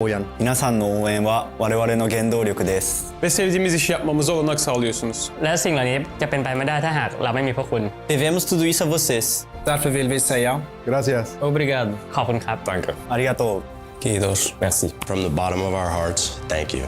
皆さんの応援は我々の原動力です Ve sevdiğimiz işi yapmamıza olanak sağlıyorsunuz. และสิ่งเหล่านี้จะเป็นไปไม่ได้ถ้าหากเราไม่มีพวกคุณ Devemos tudo isso a vocês Därför vill vi säga Gracias. Obrigado ขอบคุณครับ Danke. ありがとう Kiitos. Merci. From the bottom of our hearts, thank you.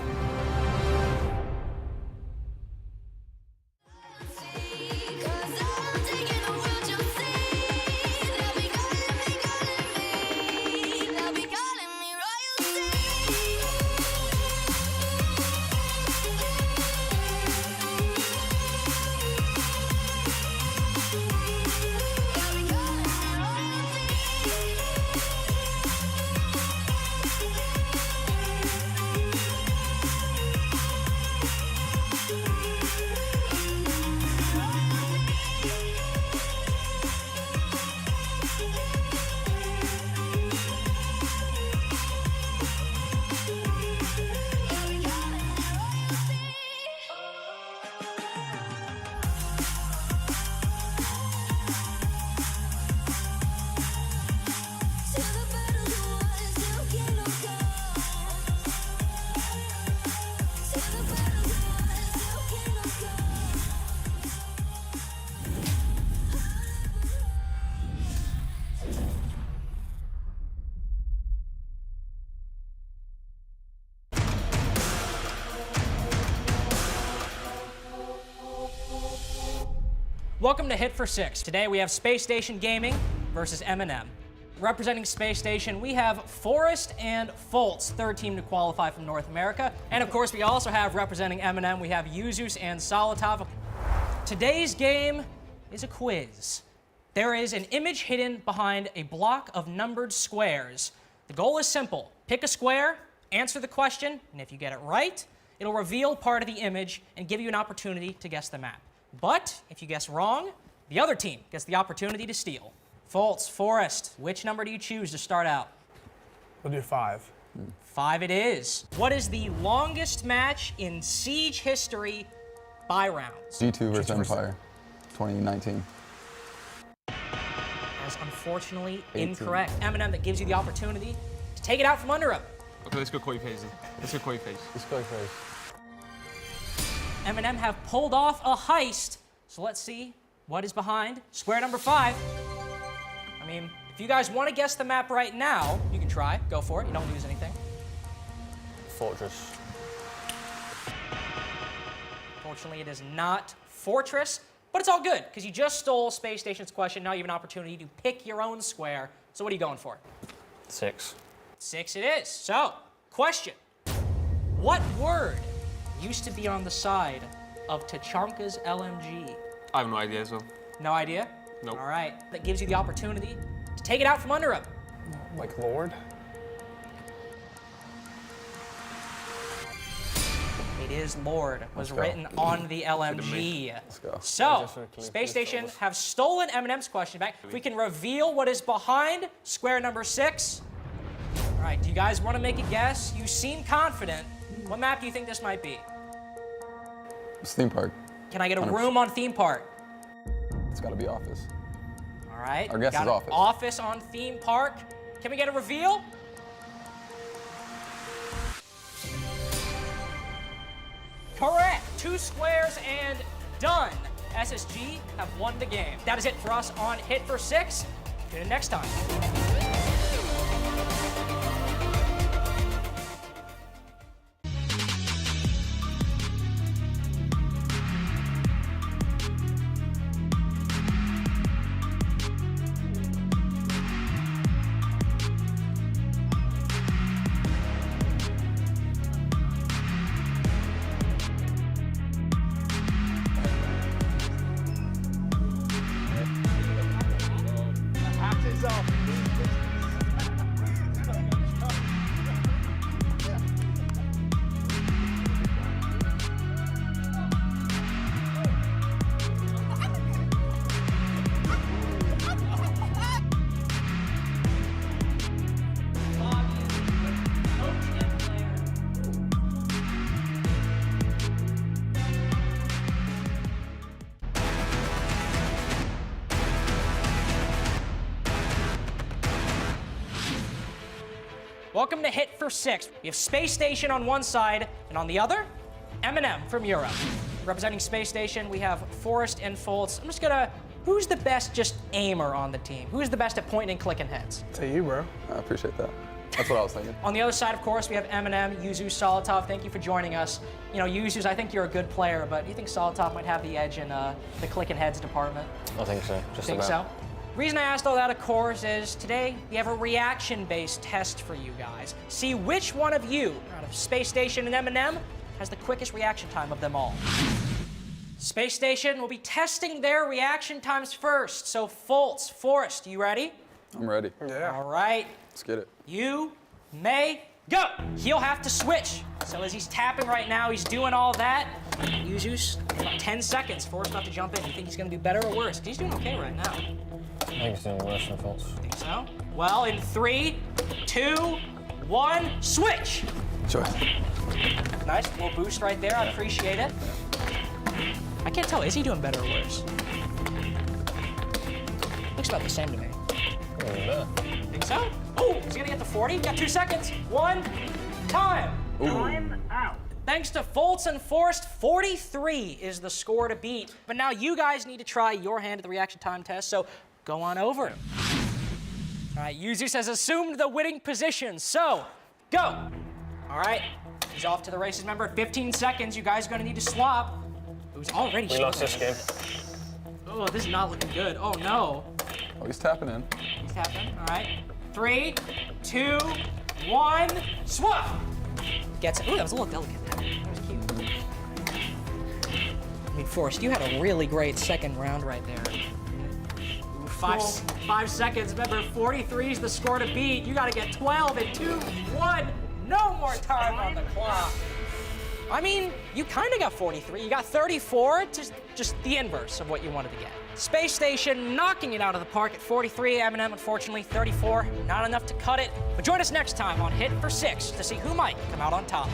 Welcome to Hit for Six. Today we have Space Station Gaming versus M&M. Representing Space Station, we have Forrest and Foltz, third team to qualify from North America. And of course, we also have representing M&M, we have Yuzus and Solotov. Today's game is a quiz. There is an image hidden behind a block of numbered squares. The goal is simple. Pick a square, answer the question, and if you get it right, it'll reveal part of the image and give you an opportunity to guess the map. But if you guess wrong, the other team gets the opportunity to steal. Foltz, Forrest, which number do you choose to start out? We'll do 5. 5 it is. What is the longest match in Siege history by rounds? G2 versus Empire, 2019. That's unfortunately incorrect. M&M that gives you the opportunity to take it out from under him. Okay, let's go koi phase. Let's go koi phase. Let's go first. M&M have pulled off a heist, so let's see what is behind square number 5. I mean, if you guys want to guess the map right now, you can try. Go for it. You don't lose anything. Fortress. Fortunately, it is not Fortress, but it's all good, because you just stole Space Station's question. Now you have an opportunity to pick your own square. So what are you going for? 6 6 it is. So, question. What word used to be on the side of Tachanka's LMG? I have no idea as well. No idea? Nope. All right. That gives you the opportunity to take it out from under him. Like Lord? It is Lord, was written on the LMG. Let's go. So, Space Station have stolen M&M's question back. If we can reveal what is behind square number 6. All right, do you guys want to make a guess? You seem confident. What map do you think this might be? It's theme park. Can I get a room on theme park? It's gotta be office. All right. Our guess got is an office. Office on theme park. Can we get a reveal? Correct. 2 squares and done. SSG have won the game. That is it for us on Hit for Six. Tune in next time. Hat is off. Welcome to Hit for Six. We have Space Station on one side, and on the other, M&M from Europe. Representing Space Station, we have Forrest and Foltz. I'm just gonna, who's the best just aimer on the team? Who's the best at pointing and clicking heads? To you, bro. I appreciate that. That's what I was thinking. On the other side, of course, we have M&M, Yuzu, Solotov. Thank you for joining us. You know, Yuzu, I think you're a good player, but do you think Solotov might have the edge in the clicking heads department? I think so. Just Think about. so? The reason I asked all that, of course, is today we have a reaction-based test for you guys. See which one of you, out of Space Station and M&M, has the quickest reaction time of them all. Space Station will be testing their reaction times first. So Foltz, Forrest, you ready? I'm ready. Yeah. All right, Let's get it. you may go. He'll have to switch. So as he's tapping right now, he's doing all that. Yuzu's about 10 seconds. Forrest about to jump in. You think he's gonna do better or worse? 'Cause he's doing okay right now. I think it's doing worse than Foltz. Think so? Well, in 3, 2, 1, switch! Sure. Nice, little boost right there, I appreciate it. I can't tell, is he doing better or worse? Looks about the same to me. Think so? Oh, he's gonna get to 40, got 2 seconds. 1, time. Time out. Thanks to Foltz and Forrest, 43 is the score to beat. But now you guys need to try your hand at the reaction time test, so go on over. All right, Yuzus has assumed the winning position, so go. All right, he's off to the races. Remember, 15 seconds, you guys are gonna need to swap. Who's already We lost this game. Oh, this is not looking good. Oh no. Oh, he's tapping in. He's tapping, all right. 3, 2, 1, swap. Gets it. Ooh, that was a little delicate. That was cute. I mean, Forrest, you had a really great second round right there. Ooh, five seconds. Remember, 43 is the score to beat. You got to get 12 in 2, 1. No more time on the clock. I mean, you kind of got 43. You got 34, just the inverse of what you wanted to get. Space Station knocking it out of the park at 43. M&M, unfortunately, 34. Not enough to cut it. But join us next time on Hit for Six to see who might come out on top.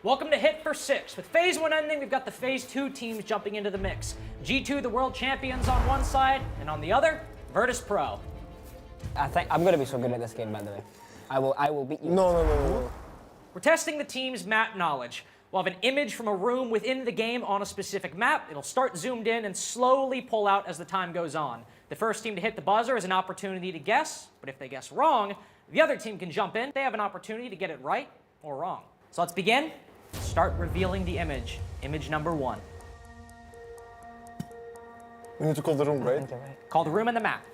Welcome to Hit for Six. With Phase 1 ending, we've got the Phase 2 teams jumping into the mix. G2, the world champions on one side, and on the other, Virtus Pro. I think I'm gonna be so good at this game, by the way. I will beat you. No. We're testing the team's map knowledge. We'll have an image from a room within the game on a specific map. It'll start zoomed in and slowly pull out as the time goes on. The first team to hit the buzzer has an opportunity to guess, but if they guess wrong, the other team can jump in. They have an opportunity to get it right or wrong. So let's begin. Start revealing the image. Image number 1. We need to call the room, right? Call the room and the map.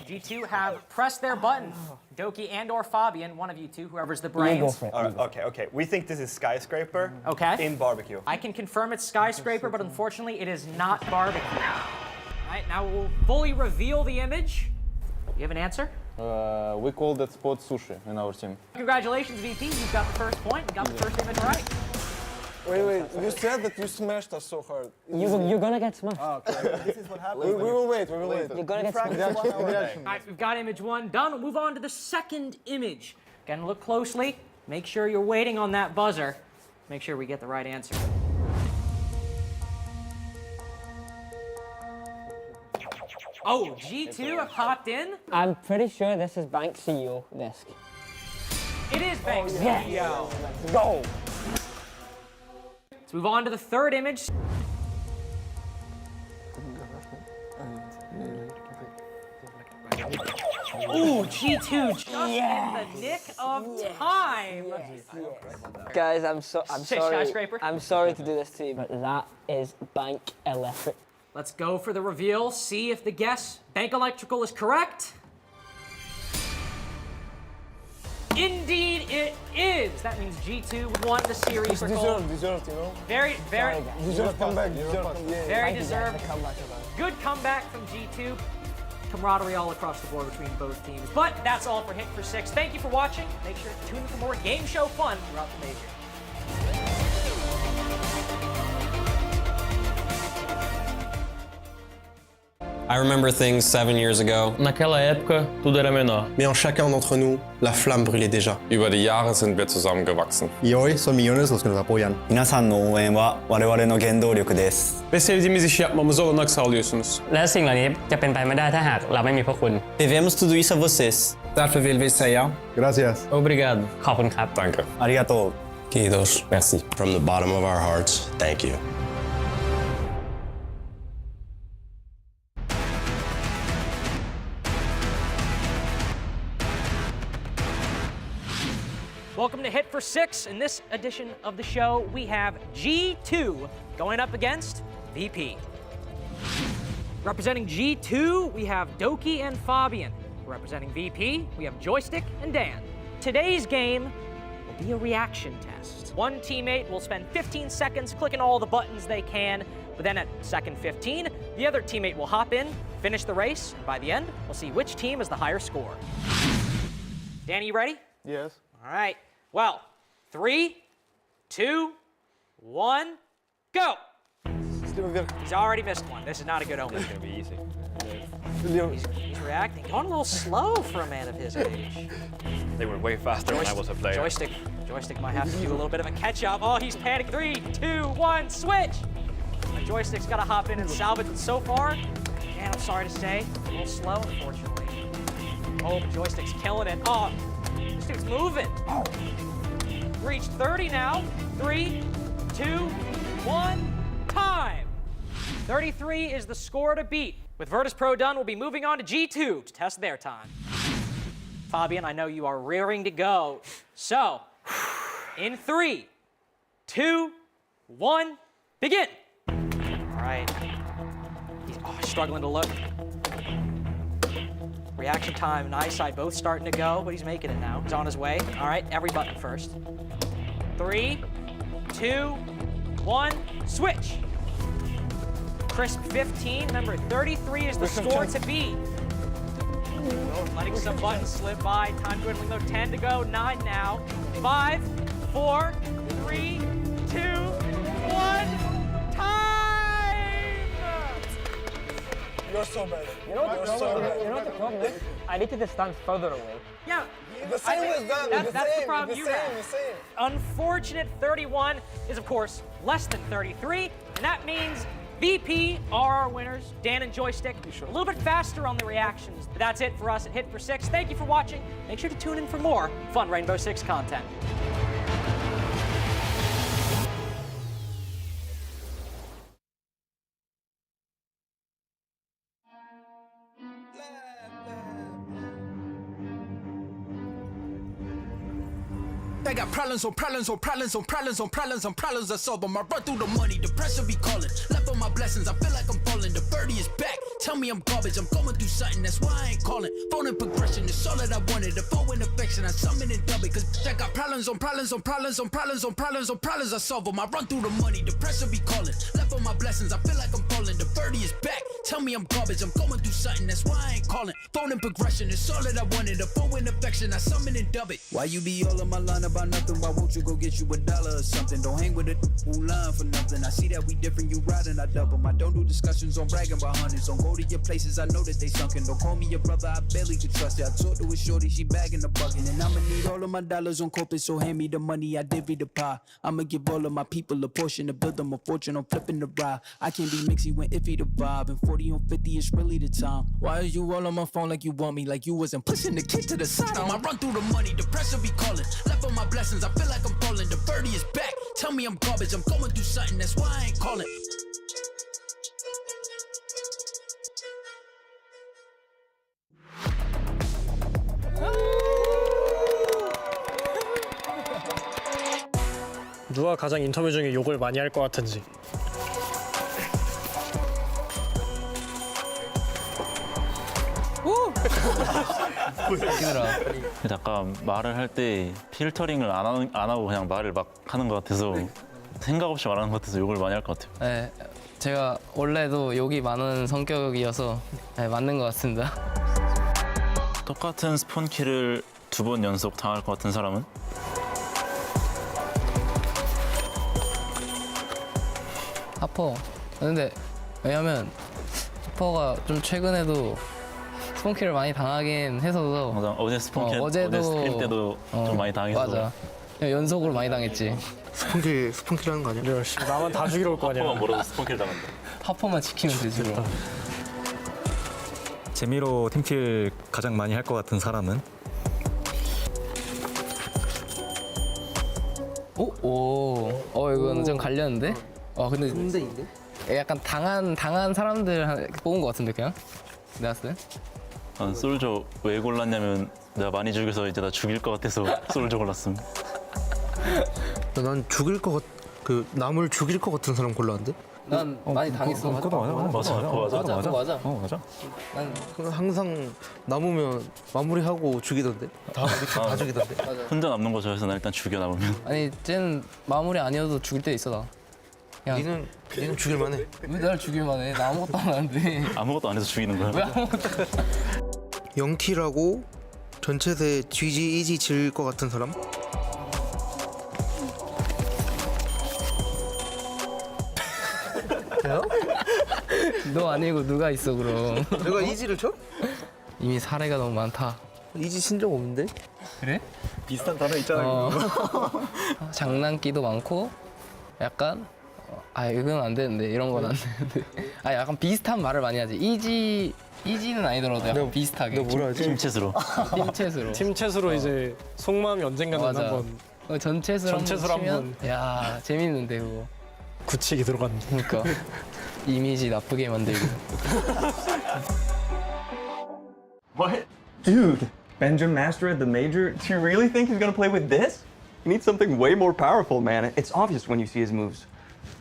G2 have pressed their button. Doki and or Fabian, one of you two, whoever's the You go brains. for it. All right, okay. We think this is skyscraper Okay. in barbecue. I can confirm it's skyscraper, but unfortunately it is not barbecue. All right, now we'll fully reveal the image. You have an answer? We call that spot sushi in our team. Congratulations, VP. You've got the first point. You got the first image right. Wait. You said that you smashed us so hard. You're gonna get smashed. This is what happens. We will wait. We will wait. You're gonna get smashed. All right, we've got image 1 done. We'll move on to the second image. Again, look closely. Make sure you're waiting on that buzzer. Make sure we get the right answer. Oh, G2 have popped in. I'm pretty sure this is Bank CEO desk. It is Banks. Yeah. Let's go. Let's move on to the third image. Ooh, G2 just in the nick of time. Guys, I'm Say sorry. skyscraper. I'm sorry to do this to you, but that is bank electric. Let's go for the reveal, see if the guess, Bank Electrical, is correct. Indeed it is. That means G2 won the series. Deserved, you know? Very Deserved comeback, yeah. very deserved. Good comeback from G2. Camaraderie all across the board between both teams. But that's all for Hit for 6. Thank you for watching. Make sure to tune in for more game show fun throughout the major. I remember things 7 years ago. Naquela época, tudo era menor. Mais en chacun d'entre nous, la flamme brûlait déjà. Über die Jahre sind wir zusammengewachsen. E hoy son millones los que nos apoyan. 皆さんの応援は我々の原動力です Ve sevdiğimiz işi yapmamıza olanak sağlıyorsunuz. และสิ่งเหล่านี้จะเป็นไปไม่ได้ถ้าหากเราไม่มีพวกคุณ Devemos tudo isso a vocês Därför vill vi säga gracias. Obrigado. ขอบคุณครับ Danke. ありがとう Kiitos. Merci. From the bottom of our hearts, thank you. Welcome to Hit for 6. In this edition of the show, we have G2 going up against VP. Representing G2, we have Doki and Fabian. Representing VP, we have Joystick and Dan. Today's game will be a reaction test. One teammate will spend 15 seconds clicking all the buttons they can, but then at second 15, the other teammate will hop in, finish the race, and by the end, we'll see which team has the higher score. Dan, you ready? Yes. All right. Well, 3, 2, 1, go. He's already missed one. This is not a good omen. It's gonna be easy. He's reacting. Going a little slow for a man of his age. They were way faster when I was a player. Joystick might have to do a little bit of a catch-up. Oh, he's panicking. 3, 2, 1, switch. Joystick's got to hop in and salvage it so far. And I'm sorry to say, a little slow, unfortunately. Oh, but Joystick's killing it. Oh, this dude's moving. Reached 30 now. 3, 2, 1, time. 33 is the score to beat. With Virtus Pro done, we'll be moving on to G2 to test their time. Fabian, I know you are rearing to go. So, in 3, 2, 1, begin. All right. He's struggling to look. Reaction time and eyesight both starting to go, but he's making it now. He's on his way. All right, every button first. 3, 2, 1, switch. Crisp 15. Remember, 33 is the score to beat. Letting some buttons slip by. Time dwindling though. 10 to go. 9 now. 5, 4, 3, 2, 1. Time! You're so bad. You know what the problem is? I need to stand further away. Yeah. The same with them. That's the problem you have. The same. Unfortunate 31 is, of course, less than 33, and that means VP are our winners. Dan and Joystick, a little bit faster on the reactions. But that's it for us at Hit for 6. Thank you for watching. Make sure to tune in for more fun Rainbow Six content. I got problems on problems on problems on problems on problems on problems I solve them. I run through the money, the pressure be calling. Left on my blessings, I feel like I'm falling. The birdie is back, tell me I'm garbage. I'm going through something, that's why I ain't calling. Phone and progression, it's all that I wanted. The phone and affection, I summon and dub it. Cause I got problems on problems on problems on problems on problems on problems I solve them. I run through the money, the pressure be calling. Left on my blessings, I feel like I'm falling. The birdie is back, tell me I'm garbage. I'm going through something, that's why I ain't calling. Phone and progression, it's all that I wanted. The phone and affection, I summon and dub it. Why you be all on my line about nothing? nothing, why won't you go get you $1 or something? Don't hang with it who line for nothing. I see that we different, you riding, I double. I don't do discussions on bragging about hundreds. Don't go to your places, I know that they sunken. Don't call me your brother, I barely could trust it. I talked to a shorty, she bagging the bucket. And I'ma need all of my dollars on corporate, so hand me the money, I divvy the pie. I'ma give all of my people a portion to build them a fortune. I'm flipping the ride. I can't be mixy when iffy the vibe. And 40 on 50 is really the time. Why are you all on my phone like you want me? Like you wasn't pushing the kid to the side. I run through the money, the pressure be calling. Left on my blessings, I feel like I'm falling. The birdie is back. Tell me I'm garbage, I'm going through something, that's why I ain't calling. 누가 가장 인터뷰 중에 욕을 많이 할 것 같은지. 약간 말을 할 때 필터링을 안 하고 그냥 말을 막 하는 것 같아서 생각 없이 말하는 것 같아서 욕을 많이 할 것 같아요. 네, 제가 원래도 욕이 많은 성격이어서 네, 맞는 것 같습니다. 똑같은 스폰키를 2번 연속 당할 것 같은 사람은? 하퍼. 근데 왜냐면 하퍼가 좀 최근에도 스폰키를 많이 당하긴 해서 맞아, 어제 스폰키 어제 스크림 때도 좀 많이 당해서 맞아. 연속으로 많이 당했지. 스폰키라는 거 아니야? 나만 다 죽이러 올 거 아니야. 하퍼만 모르고 스폰키를 당한다. 하퍼만 지키면 되지 뭐. 재미로 팀킬 가장 많이 할 것 같은 사람은? 이거는 좀 갈렸는데? 근데 약간 당한 사람들 뽑은 것 같은데 그냥? 내가 봤을 때? 난 솔저 왜 골랐냐면 내가 많이 죽여서 이제 나 죽일 것 같아서 솔저 골랐음. 난 남을 죽일 것 같은 사람 골랐는데? 난 많이 당했어. 맞아. 맞아. 난 항상 남으면 마무리하고 죽이던데? 다 죽이던데? 혼자 남는 거 좋아해서 난 일단 죽여 남으면. 아니 쟤는 마무리 아니어도 죽일 때 있어 나. 니는 죽일만 해. 왜 날 죽일만 해? 나 아무것도 안 하는데. 아무것도 안 해서 죽이는 거야? 왜 아무것도 안 해? 0T라고 전체세 GG 이지 질 것 같은 사람? 너 아니고 누가 있어 그럼? 내가 이지를 쳐? 이미 사례가 너무 많다. 이지 친 적 없는데? 그래? 비슷한 단어 있잖아요. 장난기도 많고 약간 이건 안 되는데 이런 건 안 되는데 약간 비슷한 말을 많이 하지. 이지는 아니더라도 약간 비슷하게. 너 뭐라 하지? 팀챗으로. 팀챗으로 이제 속마음이 언젠가는 맞아. 한번 전체수로 한번 야 재밌는데 그거. 굳히기 들어가는. 그러니까 이미지 나쁘게 만들고. What? Dude, Benjamin Master at the Major? Do you really think he's gonna play with this? You need something way more powerful, man. It's obvious when you see his moves.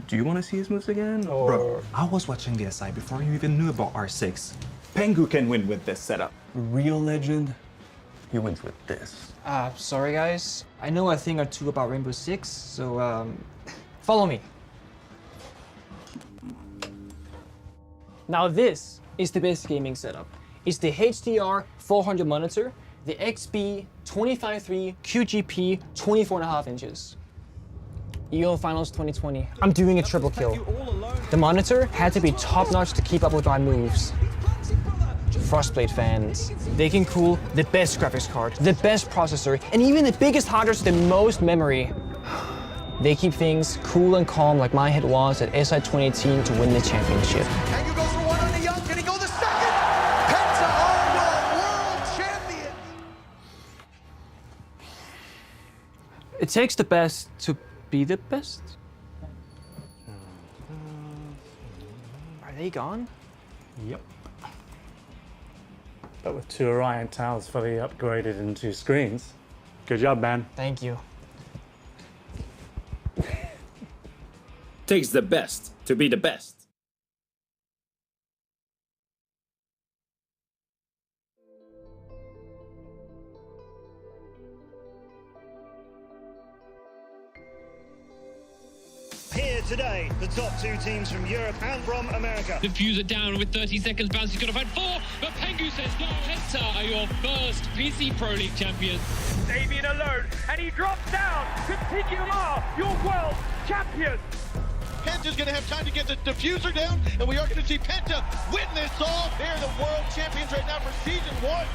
Do you want to see his moves again? Or... Bro, I was watching the SI before you even knew about R6. Pengu can win with this setup. Real legend, he wins with this. Sorry guys. I know a thing or two about Rainbow Six, so follow me. Now this is the best gaming setup. It's the HDR 400 monitor, the XB 25.3 QGP 24.5 inches. EO Finals 2020. I'm doing a triple kill. The monitor had to be top-notch to keep up with my moves. Frostblade fans, they can cool the best graphics card, the best processor, and even the biggest hard drive with the most memory. They keep things cool and calm like my head was at SI 2018 to win the championship. Pengu goes for one on the young. Can he go the second? Penta are world champions. It takes the best to be the best. Are they gone? Yep. But with 2 Orion towers fully upgraded into screens. Good job, man. Thank you. Takes the best to be the best. Here today, the top 2 teams from Europe and from America. Defuse it down with 30 seconds bounce. He's going to find 4, but Pengu says no. Penta are your first PC Pro League champions. Damien alone, and he drops down. Hikima, your world champion. Penta's going to have time to get the diffuser down, and we are going to see Penta win this all. They're the world champions right now for Season 1.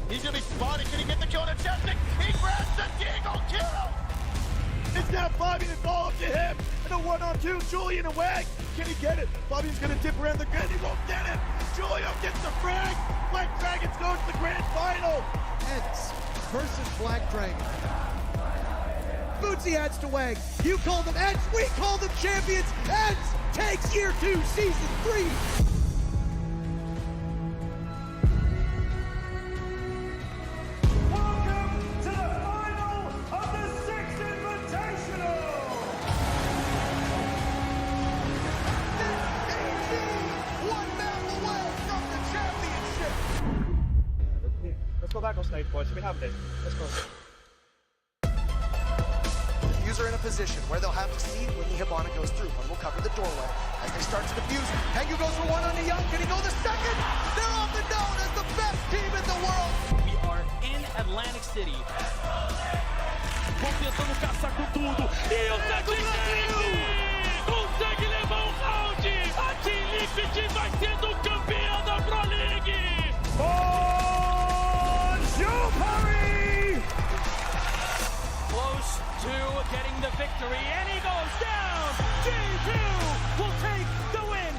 He's going to be spotted. Can he get the kill on Chesnick? He grabs the Deagle kill! It's now Bobby to fall up to him. And a 1-on-2, Julian and Wag. Can he get it? Bobby's going to dip around the grid. He won't get it. Julio gets the frag. Black Dragons goes to the grand final. Eds versus Black Dragon. Bootsy adds to Wag. You call them Eds, we call them champions. Eds takes year 2, season 3. Let's go back on stage, boys. We have this. Let's go. Diffuser in a position where they'll have to see when the Hibana goes through. One will cover the doorway as they start to defuse. Pengu goes for one on the Young. Can he go the second? They're often known as the best team in the world. We are in Atlantic City. Vão tentando caçar com tudo. E o consegue levar um round. A Team Liquid vai sendo campeã da Pro League. Close to getting the victory, and he goes down. G2 will take the win.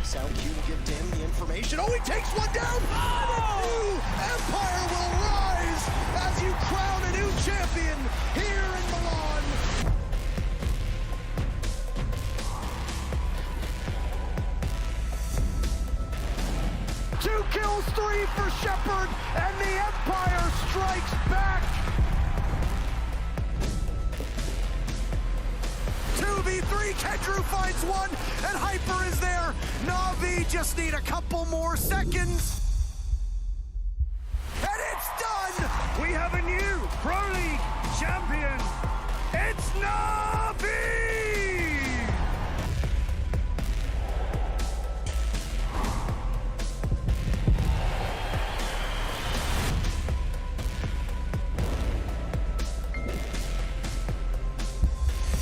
Sound cue to give Dim the information. Oh, he takes one down. Oh! Empire will rise as you crown a new champion here in Milan. Two kills, 3 for Shepard, and the Empire strikes back. 2v3, Kendrew finds one, and Hyper is there. Na'Vi just need a couple more seconds. And it's done! We have a new Pro League champion. It's Na'Vi!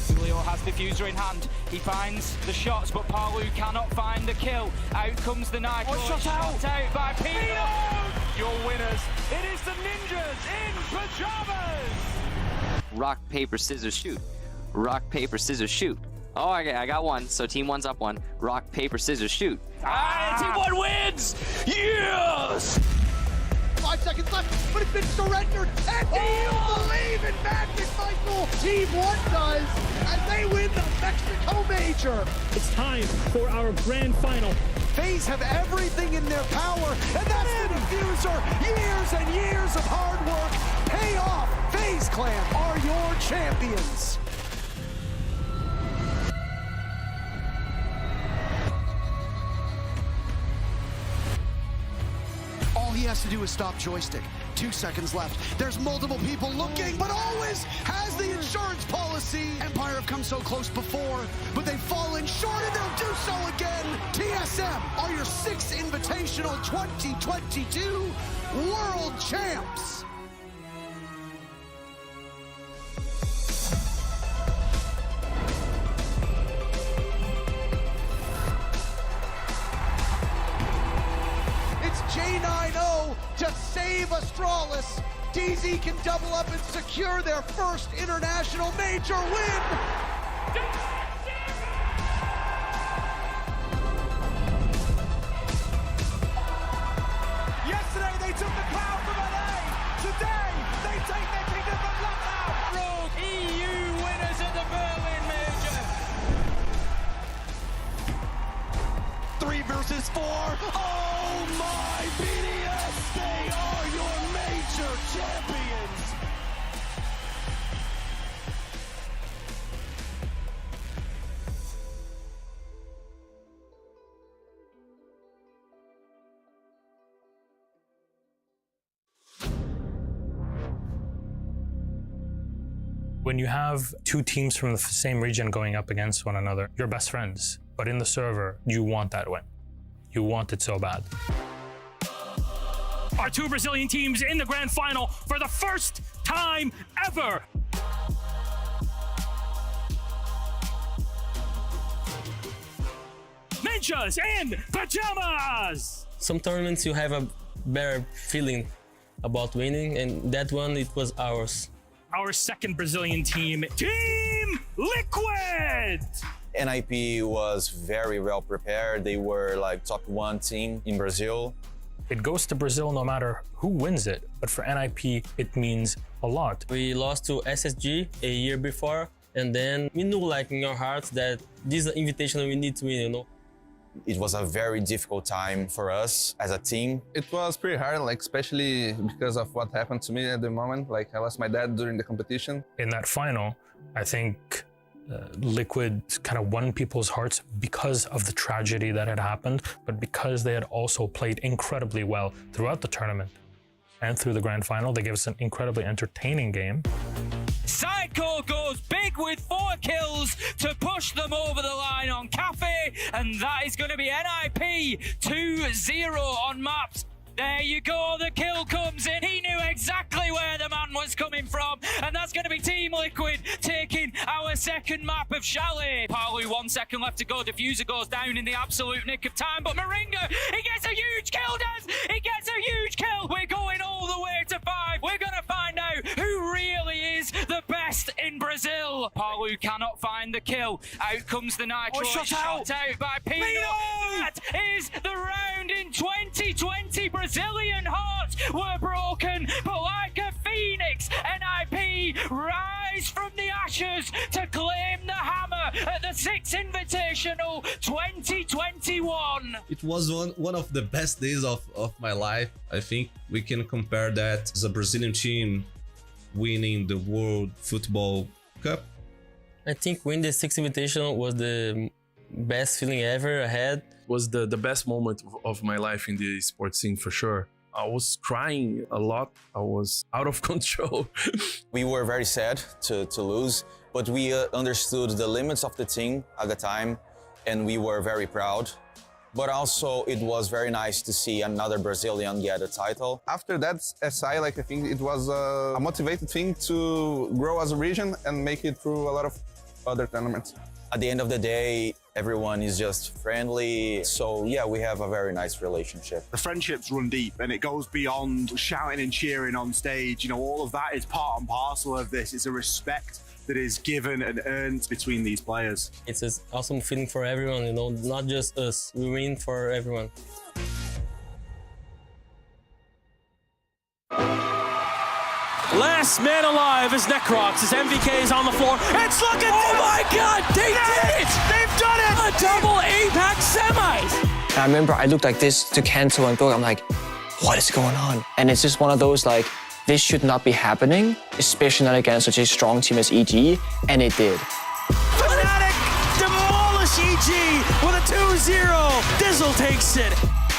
Julio has diffuser in hand. He finds the shots, but Palu cannot find the kill. Out comes the knife. Oh, shot out by Pino! Your winners. It is the Ninjas in pajamas. Rock, paper, scissors, shoot. Rock, paper, scissors, shoot. Oh, I got one. So team one's up one. Rock, paper, scissors, shoot. Team one wins. Yes. 5 seconds left, but it's been surrendered. And do you believe in Magic, Michael? Team 1 does, and they win the Mexico Major. It's time for our grand final. FaZe have everything in their power, and that's the diffuser. Years and years of hard work pay off. FaZe Clan are your champions. All he has to do is stop joystick. 2 seconds left. There's multiple people looking, but always has the insurance policy. Empire have come so close before, but they've fallen short, and they'll do so again. TSM are your 6th Invitational 2022 World Champs. J9-0 to save Astralis. DZ can double up and secure their first international major win. Yesterday they took the crown from LA. Today they take their kingdom from Lucknow. Rogue EU winners at the Berlin Major. 3 versus 4. Oh my BDS, they are your major champions. When you have two teams from the same region going up against one another, you're best friends. But in the server, you want that win. You want it so bad. Our two Brazilian teams in the grand final for the first time ever. Ninjas and Pajamas! Some tournaments you have a better feeling about winning, and that one, it was ours. Our second Brazilian team, Team Liquid! NIP was very well prepared. They were like top 1 team in Brazil. It goes to Brazil no matter who wins it, but for NIP, it means a lot. We lost to SSG a year before, and then we knew like in our hearts that this is an invitation we need to win, you know. It was a very difficult time for us as a team. It was pretty hard, like especially because of what happened to me at the moment. Like I lost my dad during the competition. In that final, I think Liquid kind of won people's hearts because of the tragedy that had happened, but because they had also played incredibly well throughout the tournament and through the grand final. They gave us an incredibly entertaining game. Psycho goes big with 4 kills to push them over the line on Cafe, and that is going to be NIP 2-0 on maps. There you go, the kill comes in. He knew exactly where the man was coming from, and that's going to be Team Liquid taking our second map of Chalet. Palu, 1 second left to go. Diffuser goes down in the absolute nick of time, but Moringa, he gets a huge kill, Des! He gets a huge kill! We're going all the way to 5. We're going to find out who really is the best in Brazil. Palu cannot find the kill. Out comes the Nitro. shot Shot out by Pino. That is the round in 2020. Brazilian hearts were broken, but like a phoenix, NIP rise from the ashes to claim the hammer at the 6th Invitational 2021. It was one of the best days of my life. I think we can compare that as a Brazilian team winning the World Football Cup. I think winning the 6th Invitational was the best feeling ever I had. Was the best moment of my life in the sports scene for sure. I was crying a lot. I was out of control. We were very sad to lose, but we understood the limits of the team at the time, and we were very proud. But also, it was very nice to see another Brazilian get a title. After that SI, like I think it was a motivated thing to grow as a region and make it through a lot of other tournaments. At the end of the day, everyone is just friendly. So yeah, we have a very nice relationship. The friendships run deep and it goes beyond shouting and cheering on stage. You know, all of that is part and parcel of this. It's a respect that is given and earned between these players. It's an awesome feeling for everyone, you know, not just us. We win for everyone. Last man alive is Necrox as MVK is on the floor. It's looking. Oh my God, they did it! They've done it! A double APAC semis! I remember I looked like this to Kento and Bill. I'm like, what is going on? And it's just one of those like, this should not be happening, especially not against such a strong team as EG, and it did. Fnatic demolish EG with a 2-0. Dizzle takes it.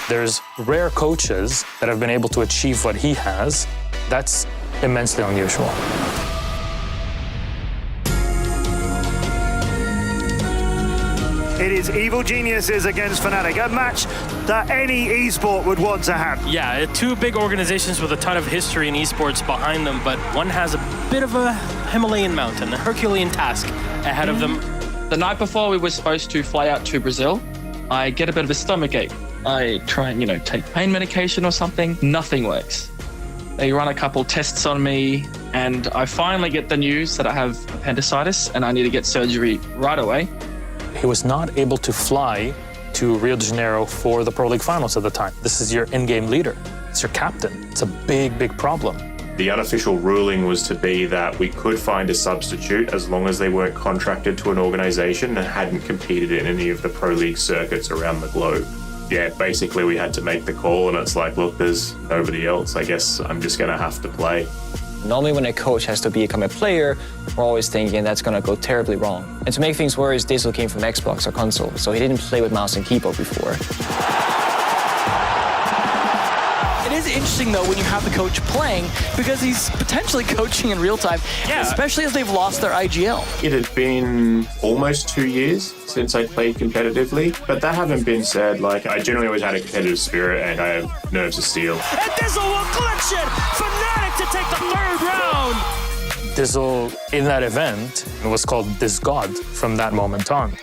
There's rare coaches that have been able to achieve what he has. That's immensely unusual. It is Evil Geniuses against Fnatic, a match that any esport would want to have. Yeah, 2 big organizations with a ton of history in esports behind them, but one has a bit of a Himalayan mountain, a Herculean task ahead of them. The night before we were supposed to fly out to Brazil, I get a bit of a stomachache. I try and, take pain medication or something. Nothing works. They run a couple tests on me, and I finally get the news that I have appendicitis and I need to get surgery right away. He was not able to fly to Rio de Janeiro for the Pro League Finals at the time. This is your in-game leader. It's your captain. It's a big, big problem. The unofficial ruling was to be that we could find a substitute as long as they weren't contracted to an organization and hadn't competed in any of the Pro League circuits around the globe. Yeah, basically we had to make the call, and it's like, look, there's nobody else. I guess I'm just going to have to play. Normally when a coach has to become a player, we're always thinking that's going to go terribly wrong. And to make things worse, Dizzle came from Xbox or console, so he didn't play with mouse and keyboard before. It is interesting, though, when you have the coach playing, because he's potentially coaching in real time, especially as they've lost their IGL. It had been almost 2 years since I played competitively, but that having been said, like, I generally always had a competitive spirit and I have nerves of steel. And Dizzle will clutch it! Fnatic to take the 3rd round! Dizzle, in that event, was called Diz God from that moment on.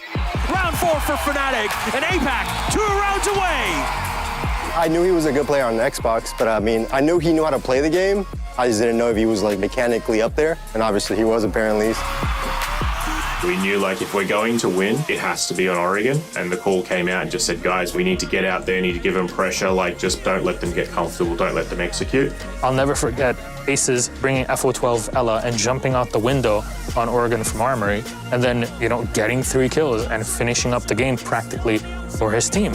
Round 4 for Fnatic, and APAC 2 rounds away! I knew he was a good player on Xbox, but I mean, I knew he knew how to play the game. I just didn't know if he was like mechanically up there, and obviously he was apparently. We knew, like, if we're going to win, it has to be on Oregon. And the call came out and just said, guys, we need to get out there, need to give them pressure. Like, just don't let them get comfortable, don't let them execute. I'll never forget Aces bringing FO12 Ella and jumping out the window on Oregon from Armory, and then, you know, getting 3 kills and finishing up the game practically for his team.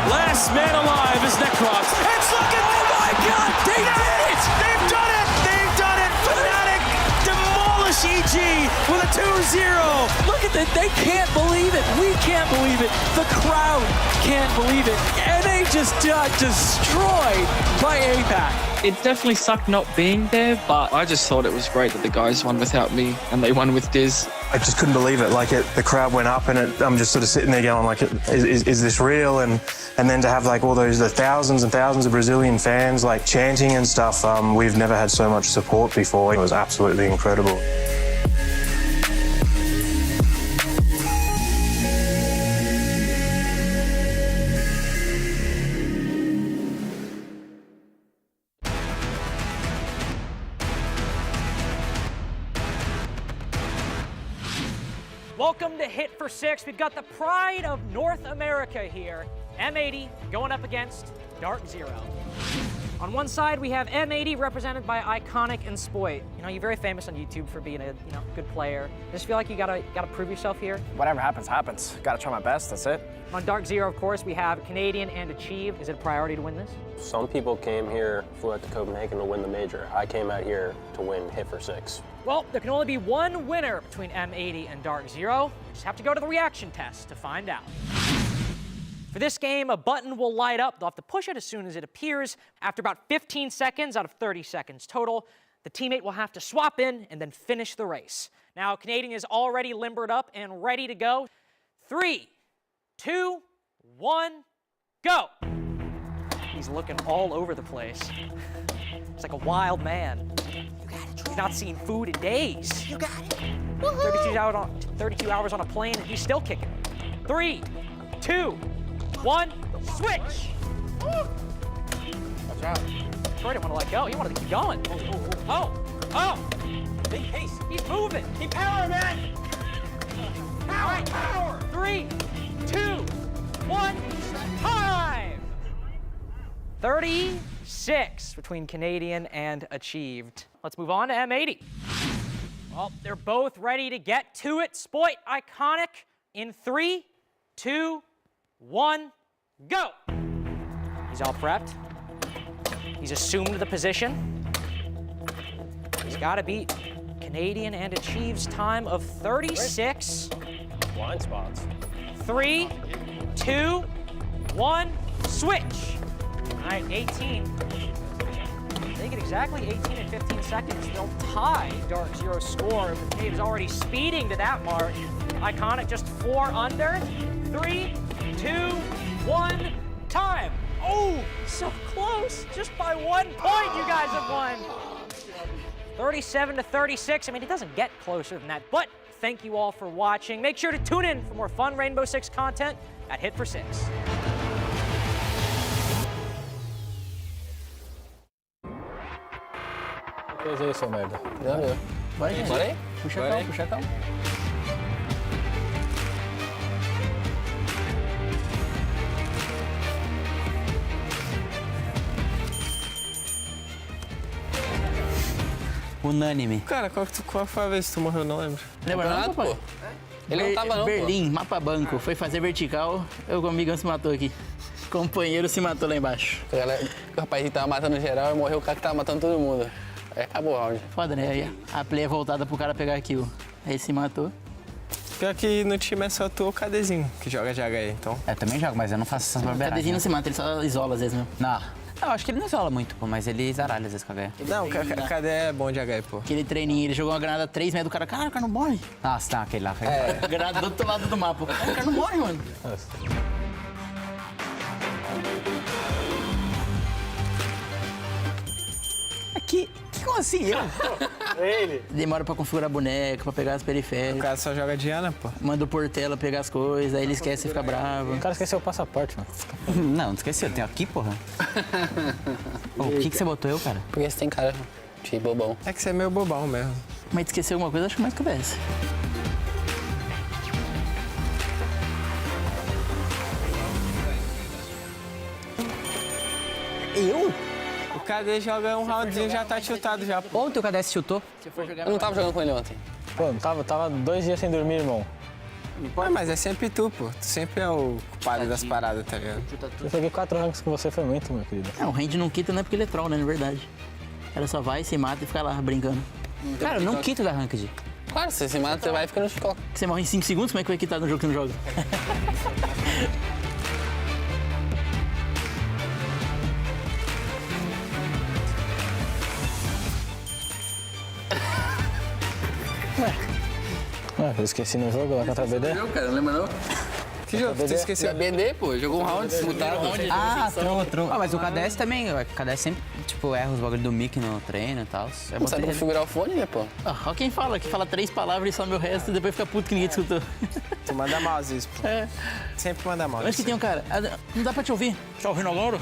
Last man alive is Necrox. It's looking, oh my God, they did it! They've done it! They've done it! Fnatic demolish EG with a 2-0. Look at that, they can't believe it. We can't believe it. The crowd can't believe it. And they just got destroyed by APAC. It definitely sucked not being there, but I just thought it was great that the guys won without me and they won with Diz. I just couldn't believe it. Like, the crowd went up, and I'm just sort of sitting there going, like, is this real? And then to have like all the thousands and thousands of Brazilian fans like chanting and stuff. We've never had so much support before. It was absolutely incredible. Welcome to Hit for Six. We've got the pride of North America here. M80 going up against Dark Zero. On one side, we have M80 represented by Iconic and Spoit. You know, you're very famous on YouTube for being a good player. I just feel like you gotta prove yourself here. Whatever happens, happens. Gotta try my best, that's it. On Dark Zero, of course, we have Canadian and Achieve. Is it a priority to win this? Some people came here, flew out to Copenhagen to win the major. I came out here to win Hit for Six. Well, there can only be one winner between M80 and Dark Zero. We just have to go to the reaction test to find out. For this game, a button will light up. They'll have to push it as soon as it appears. After about 15 seconds out of 30 seconds total, the teammate will have to swap in and then finish the race. Now, Canadian is already limbered up and ready to go. 3, 2, 1, go. He's looking all over the place. It's like a wild man. He's not seen food in days. You got it. 32 hours on a plane, and he's still kicking. 3, 2, 1, switch. Watch out. Troy didn't want to let go. He wanted to keep going. Oh. Big pace. He's moving. Keep power, man. Power. 3, 2, 1, time. 36 between Canadian and Achieved. Let's move on to M80. Well, they're both ready to get to it. Spoit, Iconic, in 3, 2, 1, go. He's all prepped. He's assumed the position. He's got to beat Canadian and Achieve's time of 36. Blind spots. 3, 2, 1, switch. All right, 18. They get exactly 18 and 15 seconds. They'll tie Dark Zero's score, but Dave's already speeding to that mark. Iconic just 4 under. 3, 2, 1, time. Oh, so close. Just by 1 point, you guys have won. 37 to 36. I mean, it doesn't get closer than that, but thank you all for watching. Make sure to tune in for more fun Rainbow Six content at Hit for Six. Que é isso, merda? Não. Vai, gente. Puxa calma. Unânime. Cara, qual foi a vez que tu morreu? Não lembro. Lembra não, pô? Ele não tava não, Berlim, mapa banco. Foi fazer vertical, o amigão se matou aqui. O companheiro se matou lá embaixo. O rapaz que tava matando geral e morreu o cara que tava matando todo mundo. Aí acabou o round. Foda, né? Aí a play é voltada pro cara pegar a kill. Aí se matou. Pior que no time é só tu ou o Cadezinho que joga de HE, então... Eu também jogo, mas eu não faço essas barbeiragens. O Cadezinho não se mata, ele só isola às vezes mesmo. Não, eu acho que ele não isola muito, pô, mas ele zaralha às vezes com HE. Não, o Cade é bom de HE, pô. Aquele treininho, ele jogou uma granada 3 metros do cara. Cara, o cara não morre. Nossa, tá, aquele lá. A granada do outro lado do mapa. O cara não morre, mano. Aqui, como assim eu? Ele. Demora pra configurar boneco, pra pegar as periféricas. O cara só joga Diana, pô. Manda o Portela pegar as coisas, aí ele esquece e fica bravo. O cara esqueceu o passaporte, mano. Não esqueceu, tem aqui, porra. Pô, o que você botou eu, cara? Porque você tem cara de bobão. É que você é meio bobão mesmo. Mas esqueceu alguma coisa, acho que mais que obedece. Eu? O Cade joga um roundzinho já tá tiltado já. Ontem o Cadê chutou? Eu não tava jogando com ele ontem. Pô, não tava 2 dias sem dormir, irmão. Ah, mas é sempre tu, pô. Tu sempre é o culpado das paradas, tá ligado? Eu joguei 4 ranks com você, foi muito, meu querido. É, o Randy não quita não é porque ele é troll, né, na verdade. O cara só vai, se mata e fica lá brincando. Cara, eu não quito da ranked. Claro, se você se mata, você vai e fica no TikTok. Você morre em 5 segundos, como é que vai quitar no jogo que você não joga? Ué, eu esqueci no jogo lá contra a BD? Não, cara, não lembra não? Que jogo você esqueceu? Da BD, pô, jogou um round disputado. Troll. Ah, mas o KDS também, o KDS sempre, tipo, erra os bagulhos do mic no treino e tal. Não sabe configurar o fone, né, pô? Ó quem fala, que fala 3 palavras e só meu resto e depois fica puto que ninguém te escutou. Tu manda mal às vezes, pô. É. Sempre manda mal. Acho que tem um cara, não dá pra te ouvir. Tá ouvindo agora?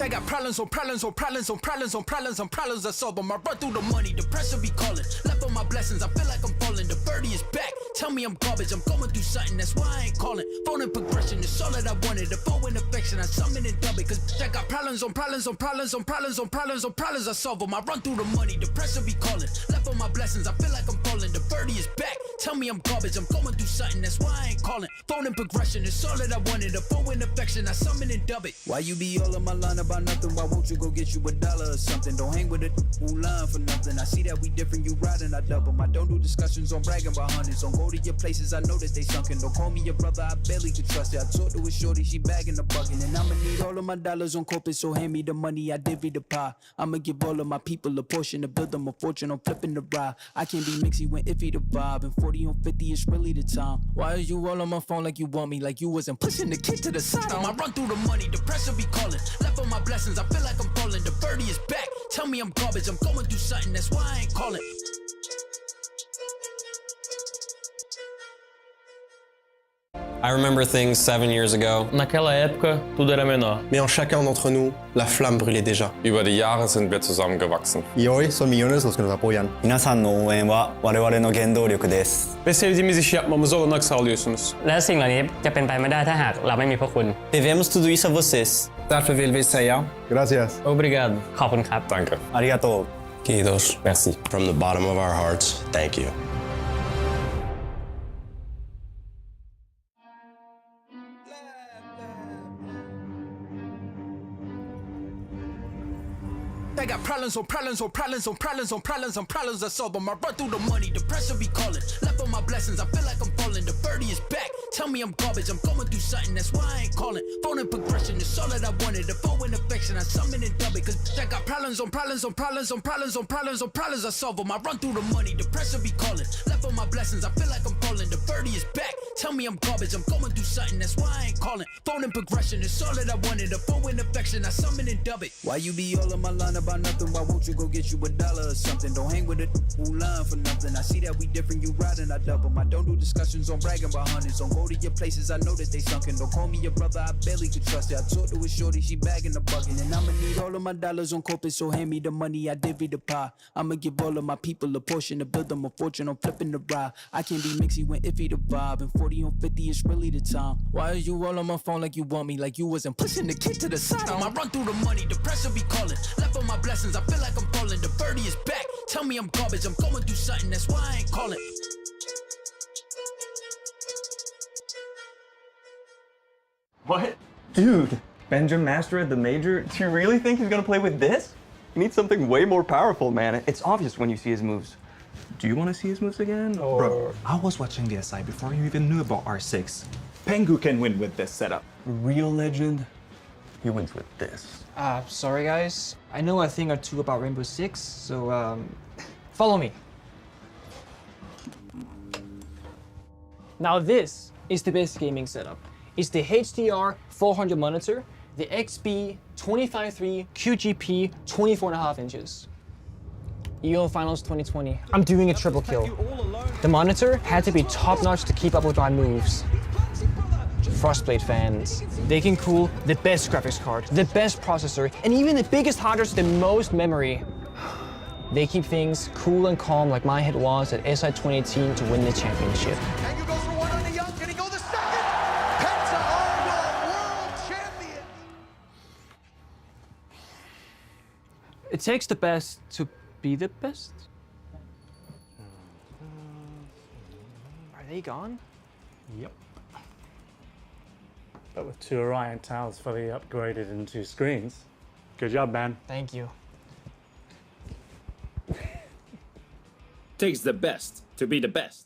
I got problems on problems on problems on problems on problems on problems I solve them. I run through the money, the pressure be calling. Left on my blessings, I feel like I'm falling. The birdie is back. Tell me I'm garbage, I'm going through something, that's why I ain't calling. Phone and progression is all that I wanted. The phone and affection, I summon and dub it. Cause I got problems on problems on problems on problems on problems on problems. I solve them. I run through the money, the pressure be calling. Left on my blessings, I feel like I'm falling. The birdie is back. Tell me I'm garbage, I'm going through something, that's why I ain't calling. Phone and progression is all that I wanted. The phone and affection, I summon and dub it. Why you be all on my line about nothing? Why won't you go get you $1 or something? Don't hang with it who line for nothing. I see that we different, you riding, I double. I don't do discussions on bragging about hundreds. Don't go to your places, I know that they sunken. Don't call me your brother, I barely could trust it. I talked to a shorty, she bagging the bugging. And I'ma need all of my dollars on corporate, so hand me the money, I divvy the pie. I'ma give all of my people a portion to build them a fortune on flipping the ride. I can't be mixy when iffy the vibe, and 40 on 50 is really the time. Why are you all on my phone like you want me, like you wasn't pushing the kid to the side? I run through the money, the pressure be calling. Left on my blessings, I feel like I'm falling. The birdie is back. Tell me I'm garbage, I'm going through something, that's why I ain't calling. I remember things 7 years ago. Naquela época, tudo era menor. Mais en chacun d'entre nous, la flamme brûlait déjà. Über die Jahre sind wir zusammengewachsen. Y hoy son millones los que nos apoyan. 皆さんの応援は我々の原動力です。Ve sevdiğimiz işi yapmamıza olanak sağlıyorsunuz.และสิ่งเหล่านี้จะเป็นไปไม่ได้ถ้าหากเราไม่มีพวกคุณ Devemos tudo isso a vocês. Därför vill vi säga Gracias. Obrigado. ขอบคุณครับ Danke. ありがとう。 Kiitos. Merci. From the bottom of our hearts, thank you. I got problems on problems on problems on problems on problems on problems. I solve them. I run through the money, the pressure be calling. Left on my blessings, I feel like I'm falling. The birdie is back. Tell me I'm garbage, I'm going through something, that's why I ain't calling. Phone and progression is all that I wanted. The phone and affection, I summon and dub it. Cause I got problems on problems on problems on problems on problems on problems. I solve them. I run through the money, the pressure be calling. Left on my blessings, I feel like I'm falling. The birdie is back. Tell me I'm garbage, I'm going through something, that's why I ain't calling. Phone and progression is all that I wanted. The phone and affection, I summon and dub it. Why you be all on my line about nothing? Why won't you go get you $1 or something? Don't hang with it who line for nothing. I see that we different, you riding, I double. I don't do discussions on bragging about hundreds. Don't go to your places, I know that they sunken. Don't call me your brother, I barely could trust it. I talked to a shorty, she bagging the bugging. And I'ma need all of my dollars on corporate, so hand me the money, I divvy the pie. I'ma give all of my people a portion to build them a fortune on flipping the ride. I can't be mixy when iffy the vibe, and 40 on 50 is really the time. Why are you all on my phone like you want me, like you wasn't pushing the kid to the side? I run through the money, the pressure be calling. Left on my blessings, I feel like I'm falling. The birdie is back. Tell me I'm garbage, I'm going through something, that's why I ain't calling. What? Dude, Benjamin Master at the Major? Do you really think he's gonna play with this? He needs something way more powerful, man. It's obvious when you see his moves. Do you want to see his moves again, or...? Bro, I was watching the SI before you even knew about R6. Pengu can win with this setup. Real legend, he wins with this. Sorry guys. I know a thing or two about Rainbow Six, so follow me. Now this is the best gaming setup. It's the HDR 400 monitor, the XB253 QGP 24.5 inches. EO Finals 2020. I'm doing a triple kill. The monitor had to be top-notch to keep up with my moves. Frostblade fans, they can cool the best graphics card, the best processor, and even the biggest hard drive with the most memory. They keep things cool and calm like my head was at SI 2018 to win the championship. It takes the best to be the best. Are they gone? Yep. But with 2 Orion tiles fully upgraded and 2 screens. Good job, man. Thank you. Takes the best to be the best.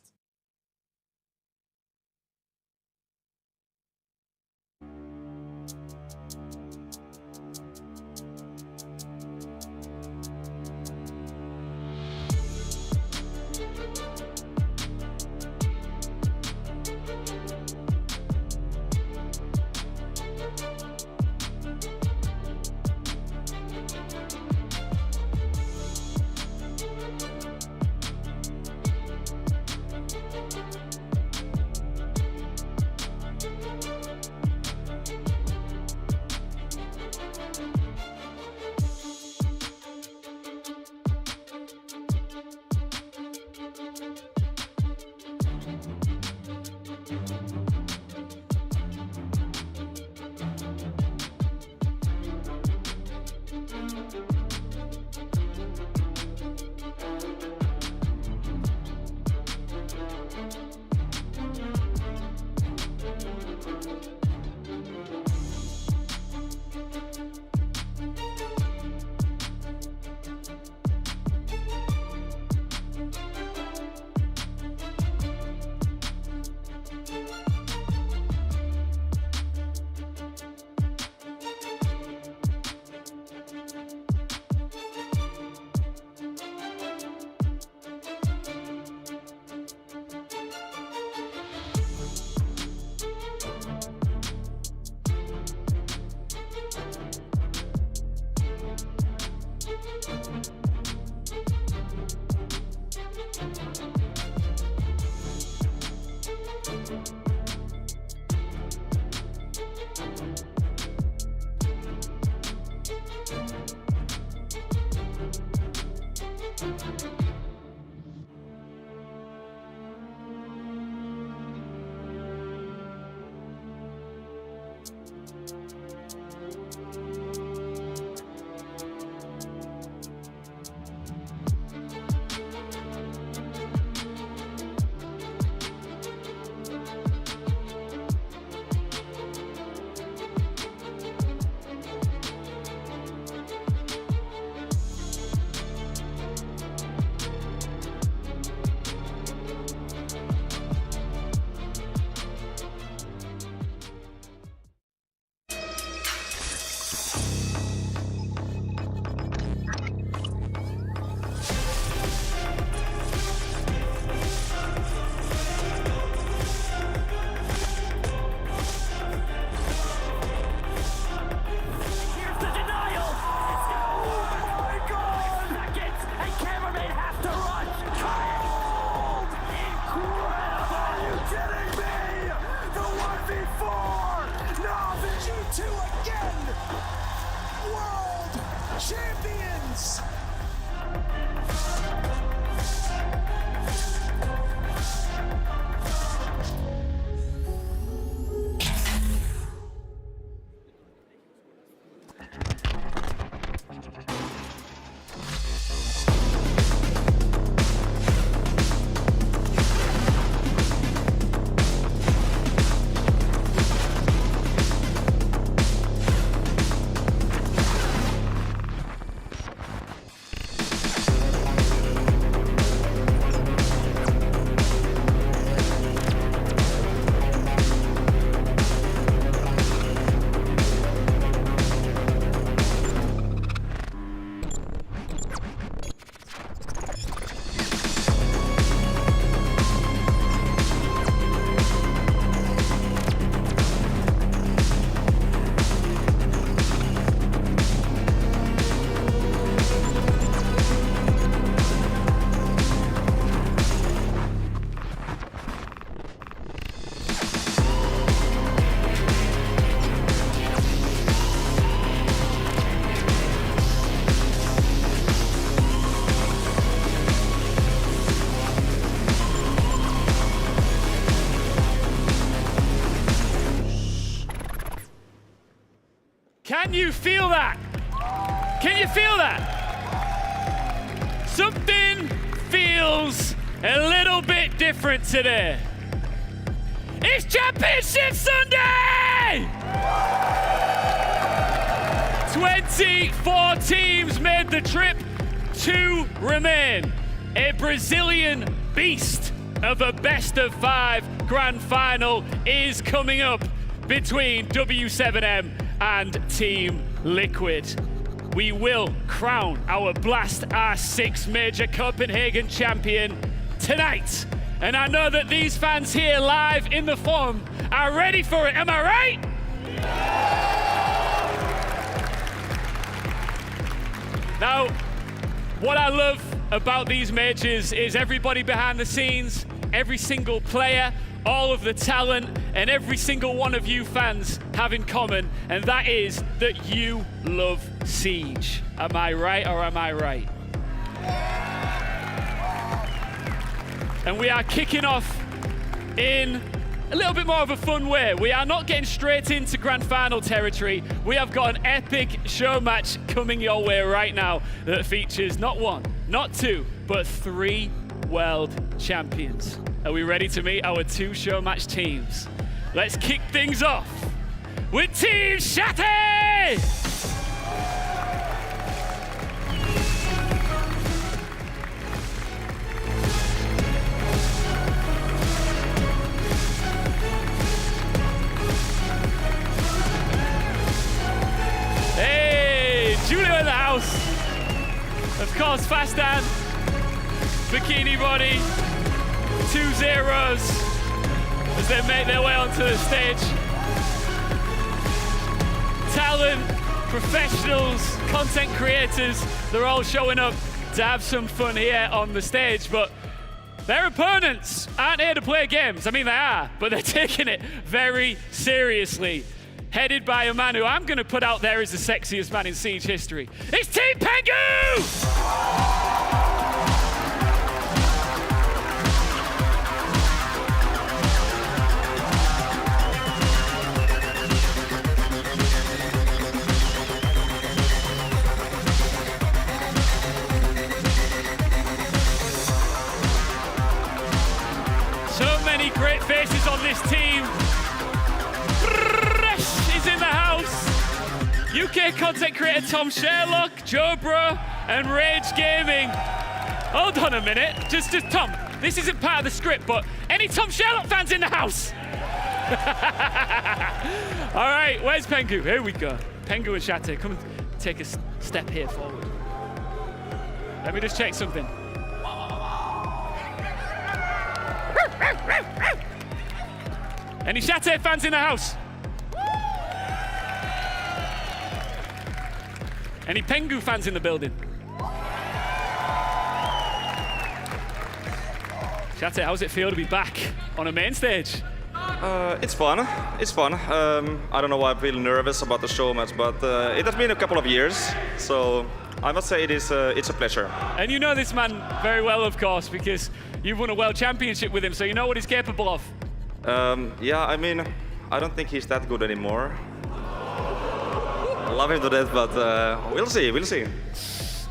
Can you feel that? Can you feel that? Something feels a little bit different today. It's Championship Sunday! 24 teams made the trip, 2 remain. A Brazilian beast of a best-of-5 grand final is coming up between W7M and Team Liquid. We will crown our Blast R6 Major Copenhagen champion tonight. And I know that these fans here live in the forum are ready for it, am I right? Now, what I love about these majors is everybody behind the scenes, every single player, all of the talent, and every single one of you fans have in common, and that is that you love Siege. Am I right or am I right? And we are kicking off in a little bit more of a fun way. We are not getting straight into grand final territory. We have got an epic show match coming your way right now that features not 1, not 2, but 3 world champions. Are we ready to meet our 2 show match teams? Let's kick things off with Team Shatty! Hey, Julio in the house. Of course, Fast Dan, Bikini Body, 2 zeros as they make their way onto the stage. Talent, professionals, content creators, they're all showing up to have some fun here on the stage, but their opponents aren't here to play games. I mean, they are, but they're taking it very seriously. Headed by a man who I'm going to put out there as the sexiest man in Siege history. It's Team Pengu! this team. Fresh is in the house. UK content creator Tom Sherlock, Joe Bro, and Rage Gaming. Hold on a minute. Just Tom, this isn't part of the script, but any Tom Sherlock fans in the house? All right, where's Pengu? Here we go. Pengu and Shate, come take a step here forward. Let me just check something. Any Shate fans in the house? Any Pengu fans in the building? Shate, how does it feel to be back on a main stage? It's fun. It's fun. I don't know why I feel nervous about the show match, but it has been a couple of years, so I must say it's a pleasure. And you know this man very well, of course, because you've won a world championship with him, so you know what he's capable of. Yeah, I mean, I don't think he's that good anymore. I love him to death, but we'll see, we'll see.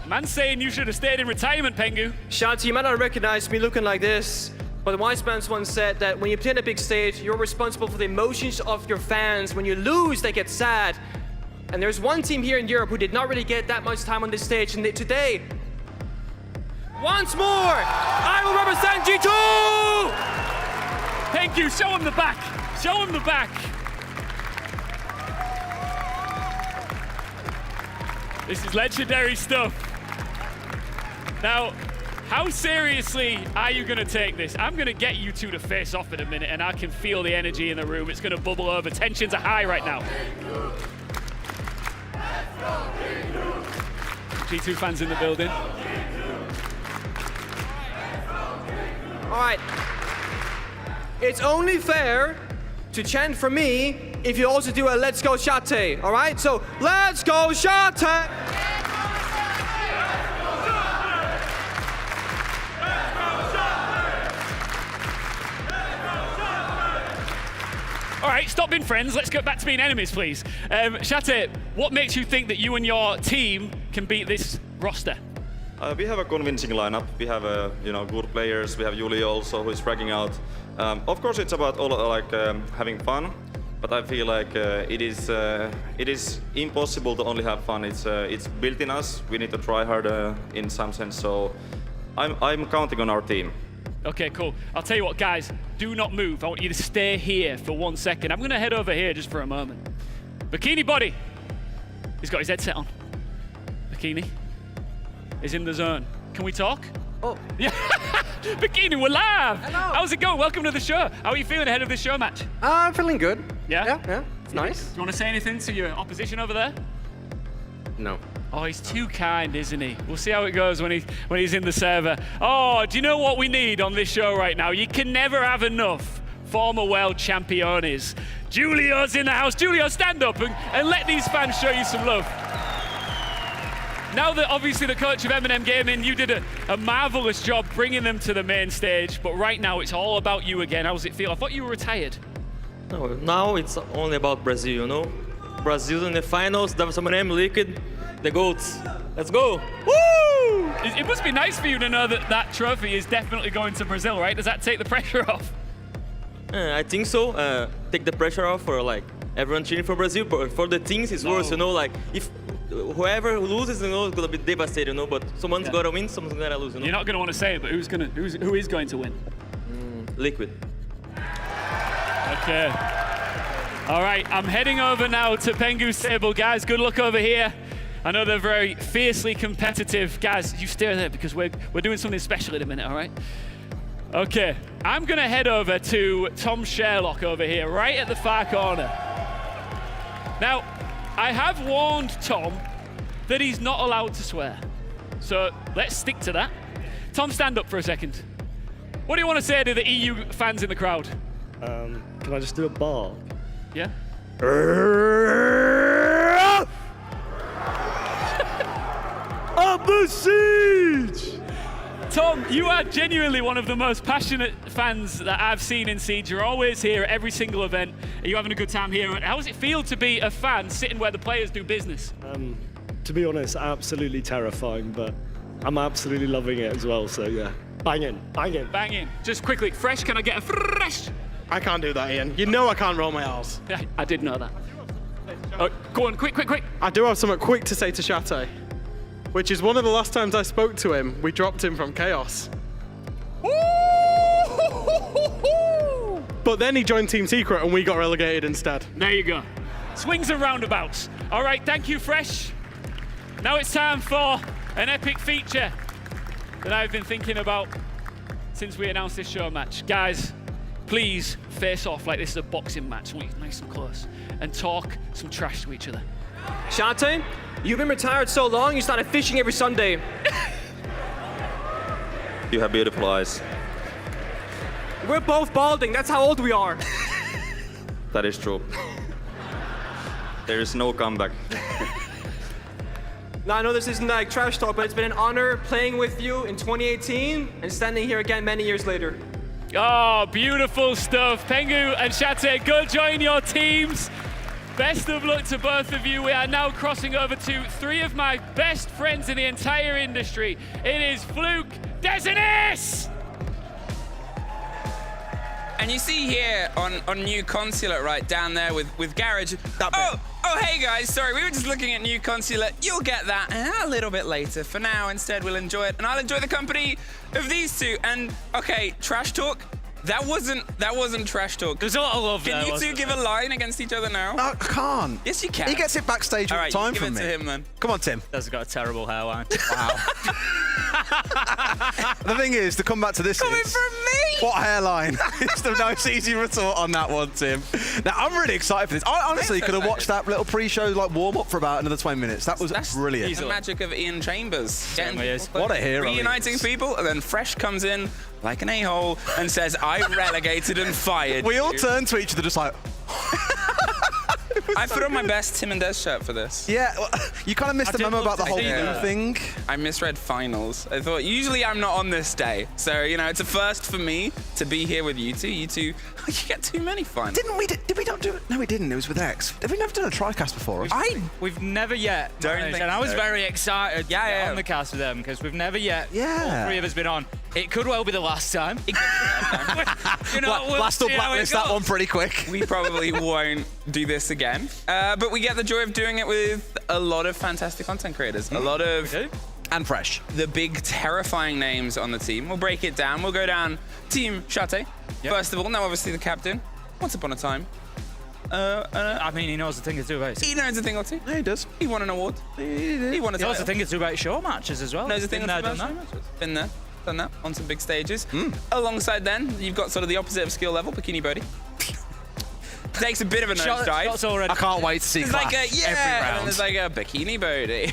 Man's saying you should have stayed in retirement, Pengu. Shanti, you might not recognize me looking like this, but the wise man once said that when you play on a big stage, you're responsible for the emotions of your fans. When you lose, they get sad. And there's one team here in Europe who did not really get that much time on this stage, and today, once more, I will represent G2! Pengu, show him the back. Show him the back. This is legendary stuff. Now, how seriously are you going to take this? I'm going to get you two to face off in a minute, and I can feel the energy in the room. It's going to bubble over. Tensions are high right now. G2 fans in the building. All right. It's only fair to chant for me if you also do a Let's Go Shate, all right? So, Let's Go Shate! All right, stop being friends. Let's get back to being enemies, please. Shate, what makes you think that you and your team can beat this roster? We have a convincing lineup. We have good players. We have Julia also, who is fragging out. Of course, it's about having fun, but I feel like it is impossible to only have fun. It's built in us. We need to try harder in some sense. So I'm counting on our team. Okay, cool. I'll tell you what, guys, do not move. I want you to stay here for 1 second. I'm going to head over here just for a moment. Bikini Body. He's got his headset on. Bikini is in the zone. Can we talk? Oh. Yeah. Bikini, we're live. Hello. How's it going? Welcome to the show. How are you feeling ahead of this show match? I'm feeling good. Yeah? Yeah, it's nice. Do you want to say anything to your opposition over there? No. Oh, he's too kind, isn't he? We'll see how it goes when he's in the server. Oh, do you know what we need on this show right now? You can never have enough former world champions. Julio's in the house. Julio, stand up and let these fans show you some love. Now that obviously the coach of M&M Gaming, you did a marvelous job bringing them to the main stage, but right now it's all about you again. How does it feel? I thought you were retired. No, now it's only about Brazil, you know? Brazil in the finals, M&M, Liquid, the GOATs. Let's go! Woo! It must be nice for you to know that that trophy is definitely going to Brazil, right? Does that take the pressure off? I think so. Take the pressure off for everyone cheering for Brazil, but for the teams it's worse, you know? If whoever loses, it's gonna be devastated, you know. But someone's gotta win, someone's gotta lose, you know. You're not gonna want to say it, but who is going to win? Liquid. Okay. All right, I'm heading over now to Pengu's table, guys. Good luck over here. I know they're very fiercely competitive, guys. You stay there because we're doing something special in a minute. All right. Okay, I'm gonna head over to Tom Sherlock over here, right at the far corner. Now, I have warned Tom that he's not allowed to swear. So let's stick to that. Tom, stand up for a second. What do you want to say to the EU fans in the crowd? Can I just do a bar? Yeah? Up the siege! Tom, you are genuinely one of the most passionate fans that I've seen in Siege. You're always here at every single event. Are you having a good time here? How does it feel to be a fan sitting where the players do business? To be honest, absolutely terrifying, but I'm absolutely loving it as well, so yeah. Banging, banging. Banging. Just quickly, fresh, can I get a fresh? I can't do that, Ian. You know I can't roll my R's. I did know that. Oh, go on, quick. I do have something quick to say to Chate, which is one of the last times I spoke to him, we dropped him from Chaos. But then he joined Team Secret and we got relegated instead. There you go. Swings and roundabouts. All right, thank you, Fresh. Now it's time for an epic feature that I've been thinking about since we announced this show match. Guys, please face off like this is a boxing match. I want you nice and close and talk some trash to each other. Chate, you've been retired so long, you started fishing every Sunday. You have beautiful eyes. We're both balding, that's how old we are. That is true. There is no comeback. Now, I know this isn't like trash talk, but it's been an honor playing with you in 2018 and standing here again many years later. Oh, beautiful stuff. Pengu and Chate, go join your teams. Best of luck to both of you. We are now crossing over to three of my best friends in the entire industry. It is Fluke, Desinis! And you see here on New Consulate right down there with Garage. Oh, hey guys, sorry, we were just looking at New Consulate. You'll get that a little bit later. For now, instead, we'll enjoy it. And I'll enjoy the company of these two. And, okay, trash talk. That wasn't trash talk. There's a lot of love there. Can you two give a line against each other now? I can't. Yes, you can. He gets it backstage all the time from me. Give it to him then. Come on, Tim. That's got a terrible hairline. Wow. The thing is, to come back to this Coming is, from me! what hairline? It's the nice easy retort on that one, Tim. Now, I'm really excited for this. I honestly could have watched that little pre-show like warm-up for about another 20 minutes. That was brilliant. The magic of Ian Chambers. What a hero. Reuniting people, and then Fresh comes in like an a-hole and says, I relegated and fired We all you." turn to each other just like... I put on my best Tim and Des shirt for this. Yeah, well, you kind of missed the memo about the whole thing. I misread finals. I thought, usually I'm not on this day. So, you know, it's a first for me to be here with you two. You two, you get too many finals. Did we not do it? No, we didn't. It was with X. Have we never done a TriCast before? We've never yet. Don't managed, think and I was so. very excited to get on the cast with them because we've never yet. All three of us been on. It could well be the last time. You know, we'll Last will see how it blacklist that goes. one pretty quick. We probably won't do this again. But we get the joy of doing it with a lot of fantastic content creators. A lot of... And Fresh. The big, terrifying names on the team. We'll break it down. We'll go down Team Chate. First of all, now obviously the captain. Once upon a time. I mean, he knows a thing or two about it. He knows a thing or two. Yeah, he does. He won an award. He won a He knows title. a thing or two about show matches as well. Knows a thing or two done about that. show matches. Been there. Done that on some big stages. Alongside then, you've got sort of the opposite of skill level, Bikini Bodhi. Takes a bit of a nosedive. I can't wait to see There's Clash like a, every and round. then there's like a Bikini Bodhi.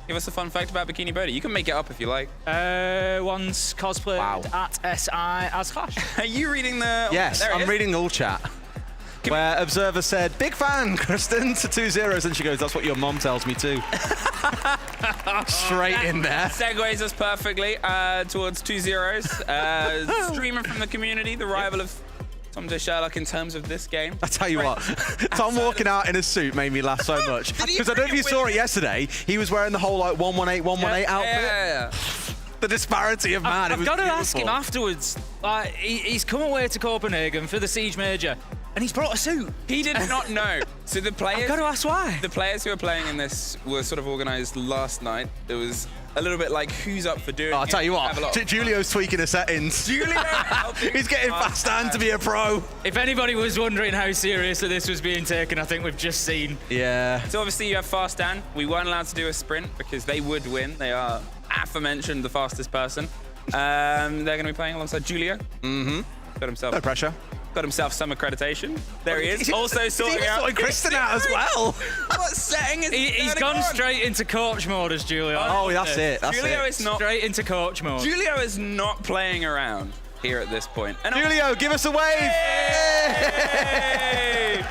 Give us a fun fact about Bikini Bodhi. You can make it up if you like. Once cosplayed at SI as Clash. Are you reading the... Yes, There it I'm is. reading all chat. Where Observer said, big fan, Kristen, to 2 zeros. And she goes, that's what your mom tells me too. Straight in there. Segues us perfectly towards 2 zeros. Streamer from the community, the rival of Tom J. Sherlock in terms of this game. I tell you what, Tom walking out in a suit made me laugh so much. Because I don't know if you saw it yesterday, he was wearing the whole like 118 outfit. Yeah. The disparity of man. I've got to ask him afterwards. He's come away to Copenhagen for the Siege Major, and he's brought a suit. He did not know. So the players... I've got to ask why. The players who are playing in this were sort of organised last night. It was a little bit like, who's up for doing it? I'll tell you Have a lot what, of- Julio's tweaking the settings. He's getting fast hand to be a pro. If anybody was wondering how seriously this was being taken, I think we've just seen. Yeah. So obviously you have Fast Dan. We weren't allowed to do a sprint because they would win. They are, aforementioned, the fastest person. They're going to be playing alongside Julio. Mm-hmm. Got himself... No pressure. Got himself some accreditation. There he is. Also sorting out... sorting Kristen out as well. What setting is He's turning gone on? straight into coach mode as Julio. Oh, that's it. That's Julio it. is not... Straight into coach mode. Julio is not playing around here at this point. And Julio, give us a wave. Hey!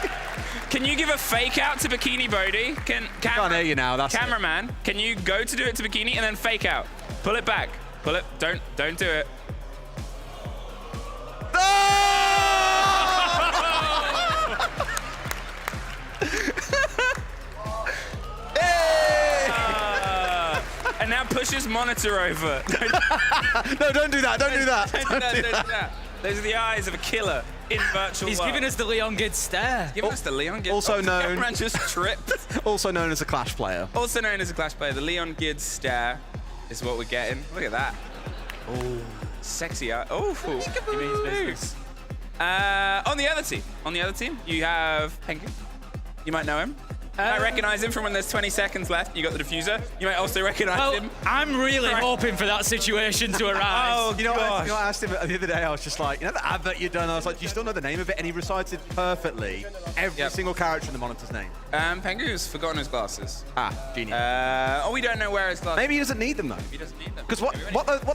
Can you give a fake out to Bikini Bodhi? Can't hear you now. That's it. Cameraman, can you go to do it to Bikini and then fake out? Pull it back. Pull it. Don't do it. And now push his monitor over. No, don't do that. Don't do that. Don't do that. Those are the eyes of a killer in virtual He's world. giving us the Leon Gids stare. Giving us the Leon Gids. Also known- Cameron just tripped. Also known as a Clash player. Also known as a Clash player. The Leon Gids stare is what we're getting. Look at that. Oh, sexy eye. Oh, on the other team, you have Pengu. You might know him. You might recognize him from when there's 20 seconds left. You got the diffuser. You might also recognize him. I'm really hoping for that situation to arise. Oh, You know, gosh. I asked him the other day, I was just like, you know the advert you've done? I was like, do you still know the name of it? And he recited perfectly every single character in the monitor's name. Pengu's forgotten his glasses. Ah, genius. We don't know where his glasses Maybe he doesn't need them, though. He doesn't need them. Because what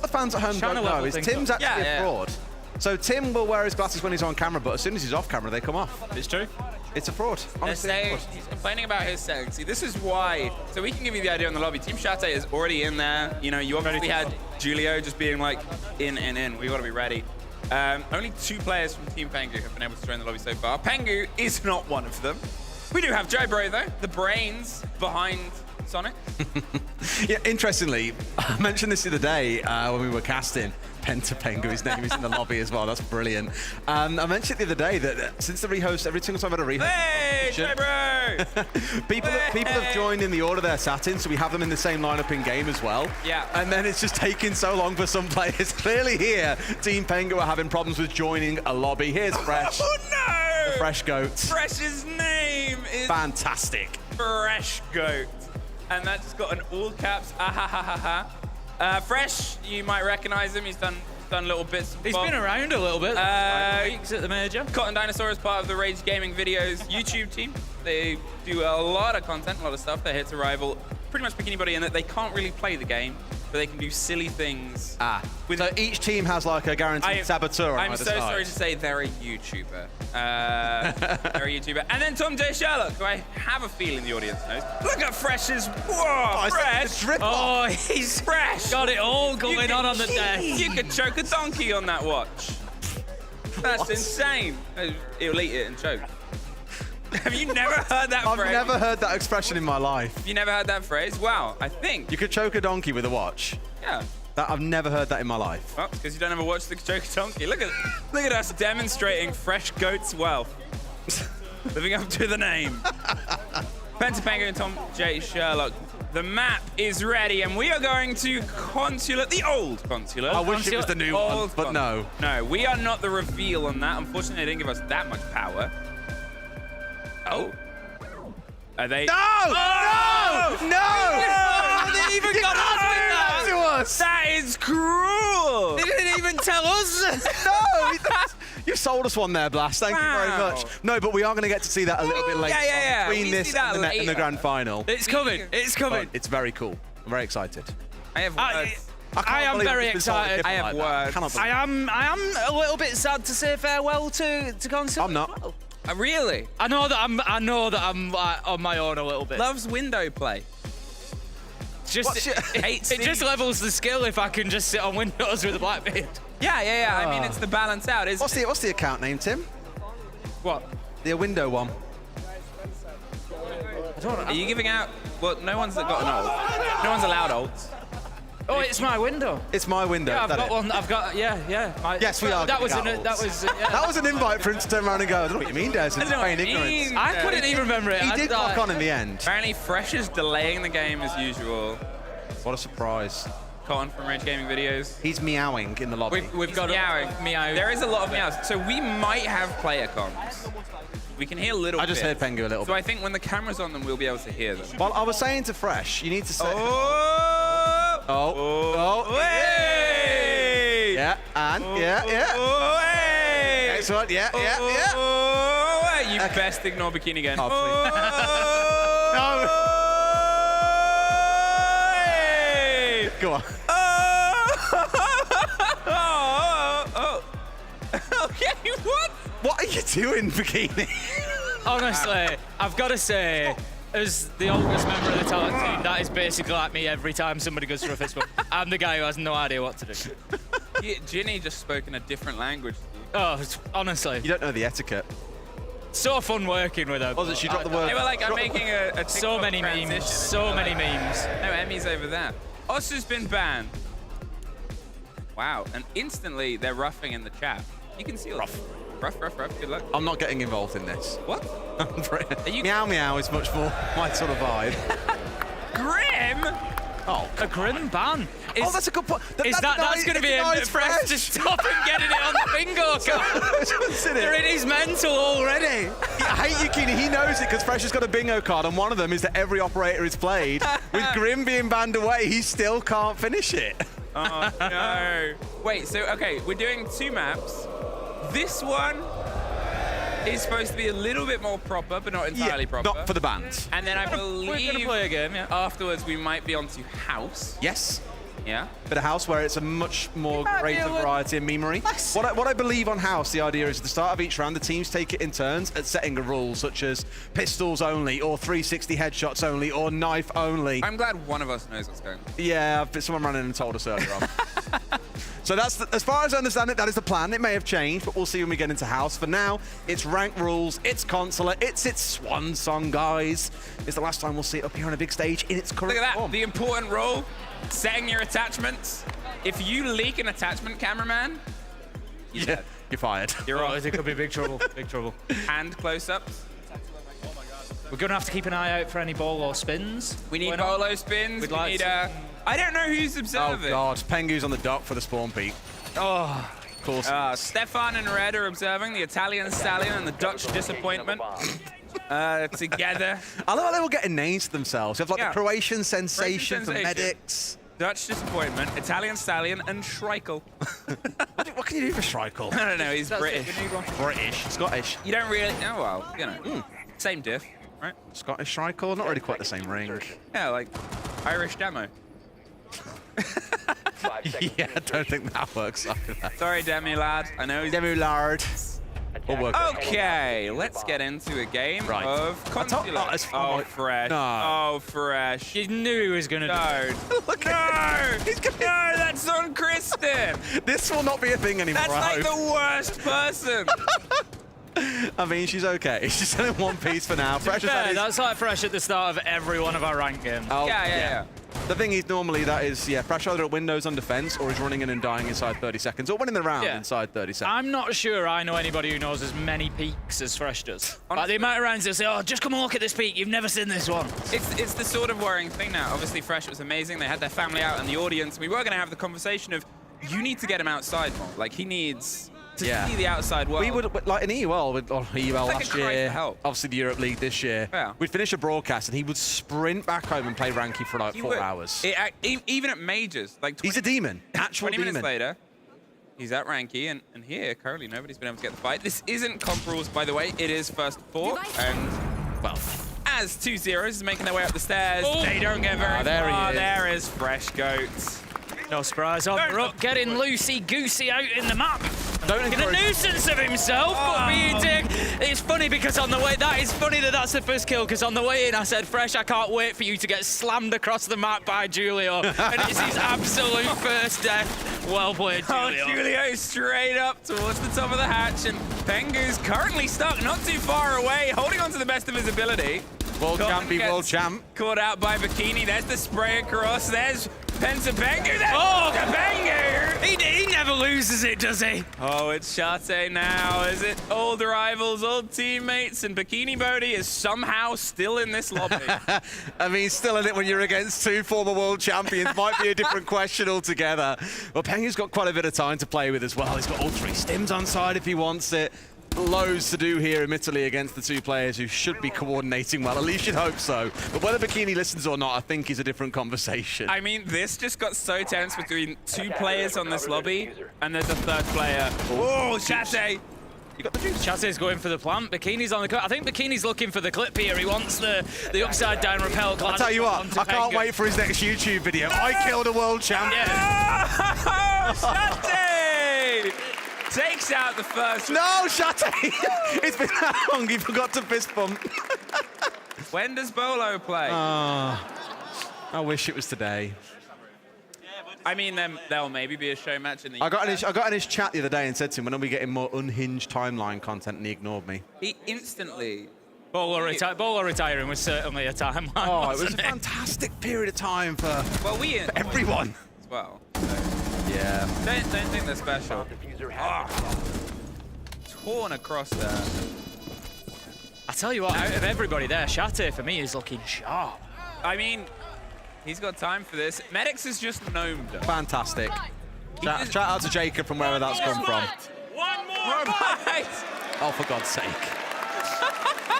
the fans at home Trying don't to know level is things Tim's up. actually Yeah, a fraud. So Tim will wear his glasses when he's on camera, but as soon as he's off camera, they come off. It's true. It's a fraud. They're Honestly, it's a saying fraud. he's complaining about his settings. See, this is why. So we can give you the idea in the lobby. Team Shate is already in there. You know, you obviously had Julio just being like in. We got to be ready. Only 2 players from Team Pengu have been able to join the lobby so far. Pengu is not one of them. We do have Jobro though, the brains behind Sonic. Yeah, interestingly, I mentioned this the other day when we were casting Penta Pengu. His name is in the lobby as well. That's brilliant. I mentioned it the other day that since the rehost, every single time I've had a rehost, Hey, Jobro! people have joined in the order they're sat in, so we have them in the same lineup in game as well. Yeah. And then it's just taking so long for some players. Clearly here, Team Pengu are having problems with joining a lobby. Here's Fresh. Oh no! The Fresh Goat. Fresh's name is Fantastic. Fresh Goat. And that just got an all caps, ah ha ha ha ha. Fresh, you might recognize him. He's done little bits. He's been around a little bit. Weeks at the major. Cotton Dinosaur is part of the Rage Gaming Videos YouTube team. They do a lot of content, a lot of stuff. They hit to rival pretty much pick anybody in that they can't really play the game, but they can do silly things. So each team has like a guaranteed saboteur on I'm either so side. sorry to say they're a YouTuber. They're a YouTuber. And then Tom J. Sherlock, who I have a feeling the audience knows. Look at Fresh's. Whoa, Fresh. Oh, he's Fresh. got it all going on the deck. You could choke a donkey on that watch. That's insane. He'll eat it and choke. Have you never heard that phrase? I've never heard that expression in my life. You never heard that phrase? Wow, I think. You could choke a donkey with a watch. Yeah. I've never heard that in my life. Well, it's because you don't ever watch the choke a donkey. Look at us demonstrating Fresh Goat's wealth. Living up to the name. Penta Pengu and Tom J. Sherlock. The map is ready, and we are going to Consulate, the old Consulate. I wish it was the new one, but no. No, we are not the reveal on that. Unfortunately, they didn't give us that much power. Oh. Are they? No! Oh! No! They even got us to us! That is cruel! They didn't even tell us! No! You sold us one there, Blast. Thank you very much. No, but we are going to get to see that a little bit later. Yeah. Between We this see that and the grand final. It's coming. It's coming. It's very cool. I'm very excited. I have words. I am very excited. I have words. I am a little bit sad to say farewell to Consulate. I'm not. Really? I know that I'm like, on my own a little bit. Loves window play. It just levels the skill if I can just sit on Windows with a black beard. Yeah. I mean, it's the balance out, isn't it? What's the account name, Tim? What? The window one. Are you giving out? Well, no one's got an ult. No one's allowed ults. Oh, it's my window. It's my window. Yeah, I've got one. I've got. Yeah. Yes, we are. That was giving out that ults. was. That was an invite for him to turn around and go, I don't know what you mean, Des. It's plain ignorance. I couldn't even remember it. He did clock on in the end. Apparently, Fresh is delaying the game as usual. What a surprise. Cotton from Rage Gaming Videos. He's meowing in the lobby. We've got meow. There is a lot of meows. So we might have player comms. We can hear a little bit. I just heard Pengu a little bit. So I think when the camera's on them, we'll be able to hear them. Well, I was saying to Fresh, you need to say... Oh! Hey! Yeah, and, yeah. Oh, hey! Excellent, yeah. Oh, hey! You best ignore Bikini again. Oh, please. Hey! Go on. Okay, what? What are you doing, Bikini? Honestly, I've got to say, as the oldest member of the talent team, that is basically like me every time somebody goes through a fist bump. I'm the guy who has no idea what to do. Ginny just spoke in a different language to you. Oh, honestly. You don't know the etiquette. So fun working with her. Wasn't she dropped the word? They were like, I'm making a TikTok so many transition. memes. So many memes. No, Emmy's over there. Osu's been banned. Wow, and instantly they're roughing in the chat. You can seal. Rough. Good luck. I'm not getting involved in this. What? Meow meow is much more my sort of vibe. Grim? Oh, a Grim ban. That's a good point. That's going to be a fresh to stop him getting it on the bingo card. It is mental already. I hate Yukini. He knows it because Fresh has got a bingo card, and one of them is that every operator is played. With Grim being banned away, he still can't finish it. Oh, no. Wait, so, okay, we're doing 2 maps. This one is supposed to be a little bit more proper, but not entirely proper. Not for the bands. And then I believe we're going to play a game, yeah. Afterwards, we might be onto House. Yes. Yeah. But a House where it's a much more greater variety and memery. What I believe on House, the idea is at the start of each round, the teams take it in turns at setting a rule, such as pistols only, or 360 headshots only, or knife only. I'm glad one of us knows what's going on. Yeah, someone ran in and told us earlier on. So that's, as far as I understand it, that is the plan. It may have changed, but we'll see when we get into House. For now, it's rank rules, it's Consulate, it's its swan song, guys. It's the last time we'll see it up here on a big stage in its current Look at that, form. the important rule, setting your attachments. If you leak an attachment, cameraman, you're fired. You're oh, on. it could be big trouble, big trouble. And close-ups. We're going to have to keep an eye out for any bolo spins. We need bolo spins. We'd We like need to- I don't know who's Oh, observing. God. Pengu's on the dock for the spawn peak. Oh, of course. Stefan and Red are observing the Italian stallion and the Dutch disappointment together. I love how they were getting names to themselves. You have like Yeah. the Croatian sensation for Sensation. medics. Dutch disappointment, Italian stallion, and Schreikel. What can you do for Schreikel? I don't know, he's British. British. Scottish. You don't really, oh well, you know, same diff, right? Scottish Schreikel, not really quite the same ring. Yeah, like Irish demo. Yeah, I don't think that works either. Sorry, Demi lad. I know he's Demi lard. We'll work. Okay, let's get into a game of Consulate. Fresh. No. Oh, Fresh. You knew he was going to No. Look No! No, that's on Kristen! This will not be a thing anymore. That's I like hope. the worst person! I mean, she's okay. She's still in one piece for now. Fresh Yeah, that's like Fresh at the start of every one of our rank games. Oh, yeah. The thing is, normally that is, Fresh either at windows on defense or is running in and dying inside 30 seconds or winning the round inside 30 seconds. I'm not sure I know anybody who knows as many peaks as Fresh does. Like the amount of rounds they'll say, oh, just come and look at this peak. You've never seen this one. It's the sort of worrying thing now. Obviously, Fresh was amazing. They had their family out in the audience. We were going to have the conversation of, you need to get him outside more. Like, he needs to see the outside world. We would, like in EUL, EUL like last a cry year, for help. obviously the Europe League this year, we'd finish a broadcast and he would sprint back home and play Ranky for like 4 hours. Even at majors. Like he's a demon, actual 20 demon. minutes later, he's at Ranky, and here, currently, nobody's been able to get the fight. This isn't comp rules, by the way. It is first to 4, and, well, as 2 zeros is making their way up the stairs, they don't get very far. There is Fresh Goats. No surprise, we're up, getting loosey-goosey out in the map. Making a nuisance of himself, but being dick. It's funny because on the way, that is funny that that's the first kill, because on the way in I said, Fresh, I can't wait for you to get slammed across the map by Julio. And it's his absolute first death. Well played, Julio. Oh, Julio straight up towards the top of the hatch, and Pengu's currently stuck not too far away, holding on to the best of his ability. World champ. Caught out by Bikini. There's the spray across. There's Pensa Pengu. There's Pengu. He never loses it, does he? Oh, it's Shate now. Is it old rivals, old teammates, and Bikini Bodhi is somehow still in this lobby. I mean, still in it when you're against 2 former world champions. Might be a different question altogether. Well, Pengu's got quite a bit of time to play with as well. He's got all 3 stims on side if he wants it. Loads to do here, admittedly, against the 2 players who should be coordinating well. At least you'd hope so. But whether Bikini listens or not, I think is a different conversation. I mean, this just got so tense between 2 players on this lobby, and there's a 3rd player. Oh, Shate! You got the juice. Chate's going for the plant. Bikini's on the clip. I think Bikini's looking for the clip here. He wants the upside down rappel. I'll tell you what, I can't wait for his next YouTube video. I killed a world champion. Shate! Takes out the first. No, Shate! It's been that long, he forgot to fist bump. When does Bolo play? I wish it was today. I mean, then there'll maybe be a show match in the. I got in his chat the other day and said to him, when are we getting more unhinged timeline content? And he ignored me. He instantly. Bolo retiring was certainly a timeline. Oh, it was a fantastic period of time for As everyone. well. Yeah. Don't think they're special. corner cross there. I tell you what, out of everybody there, Shate for me is looking sharp. I mean, he's got time for this. Medics is just gnomed him. Fantastic. Shout out to Jacob from wherever that's come from. One more bite! Oh, for God's sake.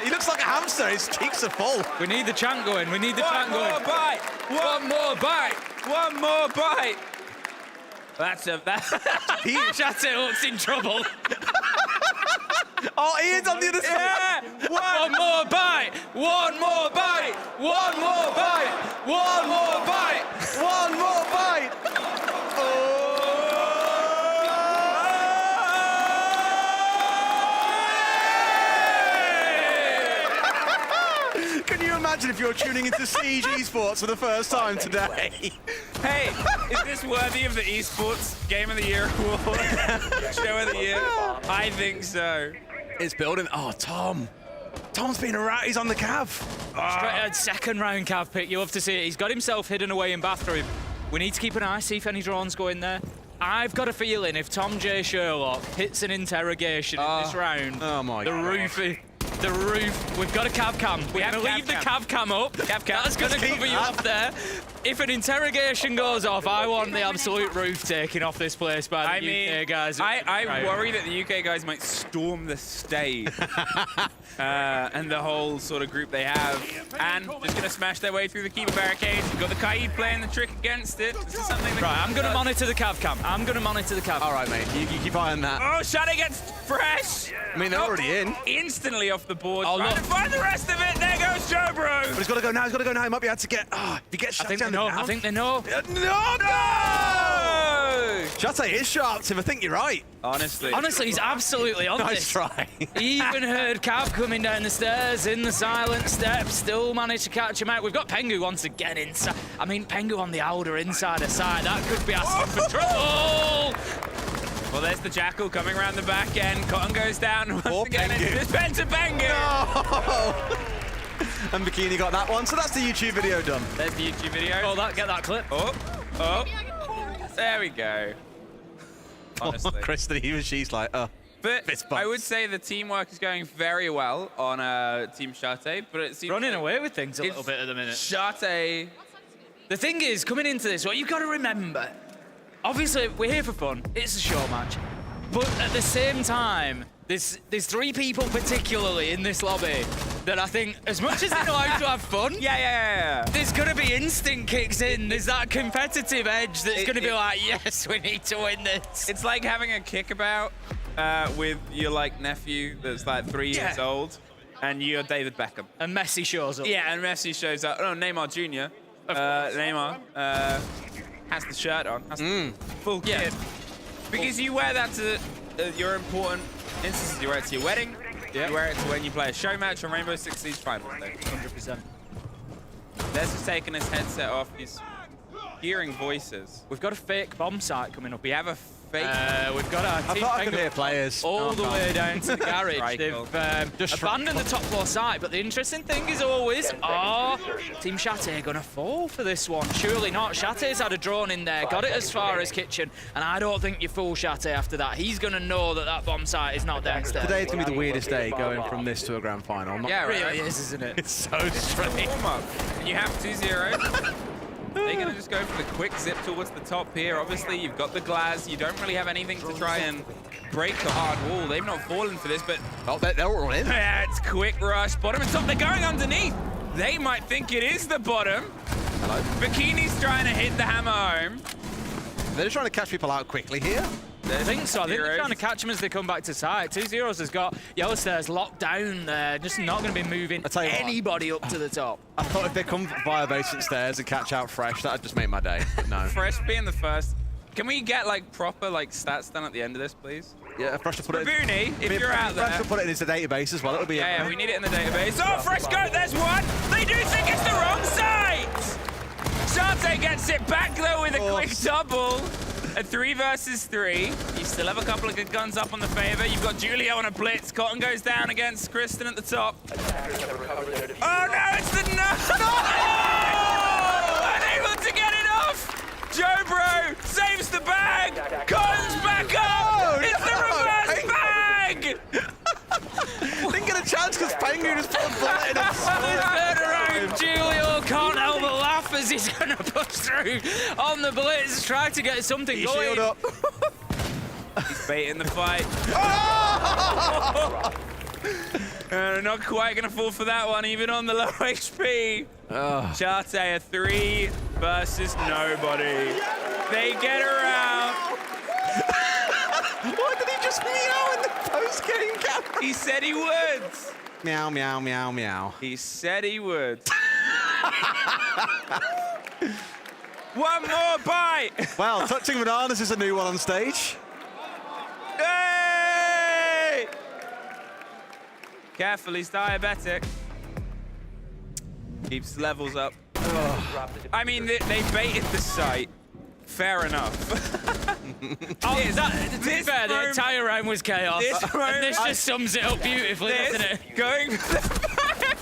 He looks like a hamster. His cheeks are full. We need the chant going. We need the chant going. One more bite! One more bite! One more bite! That's a... Shate looks in trouble. Oh, Ian's on the other side. Yeah! One more bite! One more bite! One more bite! One more bite! One more bite. Can you imagine if you're tuning into CEH Esports for the first time today? Hey, is this worthy of the Esports Game of the Year award? Show of the Year? I think so. It's building. Oh, Tom. Tom's been a rat. He's on the cav. Straight second round cav pick. You love to see it. He's got himself hidden away in bathroom. We need to keep an eye, see if any drones go in there. I've got a feeling if Tom J. Sherlock hits an interrogation in this round, the roof, we've got a cav cam. We're going to leave the cav cam up. That's going to cover you off there. If an interrogation goes off, I want the absolute roof taken off this place by the UK guys. I worry that the UK guys might storm the stage and the whole sort of group they have, and just going to smash their way through the keeper barricades. You've got the Kaid playing the trick against it. This is something that I'm going to monitor the cav cam. I'm going to monitor the cav cam. All right, mate. You keep eye on that. Oh, Shade gets fresh. I mean, they're already in. Instantly off the board. Oh, Trying to find the rest of it. There goes Joe Bro. But he's got to go now. He's got to go now. He might be able to get. If he gets shot down. I think they know. No! Shate is sharp, Tim. I think you're right. Honestly, he's absolutely on nice this. try. He even heard Cav coming down the stairs in the silent steps, still managed to catch him out. We've got Pengu once again inside. I mean, Pengu on the Alder insider side. That could be asking for trouble. Well, there's the Jackal coming around the back end. Cotton goes down once again. It's Penta Pengu. No! And Bikini got that one, so that's the YouTube video done. There's the YouTube video. Oh, get that clip. Oh. There we go. Honestly. Kristen, she's like, But I would say the teamwork is going very well on Team Shate, but it seems running away with things a little bit at the minute. Shate. The thing is, coming into this, what you've got to remember, obviously, we're here for fun. It's a show match. But at the same time, there's three people particularly in this lobby that I think, as much as they know how to have fun, there's going to be instinct kicks in. There's that competitive edge that's going to be like, yes, we need to win this. It's like having a kickabout with your nephew that's like 3 years old, and you're David Beckham. And Messi shows up. Yeah, and Messi shows up. Oh, Neymar Jr. Neymar has the shirt on. Has the full kit. Because you wear that to your important instances. You wear it to your wedding. You wear it to when you play a show match on Rainbow Six Siege Finals Day. 100%. Des is taking his headset off. He's hearing voices. We've got a fake bomb site coming up. We have a fake. We've got our I team thought I could hear players. all the way down to the garage. They've abandoned the top floor site, but the interesting thing is always, are Team Shate going to fall for this one? Surely not. Shate's had a drone in there, got it as far as kitchen, and I don't think you fool Shate after that. He's going to know that that bomb site is not downstairs. Today's going to be the weirdest day going from this to a grand final. Yeah, it really is, isn't it? It's so strange. And you have 2-0. They're going to just go for the quick zip towards the top here. Obviously, you've got the glass. You don't really have anything to try and break the hard wall. They've not fallen for this, but... Oh, they're all in. Yeah, it's quick rush. Bottom and top. They're going underneath. They might think it is the bottom. Hello. Bikini's trying to hit the hammer home. They're just trying to catch people out quickly here. I think so. I think they're trying to catch them as they come back to side. 2-0 has got Yellow Stairs locked down there. Just not going to be moving anybody up to the top. I thought if they come via basement stairs and catch out Fresh, that would just make my day. But no. Fresh being the first. Can we get proper stats done at the end of this, please? Yeah, Fresh to put it. Booney, if you're out there. Fresh to put it into the database as well. It'll be. Yeah, we need it in the database. Oh, Fresh go! There's one. They do think it's the wrong site. Shate gets it back though with a quick double. A 3 versus 3. You still have a couple of good guns up on the favor. You've got Julio on a blitz. Cotton goes down against Kristen at the top. Oh no, it's the no! Unable to get it off! Joe Bro saves the bag! Cotton's back up! It's the reverse bag! can't help but laugh as he's going to push through on the blitz, try to get something He going. shield up. He's baiting the fight. Not quite going to fall for that one, even on the low HP. Chate, a 3 versus nobody. They get around. Why did he just meow in the post-game camera? He said he would. Meow, meow, meow, meow. He said he would. One more bite. Well, touching bananas is a new one on stage. Hey! Careful, he's diabetic. Keeps levels up. I mean, they baited the site. Fair enough. To be fair, the entire round was chaos. And this just sums it up beautifully, doesn't it? Going for the back.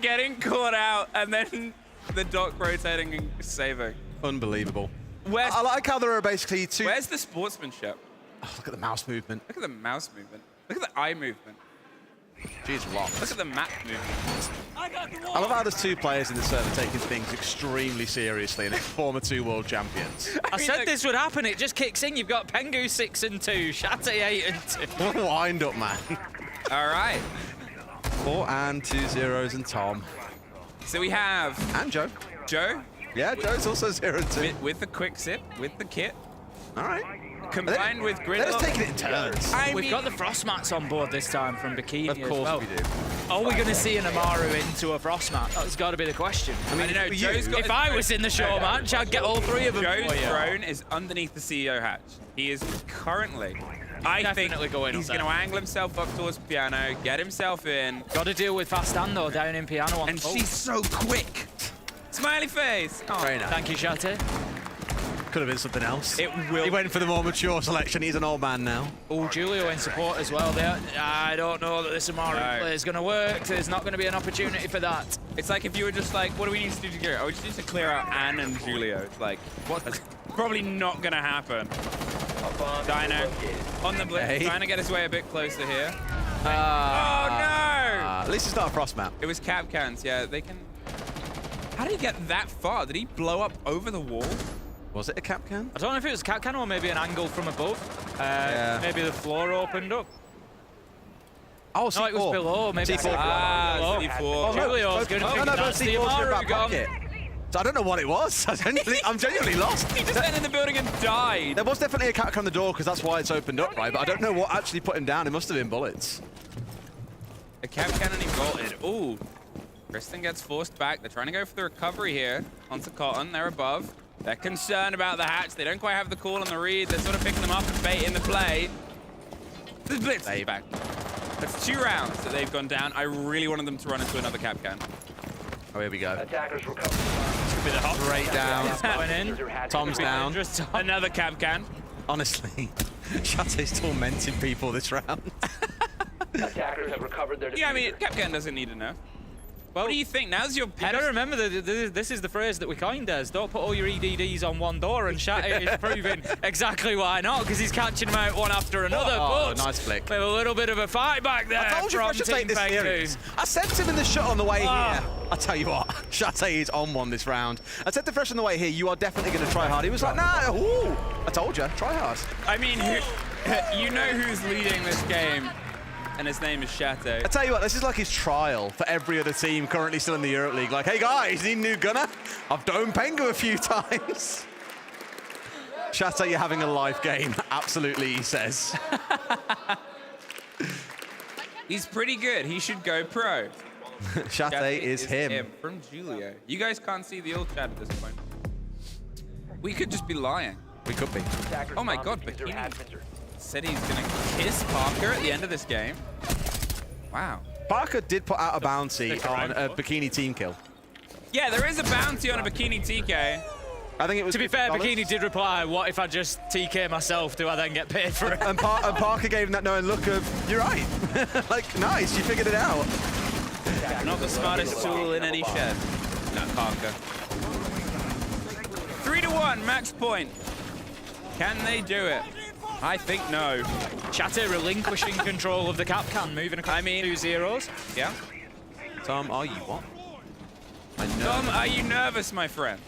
getting caught out, and then the dock rotating and saving. Unbelievable. I like how there are basically two... Where's the sportsmanship? Oh, look at the mouse movement. Look at the mouse movement. Look at the eye movement. She's locked. Look at the map movement. I love how there's two players in the server taking things extremely seriously, and it's former 2 world champions. I said this would happen. It just kicks in. You've got Pengu 6 and 2, Shate 8 and 2. What a wind-up, man. All right. 4 and 2 zeros and Tom. So we have... And Joe. Joe? Yeah, Joe's also 0 and 2. With the quick sip, with the kit. All right. Combined with Grid. They're just taking it in turns. We've got the frost mats on board this time from Bikini. Of course as well. we do. Are we going to see an Amaru into a frost mat? That's got to be the question. I mean, no, Joe's got if I was in the show match, I'd get all 3 of them. Joe's for you. drone is underneath the CEO hatch. He is currently... I think going he's going to angle himself up towards Piano, get himself in. Got to deal with Fast Stand though, down in Piano. And she's so quick. Smiley face. Oh, very nice. Thank you, Shate. Could have been something else. It will. He went for the more mature selection. He's an old man now. Oh, Julio in support as well. I don't know that this Amaru play is going to work. There's not going to be an opportunity for that. It's like if you were just like, what do we need to do to get? Oh, we just need to clear out Anne and Julio. It's like, what? That's probably not going to happen. Dino on the blitz, trying to get his way a bit closer here. Oh no! At least it's not a frost map. It was cap cans. Yeah, they can. How did he get that far? Did he blow up over the wall? Was it a cap can? I don't know if it was a cap can or maybe an angle from above. Maybe the floor opened up. Oh, no, it was below. Maybe C4. C4. Oh, Julio's going to think that's the Amaru gun. So I don't know what it was. I'm genuinely lost. He just entered the building and died. There was definitely a cat on the door because that's why it's opened up, right? But I don't know what actually put him down. It must have been bullets. A cap cannon he bolted. Ooh. Kristen gets forced back. They're trying to go for the recovery here onto Cotton. They're above. They're concerned about the hatch. They don't quite have the call on the read. They're sort of picking them up and baiting the play. The blitz is back. That's 2 rounds that they've gone down. I really wanted them to run into another cap can. Oh, here we go. Attackers recover. This could be the hot Straight down. Going in. Tom's down. Another cap can. Honestly, Chate's tormenting people this round. Attackers have recovered their. Yeah, I mean, cap can doesn't need enough. Well, what do you think? Now's your... You got to remember that this is the phrase that we coined as. Don't put all your EDDs on one door, and Shate is proving exactly why not, because he's catching them out one after another. Oh, but nice flick. We have a little bit of a fight back there. I told you I should take this serious. I sent him in the shot on the way here. I'll tell you what, Shate is on one this round. I said to Fresh on the way here, you are definitely going to try hard. He was like, nah, ooh. I told you, try hard. I mean, you know who's leading this game. And his name is Shate. I tell you what, this is like his trial for every other team currently still in the Europe League. Like, hey guys, need a new gunner? I've domed Pengu a few times. Shate, you're having a life game. Absolutely, he says. He's pretty good. He should go pro. Shate is him. From Julio. You guys can't see the old chat at this point. We could just be lying. We could be. Oh my god, Bikini said he's going to kiss Parker at the end of this game. Wow. Parker did put out a bounty on a Bikini team kill. Yeah, there is a bounty on a Bikini TK. I think it was. To be fair, Bikini did reply, what if I just TK myself? Do I then get paid for it? And Parker gave him that knowing look of, you're right. Like, nice, you figured it out. Not the smartest tool in any shed. No, Parker. 3-1, max point. Can they do it? I think no. Shate relinquishing control of the cap can, moving across 2 zeros. Yeah. Tom, are you what? Tom, are you nervous, my friend?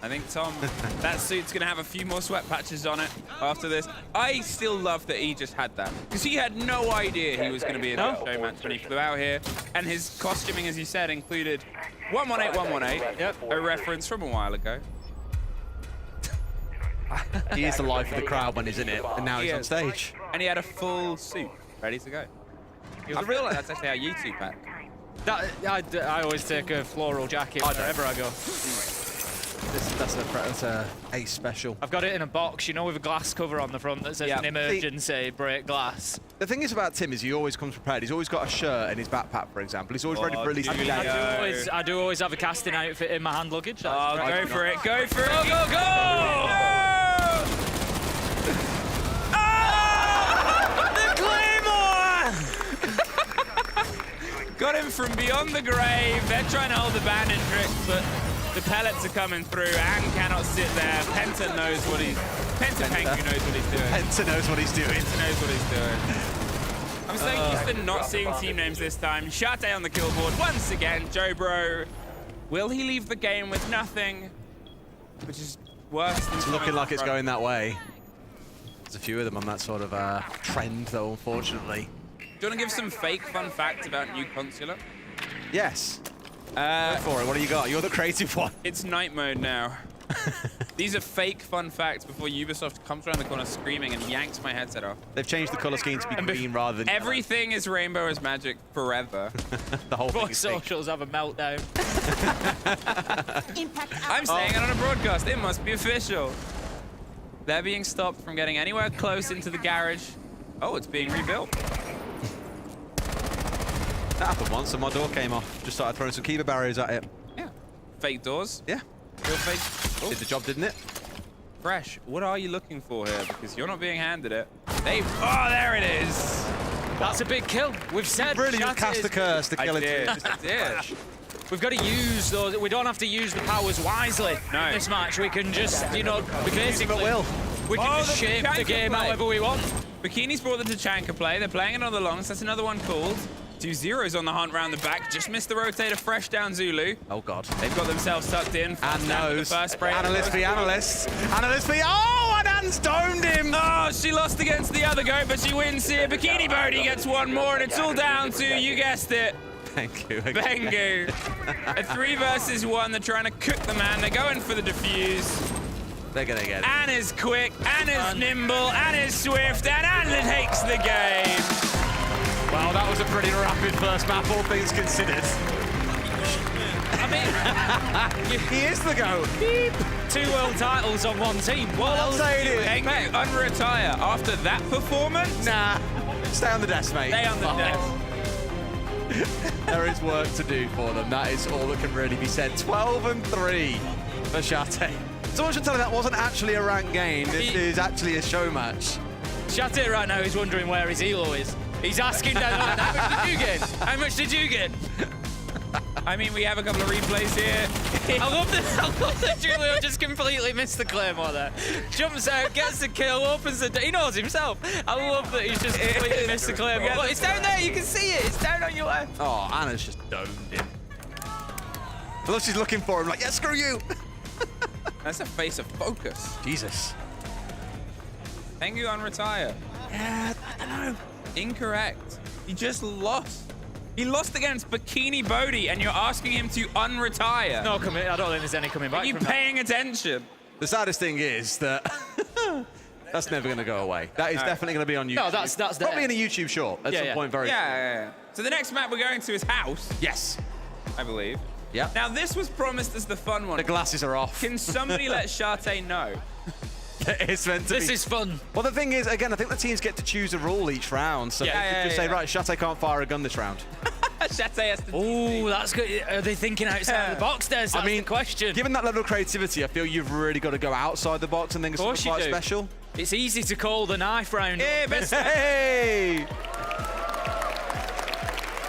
I think, Tom, that suit's going to have a few more sweat patches on it after this. I still love that he just had that, because he had no idea he was going to be in the show match when he flew out here. And his costuming, as you said, included 118, 118, yep, a reference from a while ago. He is the life of the crowd when he's in it, and now he's on stage. And he had a full suit ready to go. I feel like that's actually our YouTube pack. I always take a floral jacket wherever I go. That's a ace special. I've got it in a box, you know, with a glass cover on the front that says an emergency break glass. The thing is about Tim is he always comes prepared. He's always got a shirt in his backpack, for example. He's always ready for at least a day. I do always have a casting outfit in my hand luggage. Oh, go for it, go for it. Go, go, go! Got him from beyond the grave. They're trying to hold the bandit trick, but the pellets are coming through and cannot sit there. Penta knows what he's... Pengu knows what he's doing. Penta knows what he's doing. Penta knows what he's doing. I'm so used to not seeing team names this time. Shate on the kill board once again. Jobro, will he leave the game with nothing? Which is worse than... It's looking like it's going that way. There's a few of them on that sort of trend, though, unfortunately. Do you want to give some fake fun facts about New Consulate? Yes. Go for it. What do you got? You're the creative one. It's night mode now. These are fake fun facts before Ubisoft comes around the corner screaming and yanks my headset off. They've changed the color scheme to be green rather than everything is rainbow as magic forever. The whole thing is socials have a meltdown. I'm saying it on a broadcast. It must be official. They're being stopped from getting anywhere close into the garage. Oh, it's being rebuilt. That happened once, and my door came off. Just started throwing some Kiva barriers at it. Yeah. Fake doors? Yeah. Real fake. Did the job, didn't it? Fresh, what are you looking for here? Because you're not being handed it. Oh, there it is. That's a big kill. We've said... Brilliant cast the curse to kill it. I did. We've got to use those. We don't have to use the powers wisely in this match. We can just, you know, basically... We can just shape the game however we want. Bikini's brought the Tachanka play. They're playing it on the longs. That's another one called. 2-0's on the hunt round the back. Just missed the rotator. Fresh down Zulu. Oh, God. They've got themselves tucked in. And knows. The first spray. Analyst be analyst. Analyst be... Oh, and Anne's domed him. Oh, she lost against the other goat, but she wins here. Bikini Bodhi gets one more, and it's all down to, you guessed it, Pengu. A 3 versus 1. They're trying to cook the man. They're going for the defuse. They're going to get it. Anne is quick. Anne is nimble. Anne is swift. And Anne takes the game. Well, that was a pretty rapid first map, all things considered. I mean, he is the GOAT. 2 world titles on one team. What else do you expect? Unretire after that performance? Nah. Stay on the desk, mate. Stay on the desk. There is work to do for them. That is all that can really be said. 12-3 for Shate. Someone should tell me that wasn't actually a ranked game. This is actually a show match. Shate right now is wondering where his elo is. He's asking down, how much did you get? How much did you get? I mean, we have a couple of replays here. I love that Julio just completely missed the claymore there. Jumps out, gets the kill, opens the... He knows himself. I love that he's just completely missed the claymore. Look, it's down there, you can see it. It's down on your left. Oh, Anna's just domed him. I love she's looking for him, like, yeah, screw you. That's a face of focus. Jesus. Pengu unretire. Yeah, I don't know. Incorrect. He just lost. He lost against Bikini Bodhi, and you're asking him to unretire. No, I don't think there's any coming back. Are you paying attention? The saddest thing is that that's never going to go away. That is definitely going to be on YouTube. No, that's probably in a YouTube short at some point very soon. Yeah. So the next map we're going to is House. Yes. I believe. Yeah. Now, this was promised as the fun one. The glasses are off. Can somebody let Shate know? It's meant to This is fun. Well, the thing is, again, I think the teams get to choose a rule each round. So they could just say, right, Shate can't fire a gun this round. Shate has to... Oh, that's good. Are they thinking outside the box there? That's the question. Given that level of creativity, I feel you've really got to go outside the box and think of something quite special. It's easy to call the knife round. Hey!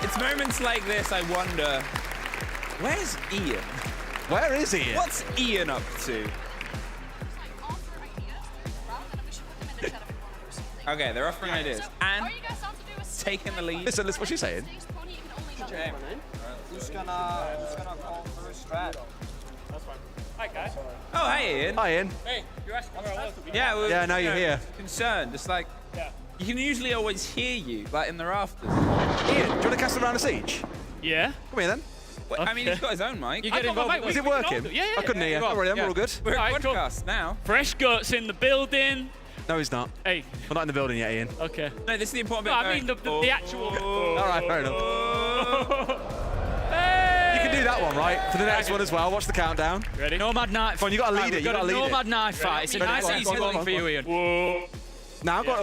It's moments like this I wonder, where's Ian? Where is Ian? What's Ian up to? Okay, they're offering ideas. And taking the lead. Listen, what's she saying? Who's gonna call first strat? That's fine. Hi, guys. Oh, hey, Ian. Hi, Ian. Hey, you're asking where I was. Yeah, Yeah, now you're here. Concerned. It's like, you can usually always hear you, like in the rafters. Ian, do you want to cast a round of siege? Yeah. Come here then. Well, I mean, he's got his own mic. You get involved. Is it working? Yeah. I couldn't hear. Don't worry, then, we're all good. We're Right, a podcast now. Fresh Guts in the building. No, he's not. Hey. We're not in the building yet, Ian. Okay. No, this is the important bit. No, I mean the actual. All right, fair enough. You can do that one, right? For the next one as well. Watch the countdown. Ready? Nomad knife. Come on, you got to lead it. You got to lead it. Nomad knife fight. It's a nice easy one for you, Ian. Whoa. Now I've got.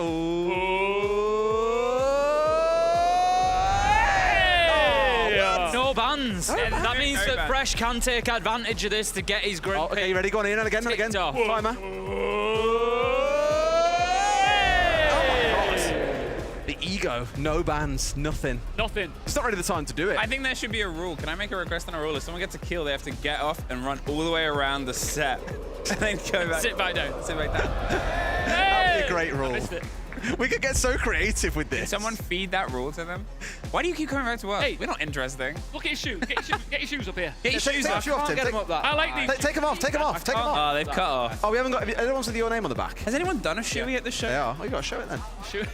No bans. That means No that bans. Fresh can take advantage of this to get his grip. Oh, okay, you ready? Go on, Ian, and again, and again. Ticked off. Timer. The ego, no bans, nothing. Nothing. It's not really the time to do it. I think there should be a rule. Can I make a request on a rule? If someone gets a kill, they have to get off and run all the way around the set. And then go back. Sit back down. Sit back down. That'd be a great rule. I missed it. We could get so creative with this. Someone feed that rule to them. Why do you keep coming back to us? Hey. We're not interesting. Look at his shoes. Get your shoes up here. Get your shoes off. Get him up that. I like these. Take them off, take them off, take them off. Oh, they've cut off. Oh, we haven't got anyone's with your name on the back. Has anyone done a shoey at the show? They are. Oh, you got to show it then.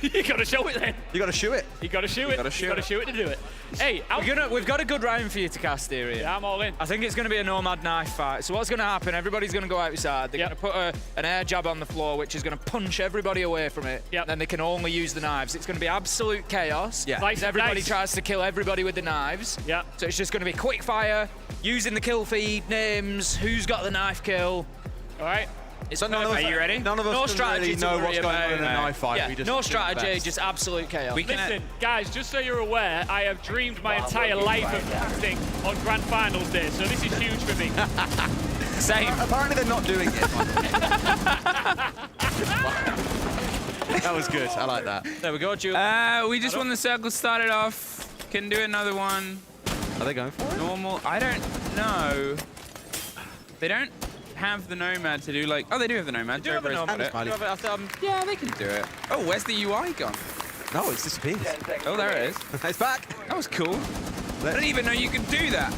You gotta show it then. You got to shoe it. You gotta shoot it. You gotta shoot it to do it. Hey, We've got a good round for you to cast here, Ian. yeah, I'm all in. I think it's going to be a nomad knife fight. So what's going to happen? Everybody's going to go outside. They're going to put an air jab on the floor, which is going to punch everybody away from it. Yep. Then they can only use the knives. It's going to be absolute chaos. Yeah. Nice, Everybody nice. tries to kill everybody with the knives. Yeah. So it's just going to be quick fire, using the kill feed, names, who's got the knife kill. All right. It's None of us, Are you ready? None of us no can strategy really to know worry what's going on in a about. knife fight. Yeah, We just no do the strategy, best. just absolute chaos. Listen, guys, just so you're aware, I have dreamed my entire life of casting on Grand Finals Day, so this is huge for me. Same. Apparently they're not doing it. That was good. I like that. There we go, Julie. We just won the circle, started off. Can do another one. Are they going for it? Normal. I don't know. They don't have the Nomad to do like. Oh, they do have the Nomad. Do you have a nomad? Yeah, they can do it. Oh, where's the UI gone? No, it's disappeared. Oh, there it is. It's back. That was cool. I didn't even know you could do that.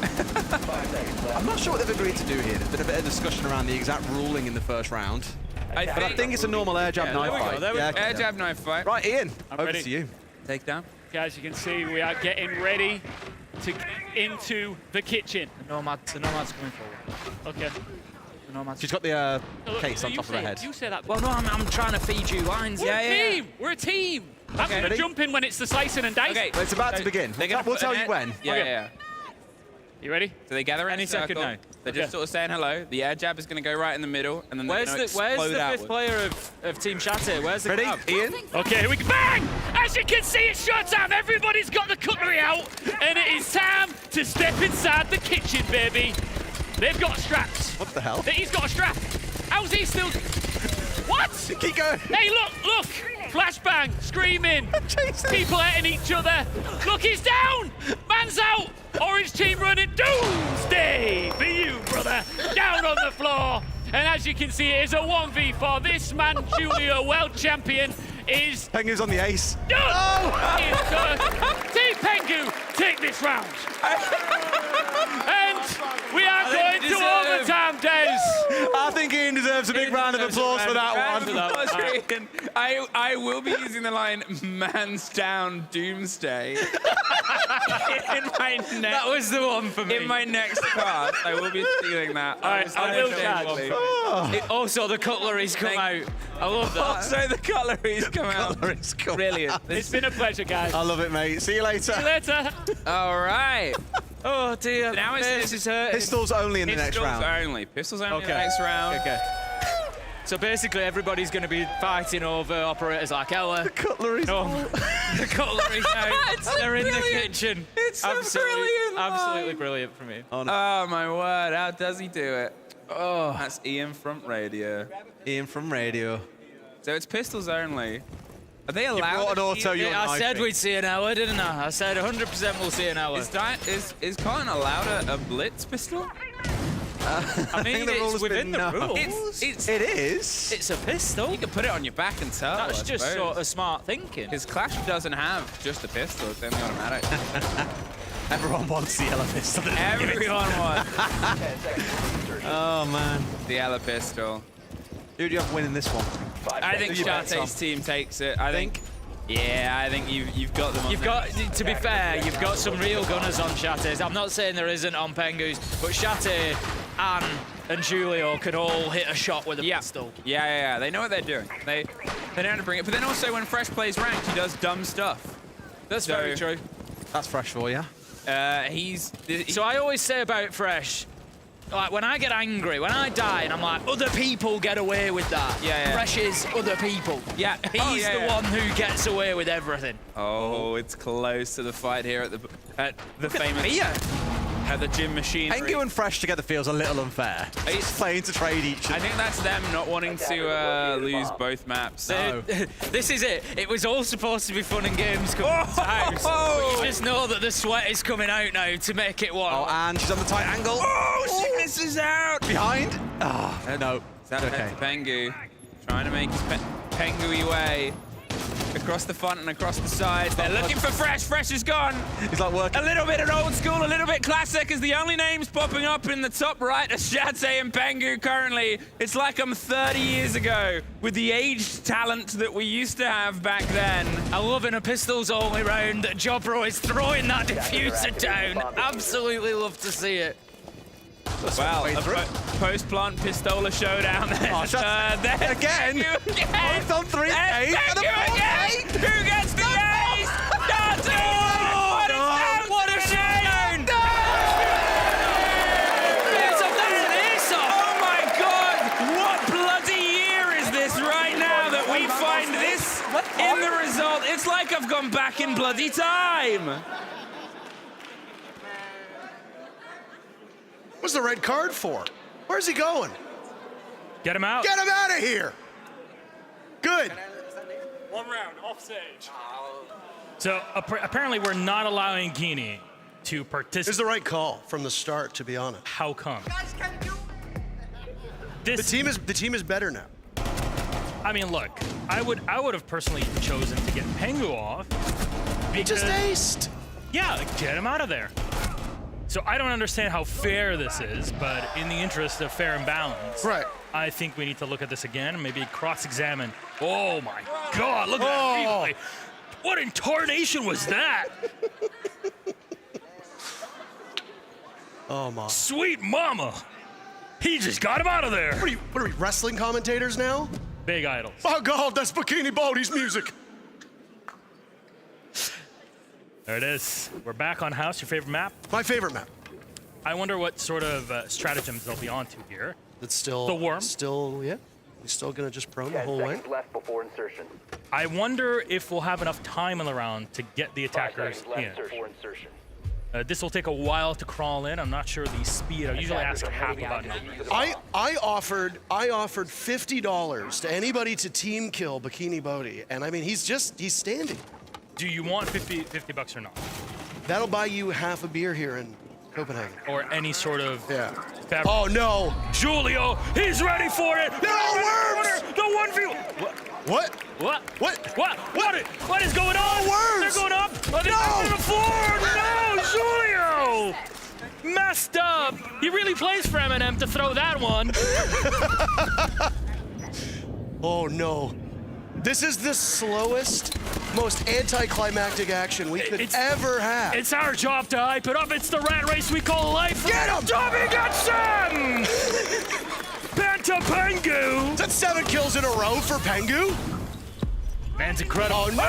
I'm not sure what they've agreed to do here. There's been a bit of discussion around the exact ruling in the first round. But I think it's a normal air jab knife fight. Air jab knife fight. Right, Ian, over ready. to you. Take down. Guys, you can see we are getting ready to get into the kitchen. The nomad's coming forward. Okay. The nomad's. She's got the Look, case on you top of say her it. head. You say that. Well, no, I'm trying to feed you lines. We're a team. We're a team. I'm going to ready? jump in when it's the slicing and dicing. Okay. Well, it's about to begin. We'll tell you when. Yeah, Okay. yeah. You ready? So they gather in Any a circle. second now. They're just sort of saying hello. The air jab is going to go right in the middle, and then they're Where's going to the explode fifth outward. player of Team Shatter? Where's the Ready, crowd? Ian? Okay, here we go. Bang! As you can see, it's showtime. Everybody's got the cutlery out, and it is time to step inside the kitchen, baby. They've got straps. What the hell? He's got a strap. How's he still? What? Keep going. Hey, look! Flashbang, screaming. People hitting each other. Look, he's down. Man's out. Orange team running. Doomsday for you, brother. Down on the floor. And as you can see, it is a 1v4. This man, Julio, world champion, is Pengu's on the ace. done. Oh! He is done. Team Pengu, take this round. And we are going to overtime, Des. I think Ian deserves a big round of applause for that one. I will be using the line "man's down, doomsday" in my next. That was the one for me. In my next card, I will be stealing that. All right, I will catch. Also, the cutlery's come out. I love that. Also, the cutlery's come out. Brilliant. It's been a pleasure, guys. I love it, mate. See you later. See you later. All right. Oh dear. Now this is hurting. Pistols only in the next round. Pistols only in the next round. Okay. So basically, everybody's going to be fighting over operators like Ella. The cutlery's the cutlery's out. They're in the kitchen. It's so brilliant. Absolutely brilliant for me. Oh my word! How does he do it? Oh, that's Ian from radio. Ian from radio. So it's pistols only. Are they You allowed? brought an auto, you're I said we'd see an hour, didn't I? I said 100% we'll see an hour. Is Colin allowed a blitz pistol? I mean, the rule it's has within been the no. rules. It is. It's a pistol. You can put it on your back and tell. That's I just suppose. sort of smart thinking. His Clash doesn't have just a pistol, it's only automatic. Everyone wants the yellow pistol. Everyone wants. Oh, man. The yellow pistol. Who do you have winning this one? I think Who you bet, Tom? Shate's team takes it. I think. Yeah, I think you've got them on You've got, to be fair, you've got some real gunners on Shate's. I'm not saying there isn't on Pengu's, but Shate, Anne, and Julio could all hit a shot with a pistol. Yeah. They know what they're doing. They know how to bring it. But then also when Fresh plays ranked, he does dumb stuff. That's very true. That's Fresh for you. So I always say about Fresh, like when I get angry, when I die, and I'm like, other people get away with that. Yeah. Fresh is other people. Yeah. He's the one who gets away with everything. Oh, it's close to the fight here at the famous at the gym machine. Pengu and Fresh together feels a little unfair. It's playing to trade each other. I think that's them not wanting to lose both maps. This is it. It was all supposed to be fun and games coming to house. But you just know that the sweat is coming out now to make it one. Oh, and she's on the tight angle. Oh, she misses out. Behind. Oh, no. That okay. Pengu trying to make his Pengu way across the front and across the sides. They're looking for Fresh. Fresh is gone. He's like working. A little bit of old school, a little bit classic is the only names popping up in the top right of Shate and Pengu currently. It's like I'm 30 years ago with the aged talent that we used to have back then. I love in a pistols only round that Jobro is throwing that diffuser down. Absolutely love to see it. Wow, a post-plant pistola showdown there. Oh, again? Both on 3 Pengu again! Who gets the ace? What a shame! Oh my god! What bloody year is this right now that we find this in the result? It's like I've gone back in bloody time. What's the red card for? Where's he going? Get him out. Get him out of here. Good. 1 round, off stage. So apparently we're not allowing Guinea to participate. It's the right call from the start, to be honest. How come? The team is better now. I mean, look, I would have personally chosen to get Pengu off. He just aced. Yeah, get him out of there. So I don't understand how fair this is, but in the interest of fair and balance, right? I think we need to look at this again and maybe cross-examine. Oh my God! Look at that replay. What in tarnation was that? Oh my! Sweet mama! He just got him out of there. What are we wrestling commentators now? Big idols. Oh God, that's Bikini Bodhi's music. There it is. We're back on house. Your favorite map? My favorite map. I wonder what sort of stratagems they'll be onto here. It's still the worm. Still, yeah. He's still gonna just prone the whole way. Left before insertion. I wonder if we'll have enough time in the round to get the attackers in. Before insertion. This will take a while to crawl in. I'm not sure the speed. I usually ask half about it. I offered $50 to anybody to team kill Bikini Bodhi, and I mean he's standing. Do you want 50 bucks or not? That'll buy you half a beer here in Copenhagen. Or any sort of beverage. Oh no! Julio, he's ready for it! No worms! The 1v1! What? What is going on? Worms! They're going up! Oh, they're on the floor! No, Julio! Messed up! He really plays for Eminem to throw that one. Oh no. This is the slowest, most anticlimactic action we could ever have. It's our job to hype it up. It's the rat race we call life. Get him! Tommy got some! Penta Pengu! Is that 7 kills in a row for Pengu? Man's incredible. Oh no!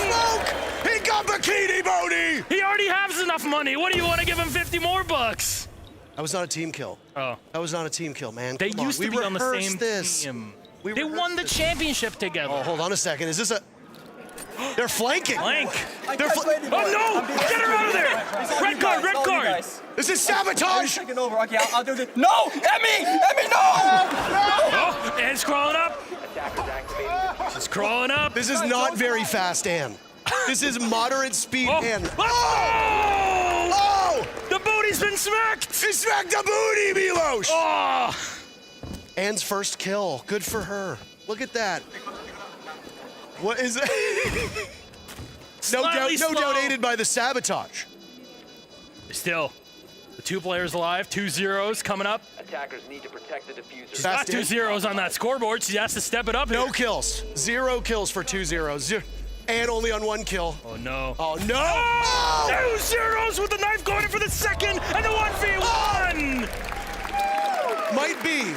Smoke! He got Bikini Bodhi! He already has enough money. What do you want to give him 50 more bucks? That was not a team kill. Oh. That was not a team kill, man. They Come used on. to be on the same this. team. They won the championship together. Oh, hold on a second. Is this a... They're flanking. Flank. They're oh, no! Get her out of there! Red card, red card! This is sabotage! Taking over. Okay, I'll do this. No! Emmy, no! Oh, Anne's crawling up. She's crawling up. This is not very fast, Anne. This is moderate speed, Anne. Oh! Oh! The booty's He's been smacked! He smacked a booty, Milos! Oh! Anne's first kill. Good for her. Look at that. What is it? no doubt aided by the sabotage. Still, the 2 players alive, 2 zeros coming up. Attackers need to protect the diffuser. She's got 2 zeros on that scoreboard. She has to step it up. No here. kills. 0 kills for 2 zeros. And only on 1 kill. Oh no. Oh no! Oh! 2 zeros with the knife going in for the second and the 1v1! Might be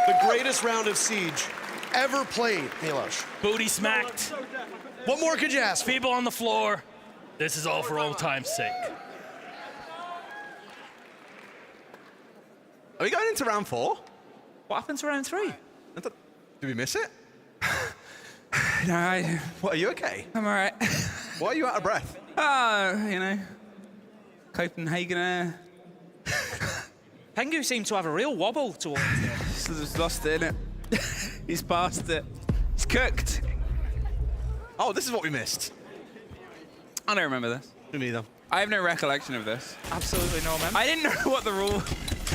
the greatest round of Siege ever played, Milos. Booty smacked. What more could you ask? People on the floor. This is all for old time's sake. Are we going into round 4? What happened to round 3? Did we miss it? No, What, are you okay? I'm all right. Why are you out of breath? You know, Copenhagen air. Pengu seemed to have a real wobble towards it. He's lost it, innit? He's past it. He's cooked. Oh, this is what we missed. I don't remember this. Me neither. I have no recollection of this. Absolutely no, man. I didn't know what the rule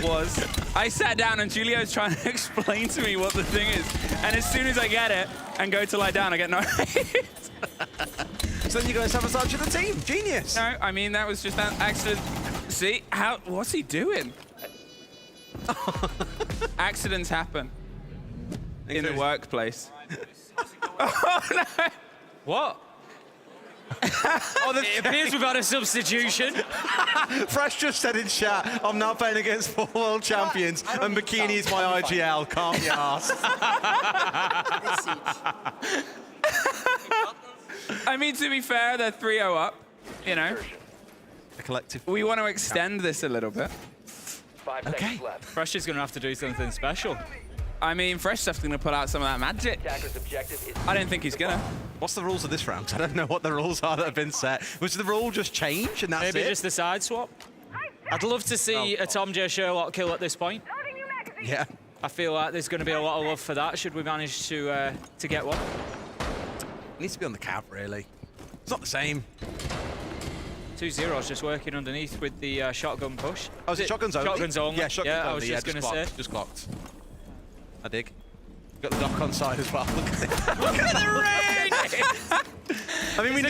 was. I sat down and Julio's trying to explain to me what the thing is. And as soon as I get it and go to lie down, I get no. So then you guys sabotage the team. Genius. No, I mean, that was just an accident. See, what's he doing? Accidents happen in the workplace. Oh, no. What? It appears we've had a substitution. Fresh just said in chat, I'm now playing against 4 world champions and bikini is my IGL. Can't be arsed. I mean, to be fair, they're 3-0 up, you know. A collective. We want to extend this a little bit. 5 seconds left. Fresh is going to have to do something special. I mean, Fresh Stuff's going to pull out some of that magic. Attacker's objective is I don't think he's going to. What's the rules of this round? I don't know what the rules are that have been set. Was the rule just change and that's Maybe it? just the side swap. I'd love to see a Tom J. Sherlock kill at this point. Yeah. I feel like there's going to be a lot of love for that, should we manage to get one. It needs to be on the cab, really. It's not the same. 2 zeros just working underneath with the shotgun push. Oh, is it shotguns only? Shotguns only. Yeah, shotguns only. I was just going to say. Just clocked. I dig. Got the dock on side as well. Look at it. Look at the range! I mean, we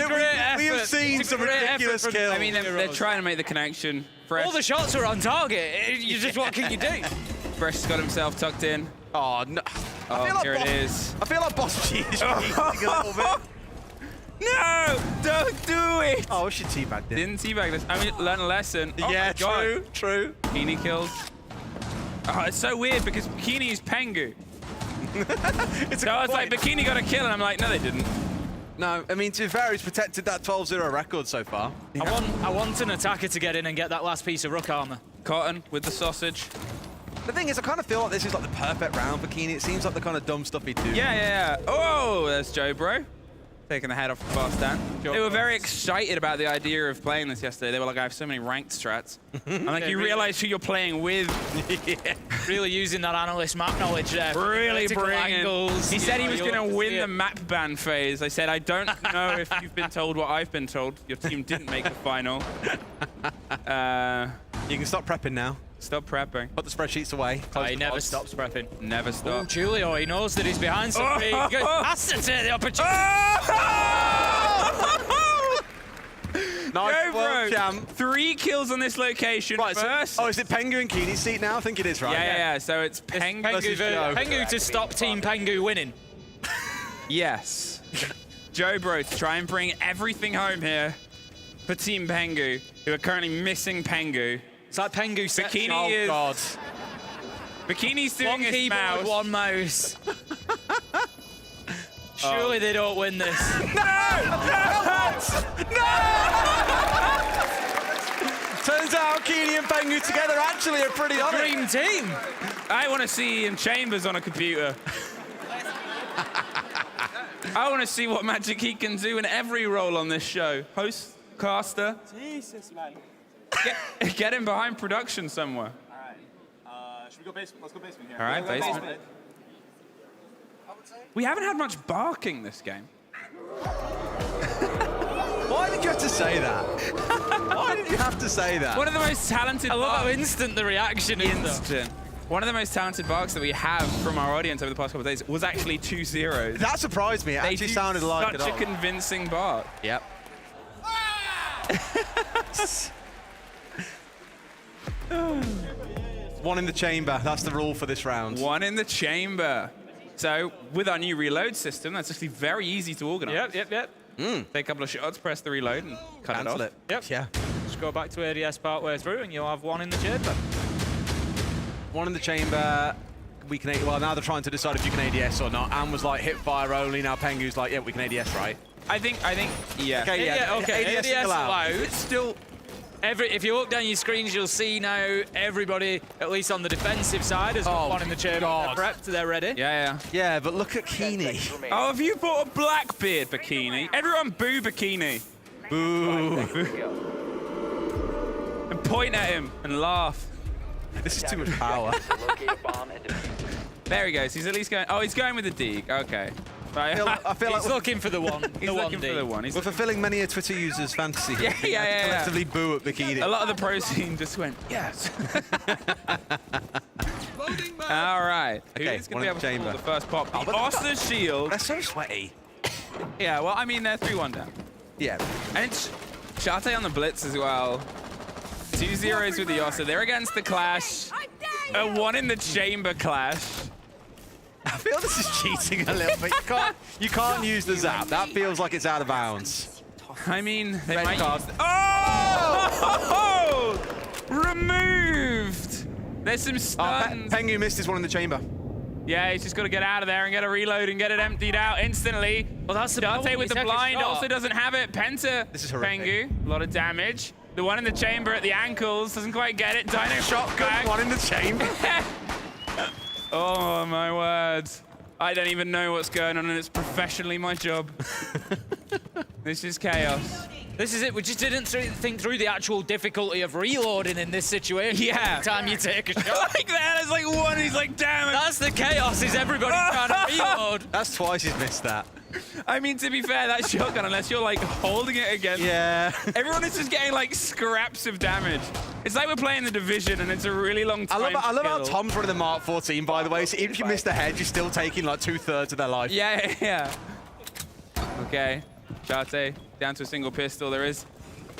have seen some ridiculous kills. I mean, they're trying to make the connection. Fresh. All the shots are on target. You just, what can you do? Fresh's got himself tucked in. Oh, no. Oh, here it is. I feel like Boss G is cheating a little bit. No! Don't do it! Oh, she teabagged it. Didn't teabag this. I mean, learn a lesson. Oh yeah, my God. true. Bikini kills. Oh, it's so weird because Bikini is Pengu. It's so I was like, Bikini got a kill, and I'm like, no, they didn't. No, I mean, to be fair, he's protected that 12-0 record so far. Yeah. I want an attacker to get in and get that last piece of Rook armor. Cotton with the sausage. The thing is, I kind of feel like this is like the perfect round for Bikini. It seems like the kind of dumb stuff he'd do. Yeah. Oh, there's Joe Bro. Taking the head off the fast stand. They were very excited about the idea of playing this yesterday. They were like, I have so many ranked strats. I'm like, you realize who you're playing with. Yeah. Really using that analyst map knowledge there. Really bringing angles. He said he was going to win the map ban phase. I said, I don't know if you've been told what I've been told. Your team didn't make the final. You can stop prepping now. Stop prepping. Put the spreadsheets away. He never stops prepping. Never stops. Oh, Julio, he knows that he's behind something. He has to take the opportunity. Nice world, bro. champ. 3 kills on this location. Right, first. So, is it Pengu and Keeney's seat now? I think it is, right? Yeah. So it's Pengu versus Joe. Pengu to stop Team Pengu winning. Yes. Joe Bro to try and bring everything home here for Team Pengu, who are currently missing Pengu. It's like Pengu set. Bikini is... God. Bikini's doing one his keyboard, mouse. one mouse. Surely they don't win this. No! Turns out Keeney and Pengu together actually are pretty on Dream team. I want to see Ian Chambers on a computer. I want to see what magic he can do in every role on this show. Host, caster. Jesus, man. Get him behind production somewhere. All right. Should we go basement? Let's go basement here. All right, basement. We haven't had much barking this game. Why did you have to say that? Why did you have to say that. One of the most talented. I love how instant the reaction is. Instant. One of the most talented barks that we have from our audience over the past couple of days was actually 2 zeros. That surprised me. It actually sounded like it. Such a convincing bark. Yep. One in the chamber. That's the rule for this round. One in the chamber. So with our new reload system, that's actually very easy to organize. Yep. Take a couple of shots, press the reload, and cut it off. Yep. Yeah. Just go back to ADS partway through, and you'll have one in the chamber. One in the chamber. We can. Well, now they're trying to decide if you can ADS or not. Anne was like hip fire only. Now Pengu's like, yeah, we can ADS, right? I think, yeah. Okay, yeah. Okay, ADS ADS allowed. allowed. Still, if you look down your screens, you'll see now everybody, at least on the defensive side, has got one in the chamber. They're prepped, they're ready. Yeah, but look at Keeney. Oh, have you bought a Blackbeard bikini? Everyone boo bikini. Boo. And point at him and laugh. This is too much power. There he goes. He's at least going. Oh, he's going with the Deke. Okay. I feel like he's looking for the one. He's looking for the one. We're fulfilling many a Twitter user's fantasy. Yeah. Collectively boo at bikini. A lot of the pro scene just went, yes. All right. Okay, Who's going to be able to pull the first pop? The Oster Shield. They're so sweaty. Yeah, well, I mean, they're 3-1 down. Yeah. And it's Shate on the Blitz as well. 2 zeros with the Oster. They're against the Clash. A 1 in the chamber Clash. I feel this is cheating a little bit. You can't use the zap. That feels like it's out of bounds. I mean, they Red might card. use the removed! There's some stuns. Pengu missed his one in the chamber. Yeah, he's just got to get out of there and get a reload and get it emptied out instantly. Well, that's the Dante with the second blind shot. also doesn't have it. Penta, This is horrific. Pengu, a lot of damage. The one in the chamber at the ankles doesn't quite get it. Dino Shotgun, one in the chamber. Oh my word. I don't even know what's going on and it's professionally my job. This is chaos. This is it. We just didn't think through the actual difficulty of reloading in this situation. Yeah. Every time you take a shot. Like that, it's like one, he's like, damn it. That's the chaos, is everybody trying to reload. That's twice he's missed that. I mean, to be fair, that shotgun, unless you're like holding it against. Yeah. Everyone is just getting like scraps of damage. It's like we're playing the Division and it's a really long time. I love how Tom's running the Mark 14, by the way. So even if you miss the head, you're still taking like 2/3 of their life. Yeah. Okay. Shate down to a single pistol. There is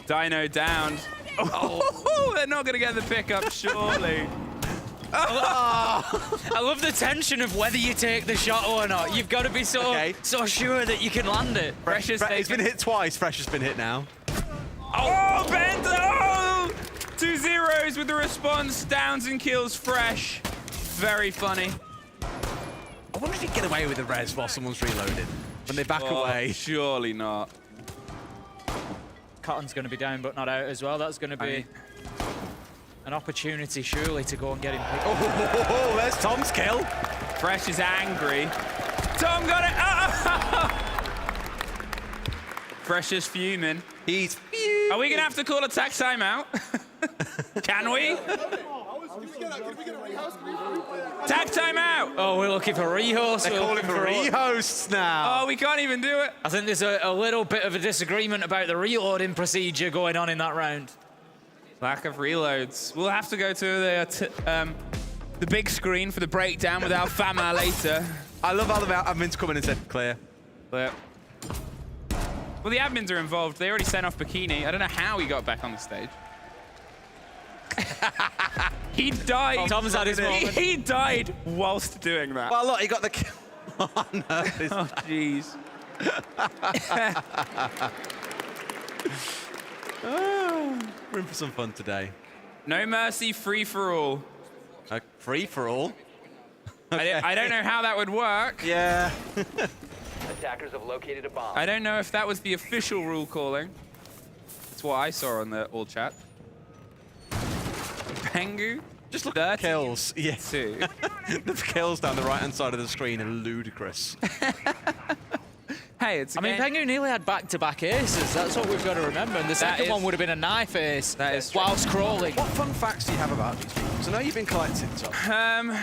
Dino down. Oh, they're not going to get the pickup, surely. I love the tension of whether you take the shot or not. You've got to be so sure that you can land it. It's been hit twice. Fresh has been hit now. Oh, Benta! Oh! 2 zeros with the response. Downs and kills Fresh. Very funny. I wonder if you get away with the res while someone's reloading. When they back away. Surely not. Cotton's going to be down but not out as well. That's going to be an opportunity, surely, to go and get him picked. Oh, there's Tom's kill. Fresh is angry. Tom got it. Oh! Fresh is fuming. He's fuming. Are we going to have to call a tag timeout? Can we? Tag timeout. Oh, we're looking for rehosts. They're calling for rehosts now. Oh, we can't even do it. I think there's a little bit of a disagreement about the reloading procedure going on in that round. Lack of reloads. We'll have to go to the big screen for the breakdown with Alfama later. I love how the admins come in and said clear. Clear. Well, the admins are involved. They already sent off Bikini. I don't know how he got back on the stage. He died. Oh, Tom's had his moment. He died whilst doing that. Well, look, he got the kill. Oh, no. Oh, jeez. We're in for some fun today. No mercy, free for all. Free for all? Okay. I don't know how that would work. Yeah. Attackers have located a bomb. I don't know if that was the official rule calling. That's what I saw on the all chat. Pengu. Just look at the kills. Yeah. The kills down the right-hand side of the screen are ludicrous. Hey, it's I mean, Pengu nearly had back-to-back aces. That's what we've got to remember. And the second one would have been a knife ace. That is whilst crawling. What fun facts do you have about these people? So now you've been collecting, Tom.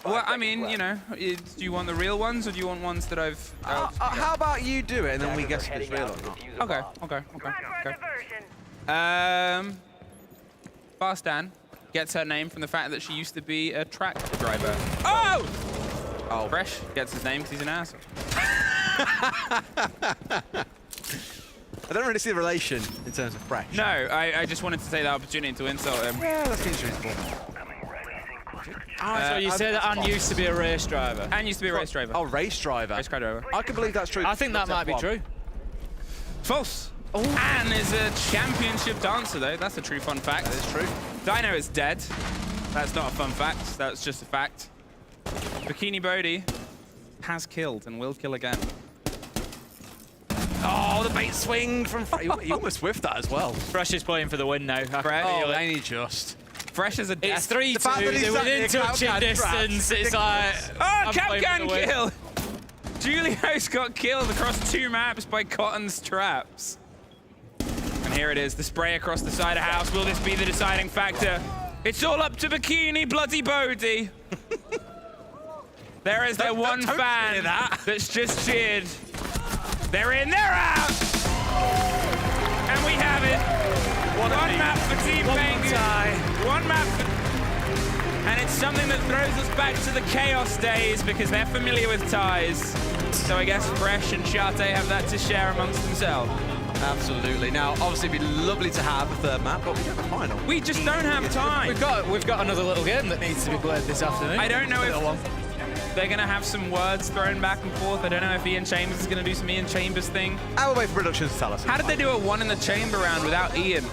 Well, I mean, you know, do you want the real ones or do you want ones that I've... how about you do it and then we guess if it's real or not? Okay. Fast Dan gets her name from the fact that she used to be a track driver. Oh! Oh, Fresh gets his name because he's an asshole. I don't really see the relation in terms of Fresh. No, I just wanted to take the opportunity to insult him. Yeah, that seems reasonable. So you said that Anne used to be a race driver. Anne used to be a race driver. Oh, race driver. Race car driver. I can believe that's true. I think that might be true. False. Oh. Anne is a championship dancer, though. That's a true fun fact. That is true. Dino is dead. That's not a fun fact. That's just a fact. Bikini Bodhi has killed and will kill again. Oh, the bait swing from Fresh. He almost whiffed that as well. Fresh is playing for the win now. Fresh. Oh, ain't he just? Fresh as a death. It's 3-2. They're within touching distance. It's like... Oh, Capcan kill! Julio's got killed across 2 maps by Cotton's traps. And here it is, the spray across the side of house. Will this be the deciding factor? It's all up to Bikini Bloody Bodhi. There is their one fan that's just cheered. They're in, they're out! And we have it. One map for Team Penguin. One map for... And it's something that throws us back to the Chaos days because they're familiar with ties. So I guess Fresh and Shate have that to share amongst themselves. Absolutely. Now, obviously, it'd be lovely to have a third map, but we don't have a final. We just don't have time. We've got another little game that needs to be played this afternoon. I don't know if they're going to have some words thrown back and forth. I don't know if Ian Chambers is going to do some Ian Chambers thing. I will wait for production to tell us. How did they do a one in the chamber round without Ian?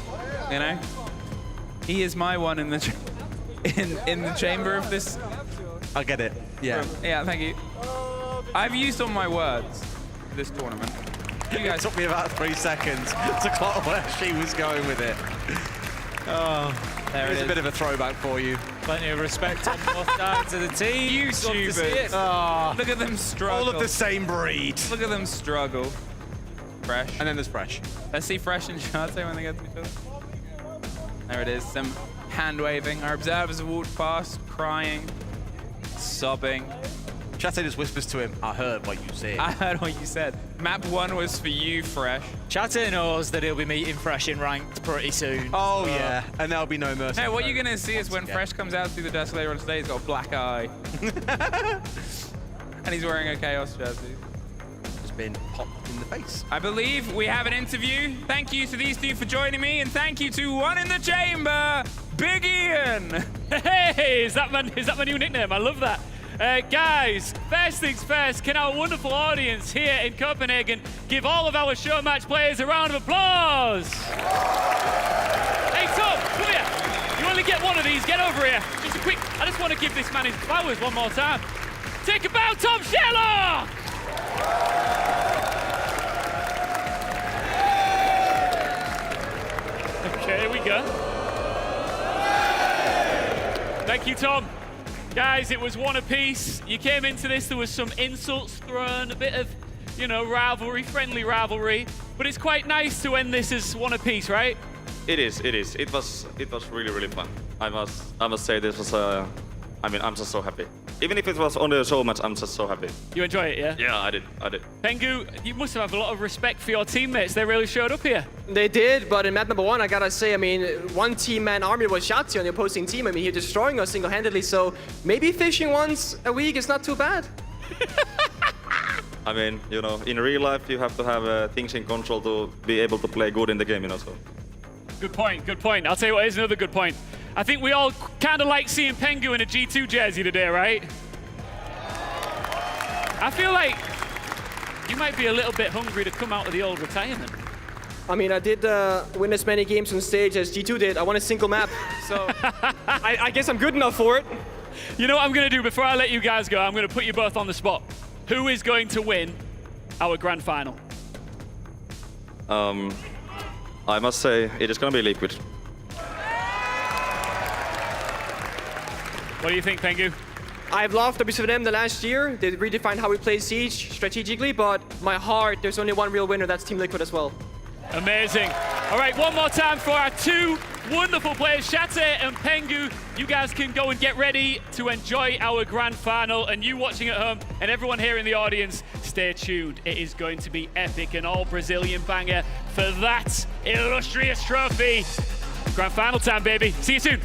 You know? He is my one in the in the chamber of this. I get it. Yeah. Yeah, thank you. I've used all my words for this tournament. You guys it took me about 3 seconds to clock where she was going with it. Oh, there it is. A bit of a throwback for you. Plenty of respect on both sides of the team. YouTubers. Oh, look at them struggle. All of the same breed. Look at them struggle. Fresh. And then there's Fresh. Let's see Fresh and Shate when they get to each other. There it is. Some hand waving. Our observers have walked past, crying, sobbing. Shate just whispers to him, I heard what you said. I heard what you said. Map 1 was for you, Fresh. Shate knows that he'll be meeting Fresh in ranked pretty soon. Oh, yeah. And there'll be no mercy. Hey, what you're going to see is when Fresh comes out through the desk later on today, he's got a black eye. And he's wearing a Chaos jersey. Just been popped in the face. I believe we have an interview. Thank you to these two for joining me, and thank you to One in the Chamber, Big Ian. Hey, is that my new nickname? I love that. Guys, first things first, can our wonderful audience here in Copenhagen give all of our show match players a round of applause? Hey, Tom, come here. You only get one of these. Get over here. Just a quick, I just want to give this man his flowers one more time. Take a bow, Tom Sherlock! Okay, here we go. Thank you, Tom. Guys, it was one apiece. You came into this, there was some insults thrown, a bit of, you know, rivalry, friendly rivalry. But it's quite nice to end this as one apiece, right? It is. It was really, really fun. I must say this was I mean, I'm just so happy. Even if it was only a show match, I'm just so happy. You enjoy it, yeah? Yeah, I did. Pengu, you must have a lot of respect for your teammates. They really showed up here. They did, but in map number 1, I gotta say, I mean, one team-man army was Shate on the opposing team. I mean, he was destroying us single-handedly, so maybe fishing once a week is not too bad. I mean, you know, in real life, you have to have things in control to be able to play good in the game, you know, so. Good point. I'll tell you what, here's another good point. I think we all kind of like seeing Pengu in a G2 jersey today, right? I feel like you might be a little bit hungry to come out of the old retirement. I mean, I did win as many games on stage as G2 did. I won a single map, so I guess I'm good enough for it. You know what I'm going to do before I let you guys go? I'm going to put you both on the spot. Who is going to win our grand final? I must say, it is going to be Liquid. What do you think, Pengu? I've loved WCM the last year. They redefined how we play Siege strategically, but my heart, there's only one real winner. That's Team Liquid as well. Amazing. All right, one more time for our two wonderful players, Shate and Pengu. You guys can go and get ready to enjoy our grand final. And you watching at home and everyone here in the audience, stay tuned. It is going to be epic, an all Brazilian banger for that illustrious trophy. Grand final time, baby. See you soon.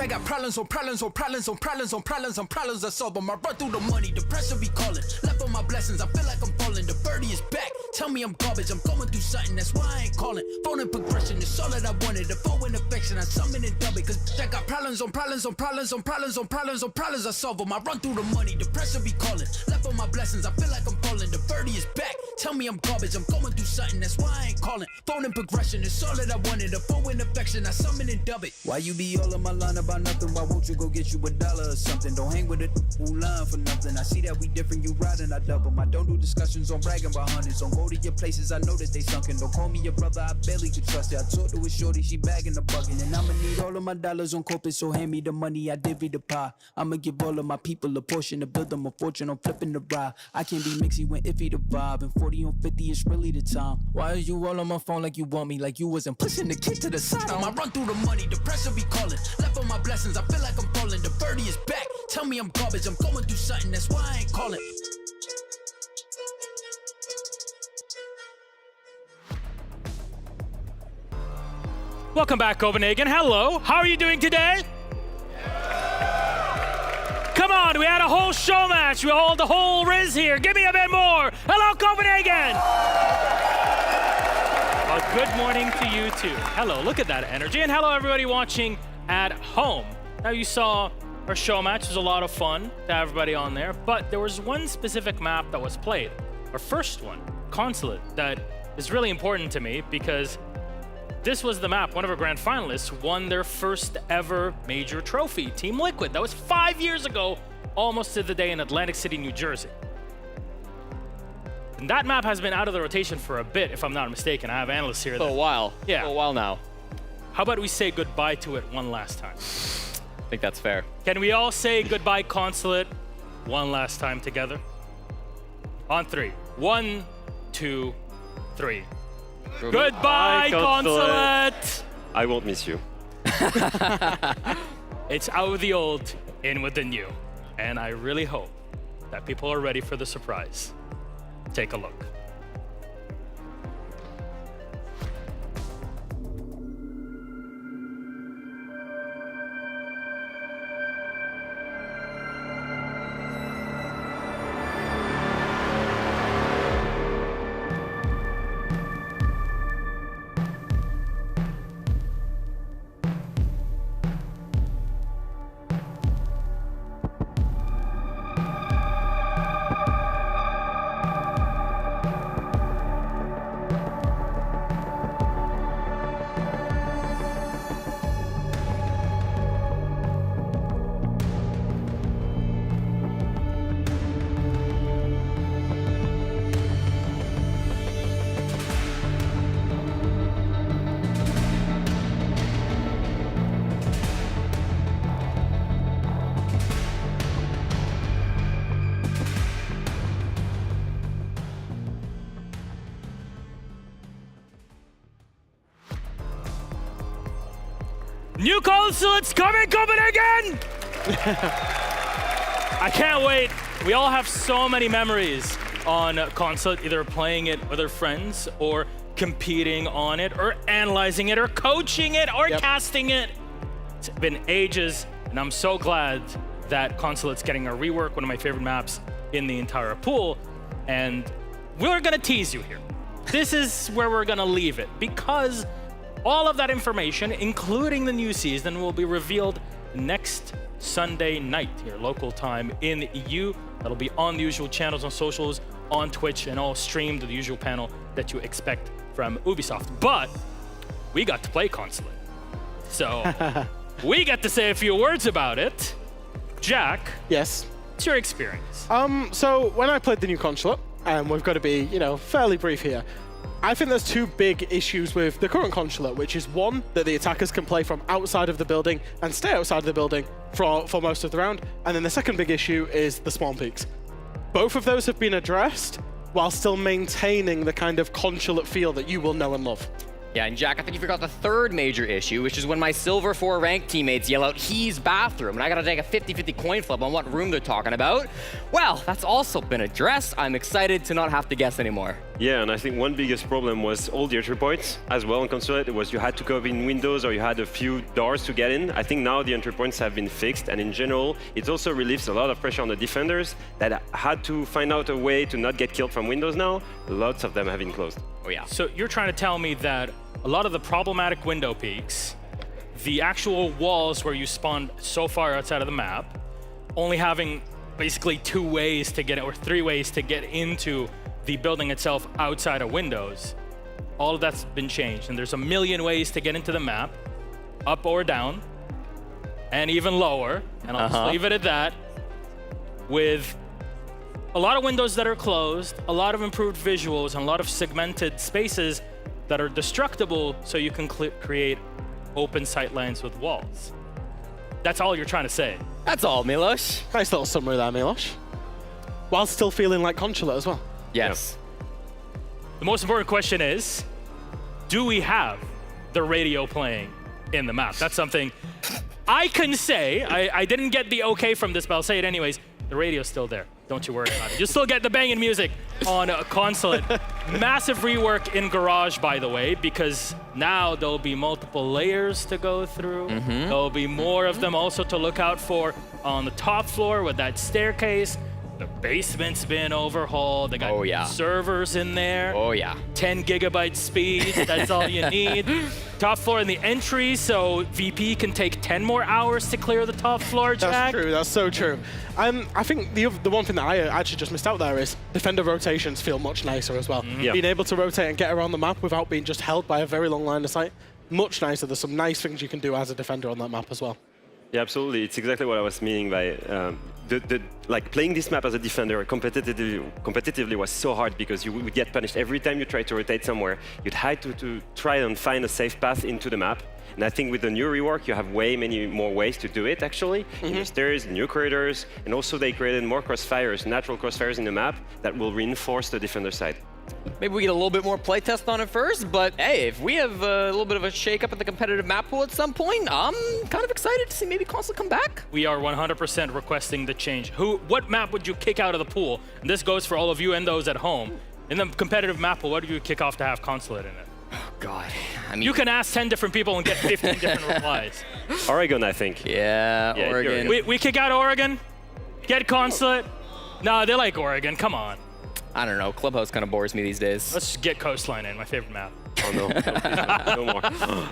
I got problems on problems on problems on problems on problems on problems I solve them. I run through the money, the pressure be calling. Left on my blessings, I feel like I'm falling. The birdie is back. Tell me I'm garbage, I'm going through something, that's why I ain't calling. Phone and progression is all that I wanted. The phone and affection, I summon and dub it. Cause I got problems on problems on problems on problems on problems on problems I solve them. I run through the money, the pressure be calling. Left on my blessings, I feel like I'm falling. The birdie is back. Tell me I'm garbage, I'm going through something, that's why I ain't calling. Phone and progression is all that I wanted. The phone and affection, I summon and dub it. Why you be all on my line about nothing? Why won't you go get you $1 or something? Don't hang with it who line for nothing. I see that we different, you riding, I double. I don't do discussions on bragging about hundreds. Don't go to your places, I know that they sunken. Don't call me your brother, I barely could trust it. I talked to a shorty, she bagging the bucket. And I'ma need all of my dollars on corporate, so hand me the money, I divvy the pie. I'ma give all of my people a portion to build them a fortune. I'm flipping the ride. I can't be mixy when iffy the vibe. And 40 on 50 is really the time. Why is you all on my phone like you want me? Like you wasn't pushing the kid to the side. I run through the money, the pressure be calling. Left on my blessings, I feel like I'm falling. The birdie is back. Tell me I'm garbage, I'm going through something, that's why I ain't calling. Welcome back, Copenhagen. Hello. How are you doing today? Come on, we had a whole show match. We hold the whole Riz here. Give me a bit more. Hello, Copenhagen. Well, good morning to you too. Hello, look at that energy. And hello, everybody watching at home. Now, you saw our show match. It was a lot of fun to have everybody on there. But there was one specific map that was played. Our first one, Consulate, that is really important to me because this was the map one of our grand finalists won their first ever major trophy, Team Liquid. That was 5 years ago, almost to the day in Atlantic City, New Jersey. And that map has been out of the rotation for a bit, if I'm not mistaken. I have analysts here. For a while. Yeah. For a while now. How about we say goodbye to it one last time? I think that's fair. Can we all say goodbye, Consulate, one last time together? On 3. 1, 2, 3. Goodbye, Consulate! I won't miss you. It's out with the old, in with the new. And I really hope that people are ready for the surprise. Take a look. New Consulate's coming, Copenhagen! I can't wait. We all have so many memories on Consulate, either playing it with our friends or competing on it or analyzing it or coaching it or casting it. It's been ages, and I'm so glad that Consulate's getting a rework, one of my favorite maps in the entire pool. And we're gonna tease you here. This is where we're gonna leave it because all of that information, including the new season, will be revealed next Sunday night here, local time in the EU. That'll be on the usual channels on socials, on Twitch, and all streamed to the usual panel that you expect from Ubisoft. But we got to play Consulate. So we get to say a few words about it. Jack. Yes. What's your experience? So when I played the new Consulate, and we've got to be, fairly brief here, I think there's two big issues with the current Consulate, which is one, that the attackers can play from outside of the building and stay outside of the building for most of the round. And then the second big issue is the spawn peaks. Both of those have been addressed while still maintaining the kind of Consulate feel that you will know and love. Yeah, and Jack, I think you forgot the third major issue, which is when my Silver 4 ranked teammates yell out, "He's bathroom," and I gotta take a 50-50 coin flip on what room they're talking about. Well, that's also been addressed. I'm excited to not have to guess anymore. Yeah, and I think one biggest problem was all the entry points as well in Consulate. It was you had to go in windows or you had a few doors to get in. I think now the entry points have been fixed, and in general, it also relieves a lot of pressure on the defenders that had to find out a way to not get killed from windows now. Lots of them have been closed. Oh yeah. So you're trying to tell me that a lot of the problematic window peaks, the actual walls where you spawn so far outside of the map, only having basically 2 ways to get it, or 3 ways to get into the building itself outside of windows, all of that's been changed. And there's a million ways to get into the map, up or down, and even lower. And I'll just leave it at that, with a lot of windows that are closed, a lot of improved visuals, and a lot of segmented spaces that are destructible so you can create open sight lines with walls. That's all you're trying to say. That's all, Milos. Nice little summary there, Milos. While still feeling like Consulate as well. Yes. The most important question is, do we have the radio playing in the map? That's something I can say, I didn't get the okay from this, but I'll say it anyways. The radio's still there. Don't you worry about it. You still get the banging music on Consulate. Massive rework in Garage, by the way, because now there'll be multiple layers to go through. There'll be more of them also to look out for on the top floor with that staircase. The basement's been overhauled. They got servers in there. 10 gigabyte speed, that's all you need. Top floor in the entry, so VP can take 10 more hours to clear the top floor, Jack. That's true, that's so true. I think the one thing that I actually just missed out there is defender rotations feel much nicer as well. Being able to rotate and get around the map without being just held by a very long line of sight, much nicer. There's some nice things you can do as a defender on that map as well. Yeah, absolutely. It's exactly what I was meaning by like playing this map as a defender competitively was so hard because you would get punished every time you try to rotate somewhere. You'd have to try and find a safe path into the map. And I think with the new rework, you have many more ways to do it, actually. New stairs, new corridors, and also they created more crossfires, natural crossfires in the map that will reinforce the defender side. Maybe we get a little bit more playtest on it first, but hey, if we have a little bit of a shake-up at the competitive map pool at some point, I'm kind of excited to see maybe Consulate come back. We are 100% requesting the change. What map would you kick out of the pool? And this goes for all of you and those at home. In the competitive map pool, what do you kick off to have Consulate in it? Oh, God. I mean, you can ask 10 different people and get 15 different replies. Oregon, I think. Yeah, Oregon. We kick out Oregon? Get Consulate? No, they like Oregon. Come on. I don't know. Clubhouse kind of bores me these days. Let's just get Coastline in, my favorite map. Oh, no. No more.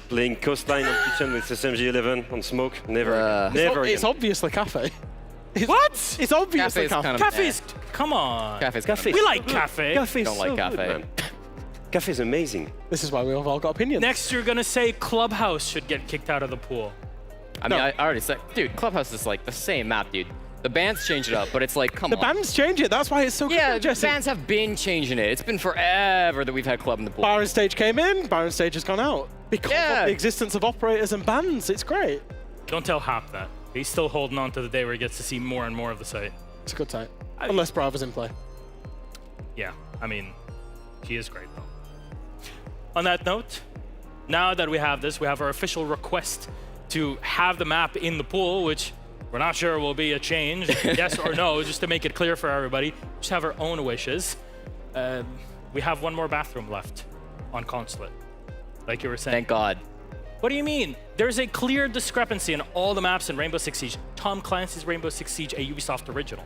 Playing Coastline on kitchen with SMG11 on smoke? Never again. It's obviously Cafe. What? It's obviously Cafe. Cafe's, come on. Cafe. We like Cafe. Don't like Cafe. Cafe's amazing. This is why we've all got opinions. Next, you're going to say Clubhouse should get kicked out of the pool. I mean, I already said, dude, Clubhouse is like the same map, dude. The bands changed it up, but it's like, come on. The bands change it. That's why it's so good. Yeah, the bands have been changing it. It's been forever that we've had Club in the pool. Baron Stage came in, Baron Stage has gone out. Because of the existence of operators and bands. It's great. Don't tell Hap that. He's still holding on to the day where he gets to see more and more of the site. It's a good site. Unless Brava's in play. Yeah, I mean, she is great, though. On that note, now that we have this, we have our official request to have the map in the pool, which we're not sure will be a change, yes or no, just to make it clear for everybody. Just have our own wishes. We have one more bathroom left on Consulate, like you were saying. Thank God. What do you mean? There's a clear discrepancy in all the maps in Rainbow Six Siege. Tom Clancy's Rainbow Six Siege, a Ubisoft original.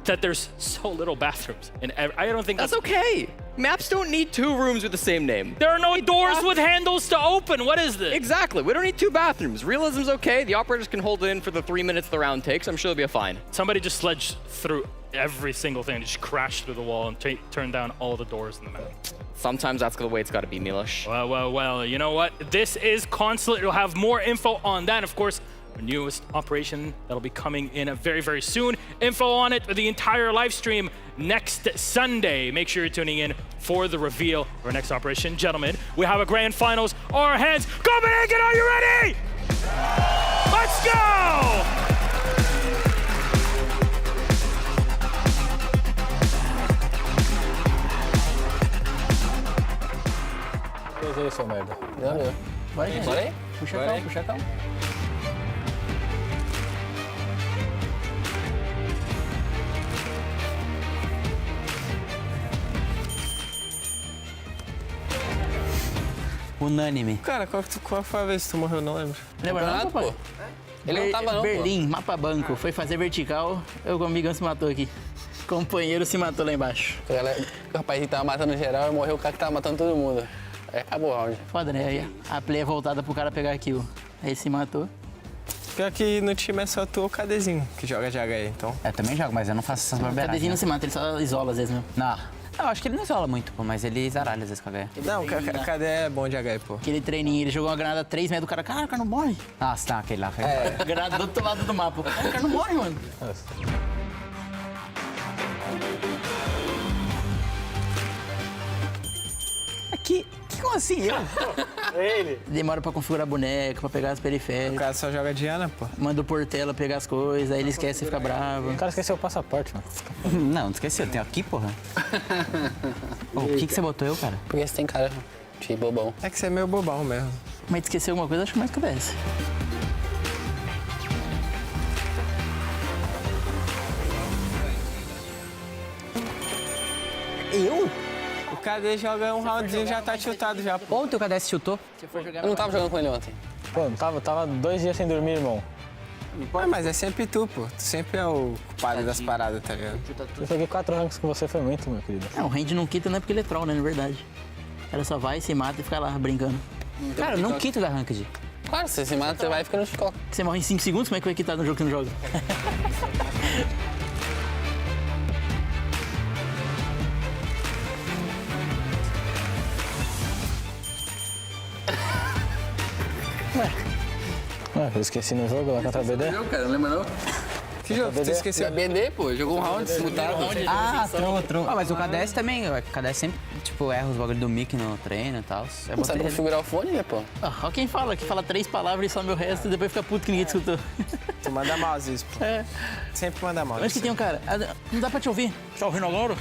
That there's so little bathrooms. And I don't think that's okay. Maps don't need 2 rooms with the same name. There are no doors with handles to open. What is this? Exactly. We don't need 2 bathrooms. Realism's okay. The operators can hold it in for the 3 minutes the round takes. I'm sure it'll be fine. Somebody just sledged through every single thing, just crashed through the wall and turned down all the doors in the map. Sometimes that's the way it's got to be, Milosh. Well, you know what? This is Consulate. You'll have more info on that. Of course, our newest operation that'll be coming in very, very soon. Info on it, the entire live stream next Sunday. Make sure you're tuning in for the reveal of our next operation. Gentlemen, we have a grand finals on our hands. Copenhagen, are you ready? Let's go! Que é isso, merda? Valeu. Vai? Puxa calma, puxa calma. Unânime. Cara, qual foi a vez que tu morreu? Não lembro. Lembra não, papai? Ele não tava não, Berlim, mapa banco. Foi fazer vertical, o amigão se matou aqui. Companheiro se matou lá embaixo. O rapazinho tava matando geral e morreu o cara que tava matando todo mundo. Aí acabou o round. Foda, né? A play é voltada pro cara pegar kill. Aí se matou. Pior que no time é só tu ou o KDzinho que joga de HE, então. Eu também jogo, mas eu não faço essas barberagens. O KDzinho não se mata, ele só isola às vezes mesmo. Não. Eu acho que ele não isola muito, pô, mas ele zaralha às vezes com a HE. Não, o KD é bom de HE, pô. Aquele treininho, ele jogou uma granada 3 metros do cara. Cara, o cara não morre. Nossa, tá, aquele lá foi. Granada do outro lado do mapa. O cara não morre, mano. Nossa. Aqui. Como assim? Ele. Demora pra configurar boneco, pra pegar as periféricas. O cara só joga de Ana, pô. Manda o Portela pegar as coisas, aí ele esquece e fica bravo. O cara esqueceu o passaporte, mano. Não esqueceu. Tem aqui, porra. O que você botou eu, cara? Porque você tem cara de bobão. É que você é meio bobão mesmo. Mas esqueceu alguma coisa, acho que mais que obedece. Eu? O KD joga um roundzinho já tá tiltado já. Ontem o KD se tiltou. Eu não tava jogando com ele ontem. Pô, tava 2 dias sem dormir, irmão. Ué, mas é sempre tu, pô. Tu sempre é o culpado das paradas, tá ligado? Eu joguei 4 ranks com você, foi muito, meu querido. O range não quita, não é porque ele é troll, né? Na verdade. Ela só vai, se mata e fica lá brincando. Cara, não quita da ranked. Claro, se você mata, você vai e fica no TikTok. Você morre em 5 segundos, como é que vai quitar no jogo que não joga? Eu esqueci no jogo lá contra a BD. Não, cara, não lembra não? Que jogo? Você esqueceu? BD, pô. Jogou um round, mutado. Trou. Mas o KDS também, o KDS sempre, tipo, erra os bagulho do mic no treino e tal. É Não sabe configurar o fone, né, pô? Ó quem fala, que fala 3 palavras e some o resto e depois fica puto que ninguém te escutou. Tu manda mal às vezes, pô. É. Sempre manda mal. Mas que tem um cara, não dá pra te ouvir. Tá ouvindo agora?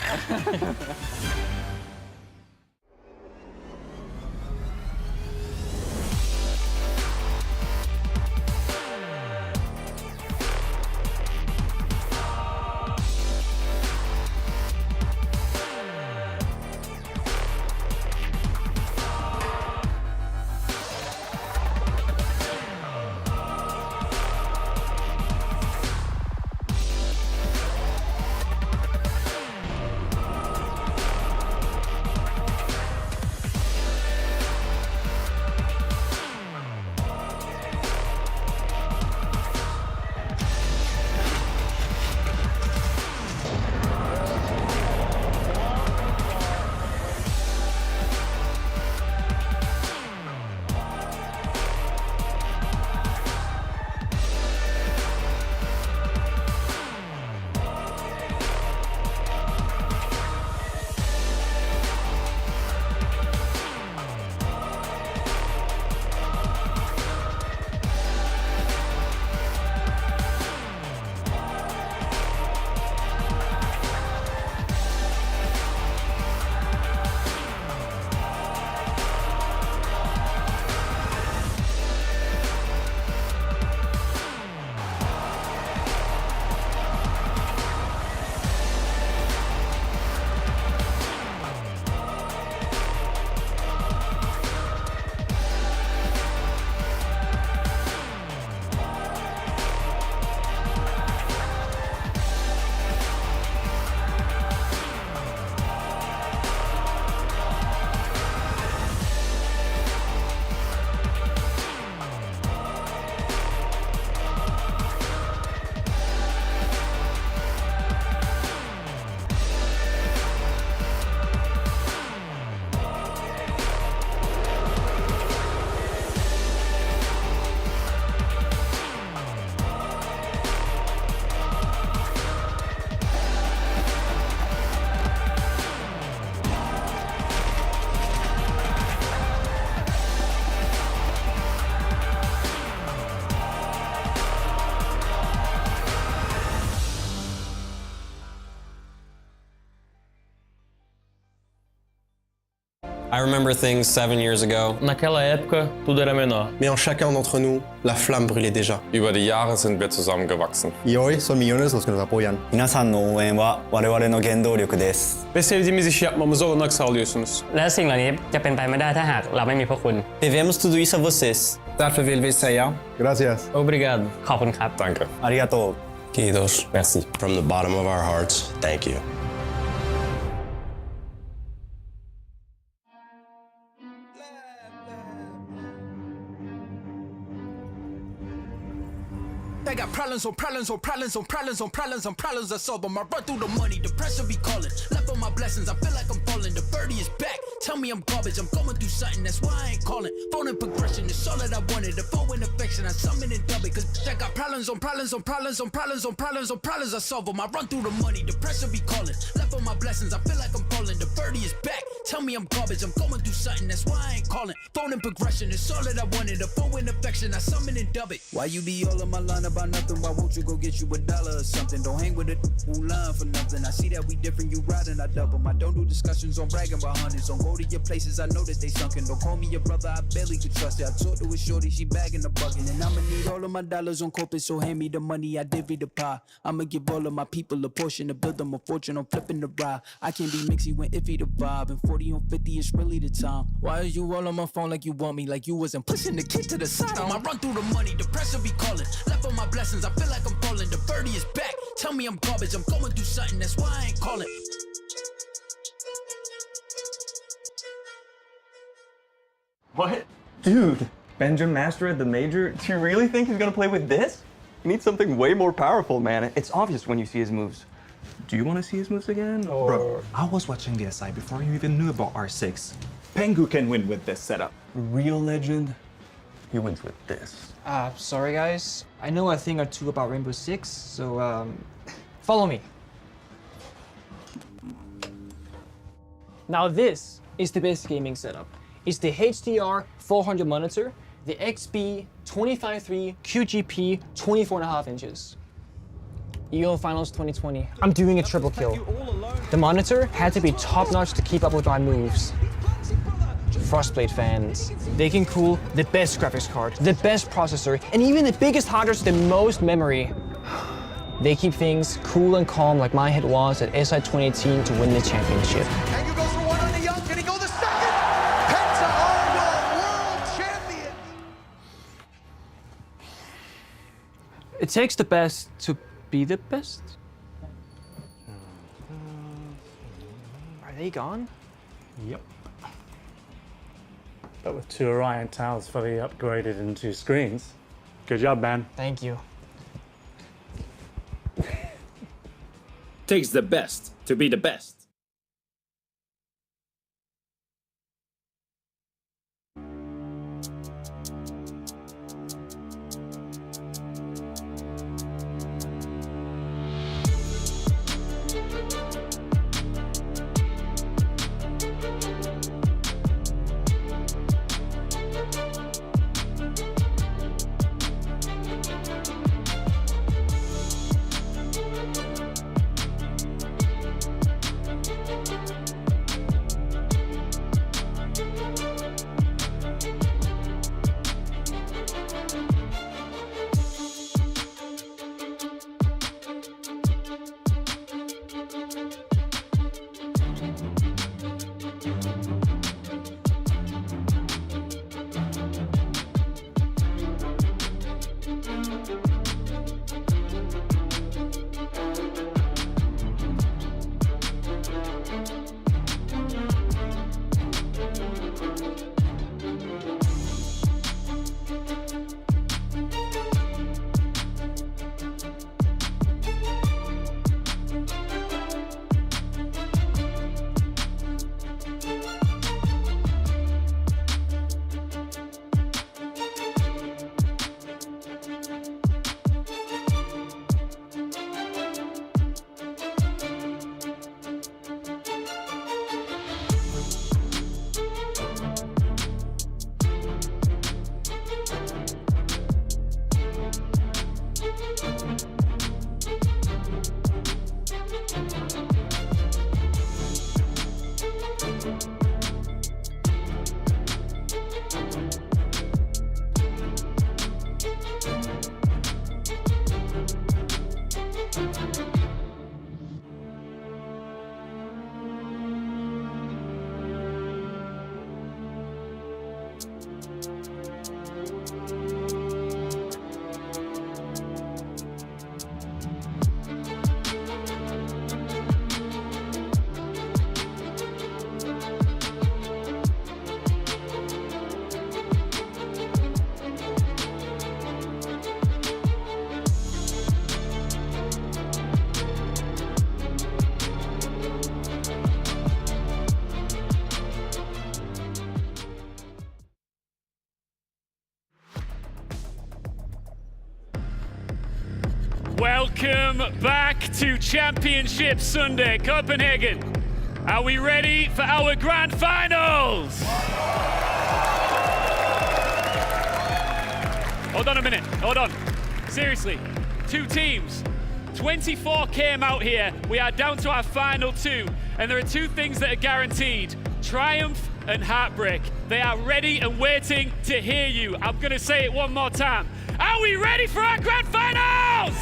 I remember things 7 years ago. Naquela época, tudo era menor. Mais en chacun d'entre nous, la flamme brûlait déjà. Über die Jahre sind wir zusammengewachsen. Y hoy son millones los que nos apoyan. 皆さんの応援は我々の原動力です Ve sevdiğimiz işi yapmamıza olanak sağlıyorsunuz.และสิ่งเหล่านี้จะเป็นไปไม่ได้ถ้าหากเราไม่มีพวกคุณ Devemos tudo isso a vocês. Därför vill vi säga Gracias. Obrigado. ขอบคุณครับ Danke. Arigato. Kiitos. Merci. From the bottom of our hearts, thank you. I got problems on problems on problems on problems on problems on problems I solve them. I run through the money, the pressure be calling. Left on my blessings, I feel like I'm falling. The birdie is back. Tell me I'm garbage, I'm going through something, that's why I ain't calling. Phone in progression, it's all that I wanted. The phone in affection, I summon and dub it. Cause I got problems on problems on problems on problems on problems on problems I solve them. I run through the money, the pressure be calling. Left on my blessings, I feel like I'm falling. The birdie is back. Tell me I'm garbage, I'm going through something, that's why I ain't calling. Phone and progression, it's all that I wanted. A phone and affection, I summon and dub it. Why you be all on my line about nothing? Why won't you go get you $1 or something? Don't hang with a who line for nothing. I see that we different, you riding, I double. I don't do discussions on bragging about hundreds. Don't go to your places, I know that they sunken. Don't call me your brother, I barely could trust it. I talked to a shorty, she bagging the bucket. And I'ma need all of my dollars on corporate, so hand me the money, I divvy the pie. I'ma give all of my people a portion to build them a fortune. I'm flipping the ride. I can't be mixy when iffy the vibe. And 40 on 50 is really the time. Why are you all on my phone like you want me? Like you wasn't pushing the kid to the side. I run through the money, the pressure be calling. Left on my blessings, I feel like I'm falling. The birdie is back. Tell me I'm garbage, I'm going through something, that's why I ain't calling. What? Dude, Benjamin Master at the Major? Do you really think he's gonna play with this? You need something way more powerful, man. It's obvious when you see his moves. Do you want to see his moves again, or...? Bro, I was watching the SI before you even knew about R6. Pengu can win with this setup. Real legend, he wins with this. Sorry guys. I know a thing or two about Rainbow Six, so follow me. Now this is the best gaming setup. It's the HDR 400 monitor, the XB 25.3 QGP 24.5 inches. EO Finals 2020. I'm doing a triple kill. The monitor had to be top-notch to keep up with my moves. Frostblade fans, they can cool the best graphics card, the best processor, and even the biggest hard drive with the most memory. They keep things cool and calm like my head was at SI 2018 to win the championship. Pengu goes for one on the young, can he go the second? Penta are world champions! It takes the best to be the best? Are they gone? Yep. But with 2 Orion towers fully upgraded and 2 screens. Good job, man. Thank you. Takes the best to be the best. Welcome back to Championship Sunday, Copenhagen. Are we ready for our grand finals? Hold on a minute, hold on. Seriously, 2 teams. 24 came out here. We are down to our final 2, and there are 2 things that are guaranteed: triumph and heartbreak. They are ready and waiting to hear you. I'm gonna say it one more time. Are we ready for our grand finals?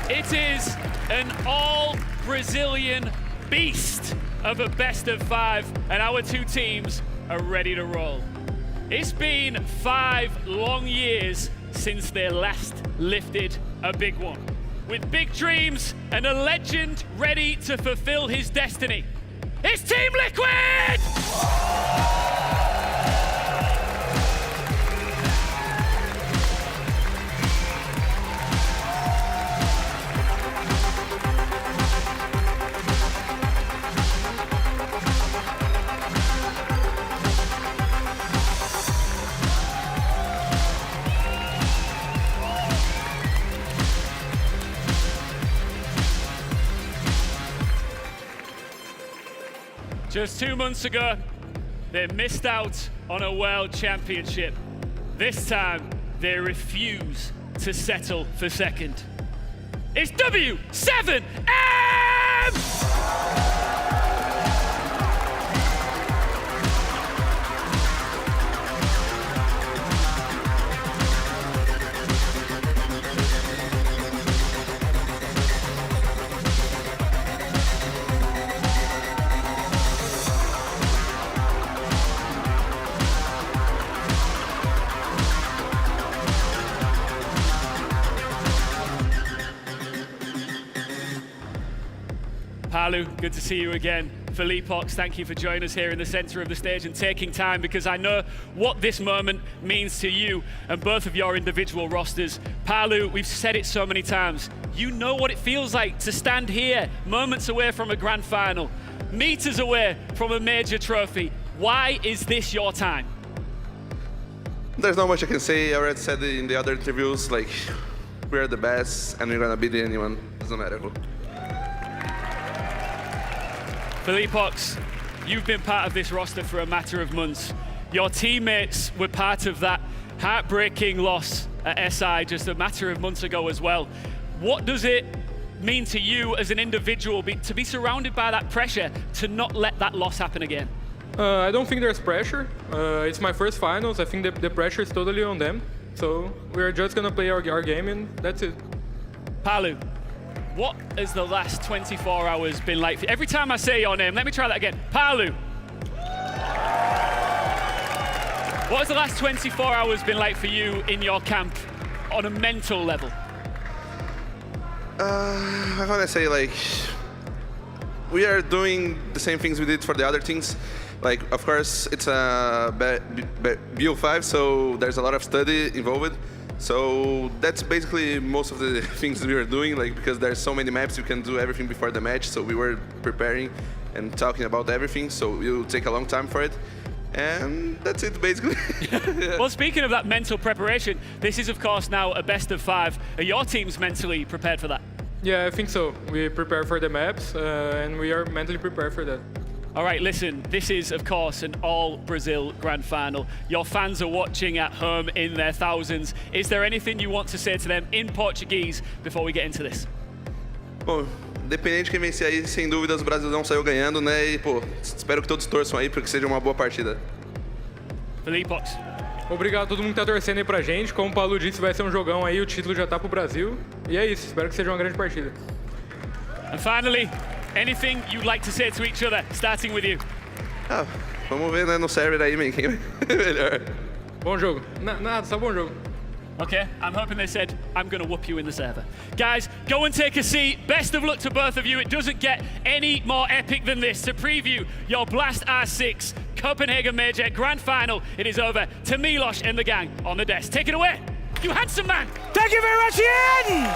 It is an all-Brazilian beast of a best of 5, and our 2 teams are ready to roll. It's been 5 long years since they last lifted a big one. With big dreams and a legend ready to fulfill his destiny, it's Team Liquid! Just 2 months ago, they missed out on a world championship. This time, they refuse to settle for second. It's W7M! Palu, good to see you again. Felipox, thank you for joining us here in the center of the stage and taking time, because I know what this moment means to you and both of your individual rosters. Palu, we've said it so many times. You know what it feels like to stand here, moments away from a grand final, meters away from a major trophy. Why is this your time? There's not much I can say. I already said it in the other interviews, like, we're the best and we're gonna beat anyone, doesn't matter who. Felipox, you've been part of this roster for a matter of months. Your teammates were part of that heartbreaking loss at SI just a matter of months ago as well. What does it mean to you as an individual to be surrounded by that pressure to not let that loss happen again? I don't think there's pressure. It's my first finals. I think the pressure is totally on them. So we're just gonna play our game and that's it. Palu, what has the last 24 hours been like for you? Every time I say your name, let me try that again. Palu. What has the last 24 hours been like for you in your camp on a mental level? I want to say, like, we are doing the same things we did for the other teams. Like, of course, it's a BO5, so there's a lot of study involved. So that's basically most of the things we were doing, like, because there's so many maps, you can do everything before the match. So we were preparing and talking about everything. So it will take a long time for it. And that's it, basically. Well, speaking of that mental preparation, this is, of course, now a best of 5. Are your teams mentally prepared for that? Yeah, I think so. We prepare for the maps, and we are mentally prepared for that. All right, listen, this is, of course, an all-Brazil grand final. Your fans are watching at home in their thousands. Is there anything you want to say to them in Portuguese before we get into this? Bom, independente de quem vencer aí, sem dúvidas o Brasilzão saiu ganhando, né? E, pô, espero que todos torçam aí para que seja uma boa partida. Felipox. Obrigado a todo mundo que tá torcendo aí pra gente. Como o Paulo disse, vai ser um jogão aí, o título já tá pro Brasil. E é isso, espero que seja uma grande partida. And finally, anything you'd like to say to each other, starting with you? Ah, vamos ver, né, no server aí, man, quem é melhor. Bom jogo. Nada, só bom jogo. Okay, I'm hoping they said, I'm going to whoop you in the server. Guys, go and take a seat. Best of luck to both of you. It doesn't get any more epic than this. To preview your Blast R6 Copenhagen Major Grand Final, it is over to Milos and the gang on the desk. Take it away, you handsome man. Thank you very much, Ian!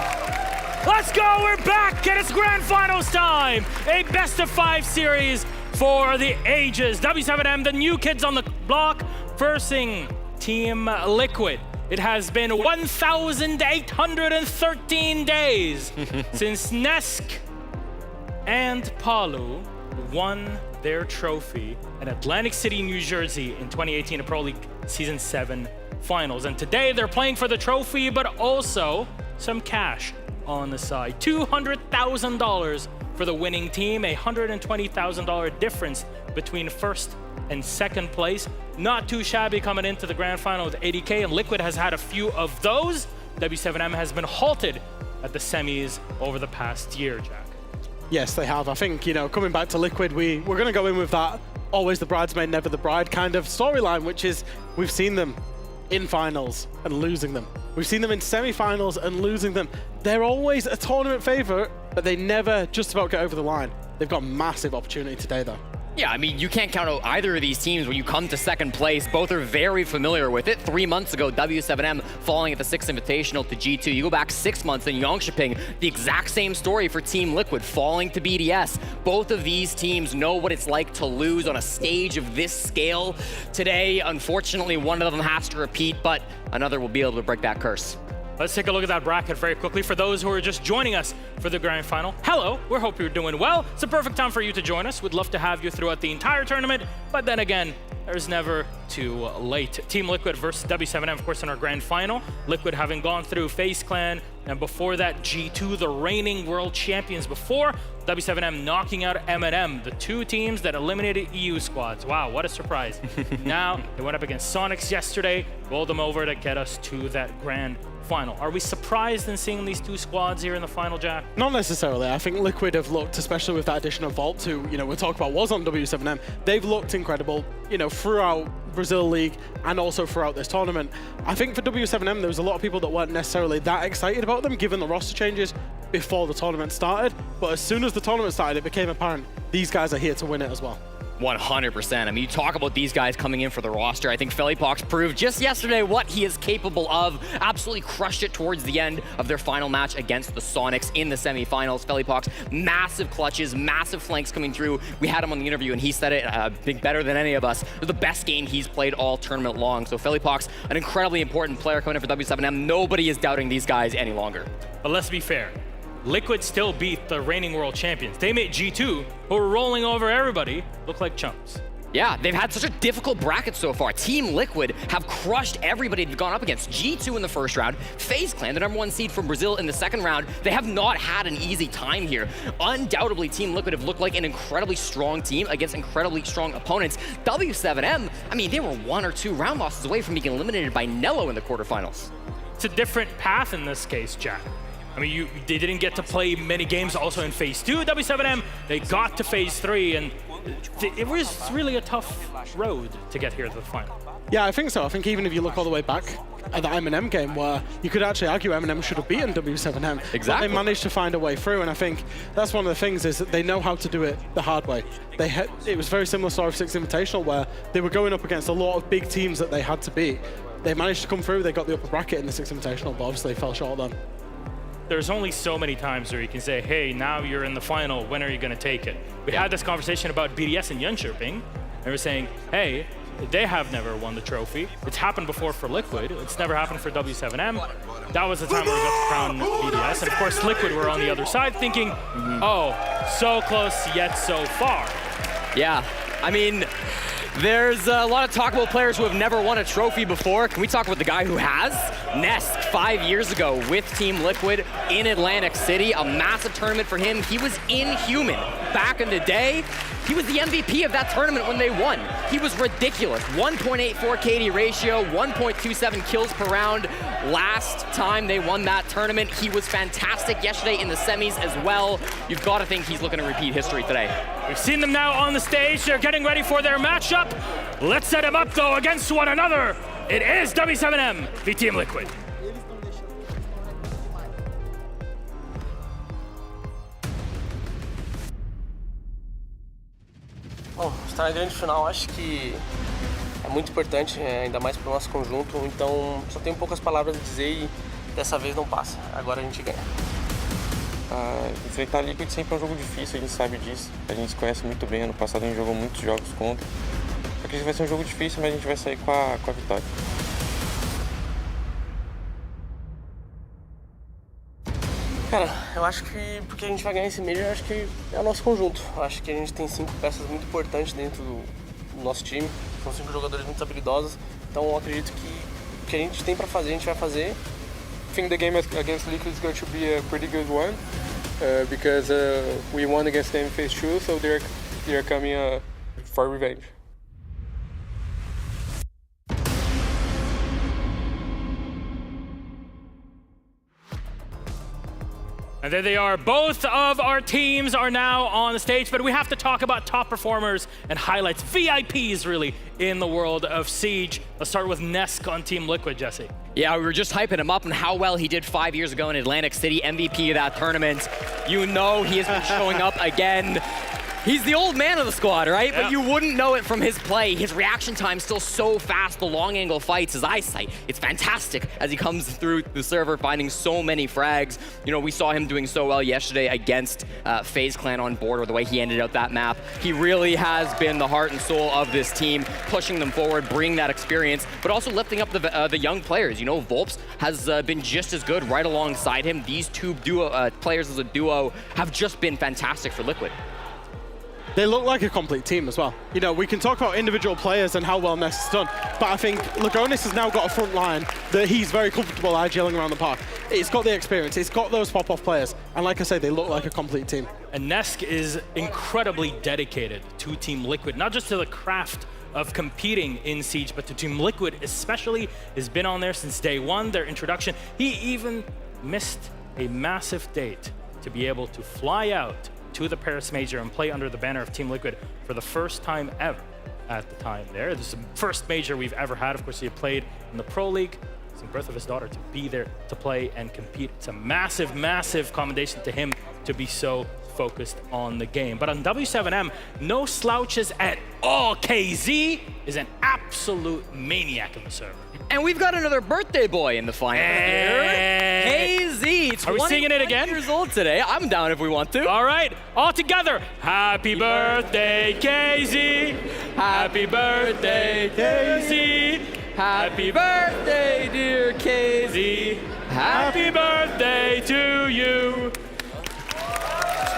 Let's go, we're back, and it's Grand Finals time. A best of 5 series for the ages. W7M, the new kids on the block, versing Team Liquid. It has been 1,813 days since Nesk and Palu won their trophy at Atlantic City, New Jersey in 2018 Pro League Season 7 Finals. And today they're playing for the trophy, but also some cash on the side. $200,000 for the winning team, a $120,000 difference between first and second place. Not too shabby coming into the grand final with 80K, and Liquid has had a few of those. W7M has been halted at the semis over the past year, Jack. Yes, they have. I think, coming back to Liquid, we're going to go in with that always the bridesmaid, never the bride kind of storyline, which is we've seen them in finals and losing them. We've seen them in semi-finals and losing them. They're always a tournament favorite, but they never just about get over the line. They've got a massive opportunity today, though. Yeah, I mean, you can't count out either of these teams when you come to second place. Both are very familiar with it. 3 months ago, W7M falling at the 6th Invitational to G2. You go back 6 months in Yongshiping, the exact same story for Team Liquid, falling to BDS. Both of these teams know what it's like to lose on a stage of this scale. Today, unfortunately, one of them has to repeat, but another will be able to break that curse. Let's take a look at that bracket very quickly. For those who are just joining us for the grand final, hello, we hope you're doing well. It's a perfect time for you to join us. We'd love to have you throughout the entire tournament, but then again, there's never too late. Team Liquid versus W7M, of course, in our grand final. Liquid having gone through FaZe Clan, and before that, G2, the reigning world champions before. W7M knocking out M&M, the two teams that eliminated EU squads. Wow, what a surprise. Now, they went up against Sonics yesterday, rolled them over to get us to that grand final. Are we surprised in seeing these two squads here in the final, Jack? Not necessarily. I think Liquid have looked, especially with that addition of Vault, who, we'll talk about was on W7M, they've looked incredible, throughout Brazil League and also throughout this tournament. I think for W7M, there was a lot of people that weren't necessarily that excited about them, given the roster changes before the tournament started. But as soon as the tournament started, it became apparent these guys are here to win it as well. 100%. I mean, you talk about these guys coming in for the roster. I think Felipox proved just yesterday what he is capable of. Absolutely crushed it towards the end of their final match against the Sonics in the semifinals. Felipox, massive clutches, massive flanks coming through. We had him on the interview and he said it, I think better than any of us. The best game he's played all tournament long. So Felipox, an incredibly important player coming in for W7M. Nobody is doubting these guys any longer. But let's be fair. Liquid still beat the reigning world champions. They made G2, who were rolling over everybody, look like chumps. Yeah, they've had such a difficult bracket so far. Team Liquid have crushed everybody they've gone up against. G2 in the first round, FaZe Clan, the #1 seed from Brazil in the second round. They have not had an easy time here. Undoubtedly, Team Liquid have looked like an incredibly strong team against incredibly strong opponents. W7M, I mean, they were 1 or 2 round losses away from being eliminated by Nello in the quarterfinals. It's a different path in this case, Jack. I mean, they didn't get to play many games also in Phase 2. W7M, they got to Phase 3, and it was really a tough road to get here to the final. Yeah, I think so. I think even if you look all the way back at the M&M game, where you could actually argue M&M should have beaten W7M. Exactly. But they managed to find a way through, and I think that's one of the things is that they know how to do it the hard way. It was very similar to our 6th Invitational, where they were going up against a lot of big teams that they had to beat. They managed to come through, they got the upper bracket in the 6th Invitational, but obviously fell short then. There's only so many times where you can say, hey, now you're in the final, when are you going to take it? We had this conversation about BDS and Jönköping, and we're saying, hey, they have never won the trophy. It's happened before for Liquid. It's never happened for W7M. That was the time where we got to crown BDS. And of course, Liquid were on the other side thinking, oh, so close yet so far. Yeah, I mean, there's a lot of talk about players who have never won a trophy before. Can we talk about the guy who has? Nesk, 5 years ago with Team Liquid in Atlantic City, a massive tournament for him. He was inhuman back in the day. He was the MVP of that tournament when they won. He was ridiculous. 1.84 KD ratio, 1.27 kills per round. Last time they won that tournament, he was fantastic yesterday in the semis as well. You've got to think he's looking to repeat history today. We've seen them now on the stage. They're getting ready for their matchup. Let's set them up, though, against one another. It is W7M v Team Liquid. Bom, estar na grande final acho que é muito importante, ainda mais para o nosso conjunto, então só tenho poucas palavras a dizer e dessa vez não passa, agora a gente ganha. Enfrentar a Liquid sempre é um jogo difícil, a gente sabe disso, a gente se conhece muito bem, ano passado a gente jogou muitos jogos contra. Só que vai ser um jogo difícil, mas a gente vai sair com a vitória. Cara, Eu acho que porque a gente vai ganhar esse Major, eu acho que é o nosso conjunto. Eu acho que a gente tem 5 peças muito importantes dentro do nosso time. São 5 jogadores muito habilidosos. Então eu acredito que o que a gente tem para fazer, a gente vai fazer. I think the game against Liquid is going to be a pretty good one because we won against them in phase 2, so they're coming for revenge. And there they are. Both of our teams are now on the stage, but we have to talk about top performers and highlights, VIPs really, in the world of Siege. Let's start with Nesk on Team Liquid, Jesse. Yeah, we were just hyping him up and how well he did 5 years ago in Atlantic City, MVP of that tournament. You know he has been showing up again. He's the old man of the squad, right? But you wouldn't know it from his play. His reaction time's still so fast. The long angle fights, his eyesight, it's fantastic as he comes through the server, finding so many frags. You know, we saw him doing so well yesterday against FaZe Clan on board, or the way he ended out that map. He really has been the heart and soul of this team, pushing them forward, bringing that experience, but also lifting up the young players. You know, Volps has been just as good right alongside him. These two players as a duo have just been fantastic for Liquid. They look like a complete team as well. You know, we can talk about individual players and how well Nest has done, but I think Lagonis has now got a front line that he's very comfortable IGLing around the park. It's got the experience, it's got those pop-off players, and like I say, they look like a complete team. And Nesk is incredibly dedicated to Team Liquid, not just to the craft of competing in Siege, but to Team Liquid especially, has been on there since day one, their introduction. He even missed a massive date to be able to fly out to the Paris Major and play under the banner of Team Liquid for the first time ever at the time there. This is the first major we've ever had. Of course, he had played in the Pro League. It's the birth of his daughter to be there to play and compete. It's a massive, massive commendation to him to be so focused on the game. But on W7M, no slouches at all. KZ is an absolute maniac in the server. And we've got another birthday boy in the final here. KZ, Are we singing it again? Years old today. I'm down if we want to. All right, all together. Happy birthday, KZ. Happy birthday, KZ. Happy birthday, dear KZ. Happy birthday to you.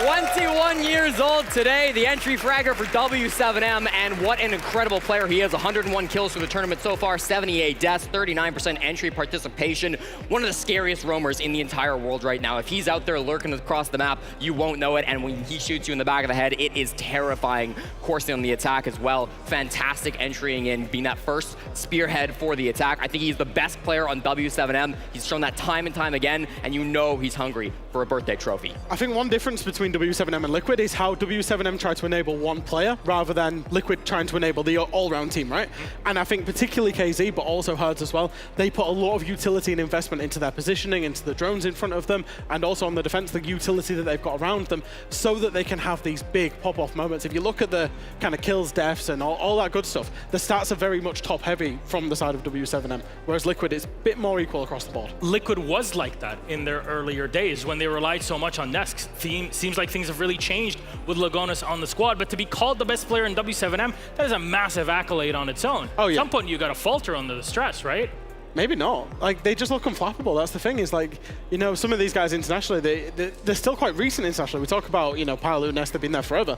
21 years old today, the entry fragger for W7M, and what an incredible player he is. 101 kills for the tournament so far, 78 deaths, 39% entry participation. One of the scariest roamers in the entire world right now. If he's out there lurking across the map, you won't know it, and when he shoots you in the back of the head, it is terrifying. Coursing on the attack as well. Fantastic entering in, being that first spearhead for the attack. I think he's the best player on W7M. He's shown that time and time again, and you know he's hungry for a birthday trophy. I think one difference between W7M and Liquid is how W7M try to enable one player rather than Liquid trying to enable the all-round team, right? And I think particularly KZ, but also Herds as well, they put a lot of utility and investment into their positioning, into the drones in front of them, and also on the defense, the utility that they've got around them, so that they can have these big pop-off moments. If you look at the kind of kills, deaths, and all that good stuff, the stats are very much top-heavy from the side of W7M, whereas Liquid is a bit more equal across the board. Liquid was like that in their earlier days when they relied so much on Nesk's team. Seems like things have really changed with Lagonis on the squad, but to be called the best player in W7M, that is a massive accolade on its own. Oh, yeah. At some point you got to falter under the stress, right? Maybe not. Like, they just look unflappable. That's the thing, is like, you know, some of these guys internationally, they're still quite recent internationally. We talk about, you know, Palu, Nest, they've been there forever.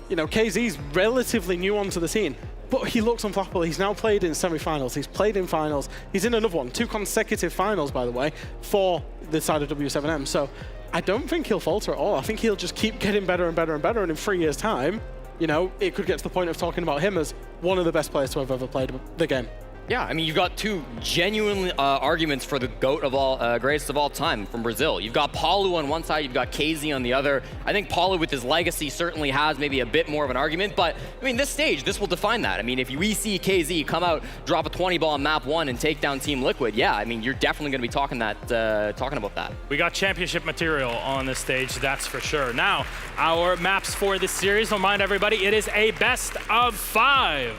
You know, KZ's relatively new onto the scene, but he looks unflappable. He's now played in semi-finals, he's played in finals, he's in another one, 2 consecutive finals, by the way, for the side of W7M. So I don't think he'll falter at all. I think he'll just keep getting better and better and better, and in 3 years' time, you know, it could get to the point of talking about him as one of the best players to have ever played the game. Yeah, I mean, you've got 2 genuine arguments for the GOAT of all, greatest of all time from Brazil. You've got Palu on one side, you've got KZ on the other. I think Palu with his legacy certainly has maybe a bit more of an argument, but I mean, this stage, this will define that. I mean, if we see KZ come out, drop a 20 ball on map 1 and take down Team Liquid, yeah, I mean, you're definitely gonna be talking about that. We got championship material on this stage, that's for sure. Now, our maps for this series, remind everybody, it is a best of 5.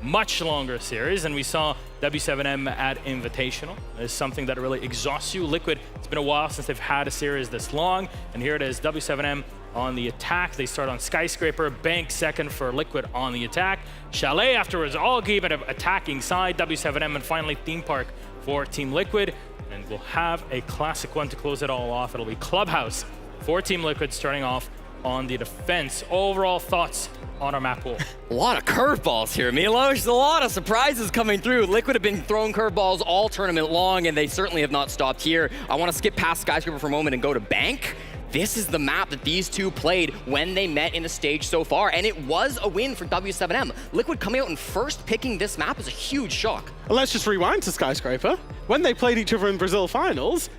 Much longer series, and we saw W7M at Invitational. It's something that really exhausts you. Liquid, it's been a while since they've had a series this long, and here it is, W7M on the attack. They start on Skyscraper, Bank second for Liquid on the attack. Chalet afterwards, all game at attacking side, W7M, and finally Theme Park for Team Liquid. And we'll have a classic one to close it all off. It'll be Clubhouse for Team Liquid, starting off on the defense. Overall thoughts on our map pool? A lot of curveballs here, Milos. A lot of surprises coming through. Liquid have been throwing curveballs all tournament long, and they certainly have not stopped here. I want to skip past Skyscraper for a moment and go to Bank. This is the map that these two played when they met in the stage so far, and it was a win for W7M. Liquid coming out and first picking this map is a huge shock. Well, let's just rewind to Skyscraper. When they played each other in Brazil finals,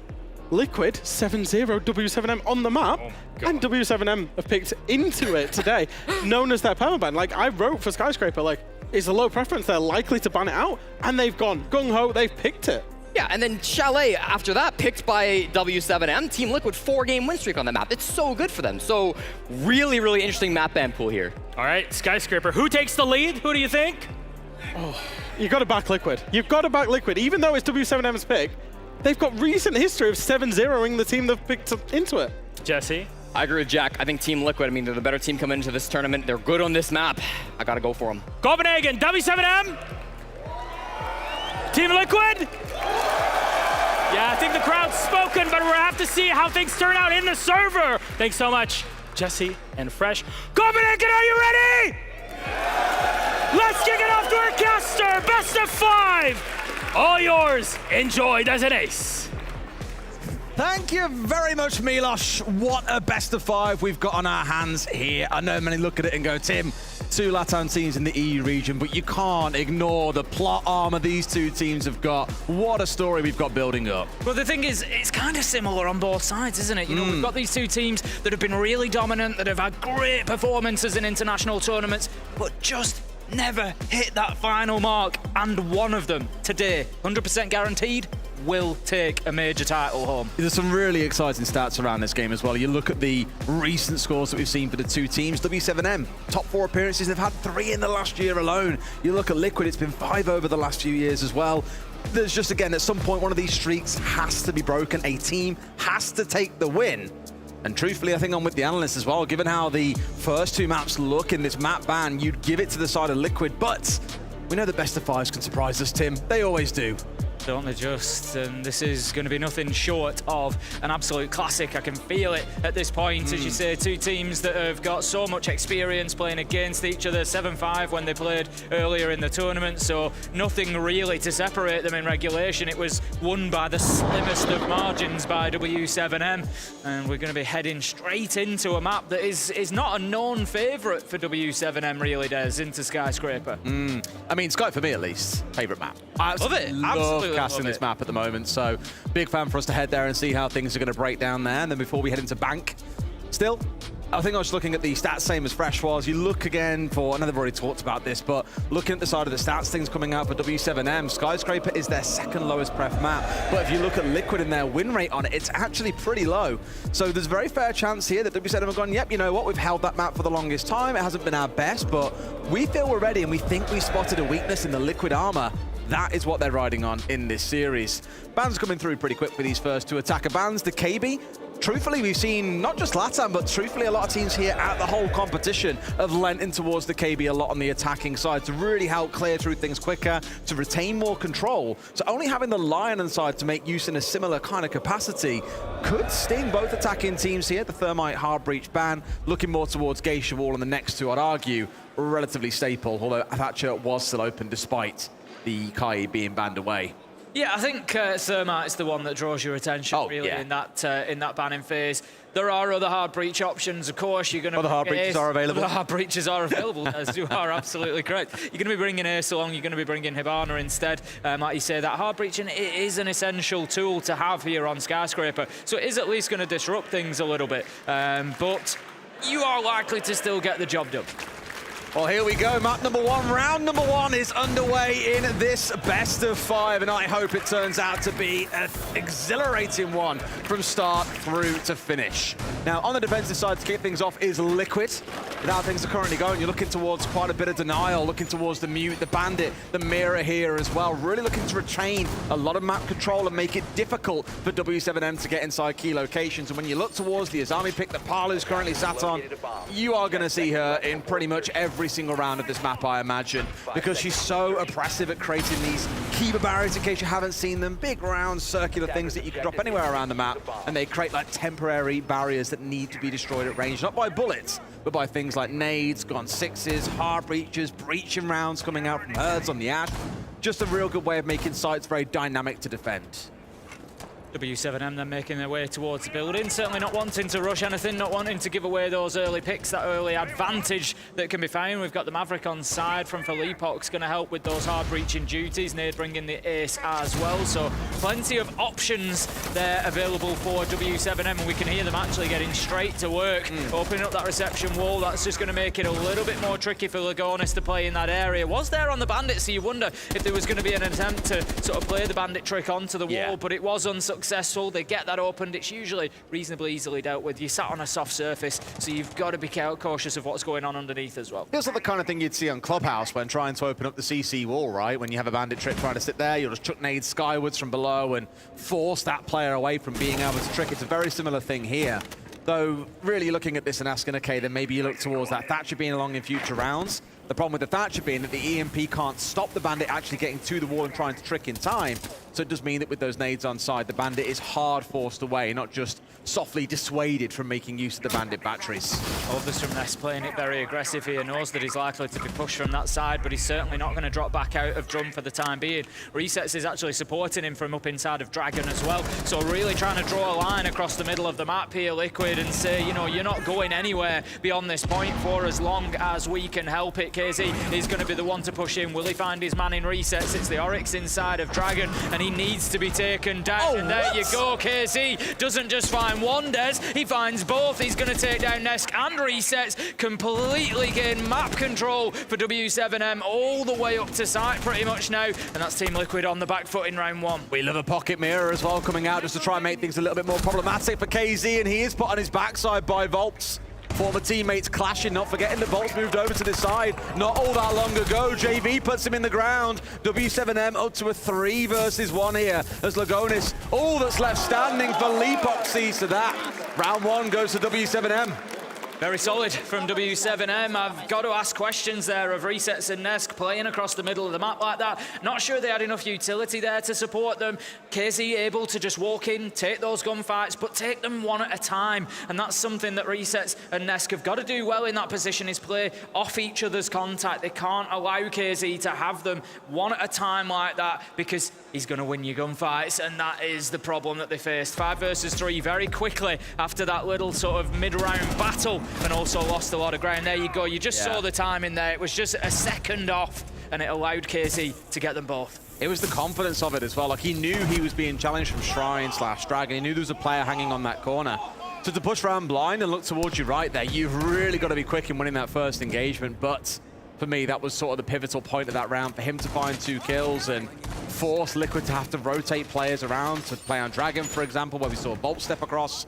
Liquid 7-0 W7M on the map, and W7M have picked into it today, known as their permaban. Like, I wrote for Skyscraper, like, it's a low preference, they're likely to ban it out, and they've gone gung-ho, they've picked it. Yeah, and then Chalet, after that, picked by W7M. Team Liquid, 4-game win streak on the map. It's so good for them. So really, really interesting map ban pool here. All right, Skyscraper, who takes the lead? Who do you think? Oh, you got to back Liquid. You've got to back Liquid. Even though it's W7M's pick, they've got recent history of 7-0ing the team they've picked into it. Jesse? I agree with Jack. I think Team Liquid, I mean, they're the better team coming into this tournament. They're good on this map. I got to go for them. Copenhagen, W7M? Team Liquid? Yeah, I think the crowd's spoken, but we'll have to see how things turn out in the server. Thanks so much, Jesse and Fresh. Copenhagen, are you ready? Let's kick it off to our caster. Best of 5. All yours. Enjoy, there's an ace. Thank you very much, Milos. What a best of 5 we've got on our hands here. I know many look at it and go, Tim, 2 LATAM teams in the EU region, but you can't ignore the plot armor these two teams have got. What a story we've got building up. Well, the thing is, it's kind of similar on both sides, isn't it? You know, we've got these two teams that have been really dominant, that have had great performances in international tournaments, but just never hit that final mark. And one of them today, 100% guaranteed, will take a major title home. There's some really exciting stats around this game as well. You look at the recent scores that we've seen for the two teams. W7M, top 4 appearances. They've had 3 in the last year alone. You look at Liquid, it's been 5 over the last few years as well. There's just, again, at some point, one of these streaks has to be broken. A team has to take the win. And truthfully, I think I'm with the analysts as well. Given how the first 2 maps look in this map ban, you'd give it to the side of Liquid, but we know the best of 5s can surprise us, Tim. They always do. Don't they just? And this is going to be nothing short of an absolute classic. I can feel it at this point. As you say, two teams that have got so much experience playing against each other, 7-5 when they played earlier in the tournament, so nothing really to separate them in regulation. It was won by the slimmest of margins by W7M, and we're going to be heading straight into a map that is not a known favourite for W7M, really, Des, into Skyscraper. I mean, Sky, for me at least, favourite map. I love it. Love casting this map at the moment, so big fan for us to head there and see how things are going to break down there. And then before we head into Bank, still, I think I was looking at the stats same as Fresh was. You look again for, I know they've already talked about this, but looking at the side of the stats, things coming out for W7M, Skyscraper is their second lowest pref map. But if you look at Liquid and their win rate on it, it's actually pretty low. So there's a very fair chance here that W7M have gone, yep, you know what, we've held that map for the longest time. It hasn't been our best, but we feel we're ready and we think we spotted a weakness in the Liquid armor. That is what they're riding on in this series. Bans coming through pretty quick for these first 2 attacker bans. The KB, truthfully, we've seen not just LATAM, but truthfully a lot of teams here at the whole competition have lent in towards the KB a lot on the attacking side to really help clear through things quicker, to retain more control. So only having the Lion inside to make use in a similar kind of capacity could sting both attacking teams here. The Thermite hard breach ban, looking more towards Geisha Wall, and the next 2, I'd argue, relatively staple, although Thatcher was still open despite the Kai being banned away. Yeah, I think Thermite is the one that draws your attention really in that banning phase. There are other hard breach options, of course. You're going to other hard breaches are available. Other hard breaches are available, as you are absolutely correct. You're going to be bringing Ace along. You're going to be bringing Hibana instead. Like you say, that hard breaching it is an essential tool to have here on Skyscraper. So it is at least going to disrupt things a little bit. But you are likely to still get the job done. Well, here we go, map number 1. Round number 1 is underway in this best of 5, and I hope it turns out to be an exhilarating one from start through to finish. Now, on the defensive side, to kick things off is Liquid. With how things are currently going, you're looking towards quite a bit of denial, looking towards the Mute, the Bandit, the Mirror here as well, really looking to retain a lot of map control and make it difficult for W7M to get inside key locations. And when you look towards the Azami pick that Palu's currently sat on, you are going to see her in pretty much every every single round of this map, I imagine, because she's so oppressive at creating these Kiva barriers, in case you haven't seen them, big round circular things that you can drop anywhere around the map, and they create like temporary barriers that need to be destroyed at range, not by bullets, but by things like nades, gone sixes, hard breaches, breaching rounds coming out from herds on the Ash. Just a real good way of making sites very dynamic to defend. W7M then making their way towards the building, certainly not wanting to rush anything, not wanting to give away those early picks, that early advantage that can be found. We've got the Maverick on side from Philippok's going to help with those hard breaching duties. Nade bringing the ace as well, so plenty of options there available for W7M, and we can hear them actually getting straight to work, opening up that reception wall. That's just going to make it a little bit more tricky for Lagonis to play in that area. Was there on the Bandit, so you wonder if there was going to be an attempt to sort of play the Bandit trick onto the wall, but it was unsuccessful. They get that opened. It's usually reasonably easily dealt with. You sat on a soft surface, so you've got to be cautious of what's going on underneath as well. Feels like the kind of thing you'd see on Clubhouse when trying to open up the CC wall, right? When you have a Bandit trick trying to sit there, you'll just chuck nades skywards from below and force that player away from being able to trick. It's a very similar thing here. Though, really looking at this and asking, okay, then maybe you look towards that Thatcher being along in future rounds. The problem with the Thatcher being that the EMP can't stop the Bandit actually getting to the wall and trying to trick in time. So it does mean that with those nades on side, the Bandit is hard forced away, not just softly dissuaded from making use of the Bandit batteries. Others from Nest playing it very aggressive here, knows that he's likely to be pushed from that side, but he's certainly not going to drop back out of Drum for the time being. Resets is actually supporting him from up inside of Dragon as well, so really trying to draw a line across the middle of the map here, Liquid, and say, you know, you're not going anywhere beyond this point for as long as we can help it. KZ is going to be the one to push in. Will he find his man in Resets? It's the Oryx inside of Dragon, and he needs to be taken down. And there you go, KZ doesn't just find one Des, he finds both. He's going to take down Nesk and Resets, completely gain map control for W7M all the way up to site pretty much now, and that's Team Liquid on the back foot in round one. We love a pocket mirror as well coming out just to try and make things a little bit more problematic for KZ, and he is put on his backside by Volts. Former teammates clashing, not forgetting that Volts moved over to this side not all that long ago. JV puts him in the ground. W7M up to a 3 versus 1 here as Lagonis, all that's left standing. Philippok sees to that. Round 1 goes to W7M. Very solid from W7M. I've got to ask questions there of Resets and Nesk playing across the middle of the map like that. Not sure they had enough utility there to support them. KZ able to just walk in, take those gunfights, but take them one at a time. And that's something that Resets and Nesk have got to do well in that position, is play off each other's contact. They can't allow KZ to have them one at a time like that, because he's going to win your gunfights, and that is the problem that they faced. 5 versus 3 very quickly after that little sort of mid-round battle, and also lost a lot of ground. There you go, you just saw the timing there. It was just a second off, and it allowed KZ to get them both. It was the confidence of it as well. Like, he knew he was being challenged from Shrine/Dragon. He knew there was a player hanging on that corner. So to push around blind and look towards you right there, you've really got to be quick in winning that first engagement. But for me, that was sort of the pivotal point of that round, for him to find 2 kills and force Liquid to have to rotate players around to play on Dragon, for example, where we saw Bolt step across.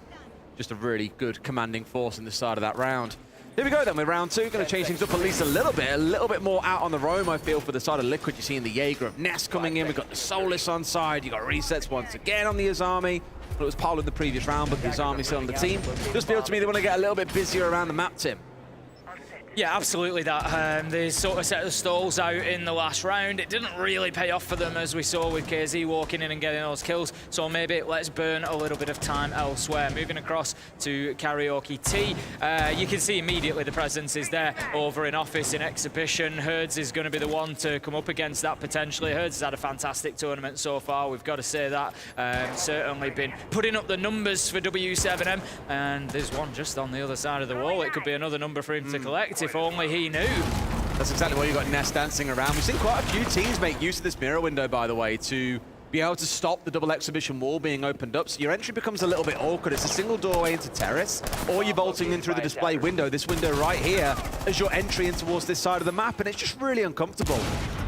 Just a really good commanding force in the side of that round. Here we go then with round 2. Going to change things up at least a little bit more out on the roam, I feel, for the side of Liquid. You're seeing the Jaeger of Nest coming in. We've got the Solus on side. You got Resets once again on the Azami. But it was Paul in the previous round, but the Azami still on the team. Just feels to me they want to get a little bit busier around the map, Tim. Yeah, absolutely that. They sort of set the stalls out in the last round. It didn't really pay off for them, as we saw with KZ walking in and getting those kills. So maybe let's burn a little bit of time elsewhere. Moving across to Karaoke T. You can see immediately the presence is there over in Office in Exhibition. Herds is going to be the one to come up against that potentially. Herds has had a fantastic tournament so far, we've got to say that. Certainly been putting up the numbers for W7M, and there's one just on the other side of the wall. It could be another number for him to collect if only he knew. That's exactly why you got Nest dancing around. We've seen quite a few teams make use of this mirror window, by the way, to be able to stop the double exhibition wall being opened up, so your entry becomes a little bit awkward. It's a single doorway into Terrace, or you're bolting in through the display window, this window right here, as your entry in towards this side of the map, and it's just really uncomfortable.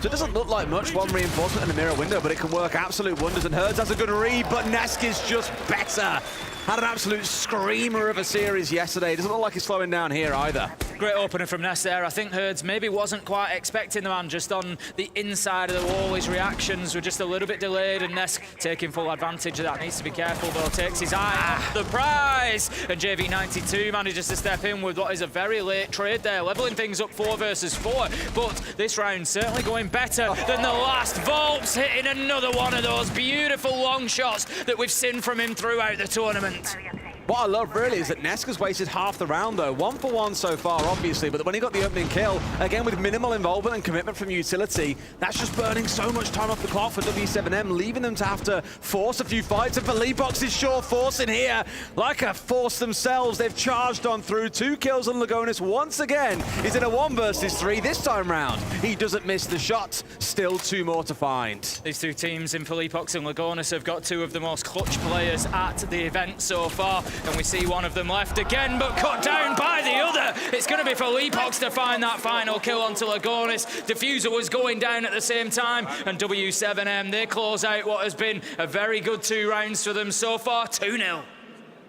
So it doesn't look like much, one reinforcement in the mirror window, but it can work absolute wonders, and Herds has a good read, but Nesk is just better. Had an absolute screamer of a series yesterday. Doesn't look like he's slowing down here either. Great opener from Ness there. I think Herds maybe wasn't quite expecting the man just on the inside of the wall. His reactions were just a little bit delayed, and Ness taking full advantage of that. Needs to be careful though, takes his eye off the prize. And JV92 manages to step in with what is a very late trade there, leveling things up 4 versus 4. But this round certainly going better than the last. Volps hitting another one of those beautiful long shots that we've seen from him throughout the tournament. What I love really is that Neska's wasted half the round though. 1 for 1 so far, obviously, but when he got the opening kill, again with minimal involvement and commitment from utility, that's just burning so much time off the clock for W7M, leaving them to have to force a few fights. And for Leapbox is sure forcing here, like a force themselves. They've charged on through. 2 kills on Lagonis once again. He's in a 1 versus 3 this time round. He doesn't miss the shot. Still 2 more to find. These 2 teams in Leapbox and Lagonis have got 2 of the most clutch players at the event so far. And we see one of them left again, but cut down by the other. It's going to be for Leapbox to find that final kill onto Lagonis. Diffuser was going down at the same time, and W7M, they close out what has been a very good 2 rounds for them so far, 2-0.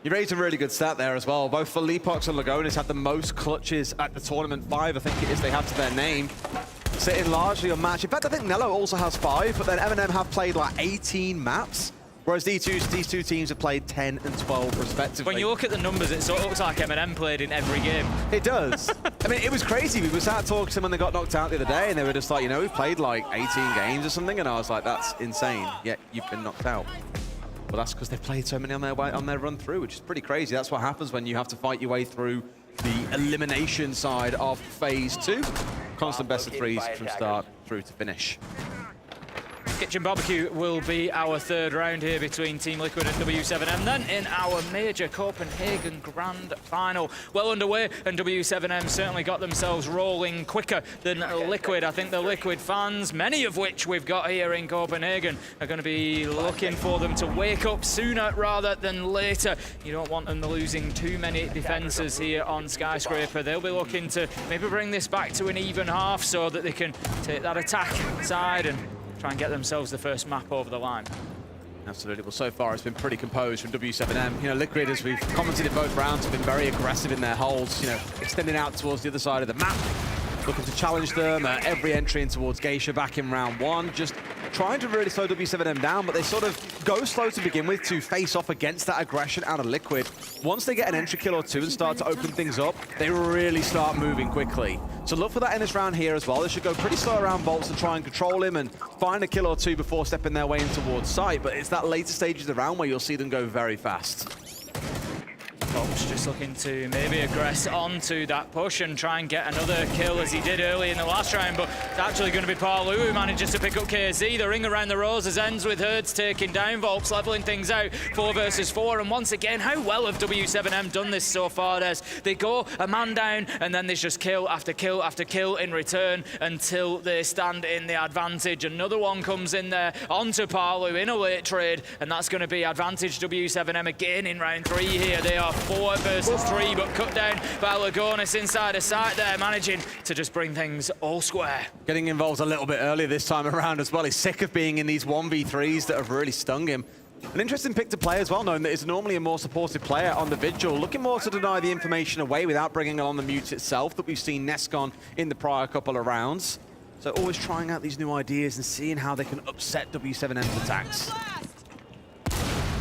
You raised a really good stat there as well. Both for Leapbox and Lagonis have the most clutches at the tournament. 5, I think it is, they have to their name. Sitting largely unmatched. In fact, I think Nello also has 5, but then M&M have played like 18 maps. Whereas these two teams have played 10 and 12 respectively. When you look at the numbers, it sort of looks like M&M played in every game. It does. I mean, it was crazy. We were sat talking to them when they got knocked out the other day, and they were just like, you know, we've played like 18 games or something, and I was like, that's insane. Yet you've been knocked out. Well, that's because they've played so many on their run through, which is pretty crazy. That's what happens when you have to fight your way through the elimination side of Phase 2. Constant best of 3s from start through to finish. Kitchen Barbecue will be our 3rd round here between Team Liquid and W7M. Then in our major Copenhagen Grand Final, well underway, and W7M certainly got themselves rolling quicker than Liquid. I think the Liquid fans, many of which we've got here in Copenhagen, are going to be looking for them to wake up sooner rather than later. You don't want them losing too many defenses here on Skyscraper. They'll be looking to maybe bring this back to an even half so that they can take that attack side and try and get themselves the first map over the line. Absolutely. Well, so far it's been pretty composed from W7M. You know, Liquid, as we've commented in both rounds, have been very aggressive in their holds, you know, extending out towards the other side of the map, looking to challenge them. Every entry in towards Geisha back in round 1, just trying to really slow W7M down, but they sort of go slow to begin with to face off against that aggression out of Liquid. Once they get an entry kill or 2 and start to open things up, they really start moving quickly. So look for that in this round here as well. They should go pretty slow around Volts to try and control him and find a kill or 2 before stepping their way in towards site, but it's that later stages of the round where you'll see them go very fast. Volts just looking to maybe aggress onto that push and try and get another kill as he did early in the last round, but it's actually going to be Palu who manages to pick up KZ. The ring around the roses ends with Herds taking down Volts, leveling things out 4 versus 4, and once again, how well have W7M done this so far? They go a man down and then there's just kill after kill after kill in return until they stand in the advantage. Another one comes in there onto Palu in a late trade, and that's going to be advantage W7M again in round 3 here. They are 4 versus 3, but cut down by Lagonis inside a site there, managing to just bring things all square. Getting involved a little bit earlier this time around as well. He's sick of being in these 1v3s that have really stung him. An interesting pick to play as well, knowing that he's normally a more supportive player on the Vigil, looking more to deny the information away without bringing on the mute itself that we've seen Nescon in the prior couple of rounds. So always trying out these new ideas and seeing how they can upset W7M's attacks.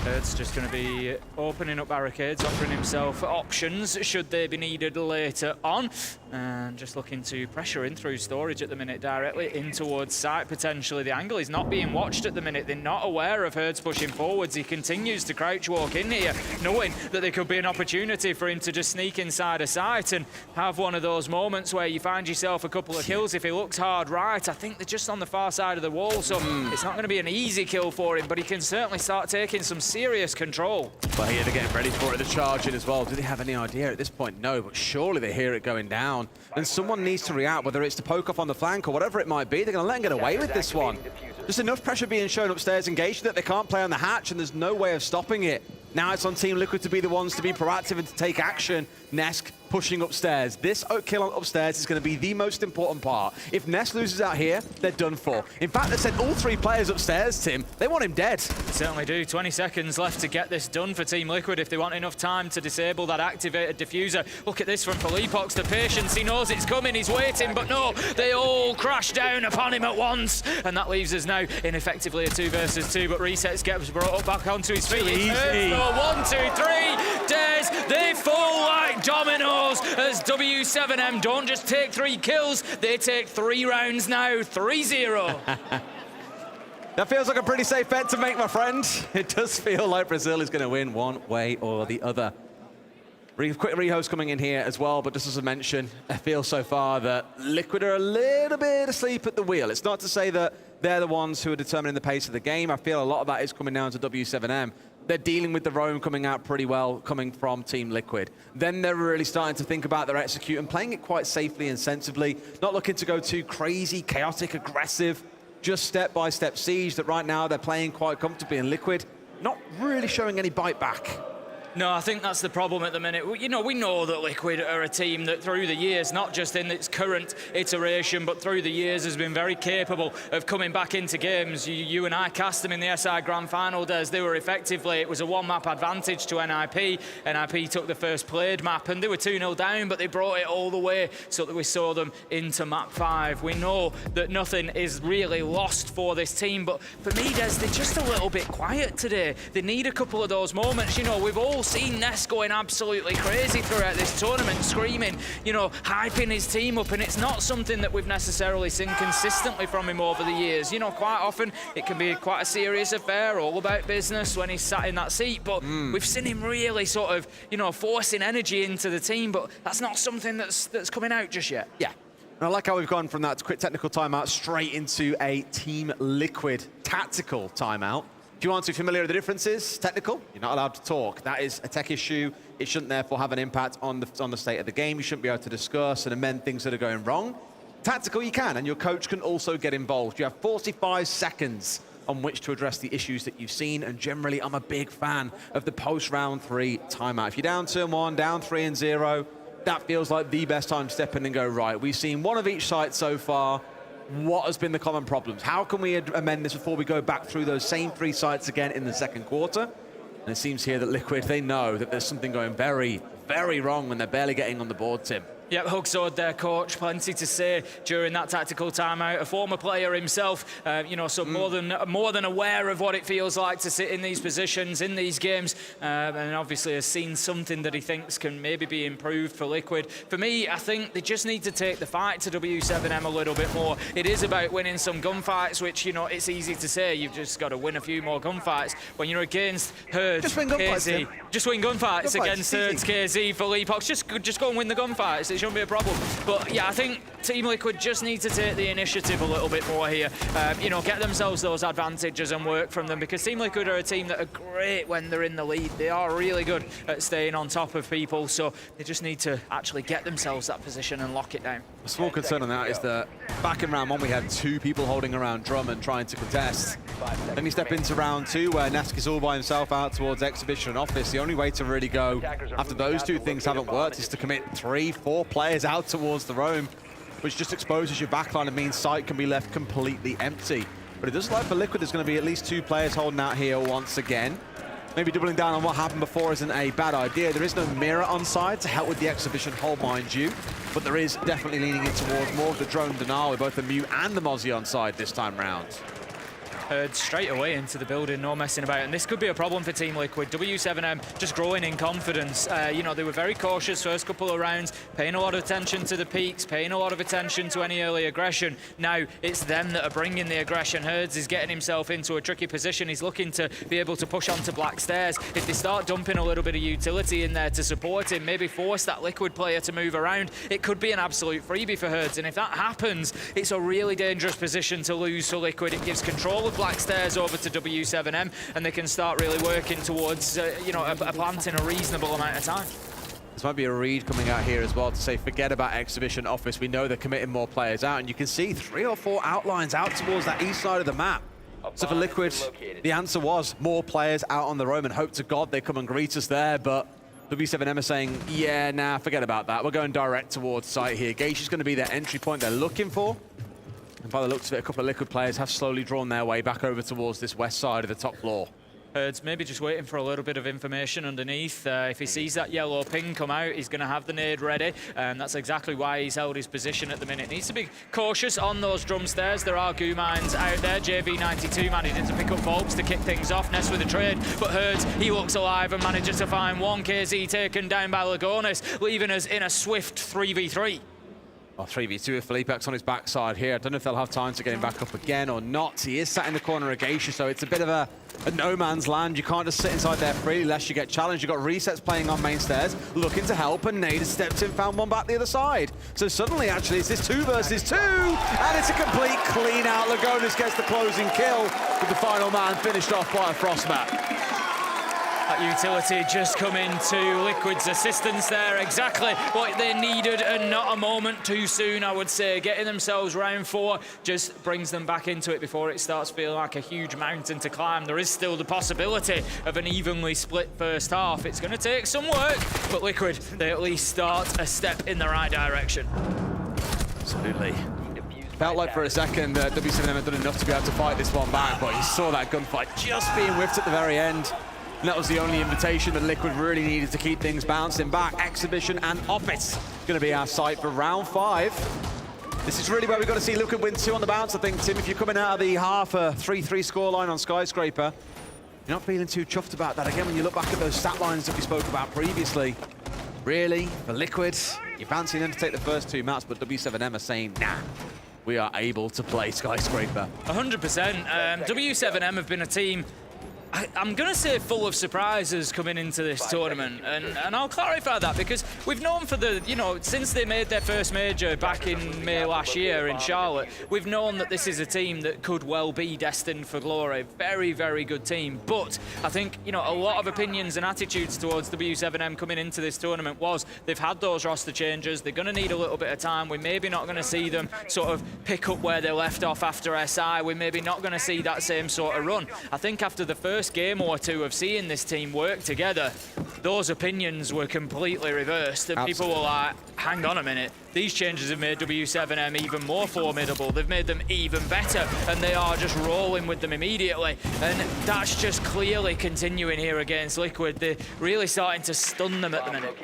Hertz just going to be opening up barricades, offering himself options should they be needed later on. And just looking to pressure in through storage at the minute, directly in towards site potentially. The angle is not being watched at the minute. They're not aware of Hertz pushing forwards. He continues to crouch walk in here, knowing that there could be an opportunity for him to just sneak inside a site and have one of those moments where you find yourself a couple of kills if he looks hard right. I think they're just on the far side of the wall, so it's not going to be an easy kill for him, but he can certainly start taking some serious control. Well, here they're getting ready for it, the charge in as well. Do they have any idea at this point? No, but surely they hear it going down. And someone needs to react, whether it's to poke off on the flank or whatever it might be. They're going to let him get away with this one. Just enough pressure being shown upstairs engaged that they can't play on the hatch, and there's no way of stopping it. Now it's on Team Liquid to be the ones to be proactive and to take action. Nesk pushing upstairs. This kill on upstairs is going to be the most important part. If Ness loses out here, they're done for. In fact, they sent all 3 players upstairs, Tim. They want him dead. Certainly do. 20 seconds left to get this done for Team Liquid if they want enough time to disable that activated diffuser. Look at this from Philippox, the patience. He knows it's coming, he's waiting, but no, they all crash down upon him at once. And that leaves us now in effectively a 2 versus 2, but Resets gets brought up back onto his feet. Easy. 1, 2, 3 days. They fall like dominoes as W7M don't just take 3 kills, they take 3 rounds now, 3-0. That feels like a pretty safe bet to make, my friend. It does feel like Brazil is going to win one way or the other. Quick rehost coming in here as well, but just as I mentioned, I feel so far that Liquid are a little bit asleep at the wheel. It's not to say that they're the ones who are determining the pace of the game. I feel a lot of that is coming down to W7M. They're dealing with the roam coming out pretty well, coming from Team Liquid. Then they're really starting to think about their execute and playing it quite safely and sensibly, not looking to go too crazy, chaotic, aggressive, just step-by-step siege that right now they're playing quite comfortably in Liquid, not really showing any bite back. No, I think that's the problem at the minute. You know, we know that Liquid are a team that through the years, not just in its current iteration, but through the years has been very capable of coming back into games. You and I cast them in the SI Grand Final, Des. They were effectively, it was a 1-map advantage to NIP. NIP took the first played map and they were 2-0 down, but they brought it all the way so that we saw them into map 5. We know that nothing is really lost for this team, but for me, Des, they're just a little bit quiet today. They need a couple of those moments. You know, we've all seen Ness going absolutely crazy throughout this tournament, screaming, you know, hyping his team up, and it's not something that we've necessarily seen consistently from him over the years. You know, quite often it can be quite a serious affair, all about business when he's sat in that seat, but we've seen him really sort of, you know, forcing energy into the team, but that's not something that's coming out just yet. Yeah. And I like how we've gone from that quick technical timeout straight into a Team Liquid tactical timeout. If you aren't too familiar with the differences, technical, you're not allowed to talk. That is a tech issue. It shouldn't therefore have an impact on the state of the game. You shouldn't be able to discuss and amend things that are going wrong. Tactical, you can, and your coach can also get involved. You have 45 seconds on which to address the issues that you've seen, and generally, I'm a big fan of the post-round 3 timeout. If you're down 2-1, down 3-0, that feels like the best time to step in and go, right, we've seen one of each side so far. What has been the common problems? How can we amend this before we go back through those same 3 sites again in the second quarter? And it seems here that Liquid, they know that there's something going very, very wrong when they're barely getting on the board, Tim. Yep, Hugsord, their coach, plenty to say during that tactical timeout. A former player himself, you know, so more than aware of what it feels like to sit in these positions, in these games, and obviously has seen something that he thinks can maybe be improved for Liquid. For me, I think they just need to take the fight to W7M a little bit more. It is about winning some gunfights, which, you know, it's easy to say. You've just got to win a few more gunfights. When you're against Herds, just win gunfights, KZ, just win gunfights against Herds, KZ, Philippox. Just go and win the gunfights. It shouldn't be a problem. But yeah, I think Team Liquid just need to take the initiative a little bit more here. You know, get themselves those advantages and work from them, because Team Liquid are a team that are great when they're in the lead. They are really good at staying on top of people, so they just need to actually get themselves that position and lock it down. A small concern on that is that back in round 1 we had 2 people holding around Drum and trying to contest. Then you step into round 2 where Neski's all by himself out towards Exhibition and Office. The only way to really go after those 2 things haven't worked is to commit 3-4 players out towards the roam, which just exposes your backline and means site can be left completely empty. But it does look like for Liquid there's going to be at least 2 players holding out here once again. Maybe doubling down on what happened before isn't a bad idea. There is no mirror on side to help with the Exhibition hold, mind you, but there is definitely leaning in towards more of the drone denial with both the Mew and the Mozzie on side this time round. Heard straight away into the building, no messing about, and this could be a problem for Team Liquid. W7M just growing in confidence. You know, they were very cautious first couple of rounds, paying a lot of attention to the peaks, paying a lot of attention to any early aggression. Now it's them that are bringing the aggression. Herds is getting himself into a tricky position. He's looking to be able to push onto Black Stairs. If they start dumping a little bit of utility in there to support him, maybe force that Liquid player to move around, it could be an absolute freebie for Herds, and if that happens, it's a really dangerous position to lose for Liquid. It gives control of Black Stairs over to W7M, and they can start really working towards, you know, a plant in a reasonable amount of time. This might be a read coming out here as well to say, forget about Exhibition Office. We know they're committing more players out, and you can see 3 or 4 outlines out towards that east side of the map. So for Liquid, the answer was more players out on the roam, and hope to God they come and greet us there, but W7M are saying, yeah, nah, forget about that. We're going direct towards site here. Gage is going to be their entry point they're looking for. And by the looks of it, a couple of Liquid players have slowly drawn their way back over towards this west side of the top floor. Herds maybe just waiting for a little bit of information underneath. If he sees that yellow ping come out, he's going to have the nade ready, and that's exactly why he's held his position at the minute. Needs to be cautious on those drum stairs. There are goo mines out there. JV92 managing to pick up Volks to kick things off. Ness with a trade, but Herds, he looks alive and manages to find one KZ taken down by Lagonis, leaving us in a swift 3v3. 3v2 with Felipex on his backside here. I don't know if they'll have time to get him back up again or not. He is sat in the corner of Geisha, so it's a bit of a no man's land. You can't just sit inside there freely lest you get challenged. You've got Resets playing on main stairs, looking to help, and Nade has stepped in, found one back the other side. So suddenly, actually, it's this 2 versus 2, and it's a complete clean out. Lagonis gets the closing kill, with the final man finished off by a Frostmat. That utility just coming to Liquid's assistance there. Exactly what they needed, and not a moment too soon, I would say. Getting themselves round 4 just brings them back into it before it starts feeling like a huge mountain to climb. There is still the possibility of an evenly split first half. It's going to take some work, but Liquid, they at least start a step in the right direction. Absolutely. Felt like for a second W7M had done enough to be able to fight this one back, but you saw that gunfight just being whipped at the very end. And that was the only invitation that Liquid really needed to keep things bouncing back. Exhibition and Office going to be our site for round 5. This is really where we've got to see Liquid win 2 on the bounce, I think, Tim. If you're coming out of the half a 3-3 scoreline on Skyscraper, you're not feeling too chuffed about that. Again, when you look back at those stat lines that we spoke about previously, really, for Liquid, you're bouncing in to take the first 2 maps, but W7M are saying, nah, we are able to play Skyscraper. 100%. W7M have been a team, I'm going to say, full of surprises coming into this tournament, and I'll clarify that because we've known for the, since they made their first major back in May last year in Charlotte, we've known that this is a team that could well be destined for glory. Very, very good team, but I think, a lot of opinions and attitudes towards W7M coming into this tournament was they've had those roster changes, they're going to need a little bit of time, we're maybe not going to see them sort of pick up where they left off after SI, we're maybe not going to see that same sort of run. I think after the first game or 2 of seeing this team work together, those opinions were completely reversed, and people were like, hang on a minute, these changes have made W7M even more formidable, they've made them even better, and they are just rolling with them immediately, and that's just clearly continuing here against Liquid. They're really starting to stun them at the minute.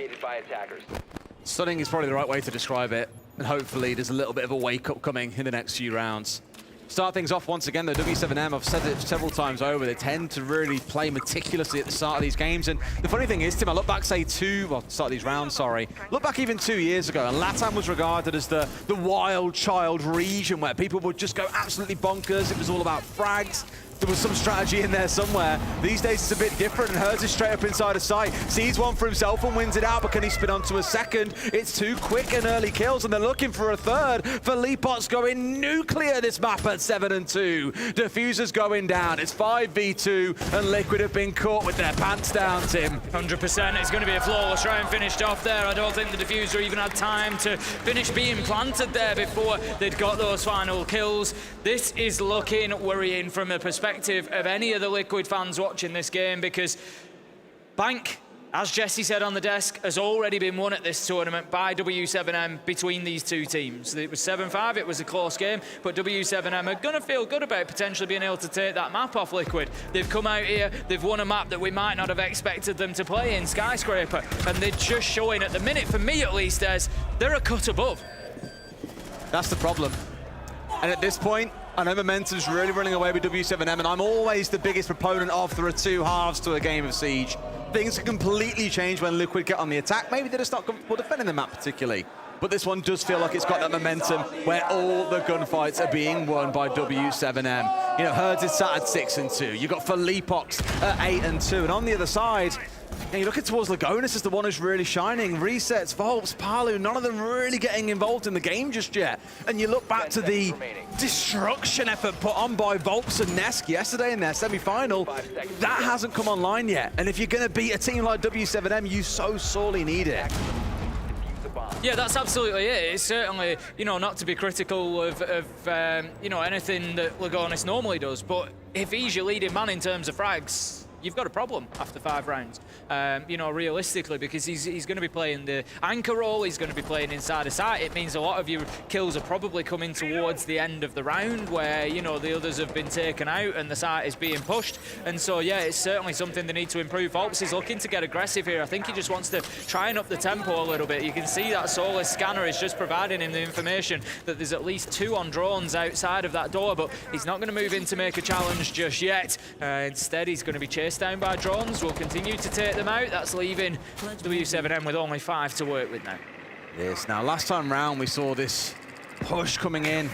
Stunning is probably the right way to describe it, and hopefully there's a little bit of a wake-up coming in the next few rounds. Start things off once again, though. W7M, I've said it several times over, they tend to really play meticulously at the start of these games. And the funny thing is, Tim, I look back, say, start of these rounds, sorry. Look back even 2 years ago, and LATAM was regarded as the wild child region where people would just go absolutely bonkers. It was all about frags. There was some strategy in there somewhere. These days it's a bit different, and Herds is straight up inside of sight. Sees one for himself and wins it out, but can he spin onto a second? It's 2 quick and early kills, and they're looking for a third. Felipot's going nuclear this map at 7-2. Diffuser's going down. It's 5v2, and Liquid have been caught with their pants down, Tim. 100%. It's going to be a flawless round finished off there. I don't think the Diffuser even had time to finish being planted there before they'd got those final kills. This is looking worrying from a perspective of any of the Liquid fans watching this game, because Bank, as Jesse said on the desk, has already been won at this tournament by W7M between these 2 teams. It was 7-5, it was a close game, but W7M are going to feel good about potentially being able to take that map off Liquid. They've come out here, they've won a map that we might not have expected them to play in, Skyscraper, and they're just showing at the minute, for me at least, as they're a cut above. That's the problem. And at this point, I know momentum's really running away with W7M, and I'm always the biggest proponent of there are 2 halves to a game of Siege. Things can completely change when Liquid get on the attack. Maybe they're just not comfortable defending the map particularly. But this one does feel like it's got that momentum where all the gunfights are being won by W7M. Herds is sat at 6-2. You've got Felipox at 8-2. And on the other side, you're looking towards Lagonis as the one who's really shining. Resets, Volps, Palu, none of them really getting involved in the game just yet. And you look back to the destruction effort put on by Volps and Nesk yesterday in their semi-final. That hasn't come online yet. And if you're going to beat a team like W7M, you so sorely need it. Yeah, that's absolutely it. It's certainly, not to be critical of anything that Lagonis normally does, but if he's your leading man in terms of frags, you've got a problem after 5 rounds. You know, realistically, because he's going to be playing the anchor role, he's going to be playing inside a site. It means a lot of your kills are probably coming towards the end of the round where, you know, the others have been taken out and the site is being pushed. And so, yeah, it's certainly something they need to improve. volpz is looking to get aggressive here. I think he just wants to try and up the tempo a little bit. You can see that Soulless scanner is just providing him the information that there's at least 2 on drones outside of that door, but he's not going to move in to make a challenge just yet. Instead, he's going to be chased down by drones. We'll continue to take them out. That's leaving W7M with only 5 to work with now. Yes, now last time round we saw this push coming in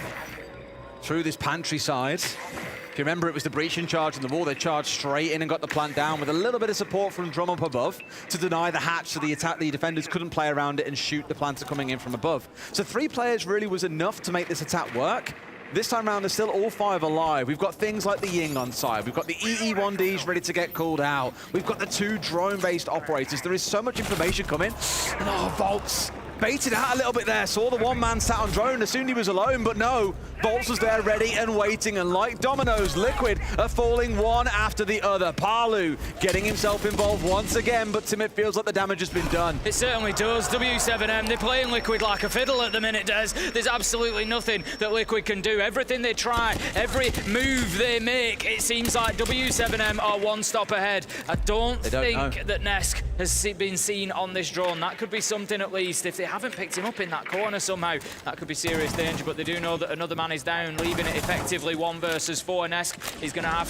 through this pantry side. If you remember, it was the breaching charge in the wall. They charged straight in and got the plant down with a little bit of support from Drum up above to deny the hatch so the defenders couldn't play around it and shoot the planter coming in from above. So 3 players really was enough to make this attack work. This time around, there's still all 5 alive. We've got things like the Ying on side. We've got the EE1Ds ready to get called out. We've got the 2 drone-based operators. There is so much information coming. And volpz baited out a little bit there. Saw the 1-man sat on drone, assumed he was alone, but no. volpz was there ready and waiting, and like dominoes, Liquid are falling one after the other. Palu getting himself involved once again, but Tim, it feels like the damage has been done. It certainly does. W7M, they're playing Liquid like a fiddle at the minute, Des. There's absolutely nothing that Liquid can do. Everything they try, every move they make, it seems like W7M are 1 stop ahead. I don't think that Nesk has been seen on this drone. That could be something at least. If they haven't picked him up in that corner somehow, that could be serious danger, but they do know that another man is down, leaving it effectively 1 versus 4. Nesk is going to have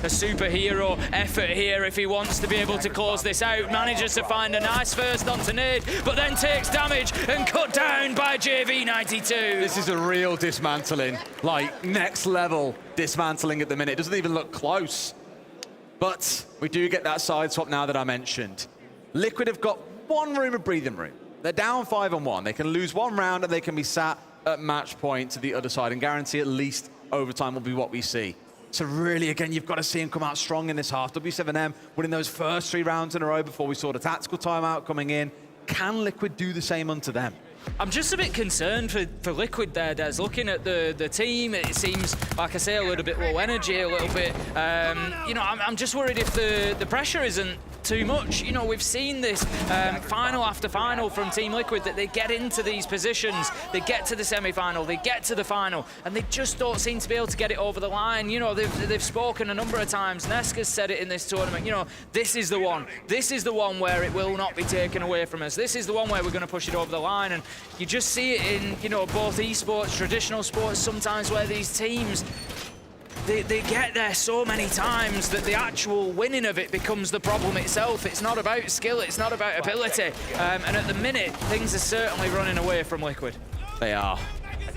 a superhero effort here if he wants to be able to close this out. Manages to find a nice first onto Nade, but then takes damage and cut down by JV92. This is a real dismantling, like next level dismantling at the minute. It doesn't even look close. But we do get that side swap now that I mentioned. Liquid have got 1 room of breathing room. They're down 5-on-1. They can lose 1 round and they can be sat at match point to the other side and guarantee at least overtime will be what we see. So really, again, you've got to see him come out strong in this half. W7M winning those first 3 rounds in a row before we saw the tactical timeout coming in. Can Liquid do the same unto them? I'm just a bit concerned for Liquid there, Des. Looking at the team, it seems, like I say, a little bit low energy, a little bit, you know, I'm just worried if the pressure isn't too much. You know, we've seen this final after final from Team Liquid, that they get into these positions, they get to the semi-final, they get to the final, and they just don't seem to be able to get it over the line. You know, they've spoken a number of times. Nesk has said it in this tournament, you know, this is the one. This is the one where it will not be taken away from us. This is the one where we're going to push it over the line. And you just see it in, you know, both esports, traditional sports, sometimes where these teams, they get there so many times that the actual winning of it becomes the problem itself. It's not about skill, it's not about ability. And at the minute, things are certainly running away from Liquid. They are.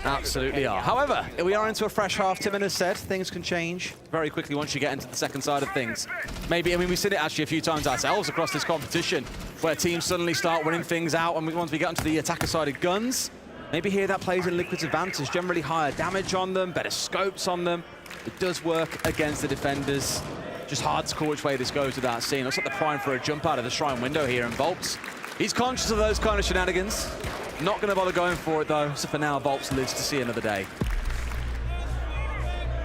Absolutely are. However, we are into a fresh half. Tim has said things can change very quickly once you get into the second side of things. Maybe, I mean, we've seen it actually a few times ourselves across this competition, where teams suddenly start winning things out, and once we get onto the attacker-sided guns, maybe here that plays in Liquid's advantage. Generally higher damage on them, better scopes on them. It does work against the defenders. Just hard to call which way this goes without seeing. Looks like they're primed for a jump out of the Shrine window here, and volpz, he's conscious of those kind of shenanigans. Not going to bother going for it, though. So for now, volpz lives to see another day.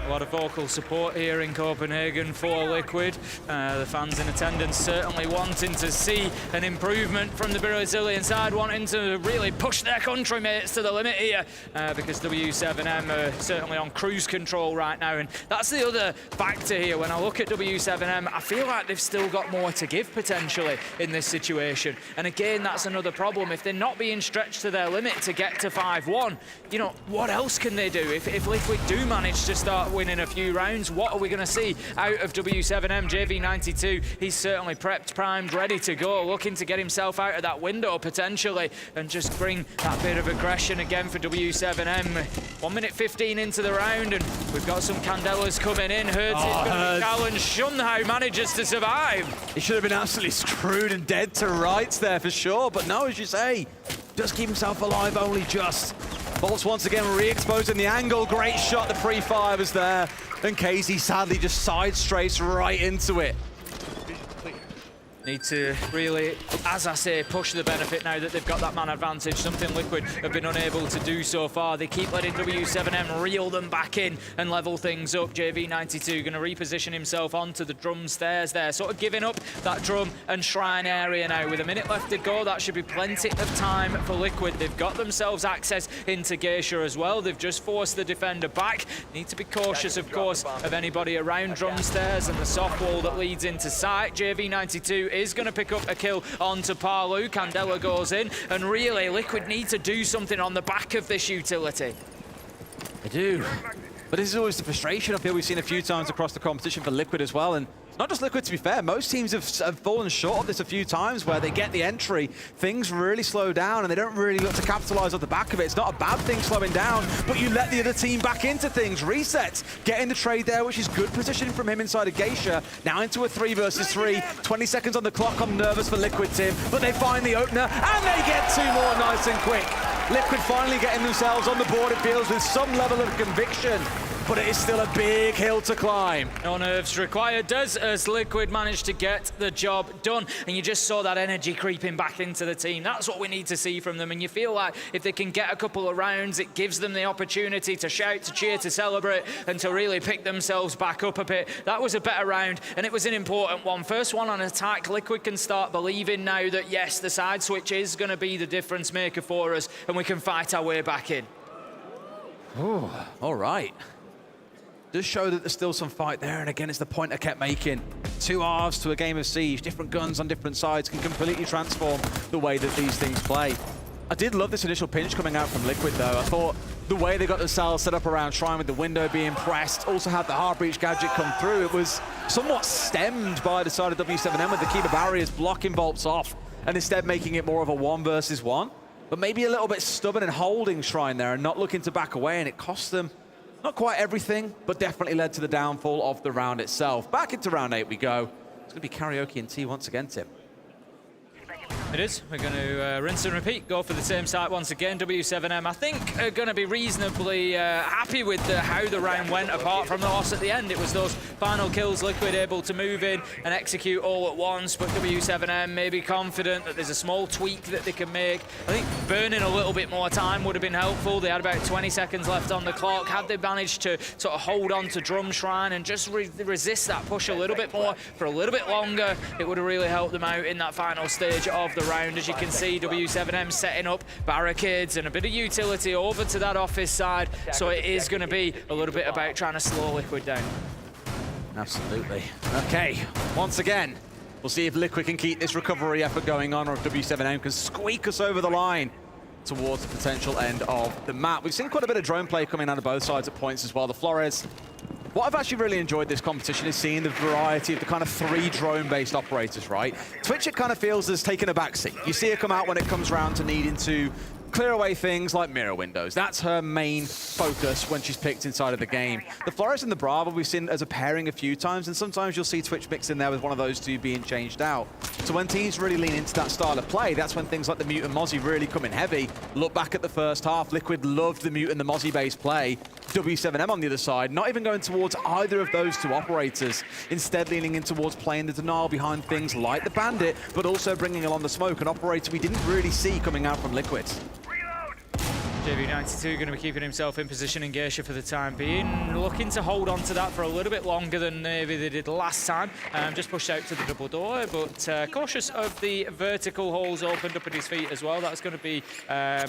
A lot of vocal support here in Copenhagen for Liquid. The fans in attendance certainly wanting to see an improvement from the Brazilian side, wanting to really push their country mates to the limit here, because W7M are certainly on cruise control right now. And that's the other factor here. When I look at W7M, I feel like they've still got more to give potentially in this situation. And again, that's another problem. If they're not being stretched to their limit to get to 5-1, you know, what else can they do? If Liquid do manage to start winning a few rounds, what are we going to see out of W7M? JV92, he's certainly prepped, primed, ready to go, looking to get himself out of that window potentially and just bring that bit of aggression again for W7M. 1 minute 15 into the round, and we've got some Candelas coming in. Hertz is going to be challenged. Shunhao manages to survive. He should have been absolutely screwed and dead to rights there for sure, but no, as you say, does keep himself alive only just. volpz once again re-exposing the angle. Great shot, the pre-fire was there. And KZ sadly just side strays right into it. Need to really, as I say, push the benefit now that they've got that man advantage, something Liquid have been unable to do so far. They keep letting W7M reel them back in and level things up. JV92 going to reposition himself onto the drum stairs there, sort of giving up that drum and shrine area now. With a minute left to go, that should be plenty of time for Liquid. They've got themselves access into Geisha as well. They've just forced the defender back. Need to be cautious, of course, of anybody around drum stairs and the soft wall that leads into sight. JV92 is going to pick up a kill onto Parlu. Candela goes in, and really, Liquid need to do something on the back of this utility. They do. But this is always the frustration I feel we've seen a few times across the competition for Liquid as well. And not just Liquid, to be fair, most teams have fallen short of this a few times where they get the entry, things really slow down and they don't really look to capitalize off the back of it. It's not a bad thing slowing down, but you let the other team back into things, resets, getting the trade there, which is good positioning from him inside of Geisha. Now into a 3 versus 3, 20 seconds on the clock. I'm nervous for Liquid, Tim, but they find the opener and they get 2 more nice and quick. Liquid finally getting themselves on the board, it feels, with some level of conviction. But it is still a big hill to climb. No nerves required, does, as Liquid managed to get the job done. And you just saw that energy creeping back into the team. That's what we need to see from them. And you feel like if they can get a couple of rounds, it gives them the opportunity to shout, to cheer, to celebrate, and to really pick themselves back up a bit. That was a better round, and it was an important one. First one on attack. Liquid can start believing now that, yes, the side switch is going to be the difference maker for us, and we can fight our way back in. Oh, all right. Does show that there's still some fight there, and again, it's the point I kept making. 2 halves to a game of Siege, different guns on different sides can completely transform the way that these things play. I did love this initial pinch coming out from Liquid, though. I thought the way they got themselves set up around Shrine with the window being pressed, also had the hard breach gadget come through. It was somewhat stemmed by the side of W7M with the Keeper barriers blocking Volts off, and instead making it more of a 1 versus 1. But maybe a little bit stubborn and holding Shrine there and not looking to back away, and it cost them not quite everything, but definitely led to the downfall of the round itself. Back into round 8 we go. It's going to be Karaoke and T once again, Tim. It is. We're going to rinse and repeat, go for the same site once again. W7M, I think, are going to be reasonably happy with how the round went, apart from the loss at the end. It was those final kills Liquid able to move in and execute all at once, but W7M may be confident that there's a small tweak that they can make. I think burning a little bit more time would have been helpful. They had about 20 seconds left on the clock. Had they managed to sort of hold on to Drum Shrine and just resist that push a little bit more for a little bit longer, it would have really helped them out in that final stage of the round. As you can see, W7M setting up barricades and a bit of utility over to that office side, so it is going to be a little bit about trying to slow Liquid down. Absolutely. Okay, once again, we'll see if Liquid can keep this recovery effort going on, or if W7M can squeak us over the line towards the potential end of the map. We've seen quite a bit of drone play coming out of both sides at points as well. The Flores. What I've actually really enjoyed this competition is seeing the variety of the kind of 3 drone-based operators, right? Twitch, it kind of feels as taking a backseat. You see her come out when it comes around to needing to clear away things like mirror windows. That's her main focus when she's picked inside of the game. The Flores and the Bravo we've seen as a pairing a few times, and sometimes you'll see Twitch mix in there with one of those 2 being changed out. So when teams really lean into that style of play, that's when things like the Mute and Mozzie really come in heavy. Look back at the first half, Liquid loved the Mute and the Mozzie-based play. W7M on the other side, not even going towards either of those 2 operators, instead leaning in towards playing the denial behind things like the Bandit, but also bringing along the smoke, an operator we didn't really see coming out from Liquid. JV92 going to be keeping himself in position in Geisha for the time being, looking to hold on to that for a little bit longer than maybe they did last time. Just pushed out to the double door, but cautious of the vertical holes opened up at his feet as well. That's going to be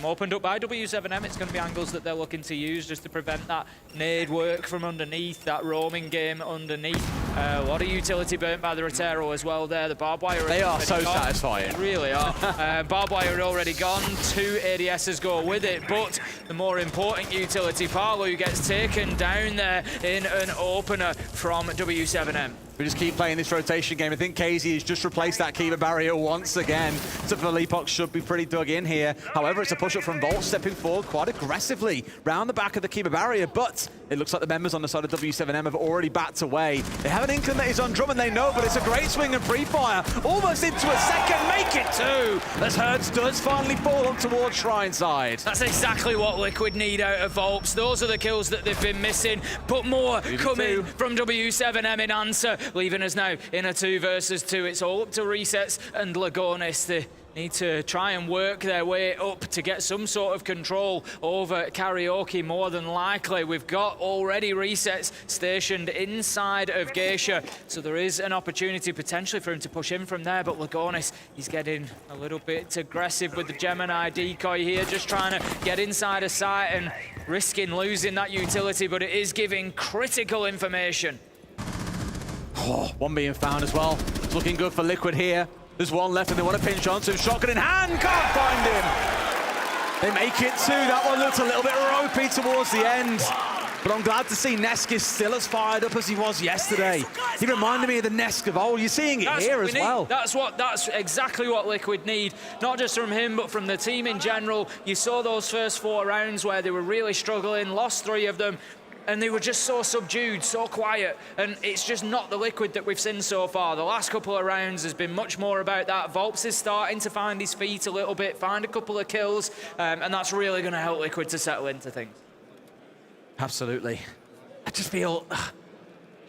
opened up by W7M. It's going to be angles that they're looking to use just to prevent that nade work from underneath, that roaming game underneath. A lot of utility burnt by the Rotero as well there. The barbed wire. They are so satisfying. They really are. Barbed wire already gone. 2 ADSs go with it, but the more important utility, Parlu, gets taken down there in an opener from W7M. We just keep playing this rotation game. I think KZ has just replaced that Kiva barrier once again. So Philippox should be pretty dug in here. However, it's a push-up from Volt, stepping forward quite aggressively round the back of the Kiva barrier, but it looks like the members on the side of W7M have already backed away. They have an inkling that he's on drum and they know, but it's a great swing and pre-fire. Almost into a second, make it 2! As Hertz does finally fall on towards Shrine side. That's exactly what Liquid need out of Volts. Those are the kills that they've been missing, but more coming from W7M in answer. leaving us now in a 2 versus 2. It's all up to Resets and Lagonis. They need to try and work their way up to get some sort of control over Karaoke, more than likely. We've got already Resets stationed inside of Geisha, so there is an opportunity potentially for him to push in from there, but Lagonis, he's getting a little bit aggressive with the Gemini decoy here, just trying to get inside a site and risking losing that utility, but it is giving critical information. Oh, one being found as well. It's looking good for Liquid here. There's one left and they want to pinch onto him. Shotgun in hand, can't find him. They make it 2. That one looked a little bit ropey towards the end. But I'm glad to see Nesk is still as fired up as he was yesterday. He reminded me of the Nesk of old. You're seeing it here as well. That's exactly what Liquid need. Not just from him, but from the team in general. You saw those first 4 rounds where they were really struggling, lost 3 of them. And they were just so subdued, so quiet, and it's just not the Liquid that we've seen so far. The last couple of rounds has been much more about that. Volps is starting to find his feet a little bit, find a couple of kills, and that's really going to help Liquid to settle into things. Absolutely. I just feel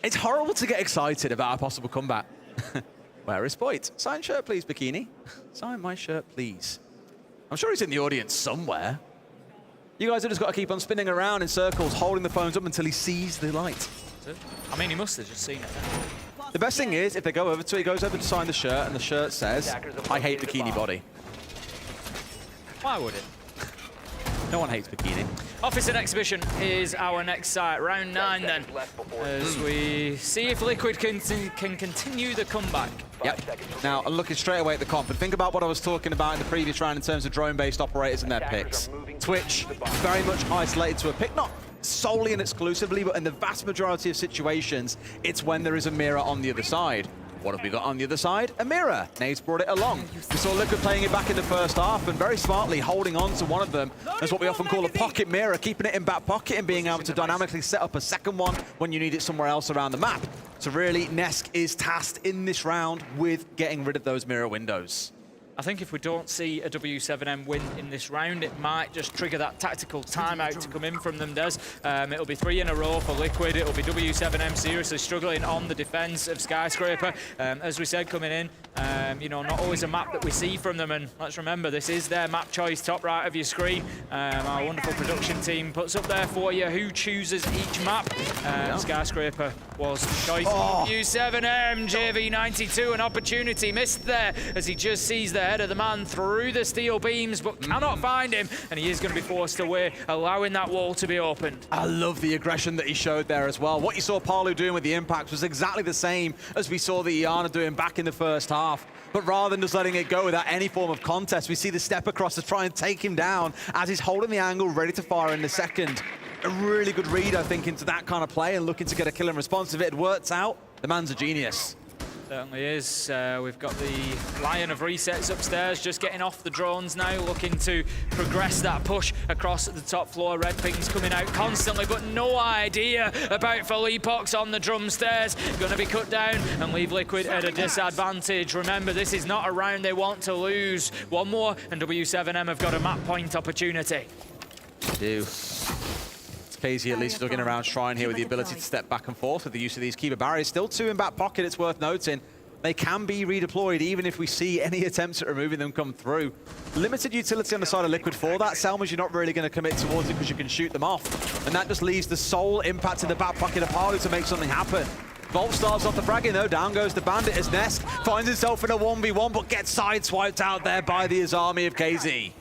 it's horrible to get excited about a possible comeback. Where is Boyd? Sign shirt, please, Bikini. Sign my shirt, please. I'm sure he's in the audience somewhere. You guys have just got to keep on spinning around in circles, holding the phones up until he sees the light. I mean, he must have just seen it. The best thing is, if they go over to it, he goes over to sign the shirt, and the shirt says, I hate bikini body. Why would it? No one hates bikini. Office and Exhibition is our next site. Round 9 then, as we see if Liquid can continue the comeback. Yep. Now, I'm looking straight away at the comp, and think about what I was talking about in the previous round in terms of drone-based operators and their picks. Twitch, very much isolated to a pick, not solely and exclusively, but in the vast majority of situations, it's when there is a mirror on the other side. What have we got on the other side? A mirror. Nade's brought it along. We saw Liquid playing it back in the first half and very smartly holding on to one of them as what we often call a pocket mirror, keeping it in back pocket and being able to dynamically set up a second one when you need it somewhere else around the map. So really, Nesk is tasked in this round with getting rid of those mirror windows. I think if we don't see a W7M win in this round, it might just trigger that tactical timeout to come in from them, Des. It'll be 3 in a row for Liquid. It'll be W7M seriously struggling on the defense of Skyscraper. As we said, coming in, you know, not always a map that we see from them. And let's remember, this is their map choice, top right of your screen. Our wonderful production team puts up there for you who chooses each map. Skyscraper was the choice. W7M, JV92, an opportunity missed there as he just sees the head of the man through the steel beams, but cannot find him, and he is going to be forced away, allowing that wall to be opened. I love the aggression that he showed there as well. What you saw Palu doing with the impacts was exactly the same as we saw the Iana doing back in the first half. But rather than just letting it go without any form of contest, we see the step across to try and take him down as he's holding the angle, ready to fire in the second. A really good read, I think, into that kind of play and looking to get a kill in response. If it works out, the man's a genius. Certainly is. We've got the Lion of Resets upstairs, just getting off the drones now, looking to progress that push across the top floor. Red pings coming out constantly, but no idea about Philippox on the drum stairs. Going to be cut down and leave Liquid at a disadvantage. Remember, this is not a round they want to lose. One more, and W7M have got a map point opportunity. They do. KZ at least looking around Shrine here with the ability to step back and forth with the use of these keeper barriers. Still 2 in back pocket, it's worth noting. They can be redeployed even if we see any attempts at removing them come through. Limited utility on the side of Liquid for that. Selmas, you're not really going to commit towards it because you can shoot them off. And that just leaves the sole impact in the back pocket of Palu to make something happen. Volt starts off the fragging though, down goes the Bandit as Nesk finds himself in a 1v1 but gets sideswiped out there by the army of KZ.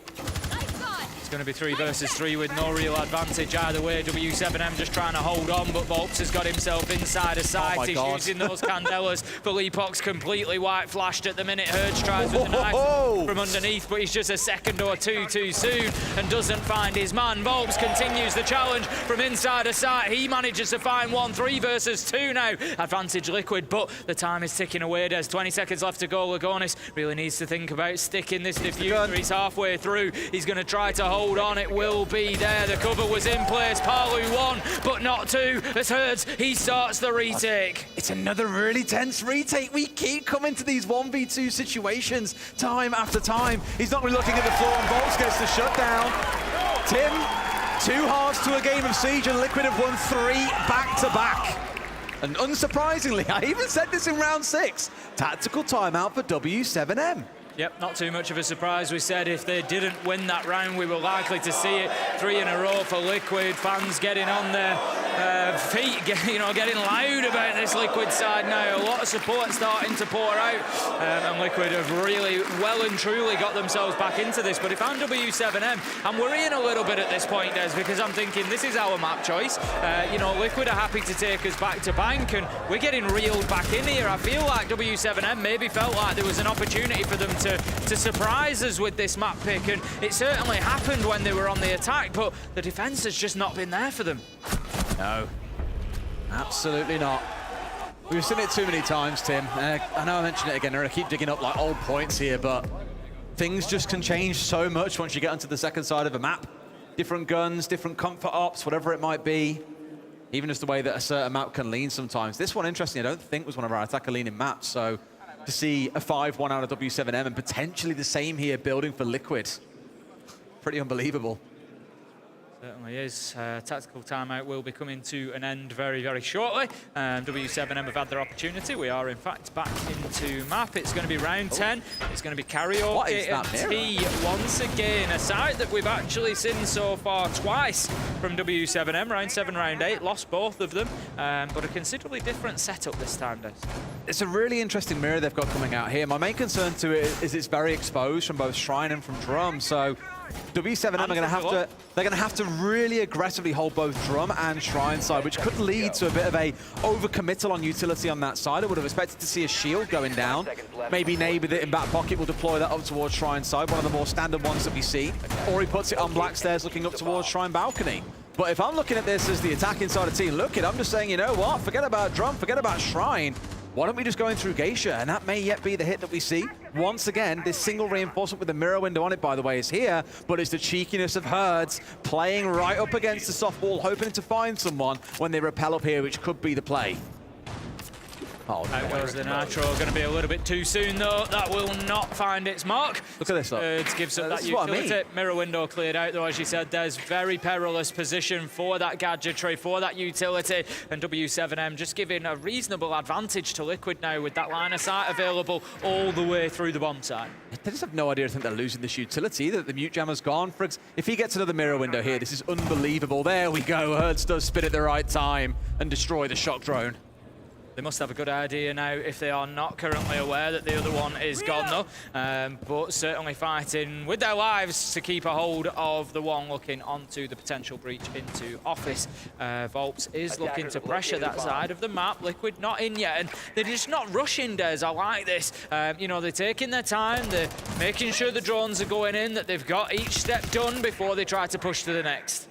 It's going to be 3 versus 3 with no real advantage either way. W7M just trying to hold on, but Volps has got himself inside a sight. He's using those Candelas. Philippox completely white flashed at the minute. Hurge tries with the knife from underneath, but he's just a second or two too soon and doesn't find his man. Volps continues the challenge from inside a sight. He manages to find 1, 3 versus 2 now. Advantage Liquid, but the time is ticking away. There's 20 seconds left to go. Lagonis really needs to think about sticking this diffuser. He's halfway through. He's going to try to hold on. It will be there. The cover was in place. Palu 1, but not 2. As Hurts, he starts the retake. It's another really tense retake. We keep coming to these 1v2 situations time after time. He's not really looking at the floor, and Volts gets the shutdown. Tim, 2 halves to a game of Siege, and Liquid have won 3 back-to-back. And unsurprisingly, I even said this in round 6, tactical timeout for W7M. Yep, not too much of a surprise. We said if they didn't win that round, we were likely to see it. 3 in a row for Liquid. Fans getting on their feet, getting loud about this Liquid side now. A lot of support starting to pour out, and Liquid have really well and truly got themselves back into this. But if I'm W7M, I'm worrying a little bit at this point, Des, because I'm thinking this is our map choice. Liquid are happy to take us back to bank, and we're getting reeled back in here. I feel like W7M maybe felt like there was an opportunity for them to surprise us with this map pick, and it certainly happened when they were on the attack, but the defense has just not been there for them. No, absolutely not. We've seen it too many times, Tim. I know I mentioned it again, and I keep digging up like old points here, but things just can change so much once you get onto the second side of a map. Different guns, different comfort ops, whatever it might be. Even just the way that a certain map can lean sometimes. This one, interestingly, I don't think was one of our attacker leaning maps, so to see a 5-1 out of W7M and potentially the same here building for Liquid. Pretty unbelievable. Certainly is. Tactical timeout will be coming to an end very, very shortly. W7M have had their opportunity. We are, in fact, back into map. It's going to be round 10. It's going to be karaoke and tea once again. A side that we've actually seen so far twice from W7M. Round 7, round 8. Lost both of them, but a considerably different setup this time, Des. It's a really interesting mirror they've got coming out here. My main concern to it is it's very exposed from both Shrine and from Drum, so W7M are going to have to really aggressively hold both Drum and Shrine side, which could lead to a bit of a overcommittal on utility on that side. I would have expected to see a shield going down. Maybe Nate with it in back pocket will deploy that up towards Shrine side, one of the more standard ones that we see. Or he puts it on Black Stairs looking up towards Shrine balcony. But if I'm looking at this as the attacking side of the team, I'm just saying, you know what? Forget about Drum, forget about Shrine. Why don't we just go in through Geisha? And that may yet be the hit that we see. Once again, this single reinforcement with the mirror window on it, by the way, is here, but it's the cheekiness of Herds playing right up against the soft wall, hoping to find someone when they rappel up here, which could be the play. Out goes the Nitro. Going to be a little bit too soon, though. That will not find its mark. Look at this, look. It gives up that utility. Mirror window cleared out, though, as you said. There's very perilous position for that gadgetry, for that utility. And W7M just giving a reasonable advantage to Liquid now with that line of sight available all the way through the bomb site. They just have no idea. I think they're losing this utility, that the mute jammer's gone. If he gets another mirror window here, this is unbelievable. There we go. Herds does spin at the right time and destroy the shock drone. They must have a good idea now if they are not currently aware that the other one is gone, though. But certainly fighting with their lives to keep a hold of the one looking onto the potential breach into office. Volps is looking to pressure that side of the map. Liquid not in yet, and they're just not rushing, Des. I like this. They're taking their time. They're making sure the drones are going in, that they've got each step done before they try to push to the next.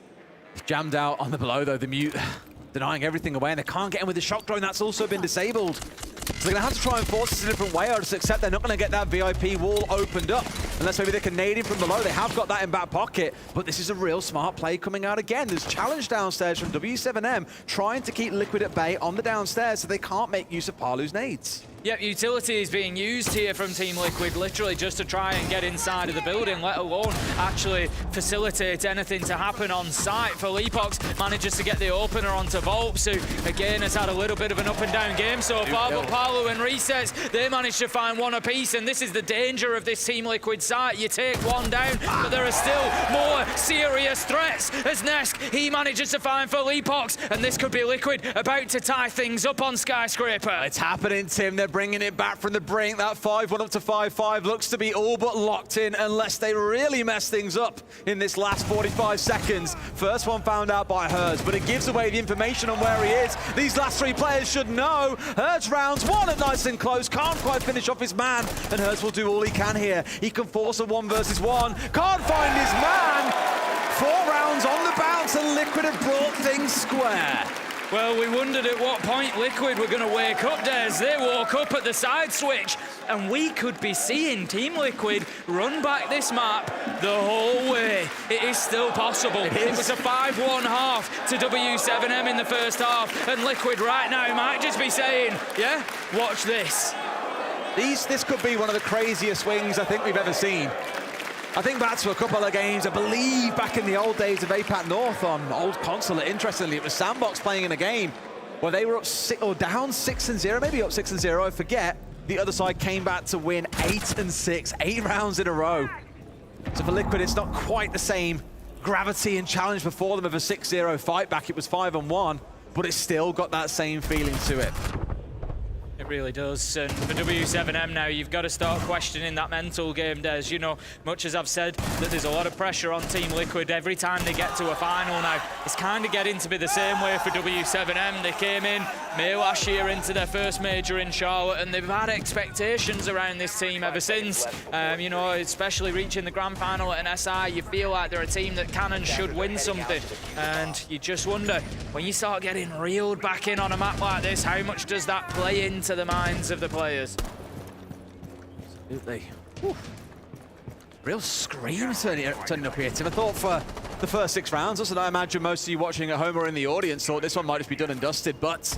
Jammed out on the below, though, the mute. Denying everything away, and they can't get in with the shock drone. That's also been disabled. So they're going to have to try and force this a different way, or just accept they're not going to get that VIP wall opened up. Unless maybe they can nade him from below. They have got that in back pocket, but this is a real smart play coming out again. There's challenge downstairs from W7M, trying to keep Liquid at bay on the downstairs so they can't make use of Palu's nades. Yep, utility is being used here from Team Liquid, literally just to try and get inside of the building, let alone actually facilitate anything to happen on site. For Leapox manages to get the opener onto Volps, who again has had a little bit of an up and down game so far, but Palu and Resets, they managed to find one apiece, and this is the danger of this Team Liquid site. You take one down, but there are still more serious threats as Nesk, he manages to find for Leapox, and this could be Liquid about to tie things up on Skyscraper. It's happening, Tim. They're bringing it back from the brink. That 5-1 up to 5-5 looks to be all but locked in unless they really mess things up in this last 45 seconds. First one found out by Herds, but it gives away the information on where he is. These last 3 players should know. Herds rounds one at nice and close, can't quite finish off his man, and Herds will do all he can here. He can force a 1 versus 1, can't find his man. 4 rounds on the bounce, and Liquid have brought things square. Well, we wondered at what point Liquid were going to wake up, Des. They woke up at the side switch, and we could be seeing Team Liquid run back this map the whole way. It is still possible. It was a 5-1 half to W7M in the first half, and Liquid right now might just be saying, yeah, watch this. This could be one of the craziest swings I think we've ever seen. I think back to a couple of games, I believe back in the old days of APAC North on old Consulate. Interestingly, it was Sandbox playing in a game. Well, they were up down 6-0, maybe up 6-0, I forget. The other side came back to win 8-6, 8 rounds in a row. So for Liquid, it's not quite the same gravity and challenge before them of a 6-0 fight back. It was 5-1, but it's still got that same feeling to it. It really does, and for W7M now, you've got to start questioning that mental game, Des. You know, much as I've said that there's a lot of pressure on Team Liquid every time they get to a final now, it's kind of getting to be the same way for W7M. They came in May last year into their first major in Charlotte, and they've had expectations around this team ever since. You know, especially reaching the grand final at an SI, you feel like they're a team that can and should win something, and you just wonder, when you start getting reeled back in on a map like this, how much does that play into the minds of the players? Absolutely. Whew. Real scream turning up here, Tim. I thought for the first 6 rounds, also I imagine most of you watching at home or in the audience thought this one might just be done and dusted, but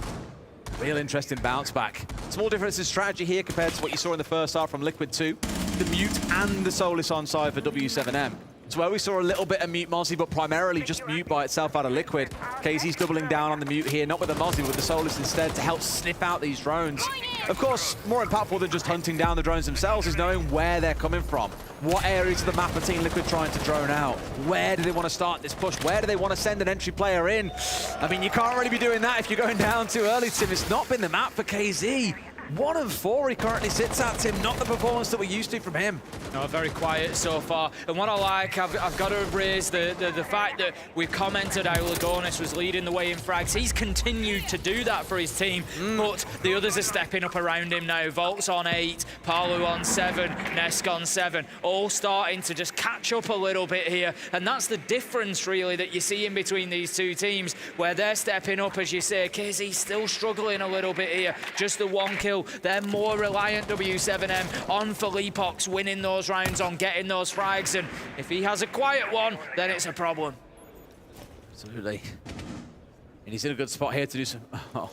real interesting bounce back. Small difference in strategy here compared to what you saw in the first half from Liquid 2. The Mute and the Solus on side for W7M. So where we saw a little bit of Mute Mozzie, but primarily just Mute by itself out of Liquid. KZ's doubling down on the Mute here, not with the Mozzie, but with the Solus instead to help sniff out these drones. Of course, more impactful than just hunting down the drones themselves is knowing where they're coming from. What areas of the map are Team Liquid trying to drone out? Where do they want to start this push? Where do they want to send an entry player in? I mean, you can't really be doing that if you're going down too early, Tim. It's not been the map for KZ. 1-4 he currently sits at, Tim. Not the performance that we're used to from him. No, very quiet so far. And what I like, I've got to raise the fact that we've commented how Lagonis was leading the way in frags. He's continued to do that for his team, but the others are stepping up around him now. Volt's on 8, Palu on 7, Nesk on 7, all starting to just catch up a little bit here. And that's the difference, really, that you see in between these two teams, where they're stepping up, as you say. KZ's still struggling a little bit here. Just the 1 kill. They're more reliant, W7M, on Felipox winning those rounds, on getting those frags, and if he has a quiet one, then it's a problem. Absolutely. And he's in a good spot here to do some... Oh.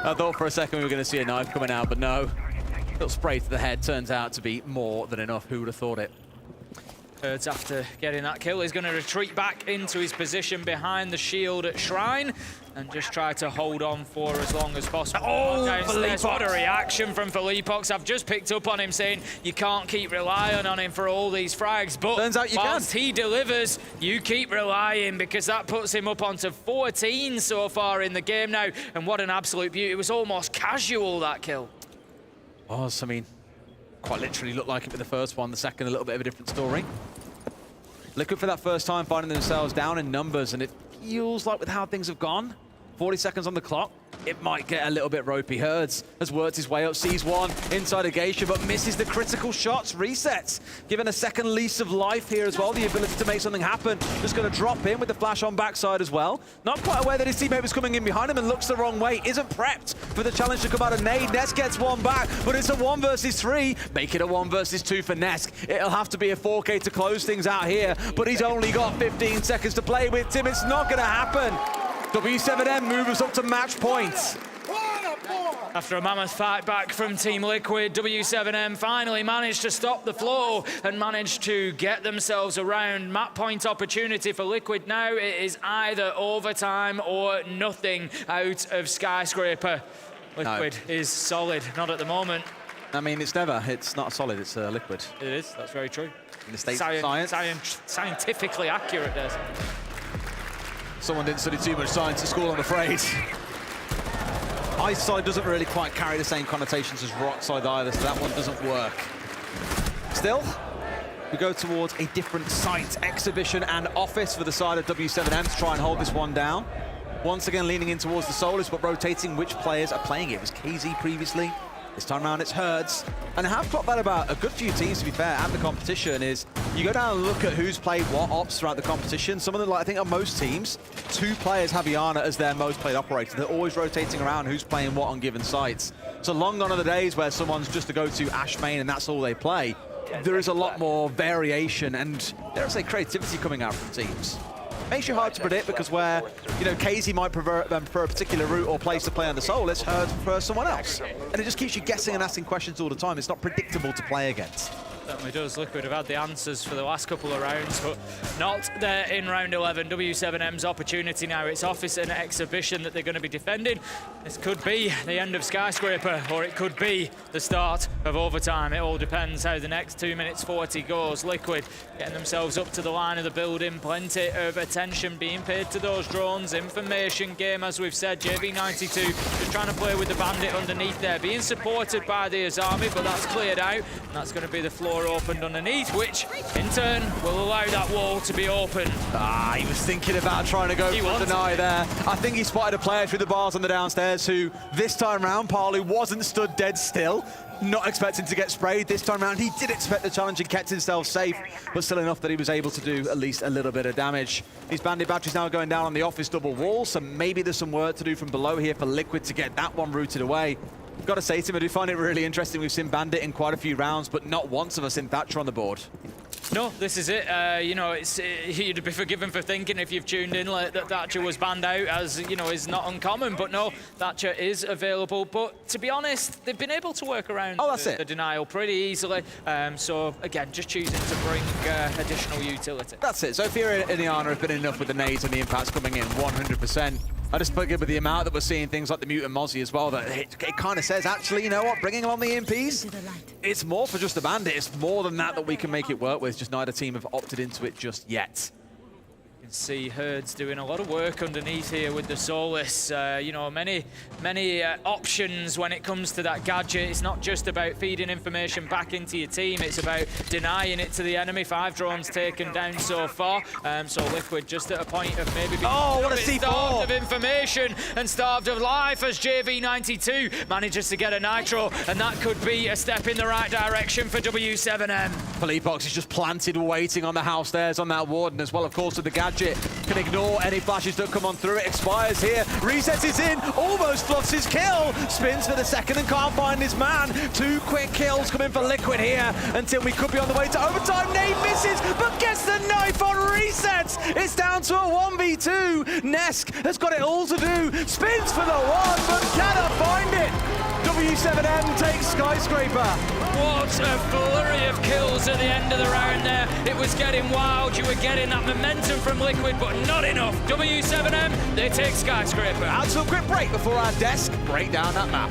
I thought for a second we were going to see a knife coming out, but no. Little spray to the head turns out to be more than enough. Who would have thought it? Herds, after getting that kill, is going to retreat back into his position behind the shield at Shrine and just try to hold on for as long as possible. Oh, Felipox. What a reaction from Felipox. I've just picked up on him saying you can't keep relying on him for all these frags, but turns out you whilst he delivers, you keep relying, because that puts him up onto 14 so far in the game now, and what an absolute beauty. It was almost casual, that kill. Was, I mean, quite literally looked like it with the first one, the second a little bit of a different story. Liquid for that first time finding themselves down in numbers, and it feels like with how things have gone, 40 seconds on the clock, it might get a little bit ropey. Herds has worked his way up, sees one inside a Geisha, but misses the critical shots, resets, given a second lease of life here as well, the ability to make something happen. Just going to drop in with the flash on backside as well. Not quite aware that his teammate was coming in behind him and looks the wrong way, isn't prepped for the challenge to come out of nade. Nesk gets one back, but it's a 1 versus 3. Make it a 1 versus 2 for Nesk. It'll have to be a 4K to close things out here, but he's only got 15 seconds to play with, Tim. It's not going to happen. W7M move us up to match points. After a mammoth fight back from Team Liquid, W7M finally managed to stop the flow and managed to get themselves around. Map point opportunity for Liquid now. It is either overtime or nothing out of Skyscraper. Liquid is solid, not at the moment. I mean, it's not solid, it's Liquid. It is, that's very true. In the state of science. Scientifically accurate, Des. Someone didn't study too much science at school, I'm afraid. Ice side doesn't really quite carry the same connotations as rock side either, so that one doesn't work. Still, we go towards a different site, exhibition and office for the side of W7M to try and hold this one down. Once again leaning in towards the Solus, but rotating which players are playing it. It was KZ previously. This time around it's Herds. And I have got that about a good few teams, to be fair, at the competition is you go down and look at who's played what ops throughout the competition. Some of them, like I think on most teams, 2 players have Iana as their most played operator. They're always rotating around who's playing what on given sites. So long gone are the days where someone's just to go to Ash main and that's all they play. There is a lot more variation and, dare I say, creativity coming out from teams. Makes you hard to predict because where, you know, KZ might prefer a particular route or place to play on the Solus, Herds prefer someone else. And it just keeps you guessing and asking questions all the time. It's not predictable to play against. Certainly does. Liquid have had the answers for the last couple of rounds, but not there in round 11. W7M's opportunity now. It's office and exhibition that they're going to be defending. This could be the end of Skyscraper, or it could be the start of overtime. It all depends how the next 2 minutes 40 goes. Liquid getting themselves up to the line of the building. Plenty of attention being paid to those drones. Information game, as we've said. JV92 just trying to play with the bandit underneath there, being supported by the Azami, but that's cleared out. And that's going to be the floor opened underneath, which in turn will allow that wall to be opened. He was thinking about trying to go for the deny there. I think he spotted a player through the bars on the downstairs who, this time round, Parley wasn't stood dead still, not expecting to get sprayed. This time round, he did expect the challenge and kept himself safe, but still enough that he was able to do at least a little bit of damage. These bandit batteries now going down on the office double wall, so maybe there's some work to do from below here for Liquid to get that one routed away. I've got to say to him, I do find it really interesting. We've seen Bandit in quite a few rounds, but not once have I seen Thatcher on the board. No, this is it. You know, you'd be forgiven for thinking if you've tuned in that Thatcher was banned out, as you know, is not uncommon. But no, Thatcher is available. But to be honest, they've been able to work around the denial pretty easily. So again, just choosing to bring additional utility. That's it. Zofia and Iana have been enough with the nades and the impacts coming in 100%. I just put it with the amount that we're seeing things like the Mutant Mozzie as well, that it kind of says, actually, you know what, bringing along the EMPs, it's more for just the Bandit. It's more than that we can make it work with. Just neither team have opted into it just yet. You can see Herds doing a lot of work underneath here with the Solus. You know, many options when it comes to that gadget. It's not just about feeding information back into your team, it's about denying it to the enemy. 5 drones taken down so far. So Liquid just at a point of maybe being what a C4! Starved of information and starved of life, as JV92 manages to get a nitro, and that could be a step in the right direction for W7M. Polipox is just planted waiting on the house stairs on that Warden as well, of course, with the gadget. Can ignore any flashes that come on through. It expires here. Resets is in. Almost fluffs his kill. Spins for the second and can't find his man. 2 quick kills coming for Liquid here until we could be on the way to overtime. Nate misses, but gets the knife on resets. It's down to a 1v2. Nesk has got it all to do. Spins for the 1, but cannot find it. W7M takes Skyscraper. What a flurry of kills at the end of the round there. It was getting wild. You were getting that momentum from Liquid, but not enough. W7M, they take Skyscraper. Out to a quick break before our desk break down that map.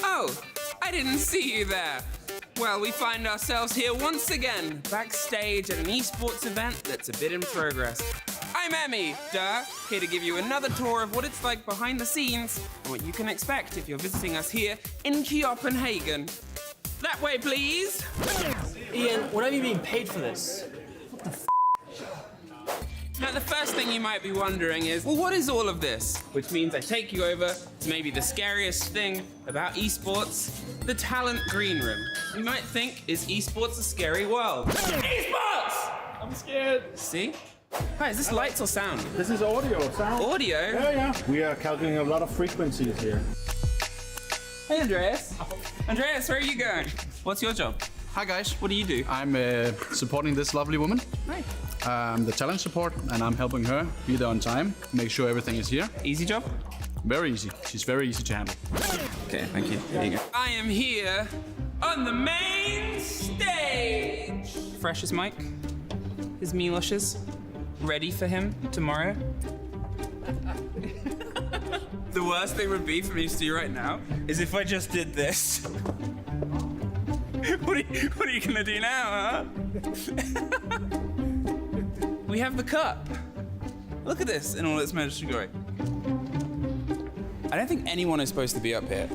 Oh, I didn't see you there. Well, we find ourselves here once again, backstage at an esports event that's a bit in progress. I'm Emmy, here to give you another tour of what it's like behind the scenes and what you can expect if you're visiting us here in Copenhagen. That way, please. Ian, when are you being paid for this? What the f? Now, the first thing you might be wondering is, well, what is all of this? Which means I take you over to maybe the scariest thing about esports, the talent green room. You might think, is esports a scary world? Esports! I'm scared. See? Hi, is this lights or sound? This is audio, sound. Audio? Yeah. We are calculating a lot of frequencies here. Hey, Andreas. Andreas, where are you going? What's your job? Hi, guys. What do you do? I'm supporting this lovely woman. Hi. The talent support, and I'm helping her be there on time, make sure everything is here. Easy job? Very easy. She's very easy to handle. Okay, thank you. There you go. I am here on the main stage. Fresh as Mike. His Miloshes. Ready for him tomorrow. The worst thing would be for me to do right now is if I just did this. What are you gonna do now, huh? We have the cup. Look at this in all its majesty glory. I don't think anyone is supposed to be up here.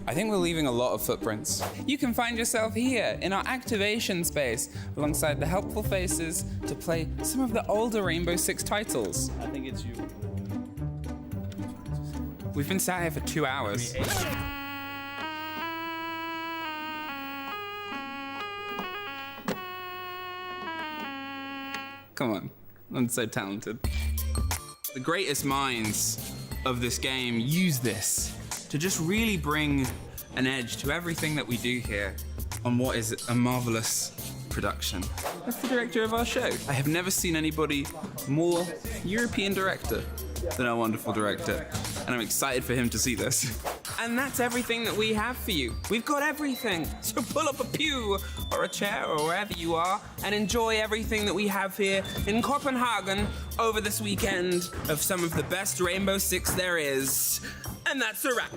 I think we're leaving a lot of footprints. You can find yourself here in our activation space alongside the helpful faces to play some of the older Rainbow Six titles. I think it's you. We've been sat here for 2 hours. Come on, I'm so talented. The greatest minds of this game use this to just really bring an edge to everything that we do here on what is a marvelous production. That's the director of our show. I have never seen anybody more European director than our wonderful director, and I'm excited for him to see this. And that's everything that we have for you. We've got everything. So pull up a pew or a chair or wherever you are and enjoy everything that we have here in Copenhagen over this weekend of some of the best Rainbow Six there is. And that's a wrap.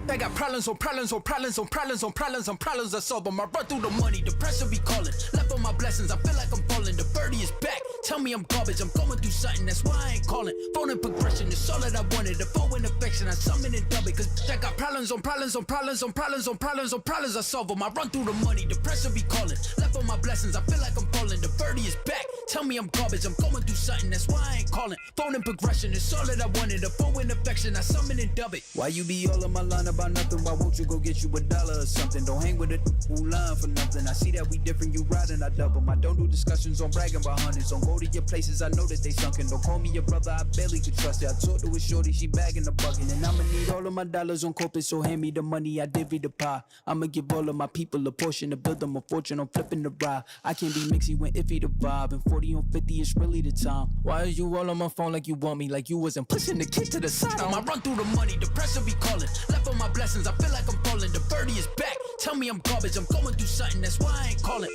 I got problems on problems on problems on problems on problems on problems I solve them. I run through the money, the pressure be calling. Left on my blessings, I feel like I'm falling. The birdie is back. Tell me I'm garbage, I'm going through something, that's why I ain't calling. Phone and progression, it's all that I wanted. The phone and affection, I summon and dub it. Cause I got problems on problems on problems on problems on problems on problems I solve them. I run through the money, the pressure be calling. Left on my blessings, I feel like I'm falling. The birdie is back. Tell me I'm garbage, I'm going through something, that's why I ain't calling. Phone and progression, it's all that I wanted. The phone and affection, I summon and dub it. Why you be all on my line about nothing? Why won't you go get you $1 or something? Don't hang with it who line for nothing. I see that we different, you riding, I double. I don't do discussions on bragging about hundreds. Don't go to your places, I know that they sunken. Don't call me your brother, I barely could trust it. I talked to a shorty, she bagging the bucket. And I'ma need all of my dollars on corporate, so hand me the money, I divvy the pie. I'ma give all of my people a portion to build them a fortune. I'm flipping the ride. I can't be mixy when iffy the vibe. And 40 on 50 is really the time. Why is you all on my phone like you want me? Like you wasn't pushing the kid to the side. I run through the money, the pressure be calling. Left on my blessings, I feel like I'm falling. The birdie is back. Tell me I'm garbage, I'm going through something, that's why I ain't calling.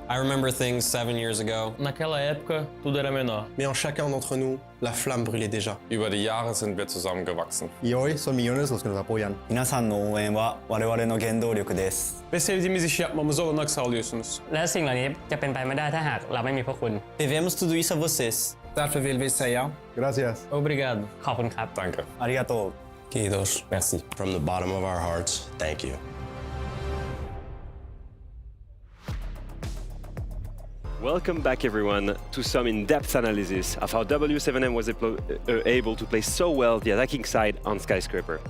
I remember things 7 years ago. Naquela época, tudo era menor. Mais en chacun d'entre nous, la flamme brûlait déjà. Über die Jahre sind wir zusammengewachsen. Y hoy son millones los que nos apoyan. 皆さんの応援は我々の原動力です Ve sevdiğimiz işi yapmamıza olanak sağlıyorsunuz. และสิ่งเหล่านี้จะเป็นไปไม่ได้ถ้าหากเราไม่มีพวกคุณ Devemos tudo isso a vocês Därför vill vi säga Gracias. Obrigado. ขอบคุณครับ Danke. ありがとう Kiitos. Merci. From the bottom of our hearts, thank you. Welcome back everyone to some in-depth analysis of how W7M was able to play so well the attacking side on Skyscraper.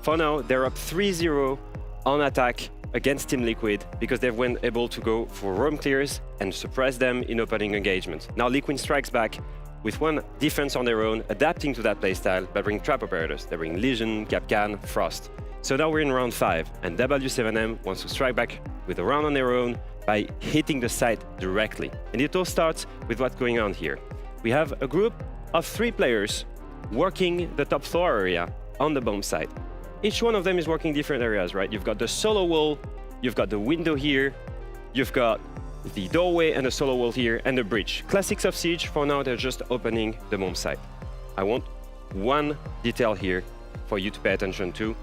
For now, they're up 3-0 on attack against Team Liquid because they've been able to go for roam clears and suppress them in opening engagement. Now Liquid strikes back with one defense on their own, adapting to that playstyle by bringing trap operators. They bring Legion, Capcan, Frost. So now we're in round 5, and W7M wants to strike back with a round on their own by hitting the site directly. And it all starts with what's going on here. We have a group of 3 players working the top floor area on the bomb site. Each one of them is working different areas, right? You've got the solo wall, you've got the window here, you've got the doorway and the solo wall here, and the bridge. Classics of Siege, for now they're just opening the bomb site. I want one detail here for you to pay attention to.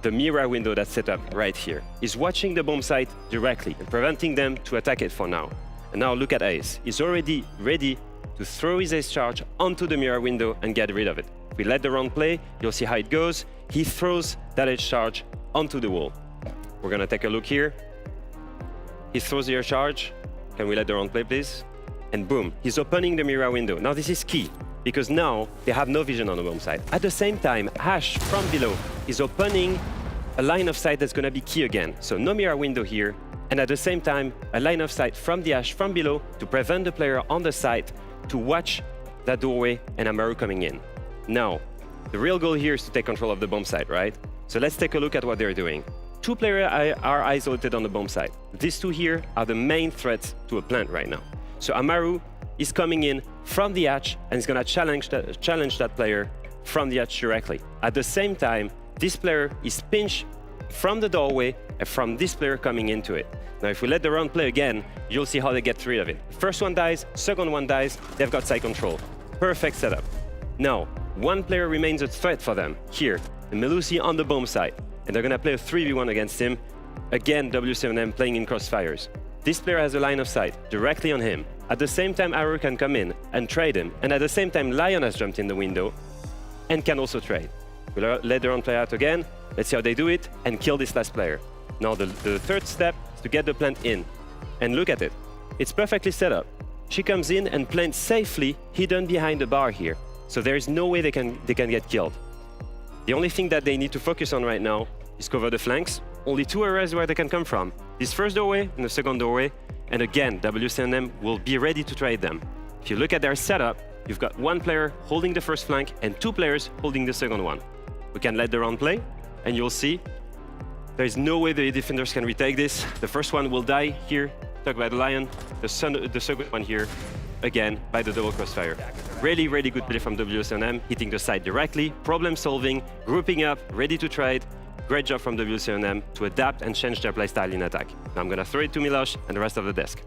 The mirror window that's set up right here is watching the bomb site directly and preventing them to attack it for now. And now look at Ace. He's already ready to throw his Ace charge onto the mirror window and get rid of it. If we let the round play, you'll see how it goes. He throws that Ace charge onto the wall. We're gonna take a look here. He throws the air charge. Can we let the round play, please? And boom, he's opening the mirror window. Now this is key, because now they have no vision on the bomb side. At the same time, Ash from below is opening a line of sight that's gonna be key again. So no mirror window here, and at the same time, a line of sight from the Ash from below to prevent the player on the side to watch that doorway and Amaru coming in. Now, the real goal here is to take control of the bomb side, right? So let's take a look at what they're doing. Two players are isolated on the bomb side. These two here are the main threats to a plant right now. So Amaru is coming in from the hatch and is gonna challenge that player from the hatch directly. At the same time, this player is pinched from the doorway and from this player coming into it. Now, if we let the round play again, you'll see how they get rid of it. First one dies, second one dies, they've got side control. Perfect setup. Now, one player remains a threat for them, here, the Melusi on the bomb side. And they're gonna play a 3v1 against him. Again, W7M playing in crossfires. This player has a line of sight directly on him. At the same time, Arrow can come in and trade him. And at the same time, Lion has jumped in the window and can also trade. We'll let the round play out again. Let's see how they do it and kill this last player. Now, the third step is to get the plant in. And look at it. It's perfectly set up. She comes in and plants safely hidden behind the bar here. So there is no way they can get killed. The only thing that they need to focus on right now is cover the flanks. Only two areas where they can come from. This first doorway and the second doorway. And again, WCNM will be ready to trade them. If you look at their setup, you've got one player holding the first flank and two players holding the second one. We can let the round play, and you'll see there is no way the defenders can retake this. The first one will die here, stuck by the Lion. The second one here, again, by the double crossfire. Really, really good play from WCNM, hitting the side directly, problem solving, grouping up, ready to trade. Great job from WCNM to adapt and change their playstyle in attack. Now I'm gonna throw it to Miloš and the rest of the desk.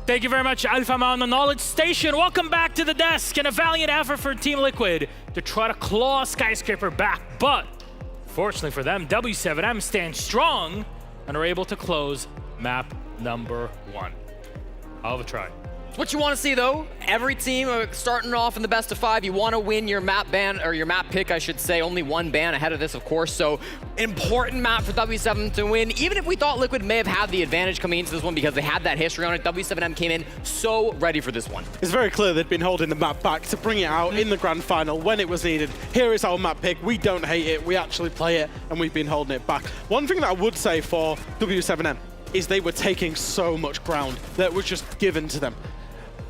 Thank you very much, Alpha on the Knowledge Station. Welcome back to the desk, and a valiant effort for Team Liquid to try to claw Skyscraper back. But fortunately for them, W7M stands strong and are able to close map number 1. I'll have a try. What you want to see, though, every team starting off in the best of 5, you want to win your map ban, or your map pick, I should say. Only one ban ahead of this, of course, so important map for W7 to win. Even if we thought Liquid may have had the advantage coming into this one because they had that history on it, W7M came in so ready for this one. It's very clear they'd been holding the map back to bring it out in the grand final when it was needed. Here is our map pick. We don't hate it. We actually play it, and we've been holding it back. One thing that I would say for W7M is they were taking so much ground that was just given to them.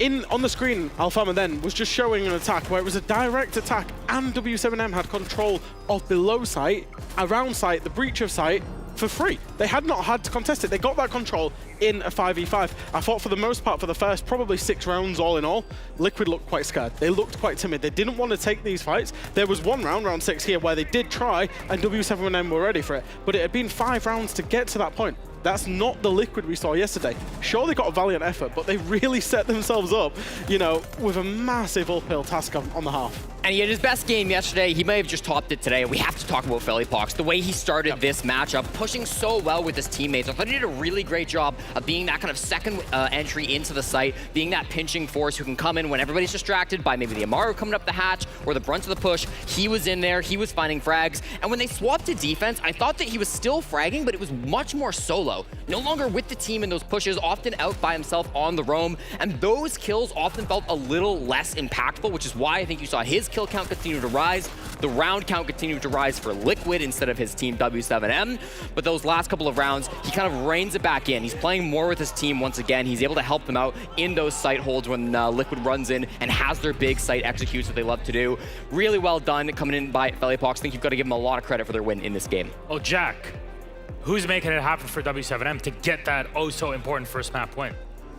On the screen, Alfama then was just showing an attack where it was a direct attack and W7M had control of below site, around site, the breach of site for free. They had not had to contest it. They got that control in a 5v5. I thought for the most part, for the first probably 6 rounds all in all, Liquid looked quite scared. They looked quite timid. They didn't want to take these fights. There was one round, round 6 here, where they did try and W7M were ready for it. But it had been 5 rounds to get to that point. That's not the Liquid we saw yesterday. Sure, they got a valiant effort, but they really set themselves up, you know, with a massive uphill task on the half. And he had his best game yesterday. He may have just topped it today. We have to talk about Felipox. The way he started this matchup, pushing so well with his teammates. I thought he did a really great job of being that kind of second entry into the site, being that pinching force who can come in when everybody's distracted by maybe the Amaru coming up the hatch or the brunt of the push. He was in there. He was finding frags. And when they swapped to defense, I thought that he was still fragging, but it was much more solo. No longer with the team in those pushes, often out by himself on the roam. And those kills often felt a little less impactful, which is why I think you saw his kill count continue to rise, the round count continued to rise for Liquid instead of his team W7M. But those last couple of rounds, he kind of reins it back in. He's playing more with his team once again. He's able to help them out in those site holds when Liquid runs in and has their big site executes that they love to do. Really well done coming in by Felipox. I think you've got to give him a lot of credit for their win in this game. Oh, Jack, who's making it happen for W7M to get that oh so important first map win?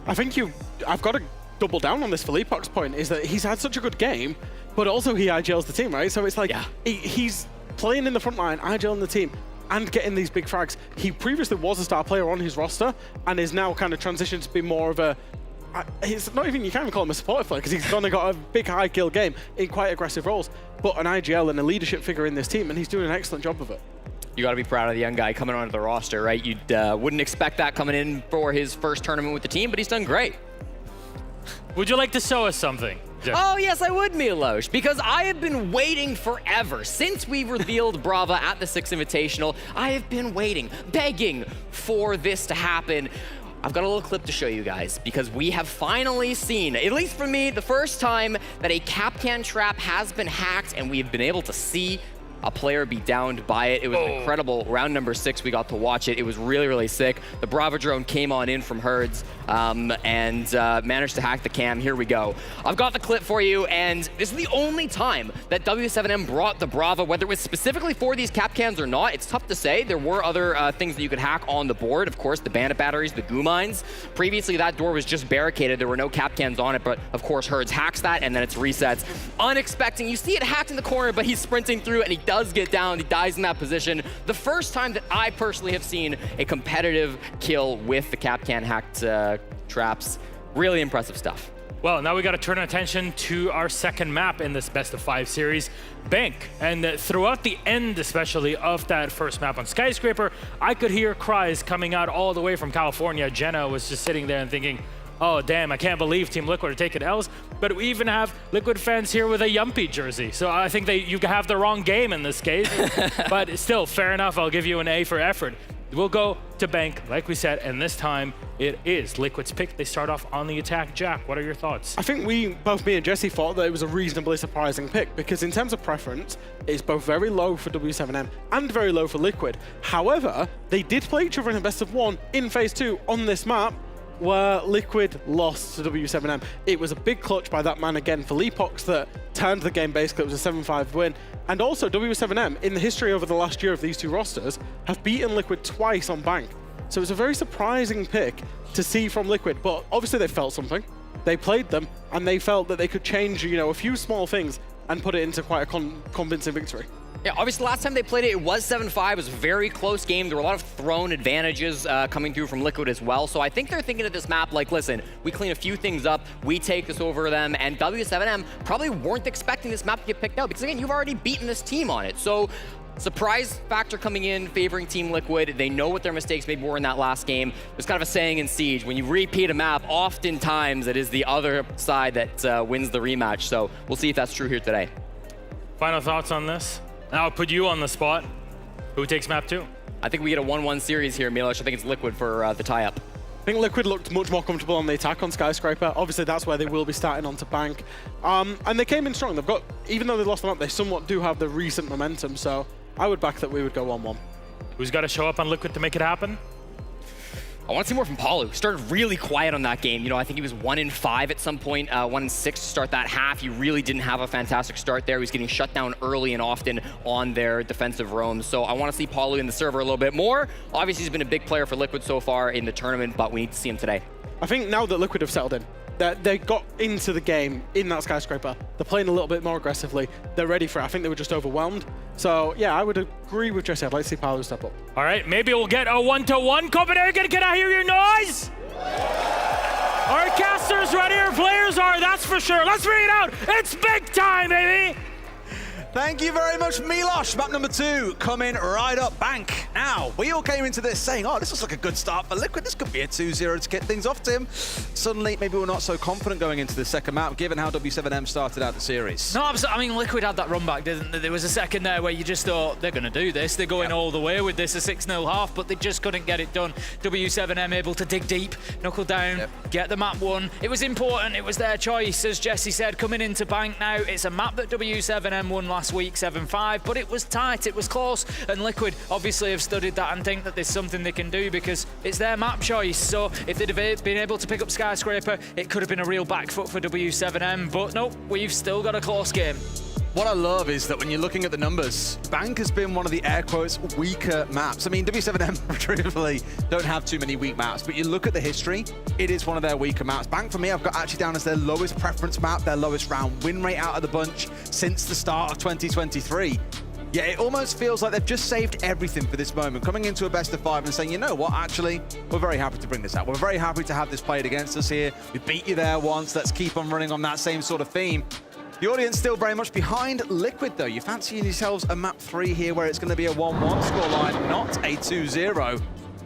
I think I've got to double down on this Felipox point, is that he's had such a good game, but also he IGLs the team, right? So it's like he's playing in the front line, IGLing the team, and getting these big frags. He previously was a star player on his roster and is now kind of transitioned to be more of a, it's not even, you can't even call him a supportive player because he's got a big high kill game in quite aggressive roles, but an IGL and a leadership figure in this team, and he's doing an excellent job of it. You got to be proud of the young guy coming onto the roster, right? You wouldn't expect that coming in for his first tournament with the team, but he's done great. Would you like to show us something, Jeff? Oh, yes, I would, Milos, because I have been waiting forever. Since we revealed Brava at the Six Invitational, I have been waiting, begging for this to happen. I've got a little clip to show you guys because we have finally seen, at least for me, the first time that a Kapkan trap has been hacked and we've been able to see a player be downed by it. It was incredible. Round number 6, we got to watch it. It was really, really sick. The Brava drone came on in from Herds and managed to hack the cam. Here we go. I've got the clip for you, and this is the only time that W7M brought the Brava, whether it was specifically for these Kapkans or not. It's tough to say. There were other things that you could hack on the board. Of course, the bandit batteries, the goo mines. Previously, that door was just barricaded. There were no Kapkans on it, but of course, Herds hacks that, and then it's resets. Unexpected. You see it hacked in the corner, but he's sprinting through, and he does get down. He dies in that position. The first time that I personally have seen a competitive kill with the Kapkan hacked traps. Really impressive stuff. Well, now we got to turn attention to our second map in this best of 5 series, Bank. And throughout the end, especially of that first map on Skyscraper, I could hear cries coming out all the way from California. Jenna was just sitting there and thinking, oh, damn, I can't believe Team Liquid are taking L's. But we even have Liquid fans here with a Yumpy jersey. So I think you have the wrong game in this case. But still, fair enough. I'll give you an A for effort. We'll go to Bank, like we said, and this time it is Liquid's pick. They start off on the attack. Jack, what are your thoughts? I think both me and Jesse thought that it was a reasonably surprising pick because in terms of preference, it's both very low for W7M and very low for Liquid. However, they did play each other in a best of 1 in Phase 2 on this map, where Liquid lost to W7M. It was a big clutch by that man again, Felipox, that turned the game basically. It was a 7-5 win. And also W7M, in the history over the last year of these two rosters, have beaten Liquid twice on Bank. So it's a very surprising pick to see from Liquid, but obviously they felt something. They played them, and they felt that they could change, a few small things and put it into quite a convincing victory. Yeah, obviously last time they played it, it was 7-5. It was a very close game. There were a lot of thrown advantages coming through from Liquid as well. So I think they're thinking of this map like, listen, we clean a few things up, we take this over them, and W7M probably weren't expecting this map to get picked out because, again, you've already beaten this team on it. So surprise factor coming in, favoring Team Liquid. They know what their mistakes maybe were in that last game. There's kind of a saying in Siege, when you repeat a map, oftentimes it is the other side that wins the rematch. So we'll see if that's true here today. Final thoughts on this? I'll put you on the spot. Who takes map 2? I think we get a 1-1 series here, Milos. I think it's Liquid for the tie-up. I think Liquid looked much more comfortable on the attack on Skyscraper. Obviously, that's where they will be starting onto Bank. And they came in strong. They've got, even though they lost the map, they somewhat do have the recent momentum. So I would back that we would go 1-1. Who's got to show up on Liquid to make it happen? I want to see more from Palu. Started really quiet on that game. I think he was 1-5 at some point, 1-6 to start that half. He really didn't have a fantastic start there. He was getting shut down early and often on their defensive roams. So I want to see Palu in the server a little bit more. Obviously, he's been a big player for Liquid so far in the tournament, but we need to see him today. I think now that Liquid have settled in, that they got into the game in that Skyscraper, they're playing a little bit more aggressively. They're ready for it. I think they were just overwhelmed. So, yeah, I would agree with Jesse. I'd like to see Palu step up. All right, maybe we'll get a 1-1. Copenhagen, can I hear your noise? Our casters ready, our players are, that's for sure. Let's bring it out. It's big time, baby. Thank you very much, Milos. Map number 2 coming right up. Bank. Now, we all came into this saying, oh, this looks like a good start for Liquid. This could be a 2-0 to get things off, Tim. Suddenly, maybe we're not so confident going into the second map, given how W7M started out the series. No, I mean, Liquid had that run back, didn't they? There was a second there where you just thought, they're going to do this. They're going all the way with this, a 6-0 half, but they just couldn't get it done. W7M able to dig deep, knuckle down, get the map won. It was important. It was their choice, as Jesse said, coming into Bank now. It's a map that W7M won last week, 7-5, but it was tight, it was close, and Liquid obviously have studied that and think that there's something they can do because it's their map choice. So if they'd have been able to pick up Skyscraper, it could have been a real back foot for W7M, but nope, we've still got a close game. What I love is that when you're looking at the numbers, Bank has been one of the air quotes weaker maps. I mean, W7M truthfully don't have too many weak maps, but you look at the history, it is one of their weaker maps. Bank for me, I've got actually down as their lowest preference map, their lowest round win rate out of the bunch since the start of 2023. Yeah, it almost feels like they've just saved everything for this moment, coming into a best of 5 and saying, you know what, actually, we're very happy to bring this out. We're very happy to have this played against us here. We beat you there once. Let's keep on running on that same sort of theme. The audience still very much behind Liquid, though. You fancy yourselves a map 3 here where it's going to be a 1-1 scoreline, not a 2-0.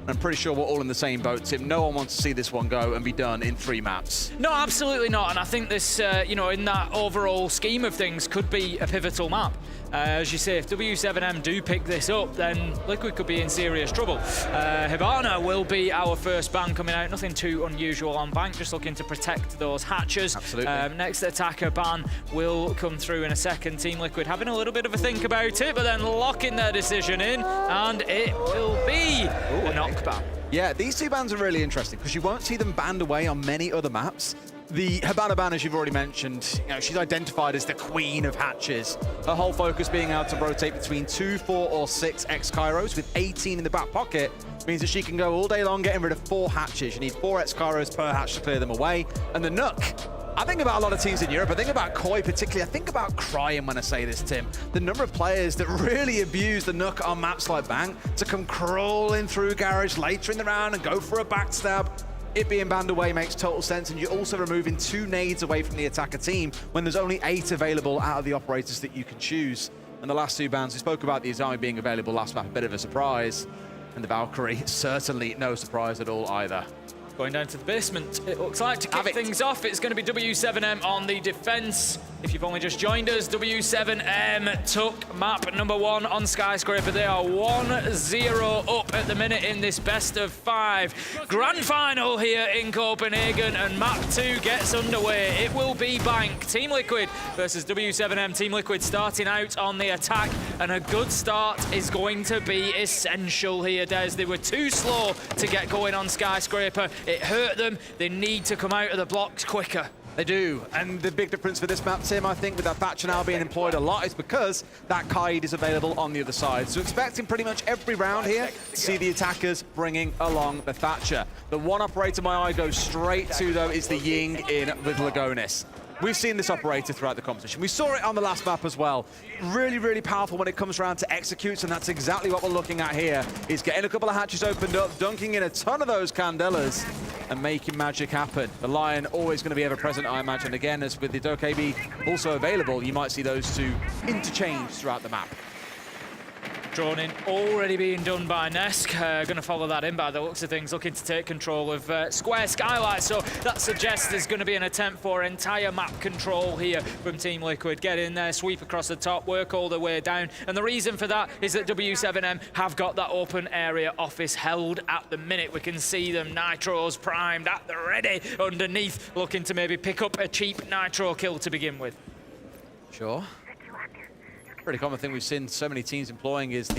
I'm pretty sure we're all in the same boat, Tim. No one wants to see this one go and be done in 3 maps. No, absolutely not. And I think this, you know, in that overall scheme of things, could be a pivotal map. As you say, if W7M do pick this up, then Liquid could be in serious trouble. Hibana will be our first ban coming out. Nothing too unusual on Bank, just looking to protect those hatches. Absolutely. Next attacker ban will come through in a second. Team Liquid having a little bit of a think about it, but then locking their decision in, and it will be a knock ban. Yeah, these 2 bans are really interesting because you won't see them banned away on many other maps. The Hibana ban, as you've already mentioned, you know, she's identified as the queen of hatches. Her whole focus being able to rotate between 2, 4, or 6 X-Kairos with 18 in the back pocket means that she can go all day long getting rid of 4 hatches. You need 4 X-Kairos per hatch to clear them away. And the Nook, I think about a lot of teams in Europe. I think about Koi particularly. I think about crying when I say this, Tim. The number of players that really abuse the Nook on maps like Bank to come crawling through Garage later in the round and go for a backstab. It being banned away makes total sense, and you're also removing 2 nades away from the attacker team when there's only 8 available out of the operators that you can choose. And the last 2 bans, we spoke about the Izami being available last map, a bit of a surprise. And the Valkyrie, certainly no surprise at all either. Going down to the basement, it looks like. To kick things off, it's going to be W7M on the defense. If you've only just joined us, W7M took map number 1 on Skyscraper. They are 1-0 up at the minute in this best of 5 grand final here in Copenhagen, and map 2 gets underway. It will be Bank, Team Liquid versus W7M. Team Liquid starting out on the attack, and a good start is going to be essential here, Des. They were too slow to get going on Skyscraper. It hurt them. They need to come out of the blocks quicker. They do, and the big difference for this map, Tim, I think, with that Thatcher now being employed a lot is because that Kaid is available on the other side. So expecting pretty much every round here to see the attackers bringing along the Thatcher. The one operator my eye goes straight to, though, is the Ying in with Lagonis. We've seen this operator throughout the competition. We saw it on the last map as well. Really, really powerful when it comes around to executes, and that's exactly what we're looking at here, is getting a couple of hatches opened up, dunking in a ton of those Candelas, and making magic happen. The Lion always going to be ever present, I imagine. Again, as with the Dokkaebi also available, you might see those 2 interchange throughout the map. Drawn in, already being done by Nesk. Going to follow that in by the looks of things, looking to take control of Square Skylight. So that suggests there's going to be an attempt for entire map control here from Team Liquid. Get in there, sweep across the top, work all the way down. And the reason for that is that W7M have got that open area office held at the minute. We can see them, Nitros primed at the ready underneath, looking to maybe pick up a cheap Nitro kill to begin with. Sure. Pretty common thing we've seen so many teams employing is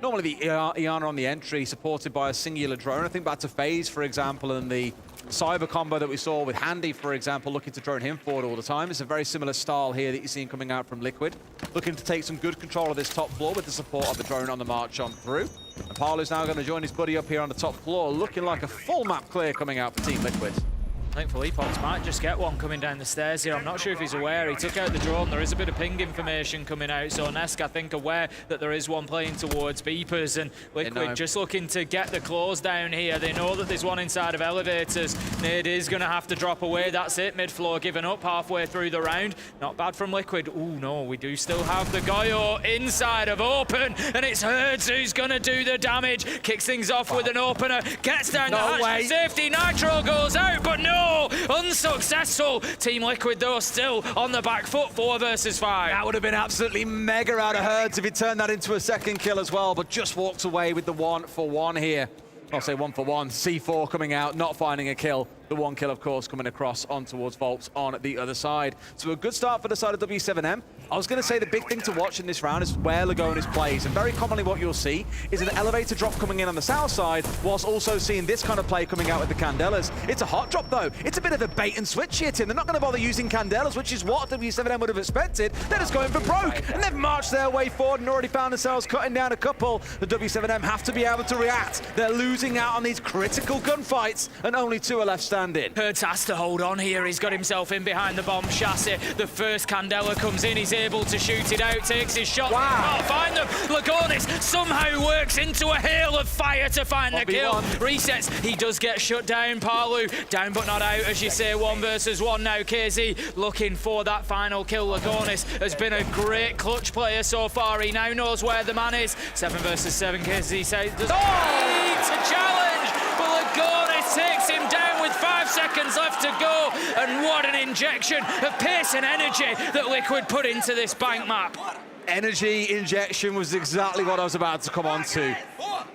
normally the Iana on the entry, supported by a singular drone. I think back to FaZe, for example, and the Cyber combo that we saw with Handy, for example, looking to drone him forward all the time. It's a very similar style here that you're seeing coming out from Liquid. Looking to take some good control of this top floor with the support of the drone on the march on through. And Paolo's now going to join his buddy up here on the top floor, looking like a full map clear coming out for Team Liquid. I think Philippox might just get one coming down the stairs here. I'm not sure if he's aware. He took out the drone. There is a bit of ping information coming out. So Nesk, I think, aware that there is one playing towards Beepers, and Liquid just looking to get the close down here. They know that there's one inside of elevators. Nade is going to have to drop away. That's it. Mid-floor given up halfway through the round. Not bad from Liquid. Ooh, no, we do still have the Goyo inside of open, and it's Herds who's going to do the damage. Kicks things off with an opener. Gets down the hatch for safety. Nitro goes out, but no! Unsuccessful. Team Liquid, though, still on the back foot, 4 versus 5. That would have been absolutely mega out of Herds if he turned that into a second kill as well, but just walked away with the 1-for-1 here. I'll say 1-for-1. C4 coming out, not finding a kill. The 1 kill, of course, coming across on towards Volps on the other side. So a good start for the side of W7M. I was going to say the big thing to watch in this round is where Lagonis plays. And very commonly what you'll see is an elevator drop coming in on the south side, whilst also seeing this kind of play coming out with the Candelas. It's a hot drop, though. It's a bit of a bait and switch here, Tim. They're not going to bother using Candelas, which is what W7M would have expected. They're just going for broke. And they've marched their way forward and already found themselves cutting down a couple. The W7M have to be able to react. They're losing out on these critical gunfights, and only 2 are left standing. stand in. Hertz has to hold on here. He's got himself in behind the bomb chassis. The first Candela comes in. He's able to shoot it out, takes his shot. Wow. Can't find them. Lagonis somehow works into a hail of fire to find the kill. Resets. He does get shut down. Palu down but not out, as you say. 1 versus 1 now. KZ looking for that final kill. Lagonis has been a great clutch player so far. He now knows where the man is. 7 versus 7. KZ says, does need to challenge, but Lagonis takes him down with 5 seconds left to go. And what an injection of pace and energy that Liquid put into this bank map. Energy injection was exactly what I was about to come on to.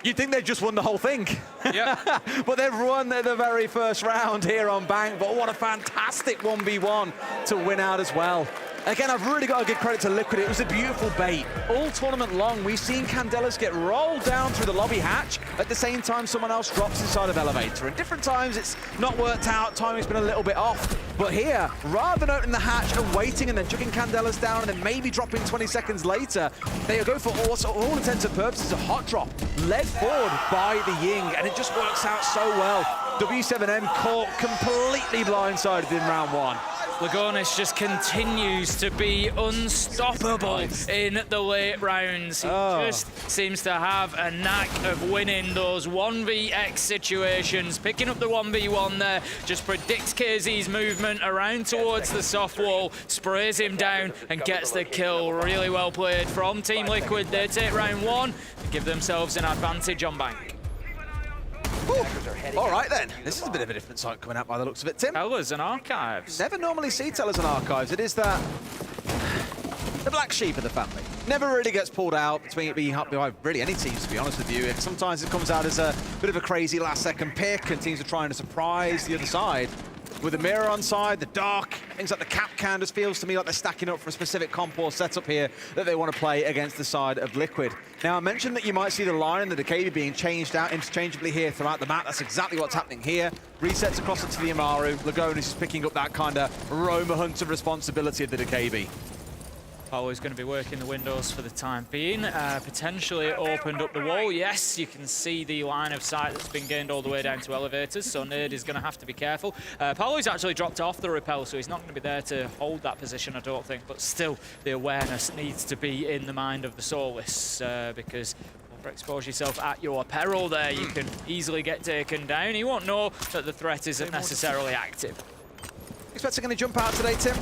You'd think they'd just won the whole thing. Yeah. But they've won the very first round here on Bank. But what a fantastic 1v1 to win out as well. Again, I've really got to give credit to Liquid. It was a beautiful bait. All tournament long, we've seen Candelas get rolled down through the lobby hatch. At the same time, someone else drops inside of elevator. At different times, it's not worked out. Timing's been a little bit off. But here, rather than opening the hatch and waiting and then chucking Candelas down and then maybe dropping 20 seconds later, they go for all intents and purposes a hot drop, led forward by the Ying, and it just works out so well. W7M caught completely blindsided in round 1. Lagonis just continues to be unstoppable in the late rounds. He just seems to have a knack of winning those 1vx situations. Picking up the 1v1 there, just predicts KZ's movement around towards the soft wall, sprays him down and gets the kill. Really well played from Team Liquid. They take round 1 and give themselves an advantage on Bank. Ooh. All right then, this is a bit of a different sight coming out by the looks of it, Tim. Tellers and Archives. Never normally see Tellers and Archives. It is the black sheep of the family. Never really gets pulled out between really any teams, to be honest with you. Sometimes it comes out as a bit of a crazy last-second pick, and teams are trying to surprise the other side. With the mirror on side, the dark, things like the cap can just feels to me like they're stacking up for a specific comp or setup here that they want to play against the side of Liquid. Now, I mentioned that you might see the line and the Decay being changed out interchangeably here throughout the map. That's exactly what's happening here. Resets across into the Amaru. Lagonis is picking up that kind of Roma Hunter responsibility of the Decay. Paulu's going to be working the windows for the time being. Potentially opened up the wall. Yes, you can see the line of sight that's been gained all the way down to elevators, so Nerd is going to have to be careful. Paulu's actually dropped off the rappel, so he's not going to be there to hold that position, I don't think, but still, the awareness needs to be in the mind of the Soulless, because overexpose yourself at your peril there. You can easily get taken down. He won't know that the threat isn't necessarily active. Expecting any jump out today, Tim?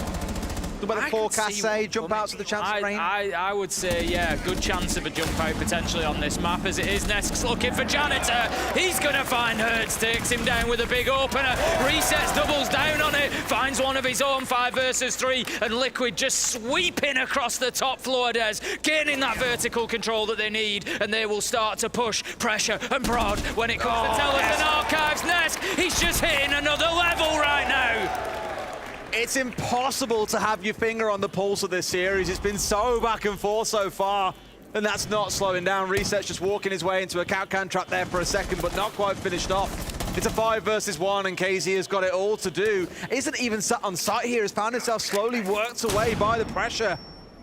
What the forecast say? Jump out to the chance of rain? I would say, yeah, good chance of a jump out potentially on this map as it is. Nesk's looking for Janitor. He's going to find Hertz, takes him down with a big opener. Resets, doubles down on it, finds one of his own 5 versus 3, and Liquid just sweeping across the top floor, Des, gaining that vertical control that they need, and they will start to push, pressure, and prod when it comes to Tellers and Archives. Nesk, he's just hitting another level right now. It's impossible to have your finger on the pulse of this series. It's been so back and forth so far, and that's not slowing down. Reset's just walking his way into a Coucan trap there for a second, but not quite finished off. It's a 5 versus 1, and KZ has got it all to do. Isn't even sat on site here, has found himself slowly worked away by the pressure.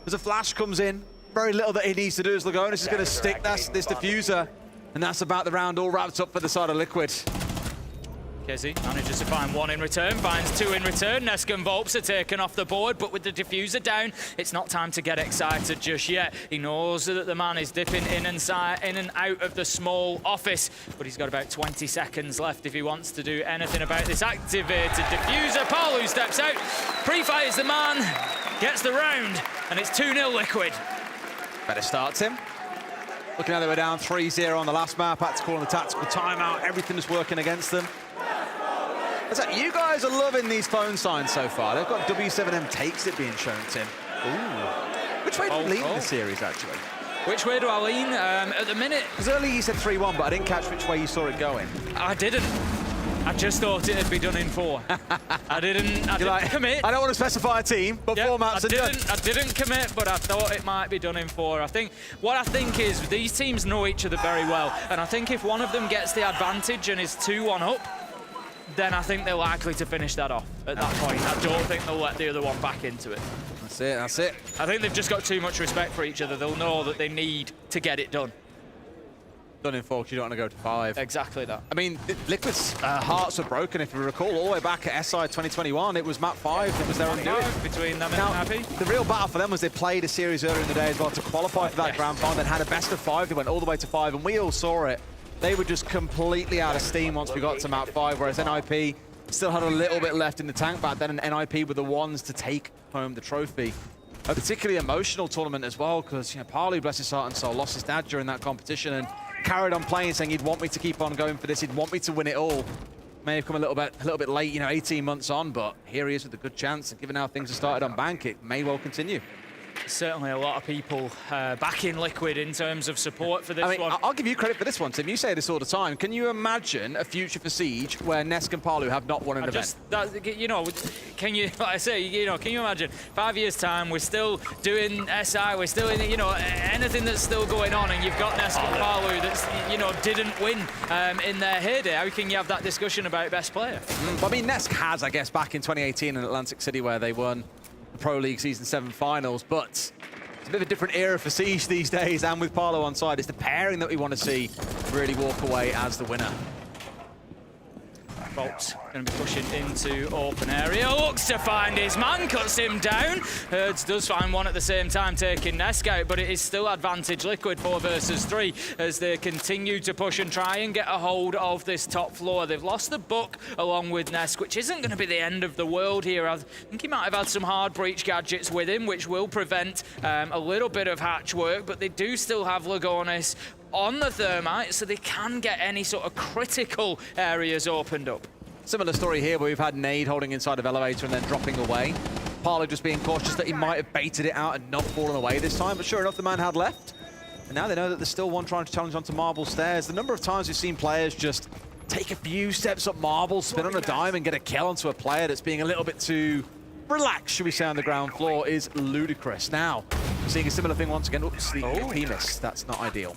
As a flash comes in, very little that he needs to do as Lagonis is going to stick this diffuser, and that's about the round all wrapped up for the side of Liquid. KZ manages to find 1 in return, finds 2 in return. Nesk and Volps are taken off the board, but with the diffuser down, it's not time to get excited just yet. He knows that the man is dipping in and out of the small office, but he's got about 20 seconds left if he wants to do anything about this activated diffuser. Palu steps out, pre-fires the man, gets the round, and it's 2-0 Liquid. Better start, Tim. Looking how they were down 3-0 on the last map, had to call on the tactical timeout, everything is working against them. You guys are loving these phone signs so far. They've got W7M takes it being shown, Tim. Ooh. Which way do you lean in the series, actually? Which way do I lean? At the minute... Because earlier you said 3-1, but I didn't catch which way you saw it going. I didn't. I just thought it'd be done in 4. I didn't commit. I don't want to specify a team, but 4 maps are done. I didn't commit, but I thought it might be done in 4. What I think is these teams know each other very well, and I think if one of them gets the advantage and is 2-1 up, then I think they're likely to finish that off at that point. I don't think they'll let the other one back into it. That's it, that's it. I think they've just got too much respect for each other. They'll know that they need to get it done. done in 4 because you don't want to go to 5. Exactly that. I mean, Liquid's hearts were broken, if you recall, all the way back at SI 2021. It was map 5 that was their undoing. Between them Now, and Happy. the real battle for them was they played a series earlier in the day as well to qualify for that grand final, then had a best of 5. They went all the way to 5, and we all saw it. They were just completely out of steam once we got to map 5, whereas NIP still had a little bit left in the tank back then, and NIP were the ones to take home the trophy. A particularly emotional tournament as well, because Palu, bless his heart and soul, lost his dad during that competition and carried on playing, saying he'd want me to keep on going for this, he'd want me to win it all. May have come a little bit late, 18 months on, but here he is with a good chance, and given how things have started on Bank, it may well continue. Certainly a lot of people back in Liquid in terms of support for this one. I'll give you credit for this one, Tim. You say this all the time. Can you imagine a future for Siege where Nesk and Palu have not won an event? Can you, like I say, can you imagine 5 years time, we're still doing SI, we're still in, anything that's still going on, and you've got Nesk and Palu that's, didn't win in their heyday. How can you have that discussion about best player? But I mean, Nesk has, I guess, back in 2018 in Atlantic City where they won Pro League Season 7 finals, but it's a bit of a different era for Siege these days, and with Paolo on side, it's the pairing that we want to see really walk away as the winner. Bolt's going to be pushing into open area, looks to find his man, cuts him down. Herds does find one at the same time, taking Nesk out, but it is still advantage Liquid 4 versus 3 as they continue to push and try and get a hold of this top floor. They've lost the book along with Nesk, which isn't going to be the end of the world here. I think he might have had some hard breach gadgets with him, which will prevent a little bit of hatch work, but they do still have Lagonis on the thermite, so they can get any sort of critical areas opened up. Similar story here where we've had Nade holding inside of elevator and then dropping away. Paolo just being cautious that he might have baited it out and not fallen away this time, but sure enough, the man had left. And now they know that there's still one trying to challenge onto Marble Stairs. The number of times we've seen players just take a few steps up Marble, spin on a dime and get a kill onto a player that's being a little bit too relaxed, should we say, on the ground floor is ludicrous. Now, we're seeing a similar thing once again. Oops, the EMP miss. That's not ideal.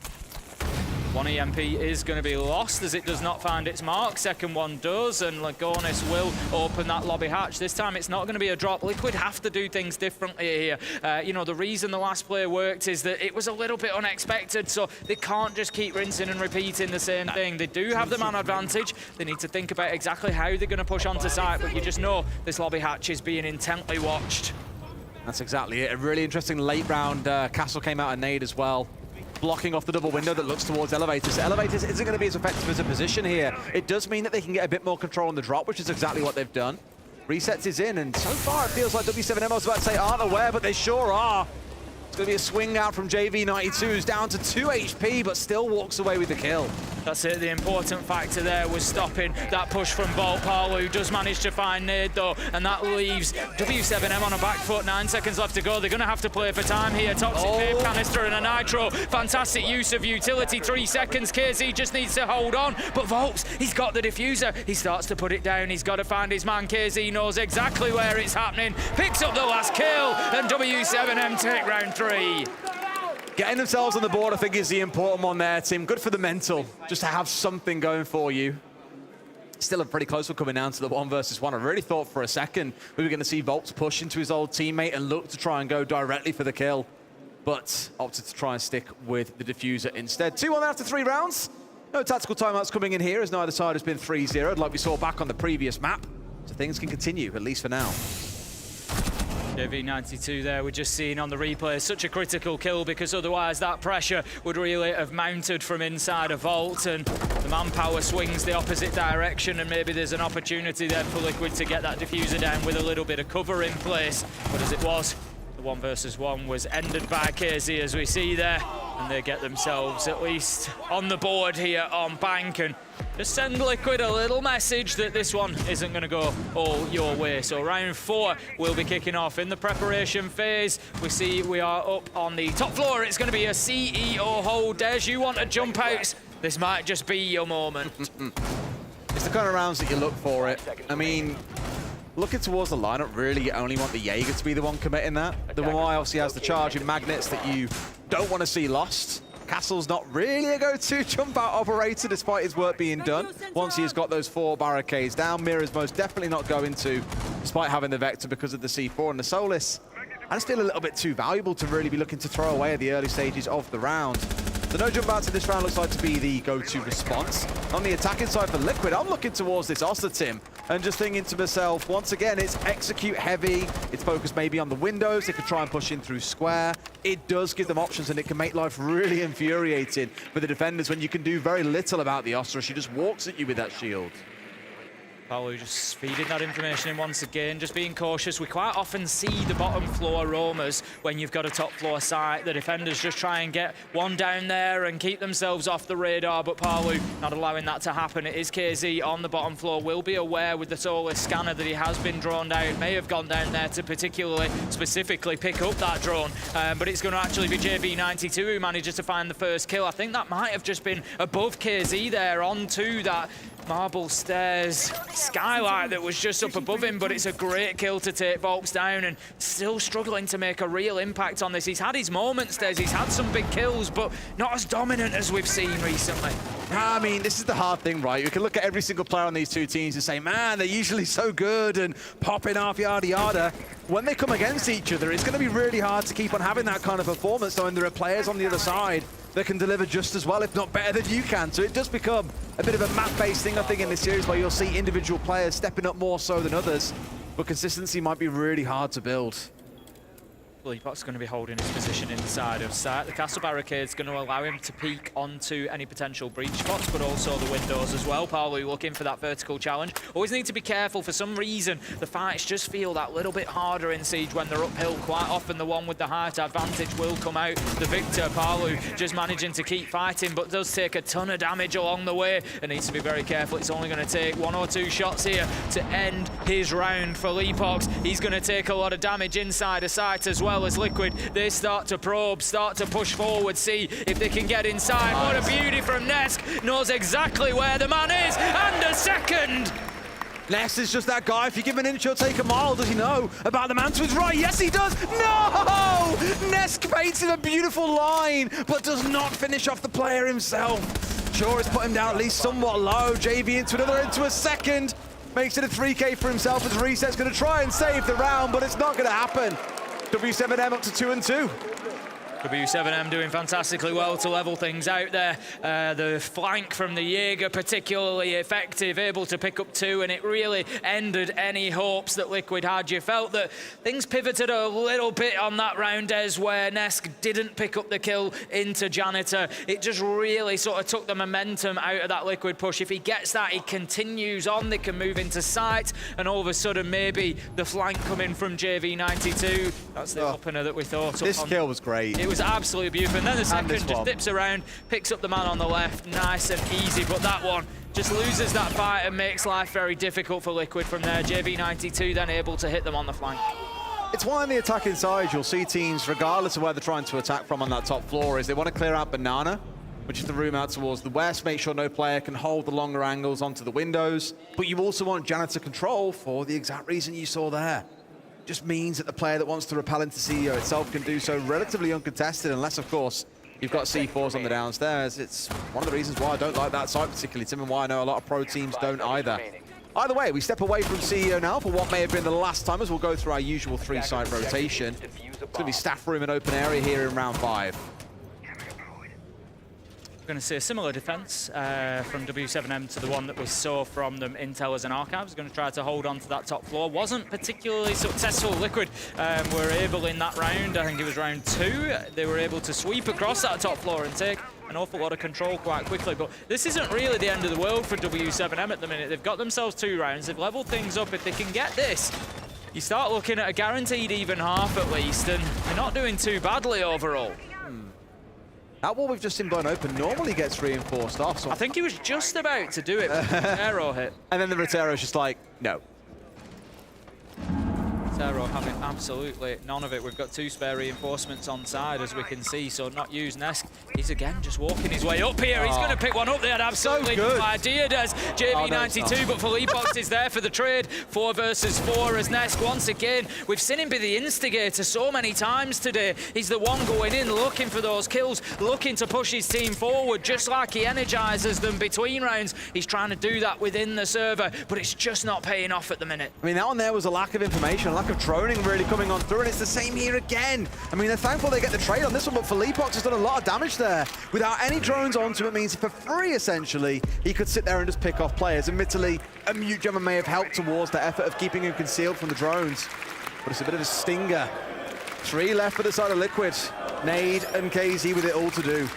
One EMP is going to be lost as it does not find its mark. Second one does, and Lagonis will open that lobby hatch. This time it's not going to be a drop. Liquid have to do things differently here. The reason the last play worked is that it was a little bit unexpected, so they can't just keep rinsing and repeating the same thing. They do have the man advantage. They need to think about exactly how they're going to push onto site, but you just know this lobby hatch is being intently watched. That's exactly it. A really interesting late round Castle came out and Nade as well, blocking off the double window that looks towards Elevators. Elevators isn't going to be as effective as a position here. It does mean that they can get a bit more control on the drop, which is exactly what they've done. Resets is in, and so far it feels like W7M, I was about to say, aren't aware, but they sure are. It's going to be a swing out from JV92, who's down to 2 HP, but still walks away with the kill. That's it, the important factor there was stopping that push from Bolt. Palu does manage to find Nade though, and that leaves W7M on a back foot. 9 seconds left to go. They're going to have to play for time here. Toxic vape canister and a nitro. Fantastic use of utility. 3 seconds. KZ just needs to hold on, but Volks, he's got the diffuser. He starts to put it down. He's got to find his man. KZ knows exactly where it's happening. Picks up the last kill, and W7M take round 3. Getting themselves on the board, I think, is the important one there, Tim. Good for the mental, just to have something going for you. Still a pretty close one coming down to the 1 versus 1. I really thought for a second we were going to see Volts push into his old teammate and look to try and go directly for the kill, but opted to try and stick with the diffuser instead. 2-1 after 3 rounds. No tactical timeouts coming in here, as neither side has been 3-0, like we saw back on the previous map. So things can continue, at least for now. JV92 there, we're just seeing on the replay, such a critical kill because otherwise that pressure would really have mounted from inside a vault, and the manpower swings the opposite direction, and maybe there's an opportunity then for Liquid to get that diffuser down with a little bit of cover in place. But as it was, the 1 versus 1 was ended by KZ, as we see there, and they get themselves at least on the board here on Bank, and just send Liquid a little message that this one isn't going to go all your way. So round 4 will be kicking off in the preparation phase. We see we are up on the top floor. It's going to be a CEO hold. Des, you want to jump out? This might just be your moment. It's the kind of rounds that you look for it. I mean, looking towards the lineup, really you only want the Jaeger to be the one committing that. The Y obviously has the charging magnets that you don't want to see lost. Castle's not really a go-to jump-out operator despite his work being done. Once he has got those 4 barricades down, Mirror's most definitely not going to, despite having the Vector because of the C4 and the Solis. I just feel a little bit too valuable to really be looking to throw away at the early stages of the round. The no jump outs in this round looks like to be the go-to response. On the attacking side for Liquid, I'm looking towards this Oster Tim and just thinking to myself, once again, it's execute heavy. It's focused maybe on the windows. They could try and push in through square. It does give them options, and it can make life really infuriating for the defenders when you can do very little about the Oster. She just walks at you with that shield. Paolo just feeding that information in once again, just being cautious. We quite often see the bottom floor roamers when you've got a top floor site. The defenders just try and get one down there and keep themselves off the radar, but Paolo not allowing that to happen. It is KZ on the bottom floor, will be aware with the Solis scanner that he has been drawn down, may have gone down there to specifically pick up that drone, but it's going to actually be JV92 who manages to find the first kill. I think that might have just been above KZ there onto that marble stairs skylight that was just up above him, but it's a great kill to take Volks down, and still struggling to make a real impact on this. He's had his moments, Des. He's had some big kills, but not as dominant as we've seen recently. I mean, this is the hard thing, right? You can look at every single player on these two teams and say, man, they're usually so good and popping off, yada, yada. When they come against each other, it's going to be really hard to keep on having that kind of performance, knowing there are players on the other side that can deliver just as well, if not better than you can. So it does become a bit of a map-based thing, I think, in this series, where you'll see individual players stepping up more so than others, but consistency might be really hard to build. Leapok's going to be holding his position inside of sight. The castle barricade's going to allow him to peek onto any potential breach spots, but also the windows as well. Paolo looking for that vertical challenge. Always need to be careful. For some reason, the fights just feel that little bit harder in Siege when they're uphill. Quite often, the one with the height advantage will come out the victor. Paolo just managing to keep fighting, but does take a ton of damage along the way and needs to be very careful. It's only going to take 1 or 2 shots here to end his round for Leapox. He's going to take a lot of damage inside of sight as well. As Liquid, they start to probe, start to push forward, see if they can get inside. What a beauty from Nesk, knows exactly where the man is, and a second! Ness is just that guy. If you give him an inch, he'll take a mile. Does he know about the man to his right? Yes, he does. No! Nesk paints him a beautiful line, but does not finish off the player himself. Sure, it's put him down at least somewhat low. JV into another, into a second. Makes it a 3K for himself as Reset's going to try and save the round, but it's not going to happen. W7M up to 2-2. W7M doing fantastically well to level things out there. The flank from the Jaeger particularly effective, able to pick up 2, and it really ended any hopes that Liquid had. You felt that things pivoted a little bit on that round, as where Nesk didn't pick up the kill into Janitor. It just really sort of took the momentum out of that Liquid push. If he gets that, he continues on. They can move into sight, and all of a sudden maybe the flank coming from JV92. That's the opener that we thought. This kill was great. It was absolutely beautiful, and then the second just dips around, picks up the man on the left, nice and easy, but that one just loses that fight and makes life very difficult for Liquid from there. JV92 then able to hit them on the flank. It's why on the attacking side, you'll see teams, regardless of where they're trying to attack from on that top floor, is they want to clear out Banana, which is the room out towards the west, make sure no player can hold the longer angles onto the windows, but you also want Janitor control for the exact reason you saw there. Just means that the player that wants to repel into CEO itself can do so relatively uncontested, unless, of course, you've got C4s on the downstairs. It's one of the reasons why I don't like that site particularly, Tim, and why I know a lot of pro teams don't either. Either way, we step away from CEO now for what may have been the last time, as we'll go through our usual 3-site rotation. It's going to be staff room and open area here in round 5. We're going to see a similar defense from W7M to the one that we saw from them in Tellers and Archives. Going to try to hold on to that top floor. Wasn't particularly successful. Liquid were able in that round, I think it was round 2, they were able to sweep across that top floor and take an awful lot of control quite quickly. But this isn't really the end of the world for W7M at the minute. They've got themselves 2 rounds. They've leveled things up. If they can get this, you start looking at a guaranteed even half at least, and they're not doing too badly overall. That wall we've just seen blown open normally gets reinforced off. So I think he was just about to do it, but the arrow hit. And then the Rotero's just like, no. Zero having absolutely none of it. We've got 2 spare reinforcements on side, as we can see, so not use Nesk. He's again just walking his way up here. He's going to pick one up. They had absolutely no idea, Des. JV92, but Felipox is there for the trade. 4 versus 4 as Nesk once again. We've seen him be the instigator so many times today. He's the one going in, looking for those kills, looking to push his team forward, just like he energizes them between rounds. He's trying to do that within the server, but it's just not paying off at the minute. I mean, that one there was a lack of information, a lack of droning really coming on through, and it's the same here again. I mean, they're thankful they get the trade on this one, but Felipox has done a lot of damage there. Without any drones onto it means for free, essentially, he could sit there and just pick off players. Admittedly, a mute jammer may have helped towards the effort of keeping him concealed from the drones, but it's a bit of a stinger. 3 left for the side of Liquid. Nade and KZ with it all to do.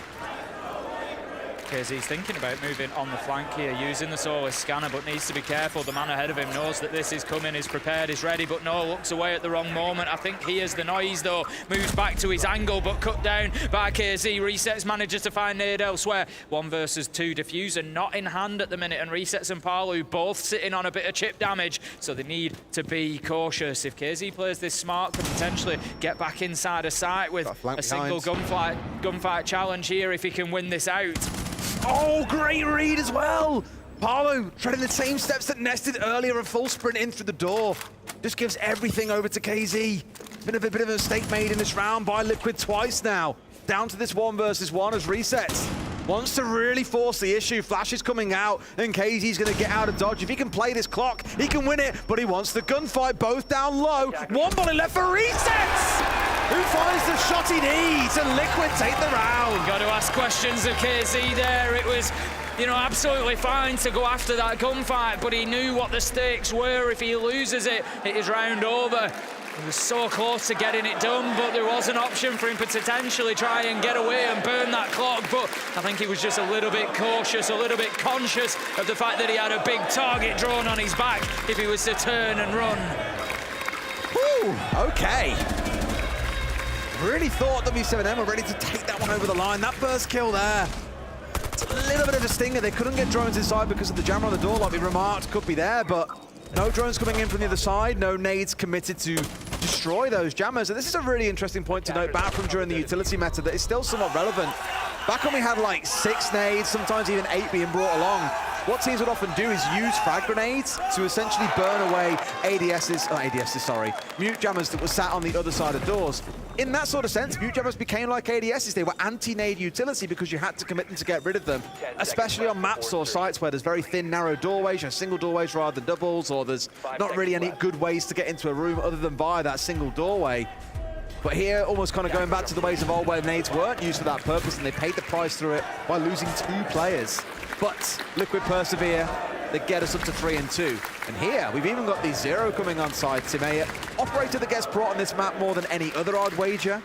KZ's thinking about moving on the flank here, using the Solar Scanner, but needs to be careful. The man ahead of him knows that this is coming, is prepared, is ready, but no, looks away at the wrong moment. I think he hears the noise, though. Moves back to his angle, but cut down by KZ. Resets manages to find Nade elsewhere. 1 versus 2. Diffuser not in hand at the minute, and Resets and Palu both sitting on a bit of chip damage, so they need to be cautious. If KZ plays this smart, can potentially get back inside a site with a single gunfight challenge here if he can win this out. Oh, great read as well! Palu treading the same steps that Nested earlier, a full sprint in through the door. Just gives everything over to KZ. Been a bit of a mistake made in this round by Liquid twice now. Down to this 1 versus 1 as Resets wants to really force the issue. Flash is coming out, and KZ's going to get out of dodge. If he can play this clock, he can win it, but he wants the gunfight. Both down low. 1 bullet left for Resets! Who finds the shot he needs, and Liquid take the round. Got to ask questions of KZ there. It was, you know, absolutely fine to go after that gunfight, but he knew what the stakes were. If he loses it, it is round over. He was so close to getting it done, but there was an option for him to potentially try and get away and burn that clock, but I think he was just a little bit cautious, a little bit conscious of the fact that he had a big target drawn on his back if he was to turn and run. Whew, okay. Really thought W7M were ready to take that one over the line. That first kill there. It's a little bit of a stinger. They couldn't get drones inside because of the jammer on the door, like we remarked, could be there, but no drones coming in from the other side, no nades committed to destroy those jammers. And this is a really interesting point to note back from during the utility meta that is still somewhat relevant. Back when we had like 6 nades, sometimes even 8 being brought along, what teams would often do is use frag grenades to essentially burn away mute jammers that were sat on the other side of doors. In that sort of sense, mute jammers became like ADSs. They were anti-nade utility because you had to commit them to get rid of them, especially on maps or sites where there's very thin, narrow doorways, you have single doorways rather than doubles, or there's not really any good ways to get into a room other than via that single doorway. But here, almost kind of going back to the ways of old where nades weren't used for that purpose, and they paid the price through it by losing 2 players. But Liquid persevere. They get us up to 3 and 2. And here, we've even got the 0 coming on side. Timea, operator that gets brought on this map more than any other, I'd wager,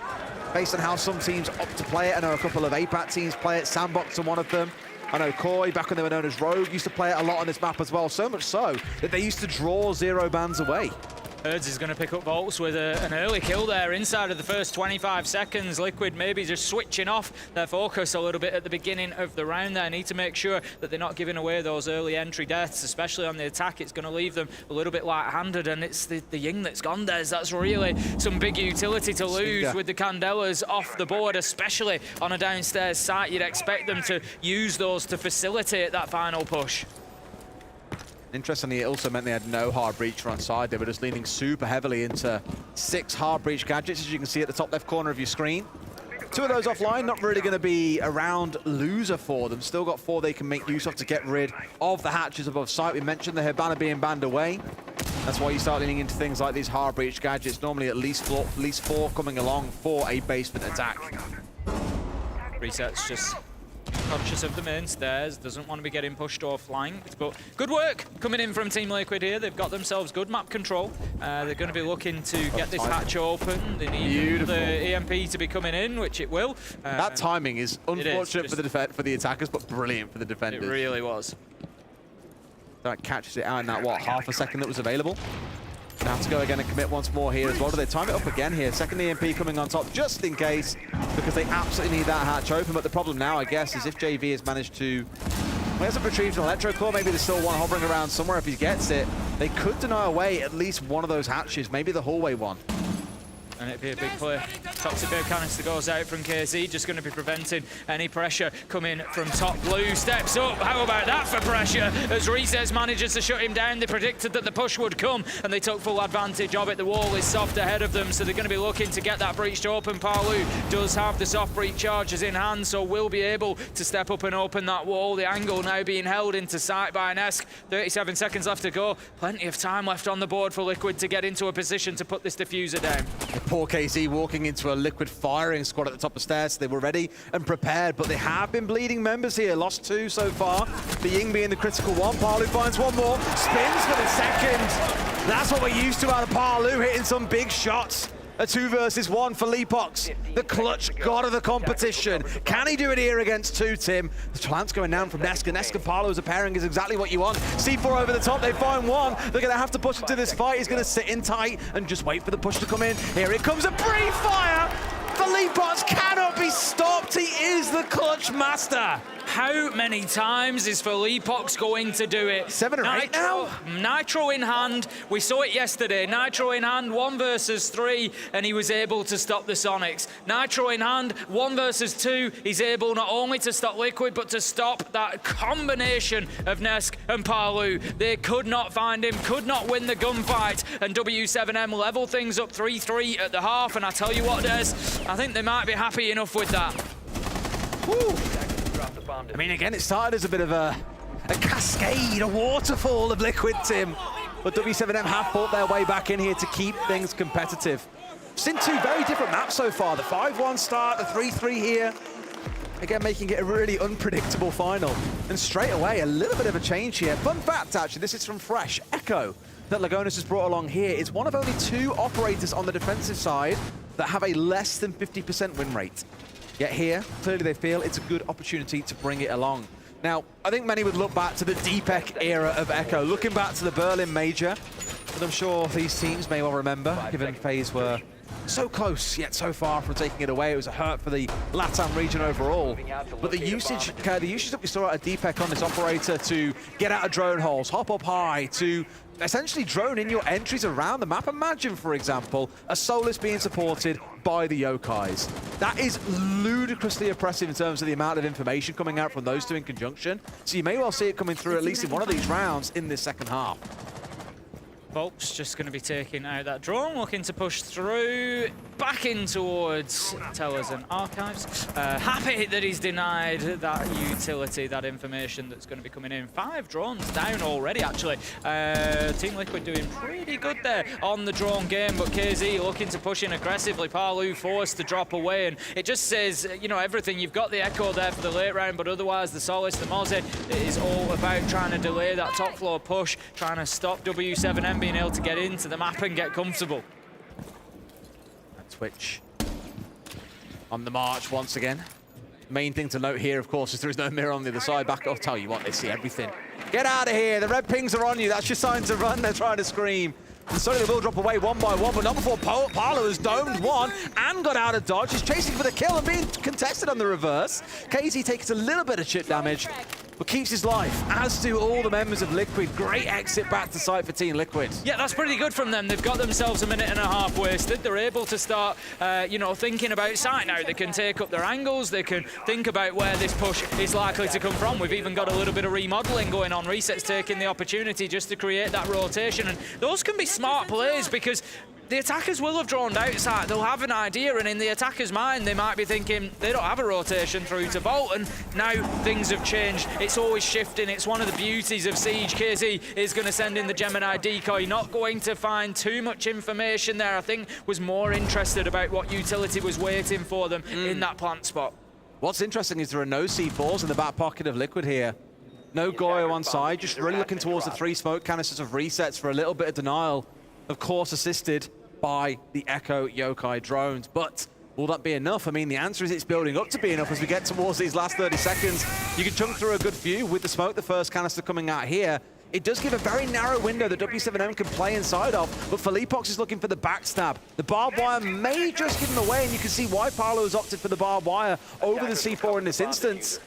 based on how some teams opt to play it. I know a couple of APAC teams play it, Sandbox are one of them. I know Koi, back when they were known as Rogue, used to play it a lot on this map as well, so much so that they used to draw 0 bans away. Herds is going to pick up Volts with an early kill there inside of the first 25 seconds. Liquid maybe just switching off their focus a little bit at the beginning of the round there. Need to make sure that they're not giving away those early entry deaths, especially on the attack. It's going to leave them a little bit light-handed, and it's the Ying that's gone there. That's really some big utility to lose with the Candelas off the board, especially on a downstairs site. You'd expect them to use those to facilitate that final push. Interestingly, it also meant they had no hard breacher on side. They were just leaning super heavily into 6 hard breach gadgets, as you can see at the top left corner of your screen. 2 of those offline, not really going to be a round loser for them. Still got 4 they can make use of to get rid of the hatches above sight. We mentioned the Hibana being banned away. That's why you start leaning into things like these hard breach gadgets. Normally at least 4 coming along for a basement attack. Resets just conscious of the main stairs, doesn't want to be getting pushed or flanked, but good work coming in from Team Liquid here. They've got themselves good map control. They're going to be looking to get this hatch open. They need the EMP to be coming in, which it will. That timing is unfortunate for the attackers, but brilliant for the defenders. It really was. That catches it out in that, what, half a second that was available? Now to go again and commit once more here as well. Do they time it up again here? Second EMP coming on top just in case, because they absolutely need that hatch open. But the problem now, I guess, is if JV has managed to... Well, he hasn't retrieved an electro core. Maybe there's still one hovering around somewhere. If he gets it, they could deny away at least one of those hatches, maybe the hallway one. And and it'd be a big play. Toxic Wave canister goes out from KZ, just going to be preventing any pressure coming from top blue. Steps up, how about that for pressure? As Recess manages to shut him down, they predicted that the push would come, and they took full advantage of it. The wall is soft ahead of them, so they're going to be looking to get that breach to open. Palu does have the soft breach charges in hand, so will be able to step up and open that wall. The angle now being held into sight by Nesk. 37 seconds left to go. Plenty of time left on the board for Liquid to get into a position to put this diffuser down. Poor KZ walking into a Liquid firing squad at the top of stairs. They were ready and prepared, but they have been bleeding members here. Lost 2 so far. The Ying being the critical one. Palu finds one more. Spins for the second. That's what we're used to out of Palu, hitting some big shots. A 2 versus 1 for Leapox, the clutch god of the competition. Can he do it here against 2, Tim? The plant's going down from Nesk, and Nesk and Palu as a pairing is exactly what you want. C4 over the top, they find one. They're going to have to push into this fight. He's going to sit in tight and just wait for the push to come in. Here it comes, a brief fire! The Leapox cannot be stopped. He is the clutch master. How many times is Leapox going to do it? 7 or 8 now? Nitro in hand. We saw it yesterday. Nitro in hand, 1 versus 3, and he was able to stop the Sonics. Nitro in hand, 1 versus 2. He's able not only to stop Liquid, but to stop that combination of Nesk and Palu. They could not find him, could not win the gunfight, and W7M level things up 3-3 at the half, and I tell you what, Des, I think they might be happy enough with that. Woo. I mean, again, it started as a bit of a cascade, a waterfall of Liquid, Tim. But W7M have fought their way back in here to keep things competitive. Seen 2 very different maps so far. The 5-1 start, the 3-3 here. Again, making it a really unpredictable final. And straight away, a little bit of a change here. Fun fact, actually, this is from Fresh. Echo, that Lagonis has brought along here, is one of only 2 operators on the defensive side that have a less than 50% win rate. Yet here, clearly they feel it's a good opportunity to bring it along. Now, I think many would look back to the DPEC era of Echo, looking back to the Berlin Major, but I'm sure these teams may well remember, given FaZe were so close, yet so far from taking it away. It was a hurt for the LATAM region overall. But the usage that we saw at DPEC on this operator to get out of drone holes, hop up high, to essentially drone in your entries around the map. Imagine, for example, a Solus being supported by the Yokais. That is ludicrously oppressive in terms of the amount of information coming out from those 2 in conjunction. So you may well see it coming through at least in one of these rounds in this second half. Volk's just going to be taking out that drone, looking to push through, back in towards Tellers and Archives. Happy that he's denied that utility, that information that's going to be coming in. 5 drones down already, actually. Team Liquid doing pretty good there on the drone game, but KZ looking to push in aggressively. Palu forced to drop away, and it just says, you know, everything. You've got the Echo there for the late round, but otherwise the Solace, the Mozzie, it is all about trying to delay that top floor push, trying to stop W7M being able to get into the map and get comfortable. Twitch on the march once again. Main thing to note here, of course, is there is no mirror on the other side. Back, I'll tell you what, they see everything. Get out of here. The red pings are on you. That's your sign to run. They're trying to scream. And slowly they will drop away 1 by 1, but not before Palu has domed 1 and got out of dodge. He's chasing for the kill and being contested on the reverse. KZ takes a little bit of chip damage, but keeps his life, as do all the members of Liquid. Great exit back to site for Team Liquid. Yeah, that's pretty good from them. They've got themselves a minute and a half wasted. They're able to start, you know, thinking about site now. They can take up their angles. They can think about where this push is likely to come from. We've even got a little bit of remodeling going on. Reset's taking the opportunity just to create that rotation. And those can be smart plays because the attackers will have drawn outside. They'll have an idea, and in the attacker's mind, they might be thinking they don't have a rotation through to Vault, and now things have changed. It's always shifting. It's one of the beauties of Siege. KZ is going to send in the Gemini decoy, not going to find too much information there. I think was more interested about what utility was waiting for them in that plant spot. What's interesting is there are no C4s in the back pocket of Liquid here. No Goyo on side, just really looking towards the 3 smoke canisters of resets for a little bit of denial. Of course, assisted by the Echo Yokai drones, but will that be enough? I mean, the answer is it's building up to be enough as we get towards these last 30 seconds. You can chunk through a good few with the smoke, the first canister coming out here. It does give a very narrow window that W7M can play inside of, but Leapox is looking for the backstab. The barbed wire may just give him away, and you can see why Paolo has opted for the barbed wire over the C4 in this instance.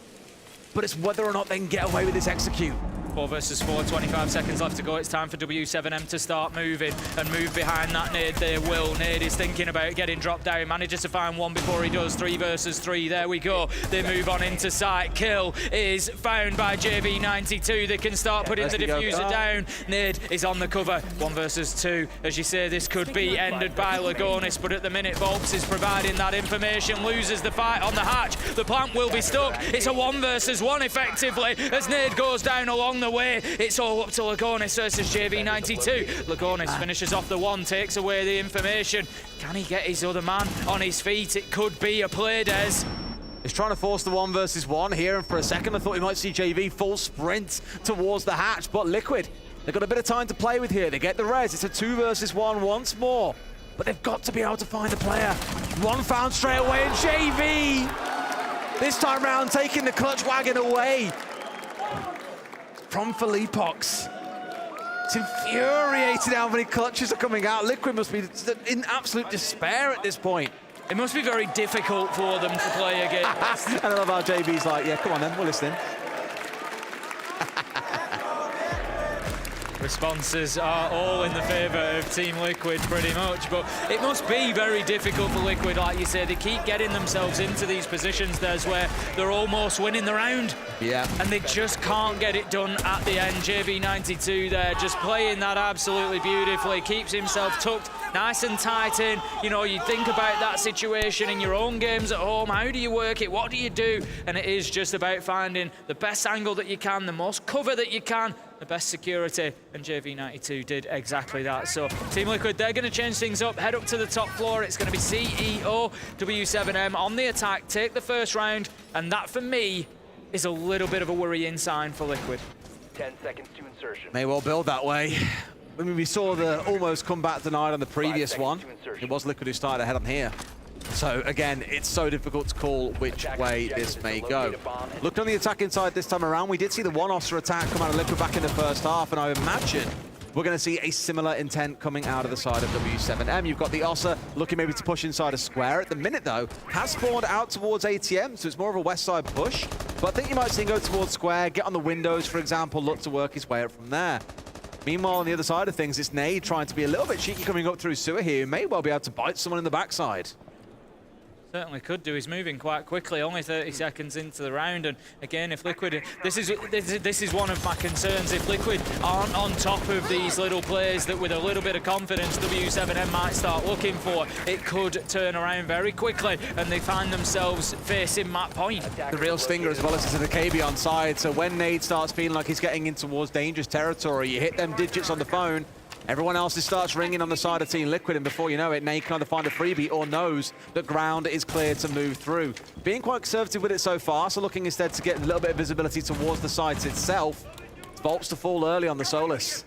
But it's whether or not they can get away with this execute. 4 versus 4, 25 seconds left to go. It's time for W7M to start moving and move behind that nade there. Will Nade is thinking about getting dropped down. Manages to find one before he does. 3 versus 3. There we go. They move on into sight. Kill is found by JV92. They can start putting the diffuser down. Nade is on the cover. 1 versus 2. As you say, this could be ended by Lagonis, but at the minute, Volps is providing that information. Loses the fight on the hatch. The plant will be stuck. It's a 1 versus 1 effectively as Nade goes down along the way. It's all up to Lagonis versus JV92. Lagonis finishes off the 1, takes away the information. Can he get his other man on his feet? It could be a play, Des. He's trying to force the 1 versus 1 here, and for a second I thought we might see JV full sprint towards the hatch, but Liquid, they've got a bit of time to play with here. They get the res. It's a 2 versus 1 once more, but they've got to be able to find a player. 1 found straight away, and JV, this time round, taking the clutch wagon away from Felipox. It's infuriating how many clutches are coming out. Liquid must be in absolute despair at this point. It must be very difficult for them to play against. And I love how JB's like, yeah, come on then, we're listening. Responses are all in the favour of Team Liquid pretty much, but it must be very difficult for Liquid, like you said. They keep getting themselves into these positions, there's where they're almost winning the round. Yeah. And they just can't get it done at the end. JV92 there, just playing that absolutely beautifully, keeps himself tucked nice and tight in. You know, you think about that situation in your own games at home. How do you work it? What do you do? And it is just about finding the best angle that you can, the most cover that you can, the best security, and JV92 did exactly that. So Team Liquid, they're going to change things up, head up to the top floor. It's going to be CEO W7M on the attack, take the first round, and that for me is a little bit of a worrying sign for Liquid. 10 seconds to insertion. May well build that way. I mean, we saw the almost comeback denied on the previous one. It was Liquid who started ahead on here. So again, it's so difficult to call which way this may go. Looked on the attack inside this time around. We did see the 1 Oster attack come out of Liquid back in the first half, and I imagine we're going to see a similar intent coming out of the side of W7M. You've got the Oster looking maybe to push inside a square. At the minute, though, has spawned out towards ATM, so it's more of a west side push. But I think you might see him go towards square, get on the windows, for example, look to work his way up from there. Meanwhile, on the other side of things, it's Nade trying to be a little bit cheeky coming up through sewer here. He may well be able to bite someone in the backside. Certainly could do. He's moving quite quickly, only 30 seconds into the round. And again, if Liquid, this is one of my concerns. If Liquid aren't on top of these little plays that with a little bit of confidence W7M might start looking for, it could turn around very quickly and they find themselves facing Matt Point. The real stinger as well as it's the KB on side. So when Nade starts feeling like he's getting in towards dangerous territory, you hit them digits on the phone, everyone else starts ringing on the side of Team Liquid, and before you know it, Nade can either find a freebie or knows that ground is cleared to move through. Being quite conservative with it so far, so looking instead to get a little bit of visibility towards the site itself. Volts to fall early on the Solus.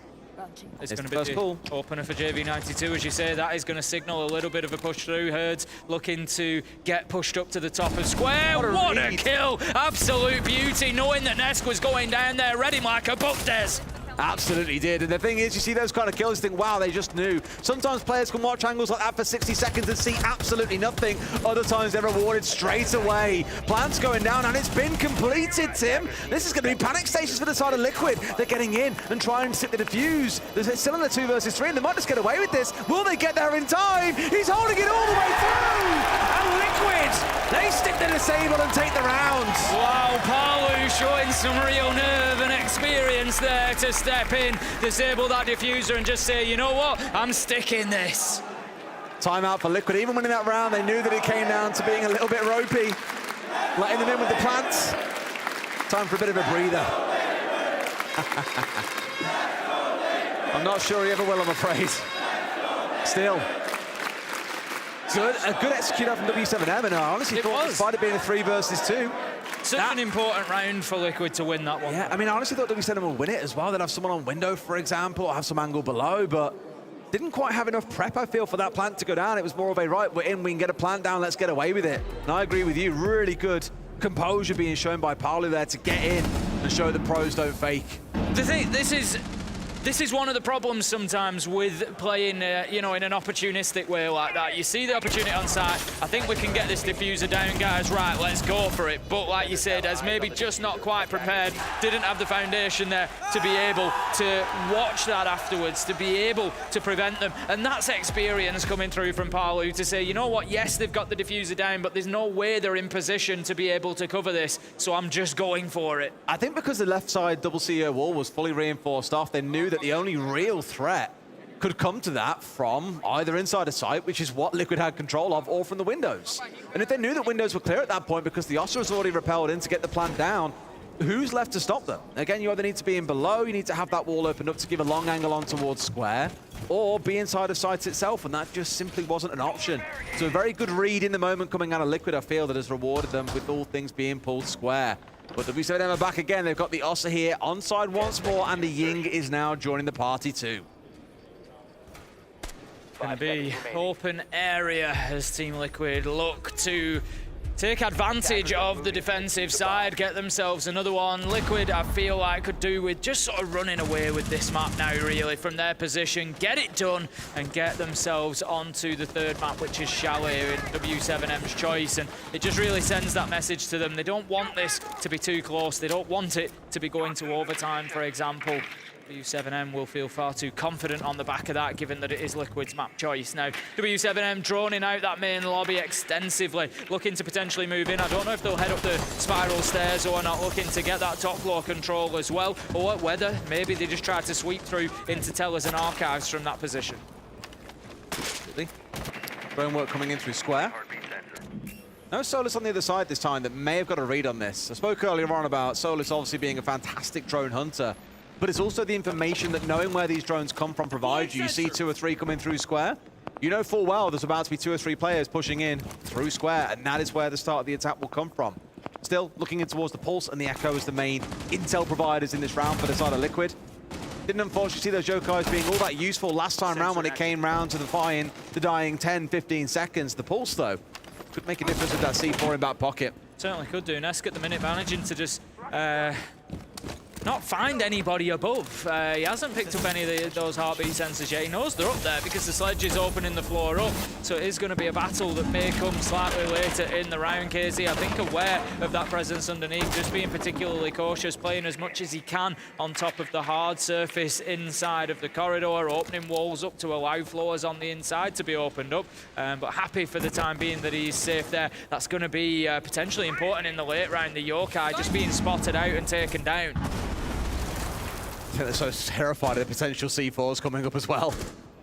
It's going to be the opener for JV92, as you say. That is going to signal a little bit of a push through. Herds looking to get pushed up to the top of square. What a kill! Absolute beauty, knowing that Nesk was going down there, ready like a book, Des. Absolutely did. And the thing is, you see those kind of kills, you think, wow, they just knew. Sometimes players can watch angles like that for 60 seconds and see absolutely nothing. Other times they're rewarded straight away. Plants going down, and it's been completed, Tim. This is going to be panic stations for the side of Liquid. They're getting in and trying to sit the defuse. They're still in the 2 versus 3, and they might just get away with this. Will they get there in time? He's holding it all the way through! And Liquid, they stick the disable and take the round. Wow, Palu showing some real nerve and experience there to step in, disable that diffuser and just say, you know what, I'm sticking this. Timeout for Liquid. Even winning that round, they knew that it came down to being a little bit ropey. Letting them in with the plants. Time for a bit of a breather. I'm not sure he ever will, I'm afraid. Still. A good execute out from W7M, and I honestly thought, despite it being a 3 versus 2, such an important round for Liquid to win that one. Yeah, I mean, I honestly thought W7M would win it as well. They'd have someone on window, for example, or have some angle below, but didn't quite have enough prep, I feel, for that plant to go down. It was more of a, right, we're in, we can get a plant down, let's get away with it. And I agree with you, really good composure being shown by Paolo there to get in and show the pros don't fake. The thing, this is this is one of the problems sometimes with playing, you know, in an opportunistic way like that. You see the opportunity on site. I think we can get this diffuser down, guys. Right, let's go for it. But like you said, as maybe just not quite prepared, didn't have the foundation there to be able to watch that afterwards, to be able to prevent them. And that's experience coming through from Palu to say, you know what, yes, they've got the diffuser down, but there's no way they're in position to be able to cover this. So I'm just going for it. I think because the left side double CEO wall was fully reinforced off, they knew that the only real threat could come to that from either inside a site, which is what Liquid had control of, or from the windows. And if they knew that windows were clear at that point because the Ossa was already repelled in to get the plant down, who's left to stop them? Again, you either need to be in below, you need to have that wall opened up to give a long angle on towards square, or be inside of sites itself, and that just simply wasn't an option. So a very good read in the moment coming out of Liquid, I feel, that has rewarded them with all things being pulled square. But the W7M are back again. They've got the Ossa here onside once more, and the Ying is now joining the party too. Gonna be open area as Team Liquid look to take advantage of the defensive side, get themselves another one. Liquid, I feel like, could do with just sort of running away with this map now, really, from their position, get it done, and get themselves onto the third map, which is Chalet in W7M's choice. And it just really sends that message to them. They don't want this to be too close. They don't want it to be going to overtime, for example. W7M will feel far too confident on the back of that, given that it is Liquid's map choice. Now, W7M droning out that main lobby extensively, looking to potentially move in. I don't know if they'll head up the spiral stairs or not, looking to get that top floor control as well, or whether maybe they just try to sweep through into Tellers and Archives from that position. Drone work coming in through square. No Solus on the other side this time that may have got a read on this. I spoke earlier on about Solus obviously being a fantastic drone hunter, but it's also the information that knowing where these drones come from provides you. You see 2 or 3 coming through square, you know full well there's about to be 2 or 3 players pushing in through square, and that is where the start of the attack will come from. Still looking in towards the Pulse and the Echo as the main intel providers in this round for the side of Liquid. Didn't unfortunately see those Yokais being all that useful last time round when it came round to the dying 10, 15 seconds. The Pulse, though, could make a difference with that C4 in back pocket. Certainly could do. Nesk at the minute managing to just not find anybody above. He hasn't picked up any of those heartbeat sensors yet. He knows they're up there because the sledge is opening the floor up. So it is going to be a battle that may come slightly later in the round. KZ, I think, aware of that presence underneath, just being particularly cautious, playing as much as he can on top of the hard surface inside of the corridor, opening walls up to allow floors on the inside to be opened up. But happy for the time being that he's safe there. That's going to be potentially important in the late round. The Yokai just being spotted out and taken down. They're so terrified of the potential C4s coming up as well.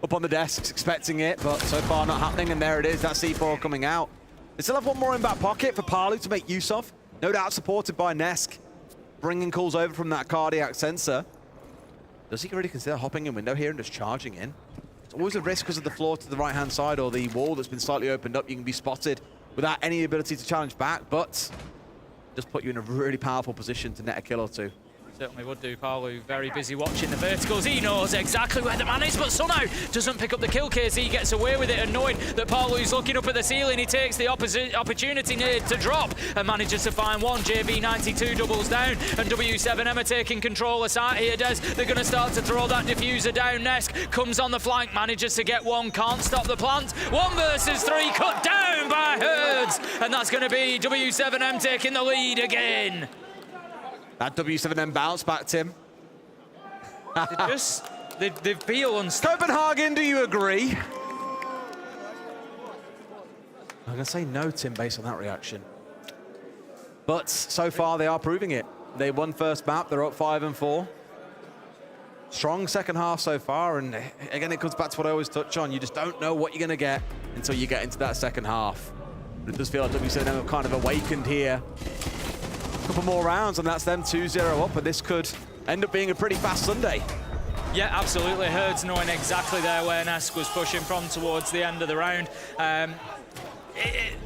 Up on the desks, expecting it, but so far not happening, and there it is, that C4 coming out. They still have one more in back pocket for Palu to make use of. No doubt supported by Nesk, bringing calls over from that cardiac sensor. Does he really consider hopping in window here and just charging in? It's always a risk because of the floor to the right-hand side or the wall that's been slightly opened up. You can be spotted without any ability to challenge back, but just put you in a really powerful position to net a kill or two. Certainly would do. Palu very busy watching the verticals. He knows exactly where the man is, but somehow doesn't pick up the kill. KZ gets away with it, and knowing that Palu's looking up at the ceiling, he takes the opportunity near to drop and manages to find one. JB92 doubles down, and W7M are taking control of site here, Des. They're going to start to throw that diffuser down. Nesk comes on the flank, manages to get one, can't stop the plant. 1 versus 3, cut down by Herds, and that's going to be W7M taking the lead again. That W7M bounce back, Tim. they feel unstoppable. Copenhagen, do you agree? I'm going to say no, Tim, based on that reaction. But so far, they are proving it. They won first map. They're up 5 and 4. Strong second half so far. And again, it comes back to what I always touch on. You just don't know what you're going to get until you get into that second half. But it does feel like W7M have kind of awakened here. Couple more rounds and that's them 2-0 up, and this could end up being a pretty fast Sunday. Yeah, absolutely. Herds knowing exactly there where Nesk was pushing from towards the end of the round.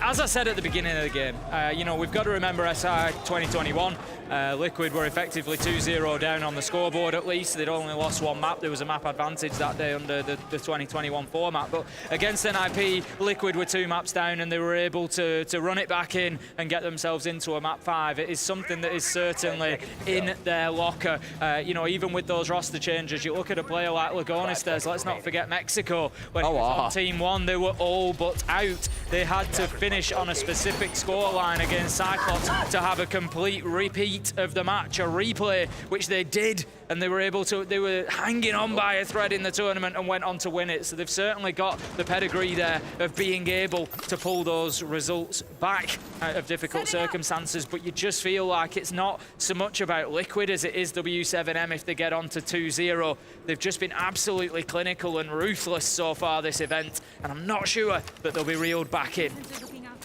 as I said at the beginning of the game, you know, we've got to remember SI 2021. Liquid were effectively 2-0 down on the scoreboard at least. They'd only lost one map. There was a map advantage that day under the 2021 format. But against NIP, Liquid were 2 maps down and they were able to run it back in and get themselves into a map 5. It is something that is certainly in their locker. You know, even with those roster changes, you look at a player like Lagonistes, let's not forget Mexico. When he was on Team 1, they were all but out. They had to finish on a specific scoreline against Cyclops to have a complete repeat of the match, a replay, which they did, and they were able to, they were hanging on by a thread in the tournament and went on to win it. So they've certainly got the pedigree there of being able to pull those results back out of difficult circumstances, but you just feel like it's not so much about Liquid as it is W7M if they get on to 2-0. They've just been absolutely clinical and ruthless so far this event, and I'm not sure that they'll be reeled back in.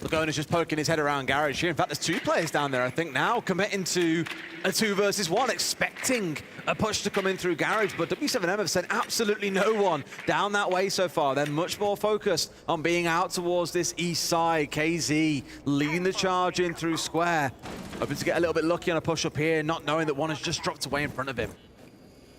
Lagona's just poking his head around Garage here. In fact, there's 2 players down there, I think, now committing to a 2 versus 1, expecting a push to come in through Garage, but W7M have sent absolutely no one down that way so far. They're much more focused on being out towards this east side. KZ leading the charge in through Square. Hoping to get a little bit lucky on a push up here, not knowing that one has just dropped away in front of him.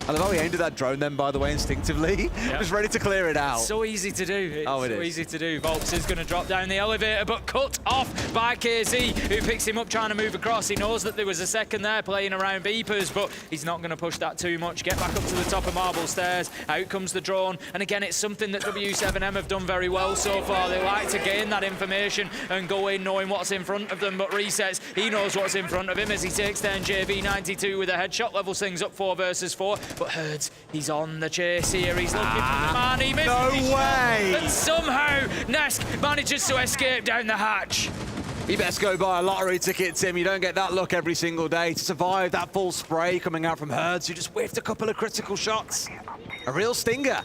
I love how he aimed at that drone then, by the way, instinctively. Yep. Just ready to clear it out. So easy to do. It's it so is. easy to do. Volks is going to drop down the elevator, but cut off by KZ, who picks him up trying to move across. He knows that there was a second there playing around beepers, but he's not going to push that too much. Get back up to the top of Marble Stairs. Out comes the drone. And again, it's something that W7M have done very well so far. They like to gain that information and go in knowing what's in front of them, but Resets, he knows what's in front of him as he takes down JV92 with a headshot, levels things up 4 versus 4. But Herds, he's on the chase here. He's looking for the man. He misses. No way! And somehow Nesk manages to escape down the hatch. You best go buy a lottery ticket, Tim. You don't get that luck every single day to survive that full spray coming out from Herds, who just whiffed a couple of critical shots. A real stinger.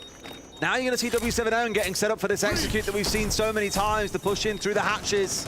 Now you're going to see W7M getting set up for this execute that we've seen so many times, to push in through the hatches.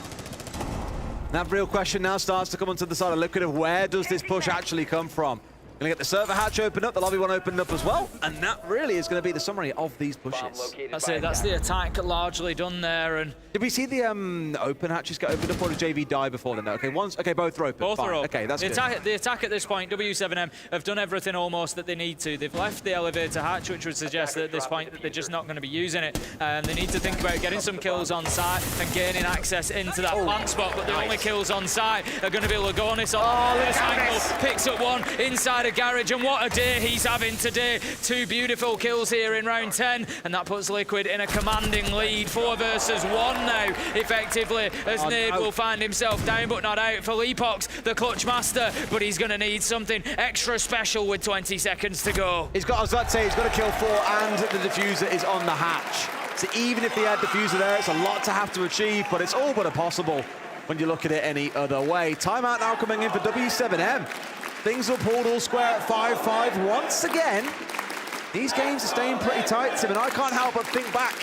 And that real question now starts to come onto the side of Liquid of where does this push actually come from? Gonna get the server hatch opened up, the lobby one opened up as well, and that really is gonna be the summary of these pushes. That's it, that's the attack largely done there. And did we see the open hatches get opened up, or did JV die before then? Okay, both are open. Both Fine. are open. Okay, that's the good. The attack at this point, W7M have done everything almost that they need to. They've left the elevator hatch, which would suggest that at this point that they're just not going to be using it. And they need to think about getting some kills on site and gaining access into that plant spot. But the only kills on site are going to be Lagonis on this angle. Picks up one inside a garage, and what a day he's having today. 2 beautiful kills here in round 10, and that puts Liquid in a commanding lead. 4 versus 1 now, effectively, as Nade will find himself down but not out. For Leapox, the clutch master, but he's going to need something extra special with 20 seconds to go. He's got, I was about to say, he's got to kill 4 and the diffuser is on the hatch. So even if they had diffuser there, it's a lot to have to achieve, but it's all but impossible when you look at it any other way. Timeout now coming in for W7M. Things are pulled all square at 5-5 once again. These games are staying pretty tight, Tim, and I can't help but think back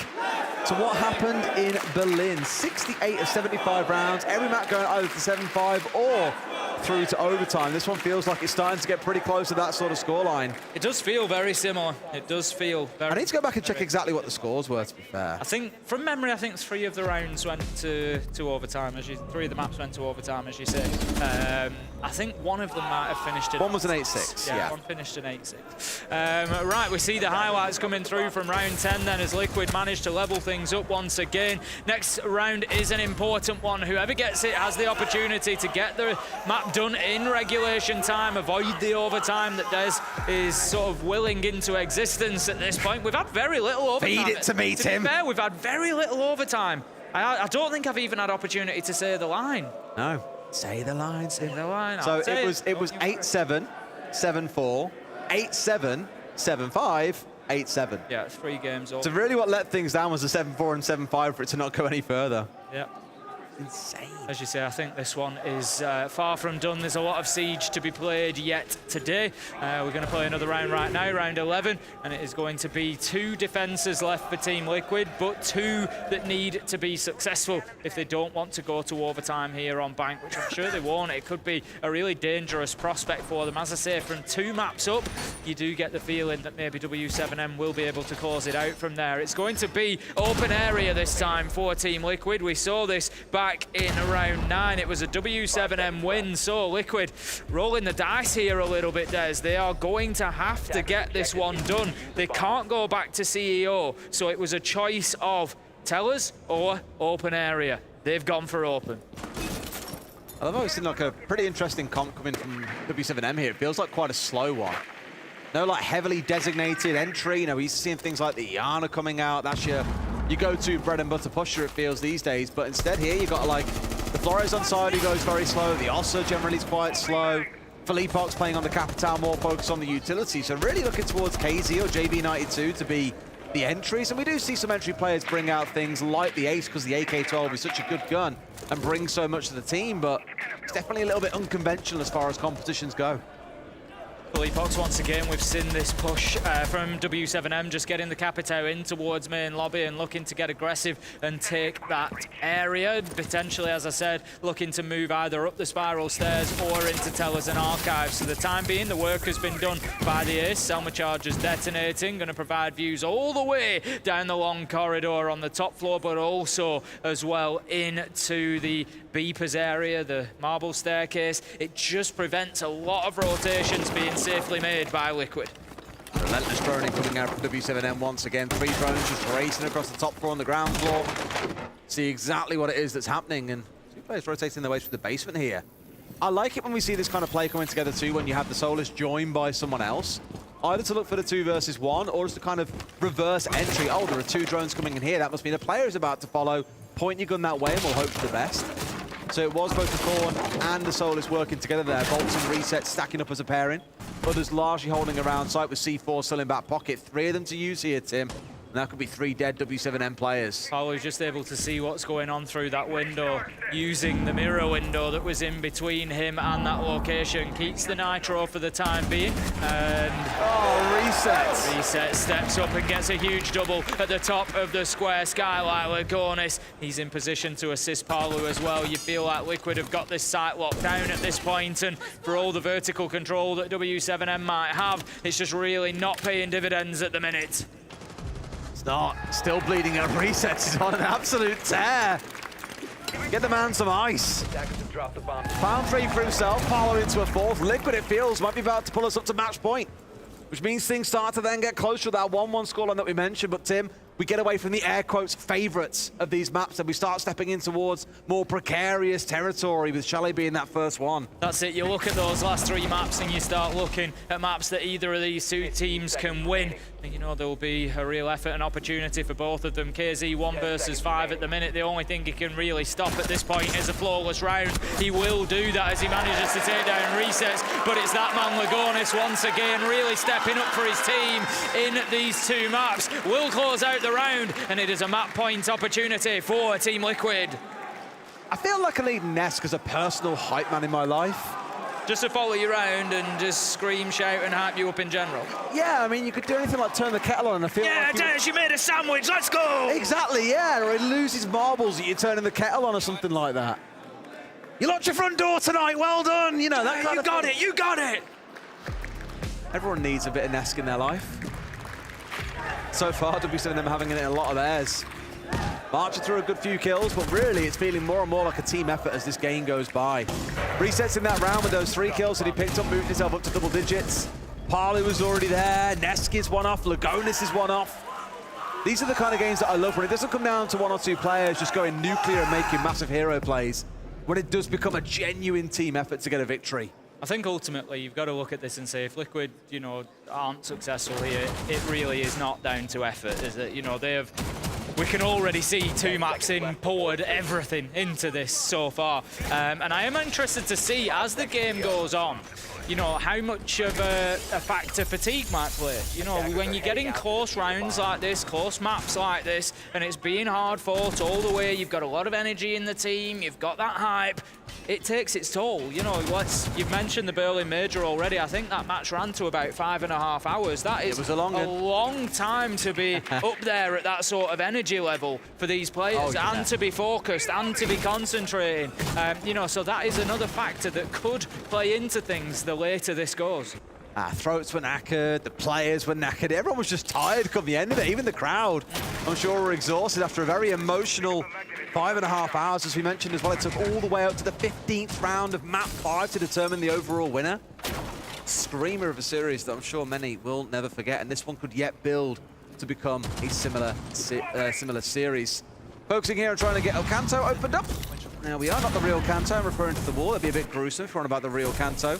to what happened in Berlin. 68 of 75 rounds, every match going either to 7-5 or through to overtime. This one feels like it's starting to get pretty close to that sort of scoreline. It does feel very similar. It does feel very... I need to go back and check exactly what the scores were, to be fair. I think, from memory, I think 3 of the rounds went to overtime, 3 of the maps went to overtime, as you say. I think one of them might have finished in... One was an 8-6, yeah. One finished in 8-6. Right, we see the highlights coming through from round 10 then, as Liquid managed to level things up once again. Next round is an important one. Whoever gets it has the opportunity to get the map done in regulation time, avoid the overtime that Des is sort of willing into existence at this point. We've had very little overtime. Feed it to me, Tim. To be fair, we've had very little overtime. I don't think I've even had opportunity to say the line. No. Say the line, Say the line. So it was 8-7, 7-4, 8-7, 7-5, 8-7. Yeah, it's 3 games over. So really what let things down was the 7-4 and 7-5 for it to not go any further. Yeah. insane. As you say, I think this one is far from done. There's a lot of Siege to be played yet today. We're going to play another round right now, round 11, and it is going to be 2 defenses left for Team Liquid, but 2 that need to be successful if they don't want to go to overtime here on Bank, which I'm sure they won't. It could be a really dangerous prospect for them. As I say, from 2 maps up, you do get the feeling that maybe W7M will be able to close it out from there. It's going to be open area this time for Team Liquid. We saw this back in round 9. It was a W7M win, so Liquid rolling the dice here a little bit, Des. They are going to have to get this one done. They can't go back to CEO, so it was a choice of tellers or open area. They've gone for open. I've always seen like a pretty interesting comp coming from W7M here. It feels like quite a slow one. No like heavily designated entry. You know, we're seeing things like the Iana coming out. That's your go-to bread and butter pusher, it feels these days. But instead here, you got like the Flores on side who goes very slow. The Ossa generally is quite slow. Felipox playing on the Capital, more focused on the utility. So really looking towards KZ or JB92 to be the entries. And we do see some entry players bring out things like the Ace, because the AK-12 is such a good gun and brings so much to the team. But it's definitely a little bit unconventional as far as competitions go. Felipox, once again, we've seen this push from W7M, just getting the Capitao in towards main lobby and looking to get aggressive and take that area. Potentially, as I said, looking to move either up the spiral stairs or into Tellers and Archives. For the time being, the work has been done by the Ace. Selma charges detonating, going to provide views all the way down the long corridor on the top floor, but also as well into the Beepers area, the marble staircase. It just prevents a lot of rotations being safely made by Liquid. Relentless droning coming out from W7M once again. 3 drones just racing across the top floor and the ground floor. See exactly what it is that's happening, and 2 players rotating their way through the basement here. I like it when we see this kind of play coming together too, when you have the Solus joined by someone else. Either to look for the 2 versus 1, or just to kind of reverse entry. Oh, there are 2 drones coming in here. That must mean a player is about to follow. Point your gun that way and we'll hope for the best. So it was both the Thorn and the Solus working together there. Bolts and resets stacking up as a pairing. Others largely holding around site with C4 still in back pocket. 3 of them to use here, Tim. And that could be 3 dead W7M players. Paolo's just able to see what's going on through that window, using the mirror window that was in between him and that location. Keeps the nitro for the time being. And resets. Reset steps up and gets a huge double at the top of the square. Skylight Lagonis, he's in position to assist Paolo as well. You feel like Liquid have got this site locked down at this point, and for all the vertical control that W7M might have, it's just really not paying dividends at the minute. It's not. Still bleeding out. Resets. He's on an absolute tear. Get the man some ice. Found 3 for himself. Paolo into a 4th. Liquid, it feels, might be about to pull us up to match point, which means things start to then get closer to that 1-1 scoreline that we mentioned. But Tim, we get away from the air quotes favourites of these maps and we start stepping in towards more precarious territory, with Chalet being that first one. That's it. You look at those last 3 maps and you start looking at maps that either of these 2 teams can win. And you know there will be a real effort and opportunity for both of them. KZ 1 versus 5 at the minute. The only thing he can really stop at this point is a flawless round. He will do that as he manages to take down resets. But it's that man Lagonis once again really stepping up for his team in these 2 maps. Will close out the round, and it is a map point opportunity for Team Liquid. I feel like I need Nesk as a personal hype man in my life. Just to follow you around and just scream, shout and hype you up in general. Yeah, I mean, you could do anything like turn the kettle on and I feel like... Yeah, Dennis, you made a sandwich, let's go! Exactly, yeah, or he loses marbles that you're turning the kettle on or something like that. You locked your front door tonight, well done! You know, that kind of thing. You got it! Everyone needs a bit of Nesk in their life. So far, W7M having it in a lot of theirs. Marching through a good few kills, but really it's feeling more and more like a team effort as this game goes by. Resets in that round with those 3 kills that he picked up, moving himself up to double digits. Parley was already there, Nesk is 1 off, Lagonis is 1 off. These are the kind of games that I love, when it doesn't come down to 1 or 2 players just going nuclear and making massive hero plays, when it does become a genuine team effort to get a victory. I think ultimately you've got to look at this and say, if Liquid, you know, aren't successful here, it really is not down to effort, is it? You know, we can already see 2 maps in, poured everything into this so far. And I am interested to see, as the game goes on, you know, how much of a factor fatigue might play. You know, when you're getting close rounds like this, close maps like this, and it's being hard fought all the way, you've got a lot of energy in the team, you've got that hype, it takes its toll. You know, you've mentioned the Berlin Major already. I think that match ran to about 5.5 hours. That is a long time to be up there at that sort of energy level for these players, and to be focused and to be concentrating. You know, so that is another factor that could play into things the later this goes. Throats were knackered, the players were knackered, everyone was just tired come the end of it. Even the crowd, I'm sure, were exhausted after a very emotional 5.5 hours, as we mentioned as well. It took all the way up to the 15th round of map 5 to determine the overall winner. Screamer of a series that I'm sure many will never forget, and this one could yet build to become a similar series. Focusing here on trying to get El Canto opened up. Now we are not the real Kanto, I'm referring to the wall. That'd be a bit gruesome if you're on about the real Kanto.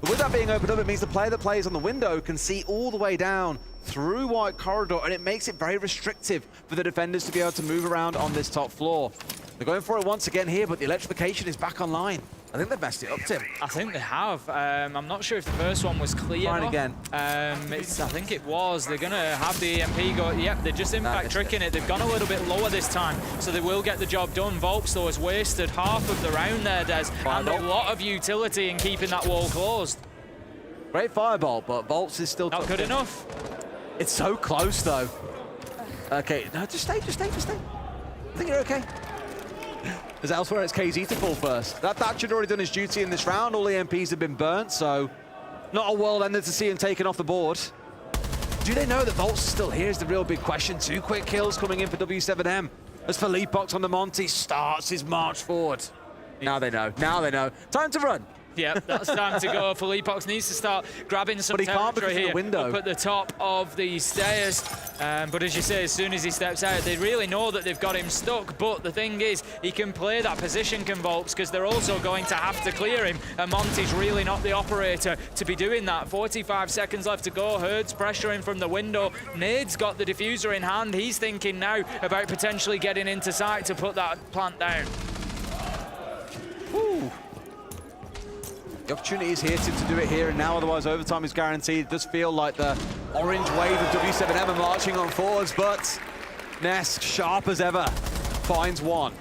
But with that being opened up, it means the player that plays on the window can see all the way down through White Corridor, and it makes it very restrictive for the defenders to be able to move around on this top floor. They're going for it once again here, but the electrification is back online. I think they've messed it up, Tim. I think they have. I'm not sure if the first one was clear enough. Again. I think it was. They're going to have the EMP go. Yep, they're just in fact tricking it. They've gone a little bit lower this time, so they will get the job done. Volps, though, has wasted half of the round there, Des, and a lot of utility in keeping that wall closed. Great fireball, but Volps is still not good enough. It's so close, though. Okay, no, just stay. I think you're okay. As elsewhere, it's KZ to fall first. That should have already done his duty in this round. All the EMPs have been burnt, so not a world ender to see him taken off the board. Do they know that Volts is still here is the real big question. 2 quick kills coming in for W7M as Felipox on the Monty starts his march forward. Now they know. Time to run. Yep, that's time to go. Felipox needs to start grabbing some territory here up at the top of the stairs. But as you say, as soon as he steps out, they really know that they've got him stuck. But the thing is, he can play that position, can Volps, because they're also going to have to clear him. And Monty's really not the operator to be doing that. 45 seconds left to go. Herd's pressuring from the window. Nade's got the diffuser in hand. He's thinking now about potentially getting into sight to put that plant down. Ooh. The opportunity is here to do it here and now, otherwise overtime is guaranteed. It does feel like the orange wave of W7M are marching on forwards, but Nesk, sharp as ever, finds one.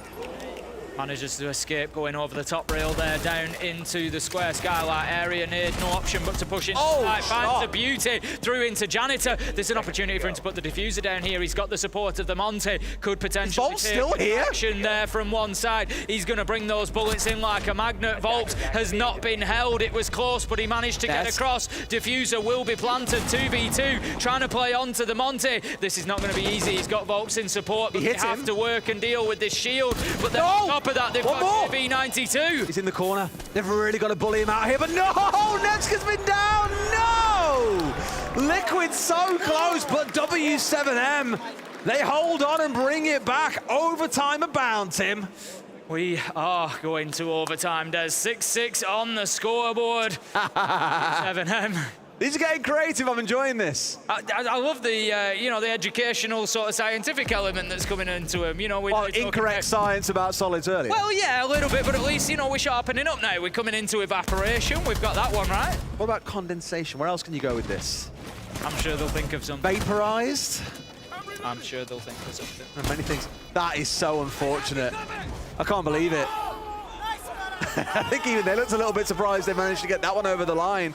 Manages to escape going over the top rail there, down into the square skylight area. Nade, no option but to push in. Finds the beauty through into Janitor. There's an opportunity for him to put the diffuser down here. He's got the support of the Monty. Could potentially take action there from one side. He's going to bring those bullets in like a magnet. Volps has not been held. It was close, but he managed to get across. Diffuser will be planted. 2v2, trying to play onto the Monty. This is not going to be easy. He's got Volps in support, but they have to work and deal with this shield. But then on top of that, they've got V92. He's in the corner. They've really got to bully him out here, but no! Nesk has been down! No! Liquid so close, but W7M, they hold on and bring it back. Overtime abound, Tim. We are going to overtime, Des. 6-6 on the scoreboard. 7M. These are getting creative. I'm enjoying this. I love the, you know, the educational sort of scientific element that's coming into them. You know, well, incorrect science about solids earlier. Well, yeah, a little bit, but at least, you know, we're sharpening up now. We're coming into evaporation. We've got that one right. What about condensation? Where else can you go with this? I'm sure they'll think of something. Vaporized? I'm sure they'll think of something. And many things. That is so unfortunate. I can't believe it. I think even they looked a little bit surprised they managed to get that one over the line.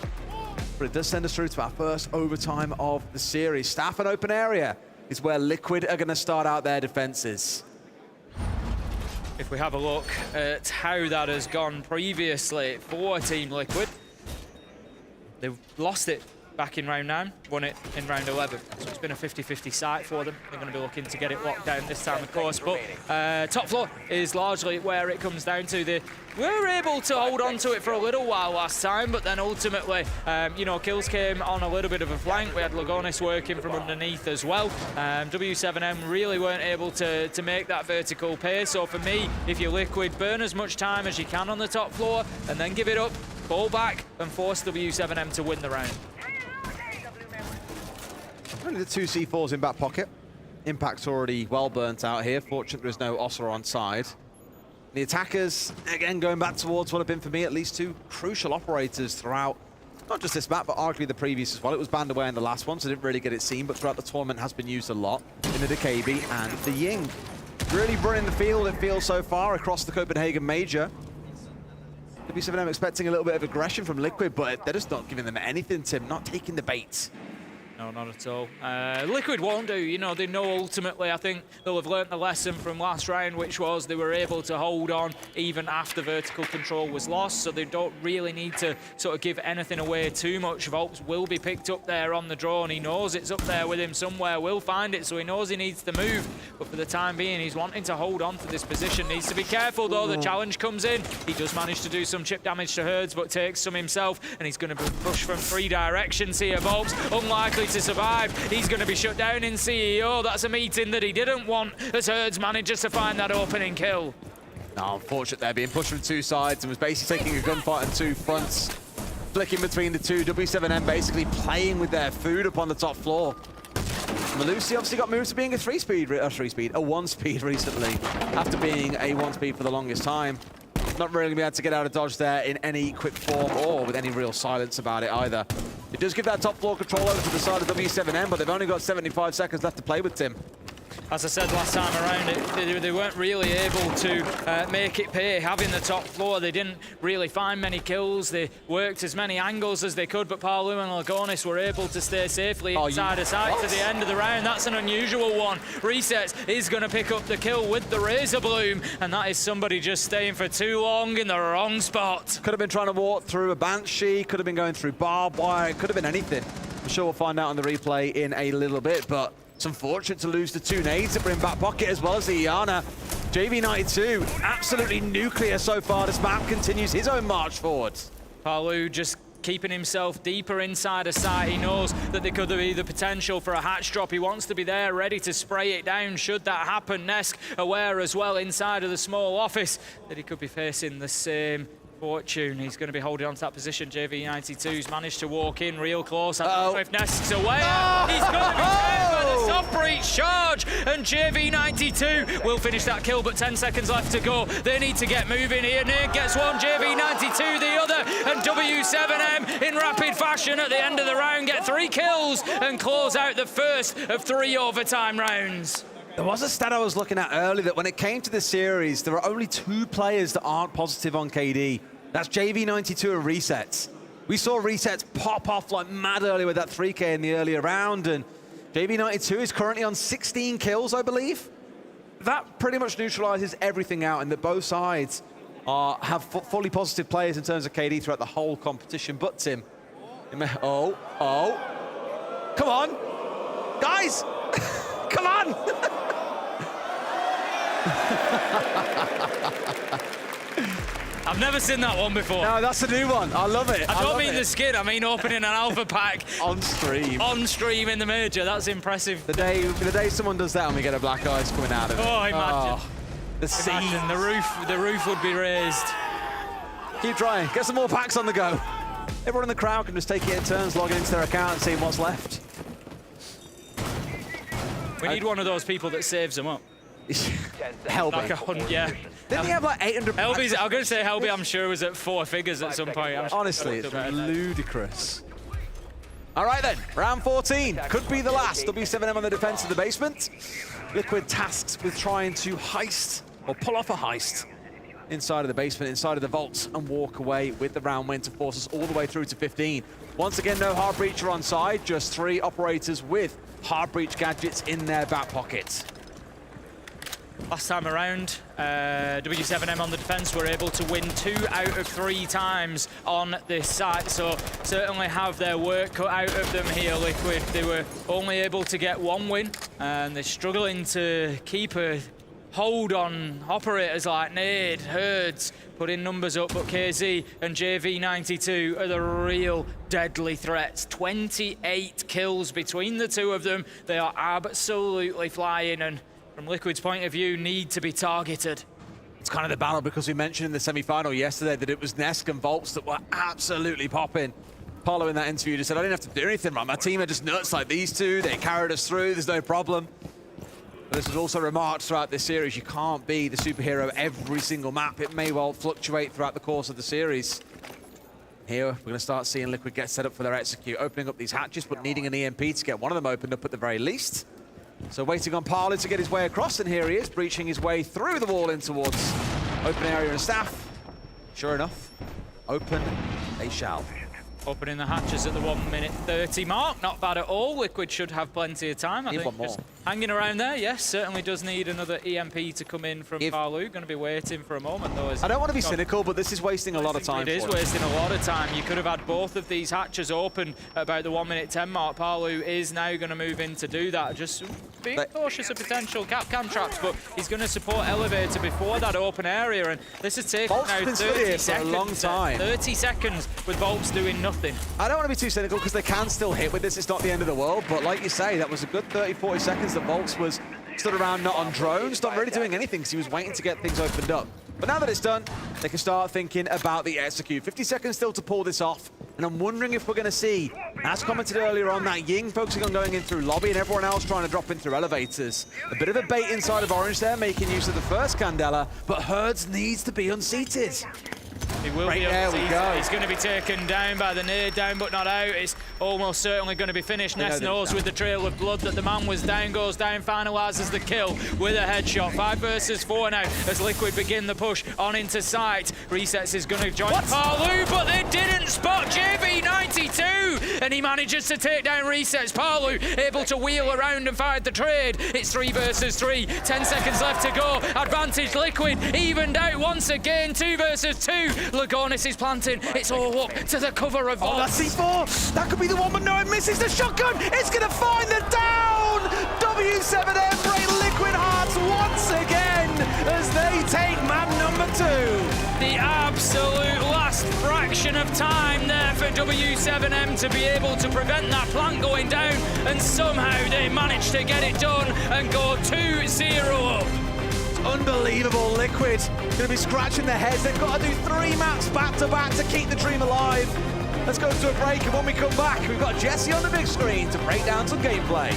But it does send us through to our first overtime of the series. Staff and open area is where Liquid are going to start out their defenses. If we have a look at how that has gone previously for Team Liquid, they've lost it back in round 9, won it in round 11. So it's been a 50-50 site for them. They're going to be looking to get it locked down this time, of course. But top floor is largely where it comes down to. They were able to hold on to it for a little while last time, but then ultimately, you know, kills came on a little bit of a flank. We had Lagonis working from underneath as well. W7M really weren't able to make that vertical pace. So for me, if you're Liquid, burn as much time as you can on the top floor and then give it up, fall back and force W7M to win the round. Only the 2 C4s in back pocket. Impact's already well burnt out here. Fortunately, there's no Ossa on side. The attackers, again, going back towards what have been, for me, at least 2 crucial operators throughout not just this map, but arguably the previous as well. It was banned away in the last one, so didn't really get it seen, but throughout the tournament has been used a lot in the DKB and the Ying. Really running the field, it feels so far, across the Copenhagen Major. W7M expecting a little bit of aggression from Liquid, but they're just not giving them anything, Tim, not taking the bait. No, not at all. Liquid won't do. You know, they know ultimately, I think they'll have learnt the lesson from last round, which was they were able to hold on even after vertical control was lost, so they don't really need to sort of give anything away too much. Volps will be picked up there on the draw, and he knows it's up there with him somewhere. Will find it, so he knows he needs to move. But for the time being, he's wanting to hold on to this position. Needs to be careful, though. The challenge comes in. He does manage to do some chip damage to Herds, but takes some himself, and he's going to be pushed from 3 directions here. Volps, unlikely to survive. He's going to be shut down in CEO. That's a meeting that he didn't want, as Herds manages to find that opening kill. Now, unfortunate there, being pushed from 2 sides and was basically taking a gunfight on 2 fronts. Flicking between the 2, W7M basically playing with their food up on the top floor. Malusi obviously got moved to being a 1-speed recently, after being a 1-speed for the longest time. Not really going to be able to get out of dodge there in any quick form or with any real silence about it either. It does give that top floor control over to the side of W7M, but they've only got 75 seconds left to play with, Tim. As I said last time around, they weren't really able to make it pay having the top floor. They didn't really find many kills. They worked as many angles as they could, but Palu and Lagonis were able to stay safely inside of sight to the end of the round. That's an unusual one. Resets is going to pick up the kill with the Razor Bloom, and that is somebody just staying for too long in the wrong spot. Could have been trying to walk through a Banshee, could have been going through barbed wire, could have been anything. I'm sure we'll find out on the replay in a little bit, but it's unfortunate to lose the 2 nades that were in back pocket as well as the Iana. JV92, absolutely nuclear so far. This map continues his own march forwards. Palu just keeping himself deeper inside of sight. He knows that there could be the potential for a hatch drop. He wants to be there, ready to spray it down should that happen. Nesk aware as well inside of the small office that he could be facing the same fortune. He's going to be holding on to that position. JV92's managed to walk in real close. I don't know if Nesk's away. He's going to be saved by the soft breach charge, and JV92 will finish that kill, but 10 seconds left to go. They need to get moving here. Nate gets one, JV92 the other, and W7M in rapid fashion at the end of the round get 3 kills and close out the first of 3 overtime rounds. There was a stat I was looking at earlier that when it came to this series, there are only 2 players that aren't positive on KD. That's JV92 and Resets. We saw Resets pop off like mad earlier with that 3K in the earlier round, and JV92 is currently on 16 kills, I believe. That pretty much neutralizes everything out, and that both sides have fully positive players in terms of KD throughout the whole competition. But Tim, come on, guys, come on. I've never seen that one before. No, that's a new one. I love it. I don't mean the skid, I mean opening an alpha pack. On stream. On stream in the Major, that's impressive. The day someone does that and we get a black ice coming out of it. Oh, imagine. Oh, the scenes. The roof would be raised. Keep trying, get some more packs on the go. Everyone in the crowd can just take it in turns, logging into their account and seeing what's left. We need one of those people that saves them up. Helby. Like yeah. Didn't he have like 800 Helby's, I'm going to say Helby, I'm sure, was at 4 figures at some point. Honestly, it's ludicrous. All right then, round 14. Could be the last. W7M on the defense of the basement. Liquid tasks with trying to heist, or pull off a heist, inside of the basement, inside of the vaults, and walk away with the round win to force us all the way through to 15. Once again, no hard breacher on side, just 3 operators with hard breach gadgets in their back pockets. Last time around, W7M on the defense were able to win 2 out of 3 times on this site, so certainly have their work cut out of them here, Liquid. They were only able to get 1 win, and they're struggling to keep a hold on operators like Nade, Herds, putting numbers up, but KZ and JV92 are the real deadly threats. 28 kills between the 2 of them. They are absolutely flying, and from Liquid's point of view, need to be targeted. It's kind of the battle, because we mentioned in the semi-final yesterday that it was Nesk and Volts that were absolutely popping. Paulo in that interview just said, I didn't have to do anything, right? My team are just nuts like these 2. They carried us through, there's no problem. But this was also remarked throughout this series. You can't be the superhero every single map. It may well fluctuate throughout the course of the series. Here, we're going to start seeing Liquid get set up for their execute, opening up these hatches, but needing an EMP to get one of them opened up at the very least. So waiting on Parley to get his way across, and here he is, breaching his way through the wall in towards open area and staff. Sure enough, open they shall. Opening the hatches at the 1:30 mark. Not bad at all. Liquid should have plenty of time. I think just hanging around there, yes, certainly does need another EMP to come in from Parlu. Going to be waiting for a moment, though. I don't want to be cynical, but this is wasting a lot of time. It is wasting a lot of time. You could have had both of these hatches open at about the 1:10 mark. Parlu is now going to move in to do that. Just being cautious of potential cam traps, but he's going to support Elevator before that open area, and this has taken now 30 seconds. For a long time. 30 seconds with Volts doing nothing. I don't want to be too cynical because they can still hit with this. It's not the end of the world, but like you say, that was a good 30-40 seconds that Volts was stood around not on drones, not really doing anything because he was waiting to get things opened up. But now that it's done, they can start thinking about the execute. 50 seconds still to pull this off, and I'm wondering if we're going to see, as commented earlier on, that Ying focusing on going in through lobby and everyone else trying to drop in through elevators. A bit of a bait inside of Orange there, making use of the first Candela, but Herds needs to be unseated. He will be there we go. He's going to be taken down by the nade, down but not out. It's almost certainly going to be finished. Ness knows with the trail of blood that the man was down, goes down, finalises the kill with a headshot. 5 versus 4 now as Liquid begin the push on into site. Resets is going to join Parlu, but they didn't spot JV92, and he manages to take down Resets. Parlu able to wheel around and fire the trade. It's 3 versus 3. 10 seconds left to go. Advantage Liquid evened out once again. 2 versus 2. Lagonis is planting. It's all up to the cover of Volts. Oh, that's C4. That could be the one, but no, it misses the shotgun. It's going to find the down. W7M break Liquid Hearts once again as they take map number 2. The absolute last fraction of time there for W7M to be able to prevent that plant going down, and somehow they managed to get it done and go 2-0 up. Unbelievable. Liquid going to be scratching their heads. They've got to do 3 maps back-to-back to keep the dream alive. Let's go to a break, and when we come back, we've got Jesse on the big screen to break down some gameplay.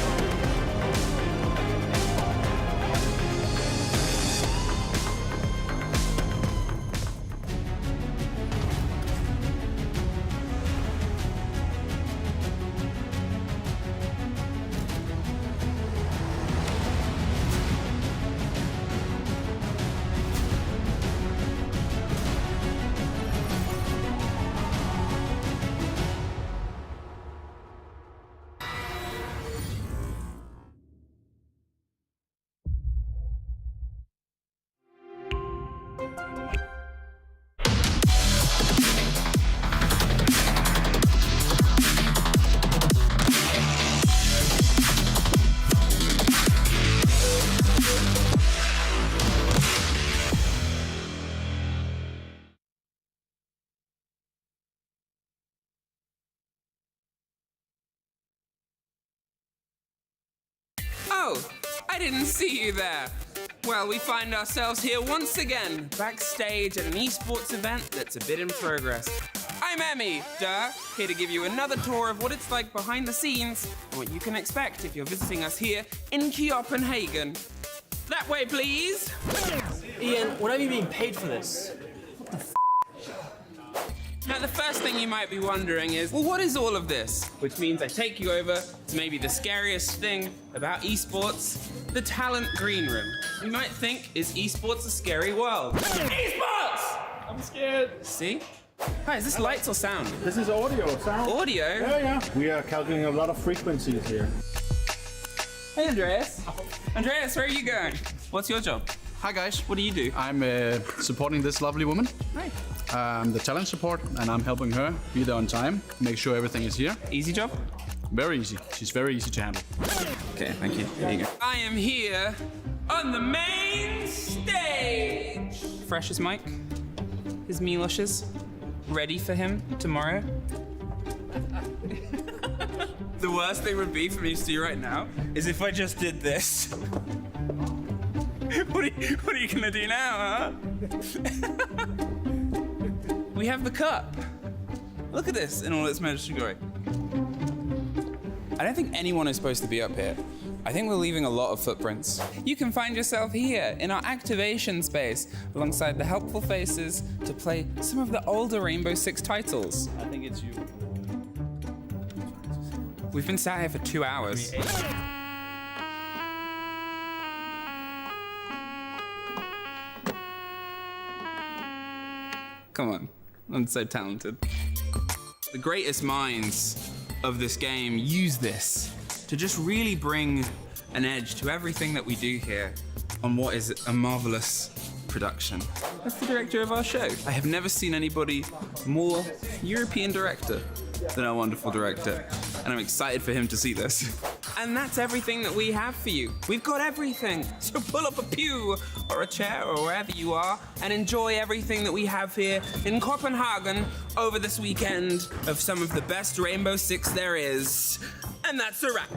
Oh, I didn't see you there. Well, we find ourselves here once again, backstage at an esports event that's a bit in progress. I'm Emmy, here to give you another tour of what it's like behind the scenes and what you can expect if you're visiting us here in Copenhagen. That way, please. Ian, when are you being paid for this? Now, the first thing you might be wondering is, well, what is all of this? Which means I take you over to maybe the scariest thing about esports, the talent green room. You might think, is esports a scary world? Esports! I'm scared. See? Hi, is this lights or sound? This is audio. Sound. Audio? Yeah. We are calculating a lot of frequencies here. Hey, Andreas. Andreas, where are you going? What's your job? Hi guys. What do you do? I'm supporting this lovely woman. Hi. The talent support, and I'm helping her be there on time, make sure everything is here. Easy job? Very easy. She's very easy to handle. Okay, thank you. There you go. I am here on the main stage. Fresh as Mike. His Miloshes. Ready for him tomorrow. The worst thing would be for me to do right now is if I just did this. What are you gonna do now, huh? We have the cup. Look at this in all its majesty glory. I don't think anyone is supposed to be up here. I think we're leaving a lot of footprints. You can find yourself here in our activation space alongside the helpful faces to play some of the older Rainbow Six titles. I think it's you. We've been sat here for 2 hours. Come on, I'm so talented. The greatest minds of this game use this to just really bring an edge to everything that we do here on what is a marvelous production. That's the director of our show. I have never seen anybody more European director than our wonderful director, and I'm excited for him to see this. And that's everything that we have for you. We've got everything. So pull up a pew or a chair or wherever you are and enjoy everything that we have here in Copenhagen over this weekend of some of the best Rainbow Six there is. And that's a wrap.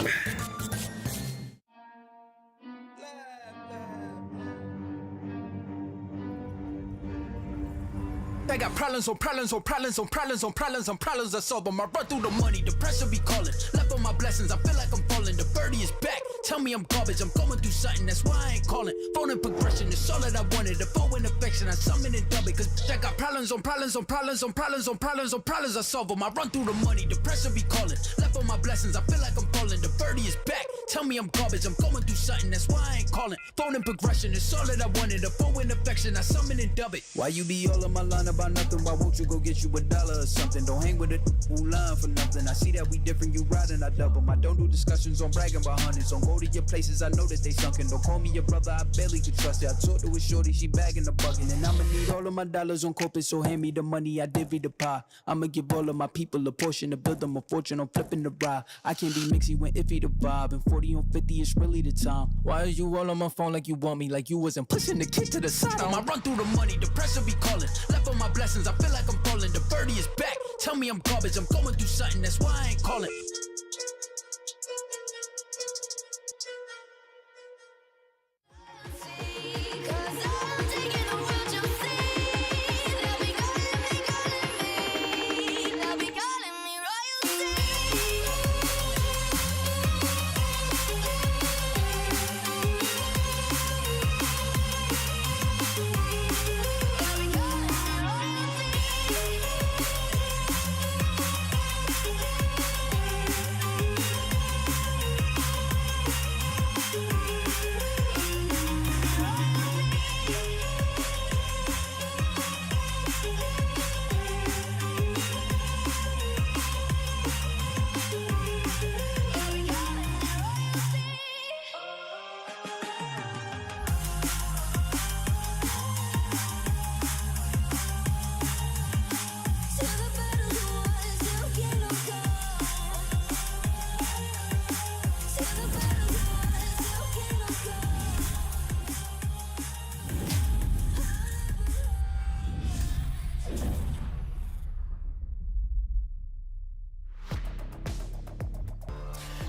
I got problems on problems on problems on problems on problems on problems I solve them. I run through the money, the pressure be calling. Left on my blessings, I feel like I'm falling. The birdie is back. Tell me I'm garbage, I'm going through something, that's why I ain't calling. Phone and progression, it's all that I wanted. The phone and affection, I summon and dub it. Cause I got problems on problems on problems on problems on problems on problems I solve them. I run through the money, the pressure be calling. Left on my blessings, I feel like I'm falling. The birdie is back. Tell me I'm garbage, I'm going through something, that's why I ain't calling. Phone and progression, it's all that I wanted. The phone and affection, I summon and dub it. Why you be all on my line about nothing? Why won't you go get you $1 or something? Don't hang with it who line for nothing. I see that we different, you riding, I double. I don't do discussions on bragging about hundreds. Don't go to your places, I know that they sunken. Don't call me your brother, I barely could trust it. I talked to a shorty, she bagging the bucket. And I'ma need all of my dollars on corporate, so hand me the money, I divvy the pie. I'ma give all of my people a portion to build them a fortune. I'm flipping the ride. I can't be mixy when iffy the vibe. And 40 on 50 is really the time. Why are you all on my phone like you want me? Like you wasn't pushing the kid to the side. I run through the money, the pressure be calling. Left on my blessings, I feel like I'm falling. The birdie is back. Tell me I'm garbage, I'm going through something, that's why I ain't calling.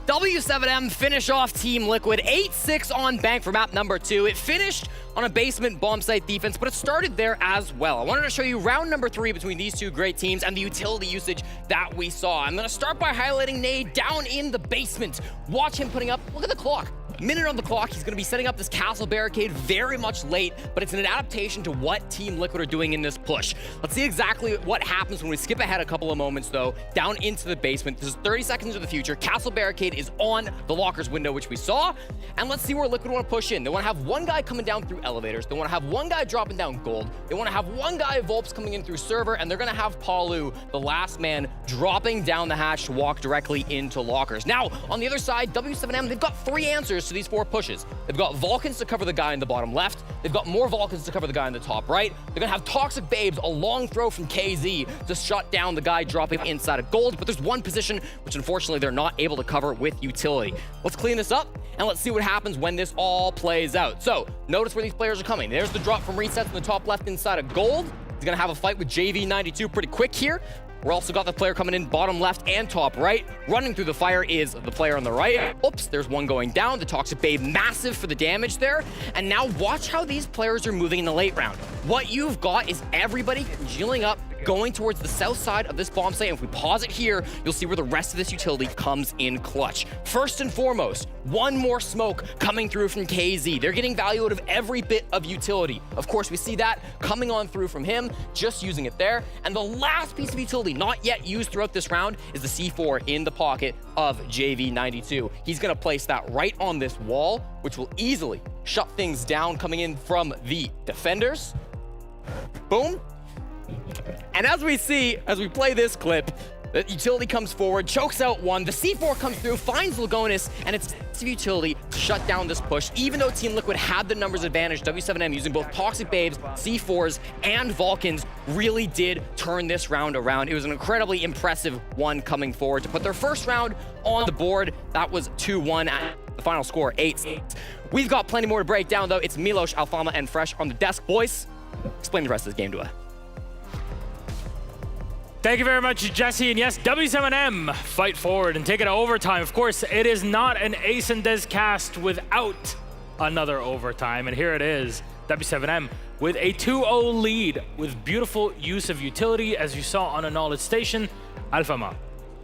W7M finish off Team Liquid 8-6 on bank for map number 2. It finished on a basement bomb site defense, but it started there as well. I wanted to show you round number 3 between these two great teams and the utility usage that we saw. I'm going to start by highlighting Nade down in the basement. Watch him putting up, look at the clock. Minute on the clock, he's going to be setting up this castle barricade very much late, but it's an adaptation to what Team Liquid are doing in this push. Let's see exactly what happens when we skip ahead a couple of moments, though, down into the basement. This is 30 seconds into the future. Castle barricade is on the lockers window, which we saw, and let's see where Liquid want to push in. They want to have one guy coming down through elevators. They want to have one guy dropping down gold. They want to have one guy Volps coming in through server, and they're going to have Palu, the last man, dropping down the hatch to walk directly into lockers. Now, on the other side, W7M, they've got 3 answers to these 4 pushes. They've got Vulcans to cover the guy in the bottom left. They've got more Vulcans to cover the guy in the top right. They're gonna have Toxic Babes, a long throw from KZ to shut down the guy dropping inside of gold. But there's one position which unfortunately they're not able to cover with utility. Let's clean this up and let's see what happens when this all plays out. So notice where these players are coming. There's the drop from Resets in the top left inside of gold. He's gonna have a fight with JV92 pretty quick here. We're also got the player coming in bottom left and top right. Running through the fire is the player on the right. Oops, there's one going down. The Toxic Babe, massive for the damage there. And now watch how these players are moving in the late round. What you've got is everybody congealing up going towards the south side of this bomb site. And if we pause it here, you'll see where the rest of this utility comes in clutch. First and foremost, one more smoke coming through from KZ. They're getting value out of every bit of utility. Of course, we see that coming on through from him, just using it there. And the last piece of utility not yet used throughout this round is the C4 in the pocket of JV92. He's gonna place that right on this wall, which will easily shut things down coming in from the defenders. Boom. And as we see, as we play this clip, the utility comes forward, chokes out one, the C4 comes through, finds Lagonis, and it's utility to shut down this push. Even though Team Liquid had the numbers advantage, W7M using both Toxic Babes, C4s, and Vulcans really did turn this round around. It was an incredibly impressive one coming forward to put their first round on the board. That was 2-1 at the final score, 8-6. We've got plenty more to break down, though. It's Milos, Alfama, and Fresh on the desk. Boys, explain the rest of this game to us. Thank you very much, Jesse. And yes, W7M fight forward and take it to overtime. Of course, it is not an Ace and Des cast without another overtime. And here it is, W7M with a 2-0 lead with beautiful use of utility, as you saw on a knowledge station. Alfama,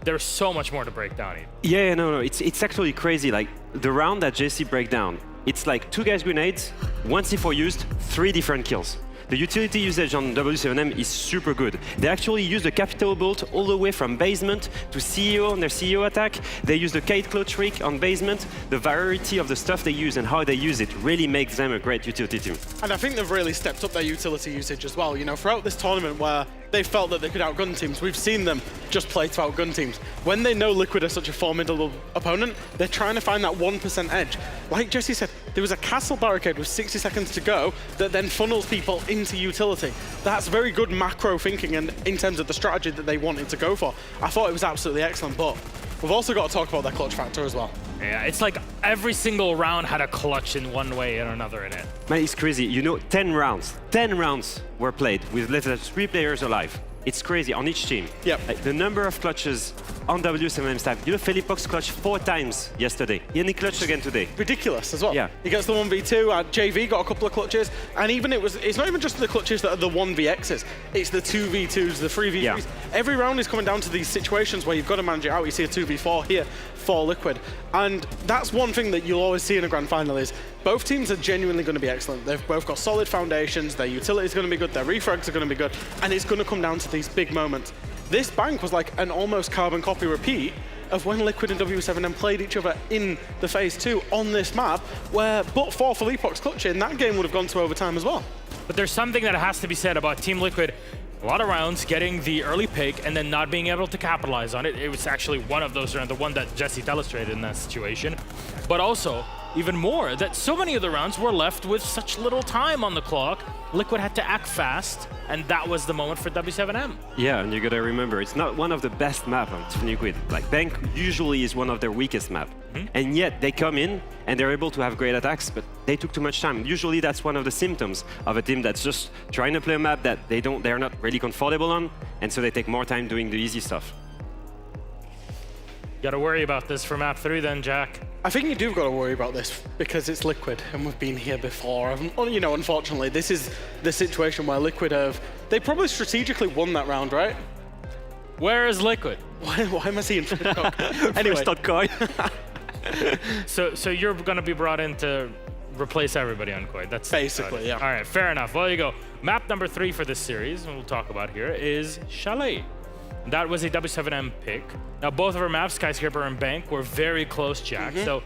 there's so much more to break down here. Yeah, no, it's actually crazy. Like the round that Jesse break down, it's like 2 guys grenades, 1 C4 used, 3 different kills. The utility usage on W7M is super good. They actually use the Capital Bolt all the way from basement to CEO on their CEO attack. They use the Kite Claw trick on basement. The variety of the stuff they use and how they use it really makes them a great utility team. And I think they've really stepped up their utility usage as well. You know, throughout this tournament where they felt that they could outgun teams, we've seen them just play to outgun teams. When they know Liquid are such a formidable opponent, they're trying to find that 1% edge. Like Jesse said, there was a castle barricade with 60 seconds to go that then funnels people into utility. That's very good macro thinking and in terms of the strategy that they wanted to go for. I thought it was absolutely excellent, but we've also got to talk about their clutch factor as well. Yeah, it's like every single round had a clutch in one way or another in it. Man, it's crazy. You know, 10 rounds were played with less than 3 players alive. It's crazy on each team. Yep. Like, the number of clutches on W7M's time. You know, Felipox clutched 4 times yesterday. He only clutched again today. Ridiculous as well. Yeah. He gets the 1v2, JV got a couple of clutches, and even it's not even just the clutches that are the 1vx's, it's the 2v2s, the 3v3s. Yeah. Every round is coming down to these situations where you've got to manage it out. You see a 2v4 here for Liquid. And that's one thing that you'll always see in a grand final is both teams are genuinely going to be excellent. They've both got solid foundations, their utility is going to be good, their refrags are going to be good, and it's going to come down to these big moments. This bank was like an almost carbon copy repeat of when Liquid and W7M played each other in the phase 2 on this map, where but for Felipox clutching, that game would have gone to overtime as well. But there's something that has to be said about Team Liquid. A lot of rounds getting the early pick and then not being able to capitalize on it. It was actually one of those rounds, the one that Jesse illustrated in that situation. But also, even more, that so many of the rounds were left with such little time on the clock. Liquid had to act fast, and that was the moment for W7M. Yeah, and you gotta remember, it's not one of the best maps on Team Liquid. Like, Bank usually is one of their weakest maps. And yet, they come in, and they're able to have great attacks, but they took too much time. Usually, that's one of the symptoms of a team that's just trying to play a map that they're not really comfortable on, and so they take more time doing the easy stuff. You gotta worry about this for map 3 then, Jack. I think you do got to worry about this because it's Liquid and we've been here before. You know, unfortunately, this is the situation where Liquid they probably strategically won that round, right? Where is Liquid? Why am I seeing anyway. So you're gonna be brought in to replace everybody on Koi. That's basically, yeah. All right, fair enough. Well, you go. Map number 3 for this series, and we'll talk about here, is Chalet. That was a W7M pick. Now, both of our maps, Skyscraper and Bank, were very close, Jack. So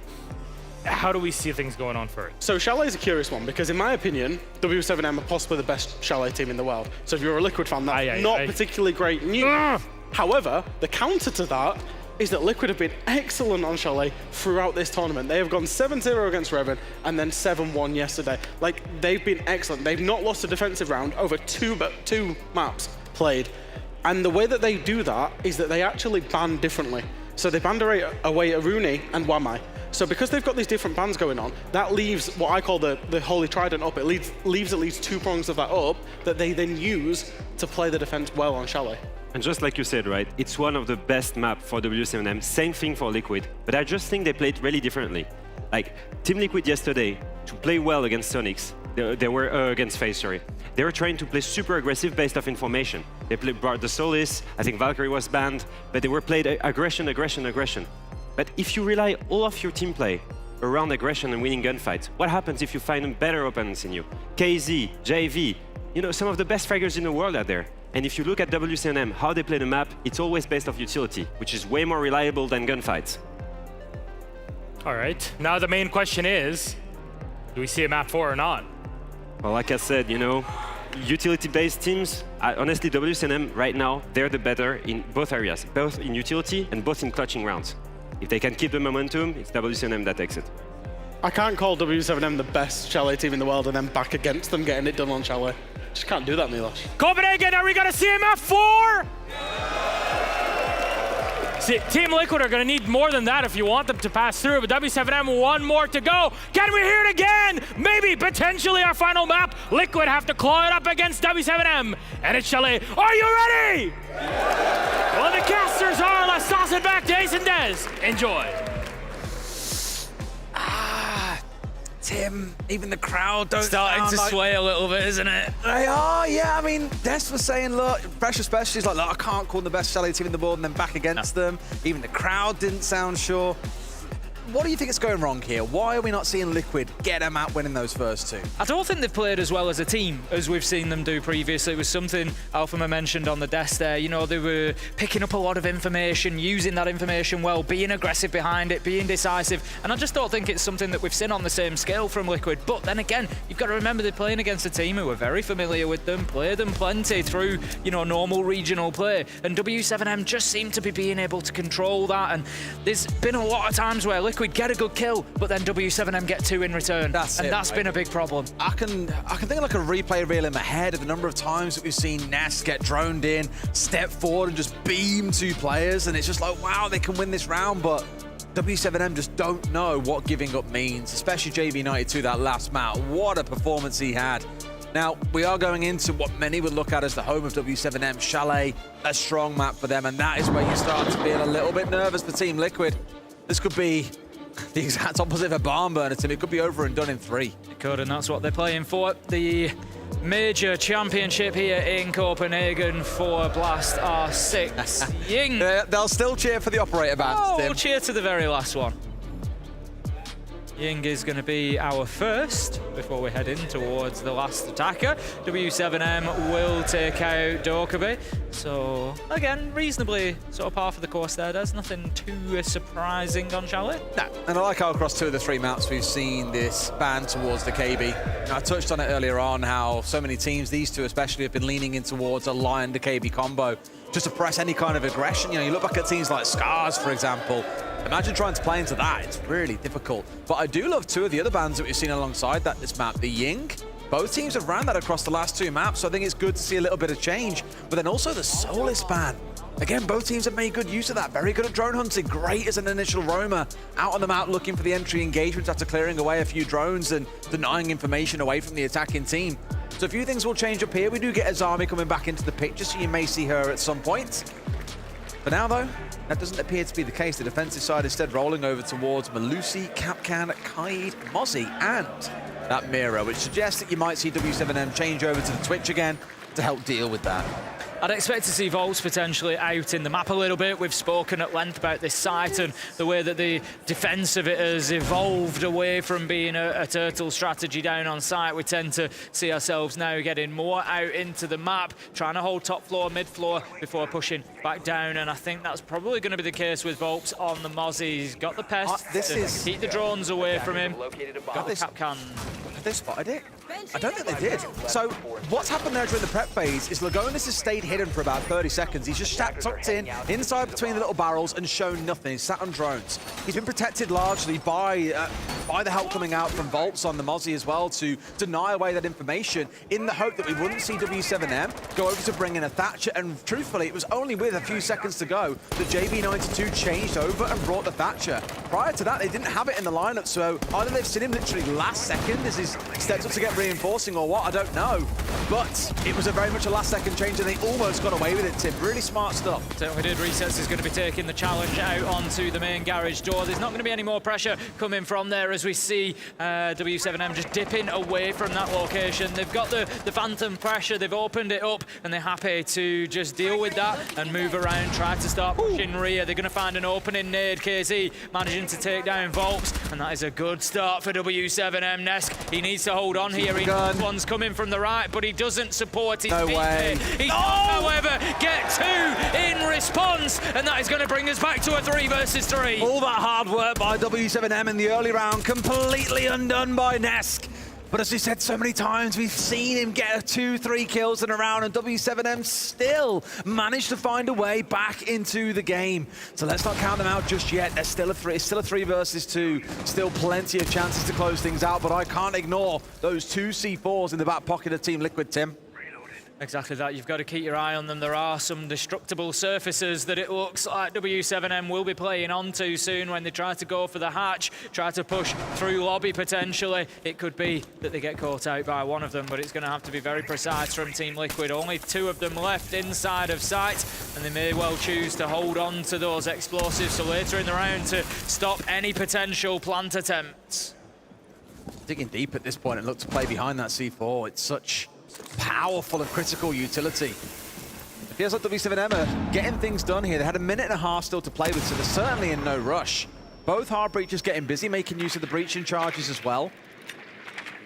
how do we see things going on first? So Chalet is a curious one because, in my opinion, W7M are possibly the best Chalet team in the world. So if you're a Liquid fan, that's not particularly great news. However, the counter to that is that Liquid have been excellent on Chalet throughout this tournament. They have gone 7-0 against Revan and then 7-1 yesterday. Like, they've been excellent. They've not lost a defensive round over two maps played. And the way that they do that is that they actually ban differently. So they banned away Aruni and Wamai. So because they've got these different bans going on, that leaves what I call the Holy Trident up. It leaves at least 2 prongs of that up that they then use to play the defense well on Chalet. And just like you said, right, it's one of the best maps for W7M. Same thing for Liquid, but I just think they played really differently. Like, Team Liquid yesterday, to play well against Sonics, they were against FaZe, sorry. They were trying to play super aggressive based off information. They brought the Solis, I think Valkyrie was banned, but they were played aggression, aggression, aggression. But if you rely all of your team play around aggression and winning gunfights, what happens if you find better opponents in you? KZ, JV, you know, some of the best fraggers in the world out there. And if you look at WCNM, how they play the map, it's always based off utility, which is way more reliable than gunfights. All right, now the main question is, do we see a map 4 or not? Well, like I said, you know, utility-based teams, honestly, WCNM right now, they're the better in both areas, both in utility and both in clutching rounds. If they can keep the momentum, it's WCNM that takes it. I can't call W7M the best Chalet team in the world and then back against them getting it done on Chalet. Just can't do that, Milos. Copenhagen, are we gonna see him at 4? See, Team Liquid are gonna need more than that if you want them to pass through, but W7M, one more to go. Can we hear it again? Maybe, potentially our final map. Liquid have to claw it up against W7M, and it's Chalet. Are you ready? Well, the casters are. Let's toss it back to Ace and Dez. Enjoy. Tim, even the crowd don't starting to sway a little bit, isn't it? They are, yeah. I mean, Des was saying, look, Fresh especially is like, look, I can't call them the best Chalet team in the world and then back against them. Even the crowd didn't sound sure. What do you think is going wrong here? Why are we not seeing Liquid get them out winning those first two? I don't think they've played as well as a team as we've seen them do previously. It was something Alphama mentioned on the desk there. You know, they were picking up a lot of information, using that information well, being aggressive behind it, being decisive. And I just don't think it's something that we've seen on the same scale from Liquid. But then again, you've got to remember they're playing against a team who are very familiar with them, played them plenty through, you know, normal regional play. And W7M just seem to be being able to control that. And there's been a lot of times where Liquid get a good kill, but then W7M get 2 in return. That's been a big problem. I can think of like a replay reel in my head of the number of times that we've seen Nest get droned in, step forward and just beam 2 players, and it's just like, wow, they can win this round, but W7M just don't know what giving up means, especially JB92, that last map. What a performance he had. Now, we are going into what many would look at as the home of W7M, Chalet, a strong map for them, and that is where you start to feel a little bit nervous for Team Liquid. This could be the exact opposite of a barn burner, Tim. It could be over and done in 3. It could, and that's what they're playing for. The major championship here in Copenhagen for Blast R6. Ying. They'll still cheer for the operator band, Tim. We'll cheer to the very last one. Ying is going to be our first before we head in towards the last attacker. W7M will take out Dokkaebi. So, again, reasonably sort of par for the course there. There's nothing too surprising on Chalet. No, and I like how across 2 of the 3 maps we've seen this ban towards the KB. Now, I touched on it earlier on how so many teams, these 2 especially, have been leaning in towards a Lion to KB combo just to press any kind of aggression. You know, you look back at teams like Scars, for example. Imagine trying to play into that. It's really difficult. But I do love 2 of the other bans that we've seen alongside this map. The Ying. Both teams have ran that across the last 2 maps, so I think it's good to see a little bit of change. But then also the Solis ban. Again, both teams have made good use of that. Very good at drone hunting. Great as an initial roamer. Out on the map looking for the entry engagements after clearing away a few drones and denying information away from the attacking team. So a few things will change up here. We do get Azami coming back into the picture, so you may see her at some point. For now, though, that doesn't appear to be the case. The defensive side instead rolling over towards Malusi, Kapkan, Kaid, Mozzie, and that Mira, which suggests that you might see W7M change over to the Twitch again to help deal with that. I'd expect to see Volts potentially out in the map a little bit. We've spoken at length about this site and the way that the defense of it has evolved away from being a turtle strategy down on site. We tend to see ourselves now getting more out into the map, trying to hold top floor, mid floor before pushing back down. And I think that's probably going to be the case with Volts on the Mozzie. He's got the pest to keep the drones away from him. Got the Kapkan. Have they spotted it? I don't think they did. So what's happened there during the prep phase is Lagonis has stayed hidden for about 30 seconds. He's just sat tucked in, inside between the little barrels and shown nothing. He's sat on drones. He's been protected largely by the help coming out from Volts on the Mozzie as well to deny away that information in the hope that we wouldn't see W7M go over to bring in a Thatcher. And truthfully, it was only with a few seconds to go that JB92 changed over and brought the Thatcher. Prior to that, they didn't have it in the lineup, so either they've seen him literally last second as he's stepped up to get reinforcing or what, I don't know. But it was very much a last second change and they almost got away with it, Tim. Really smart stuff. Certainly did. Resets is going to be taking the challenge out onto the main garage door. There's not going to be any more pressure coming from there here as we see W7M just dipping away from that location. They've got the phantom pressure, they've opened it up, and they're happy to just deal with that and move around, try to start pushing rear. They're going to find an opening nade. KZ managing to take down Volks, and that is a good start for W7M. Nesk, he needs to hold on here. He knows one's coming from the right, but he doesn't support his teammate. He does, however, get 2 in response, and that is going to bring us back to a 3 versus 3. All that hard work by W7M in the early round, completely undone by Nesk. But as we said so many times, we've seen him get 2-3 kills in a round, and W7M still managed to find a way back into the game. So let's not count them out just yet. There's still a 3 versus 2. Still plenty of chances to close things out, but I can't ignore those 2 C4s in the back pocket of Team Liquid, Tim. Exactly that. You've got to keep your eye on them. There are some destructible surfaces that it looks like W7M will be playing onto soon when they try to go for the hatch, try to push through lobby potentially. It could be that they get caught out by one of them, but it's going to have to be very precise from Team Liquid. Only 2 of them left inside of sight, and they may well choose to hold on to those explosives so later in the round to stop any potential plant attempts. Digging deep at this point and look to play behind that C4. It's such powerful and critical utility. It feels like W7M are getting things done here. They had a minute and a half still to play with, so they're certainly in no rush. Both hard breachers getting busy, making use of the breaching charges as well.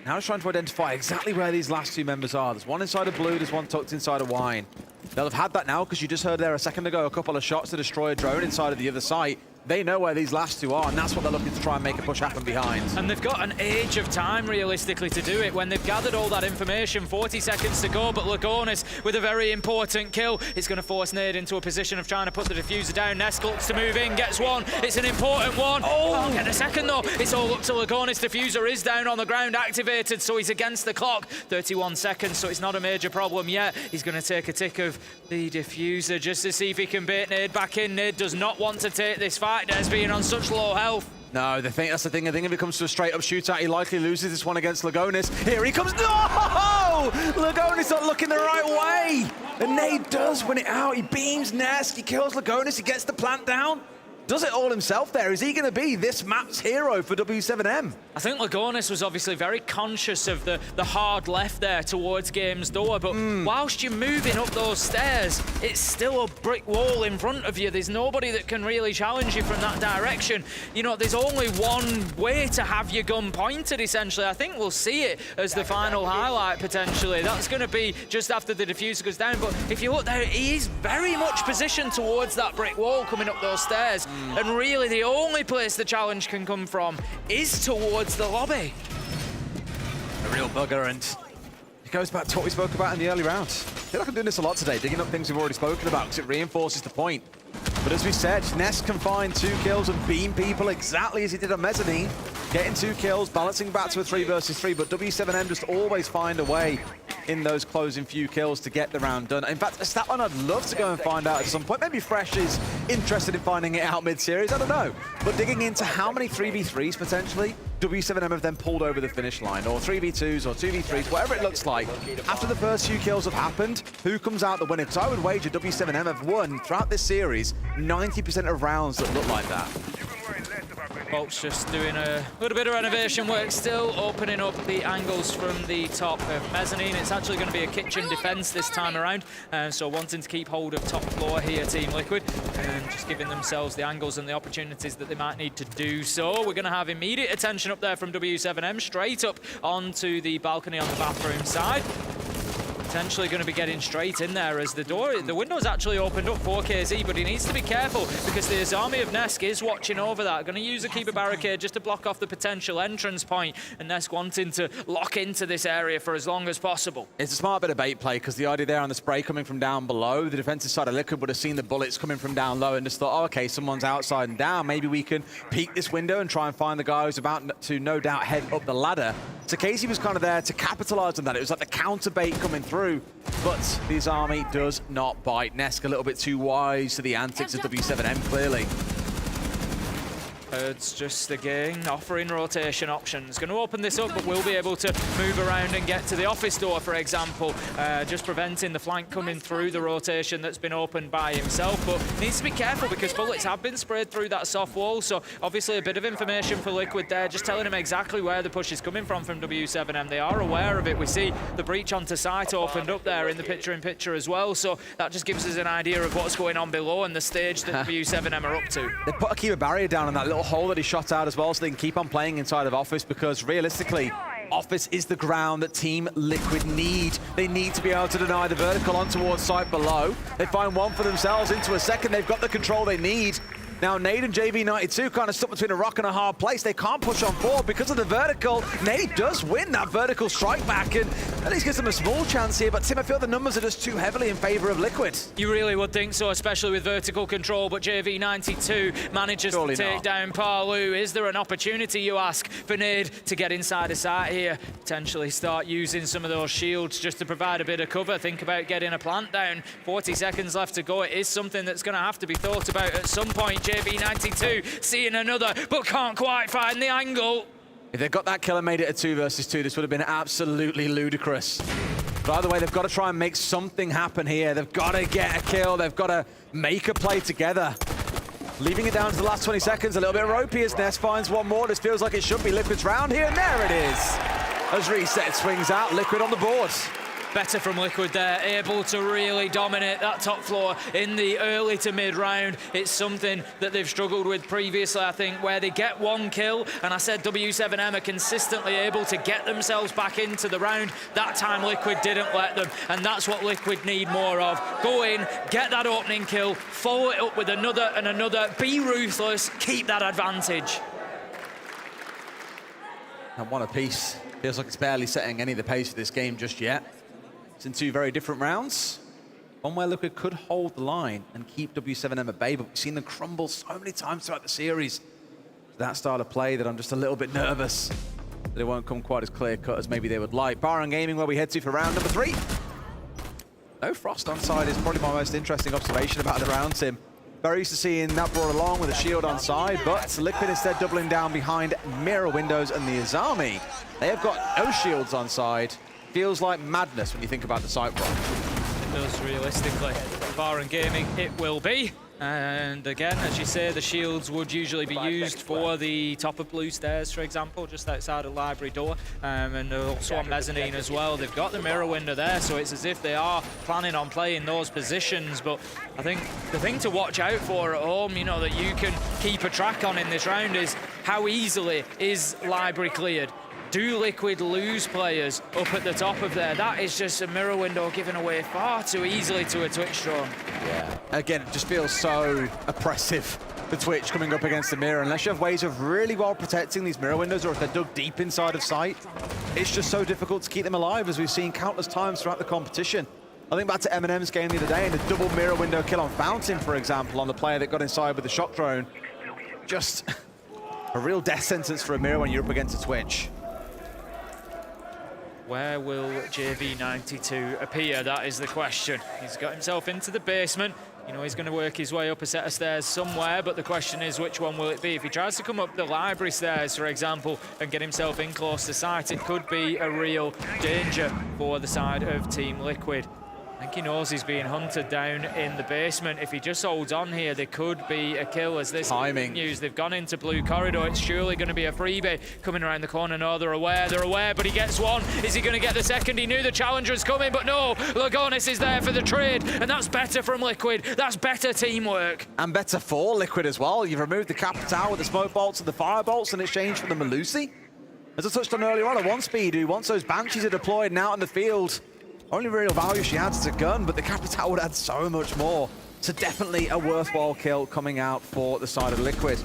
Now it's trying to identify exactly where these last 2 members are. There's one inside of blue, there's one tucked inside of wine. They'll have had that now because you just heard there a second ago a couple of shots to destroy a drone inside of the other site. They know where these last 2 are, and that's what they're looking to try and make a push happen behind. And they've got an age of time, realistically, to do it. When they've gathered all that information, 40 seconds to go, but Lagonis with a very important kill. It's going to force Nade into a position of trying to put the diffuser down. Nesk looks to move in, gets one. It's an important one. Oh, get a second, though. It's all up to Lagonis. Diffuser is down on the ground, activated, so he's against the clock. 31 seconds, so it's not a major problem yet. He's going to take a tick of the diffuser just to see if he can bait Nade back in. Nade does not want to take this fight. Des being on such low health. No, that's the thing. I think if it comes to a straight-up shootout, he likely loses this one against Lagonis. Here he comes. No! Lagonis not looking the right way. And Nade does win it out. He beams Nesk. He kills Lagonis. He gets the plant down. Does it all himself there. Is he going to be this map's hero for W7M? I think Lagonis was obviously very conscious of the hard left there towards Game's door, but whilst you're moving up those stairs, it's still a brick wall in front of you. There's nobody that can really challenge you from that direction. You know, there's only one way to have your gun pointed, essentially. I think we'll see it as the final highlight, potentially. That's going to be just after the diffuser goes down, but if you look there, he is very much positioned towards that brick wall coming up those stairs. And really, the only place the challenge can come from is towards the lobby. A real bugger, and it goes back to what we spoke about in the early round. I feel like I'm doing this a lot today, digging up things we've already spoken about because it reinforces the point. But as we said, Nesk can find 2 kills and beam people exactly as he did on Mezzanine. Getting 2 kills, balancing back to a 3 versus 3, but W7M just always find a way in those closing few kills to get the round done. In fact, a stat line I'd love to go and find out at some point. Maybe Fresh is interested in finding it out mid-series, I don't know. But digging into how many 3v3s potentially W7M have then pulled over the finish line, or 3v2s or 2v3s, whatever it looks like. After the first few kills have happened, who comes out the winner? Because I would wager W7M have won throughout this series 90% of rounds that look like that. Folks just doing a little bit of renovation work, still opening up the angles from the top of Mezzanine. It's actually going to be a kitchen defense this time around, so wanting to keep hold of top floor here, Team Liquid, and just giving themselves the angles and the opportunities that they might need to do so. We're going to have immediate attention up there from W7M, straight up onto the balcony on the bathroom side. Potentially going to be getting straight in there as the window's actually opened up for KZ, but he needs to be careful because the army of Nesk is watching over that. Going to use a keeper barricade just to block off the potential entrance point, and Nesk wanting to lock into this area for as long as possible. It's a smart bit of bait play because the idea there on the spray coming from down below, the defensive side of Liquid would have seen the bullets coming from down low and just thought, oh, okay, someone's outside and down. Maybe we can peek this window and try and find the guy who's about to no doubt head up the ladder. So Casey was kind of there to capitalize on that. It was like the counter bait coming through, but this army does not bite. Nesk a little bit too wise to the antics of W7M, clearly. It's just again offering rotation options. Going to open this up, but we'll be able to move around and get to the office door, for example, just preventing the flank coming through the rotation that's been opened by himself. But needs to be careful because bullets have been sprayed through that soft wall. So obviously a bit of information for Liquid there, just telling him exactly where the push is coming from W7M. They are aware of it. We see the breach onto site opened up there in the picture-in-picture as well. So that just gives us an idea of what's going on below and the stage that W7M are up to. They put a keeper barrier down on that little hole that he shot out as well, so they can keep on playing inside of Office, because realistically, Office is the ground that Team Liquid need. They need to be able to deny the vertical on towards site below. They find one for themselves into a second. They've got the control they need. Now, Nade and JV92 kind of stuck between a rock and a hard place. They can't push on forward because of the vertical. Nade does win that vertical strike back and at least gives them a small chance here. But Tim, I feel the numbers are just too heavily in favor of Liquid. You really would think so, especially with vertical control. But JV92 manages to take down Parlu. Is there an opportunity, you ask, for Nade to get inside a site here? Potentially start using some of those shields just to provide a bit of cover. Think about getting a plant down. 40 seconds left to go. It is something that's going to have to be thought about at some point. JV92 seeing another, but can't quite find the angle. If they'd got that kill and made it a 2 versus 2, this would have been absolutely ludicrous. But either way, they've got to try and make something happen here. They've got to get a kill. They've got to make a play together. Leaving it down to the last 20 seconds, a little bit ropey as Ness finds one more. This feels like it should be Liquid's round here, and there it is. As Reset swings out, Liquid on the board. Better from Liquid there, able to really dominate that top floor in the early to mid round. It's something that they've struggled with previously, I think, where they get one kill, and I said W7M are consistently able to get themselves back into the round. That time Liquid didn't let them, and that's what Liquid need more of. Go in, get that opening kill, follow it up with another and another, be ruthless, keep that advantage. And one apiece. Feels like it's barely setting any of the pace for this game just yet. It's in 2 very different rounds. One where Liquid could hold the line and keep W7M at bay, but we've seen them crumble so many times throughout the series. That style of play that I'm just a little bit nervous that it won't come quite as clear-cut as maybe they would like. Bar on Gaming, where we head to for round number 3. No Frost on side is probably my most interesting observation about the round, Tim. Very used to seeing that brought along with a shield on side, but Liquid instead doubling down behind mirror windows and the Azami. They have got no shields on side. Feels like madness when you think about the site block. It does, realistically. Bar and Gaming, it will be. And again, as you say, the shields would usually be used for the top of blue stairs, for example, just outside the library door, and also on mezzanine as well. They've got the mirror window there, so it's as if they are planning on playing those positions. But I think the thing to watch out for at home, you know, that you can keep a track on in this round is how easily is library cleared. Do Liquid lose players up at the top of there? That is just a mirror window given away far too easily to a Twitch drone. Yeah. Again, it just feels so oppressive for Twitch coming up against the mirror. Unless you have ways of really well protecting these mirror windows, or if they're dug deep inside of sight, it's just so difficult to keep them alive, as we've seen countless times throughout the competition. I think back to Eminem's game the other day, and the double mirror window kill on Fountain, for example, on the player that got inside with the shock drone. Just a real death sentence for a mirror when you're up against a Twitch. Where will JV92 appear? That is the question. He's got himself into the basement. You know, he's going to work his way up a set of stairs somewhere, but the question is, which one will it be? If he tries to come up the library stairs, for example, and get himself in close to sight, it could be a real danger for the side of Team Liquid. I think he knows he's being hunted down in the basement. If he just holds on here, there could be a kill as this continues. They've gone into blue corridor. It's surely going to be a freebie coming around the corner. No, they're aware, but he gets one. Is he going to get the second? He knew the challenger was coming, but no, Lagonis is there for the trade, and that's better from Liquid. That's better teamwork. And better for Liquid as well. You've removed the Capital with the smoke bolts and the fire bolts in exchange for the Melusi. As I touched on earlier on, at one speed, who once those Banshees are deployed and out in the field, only real value she adds is a gun, but the Capital would add so much more. So definitely a worthwhile kill coming out for the side of Liquid.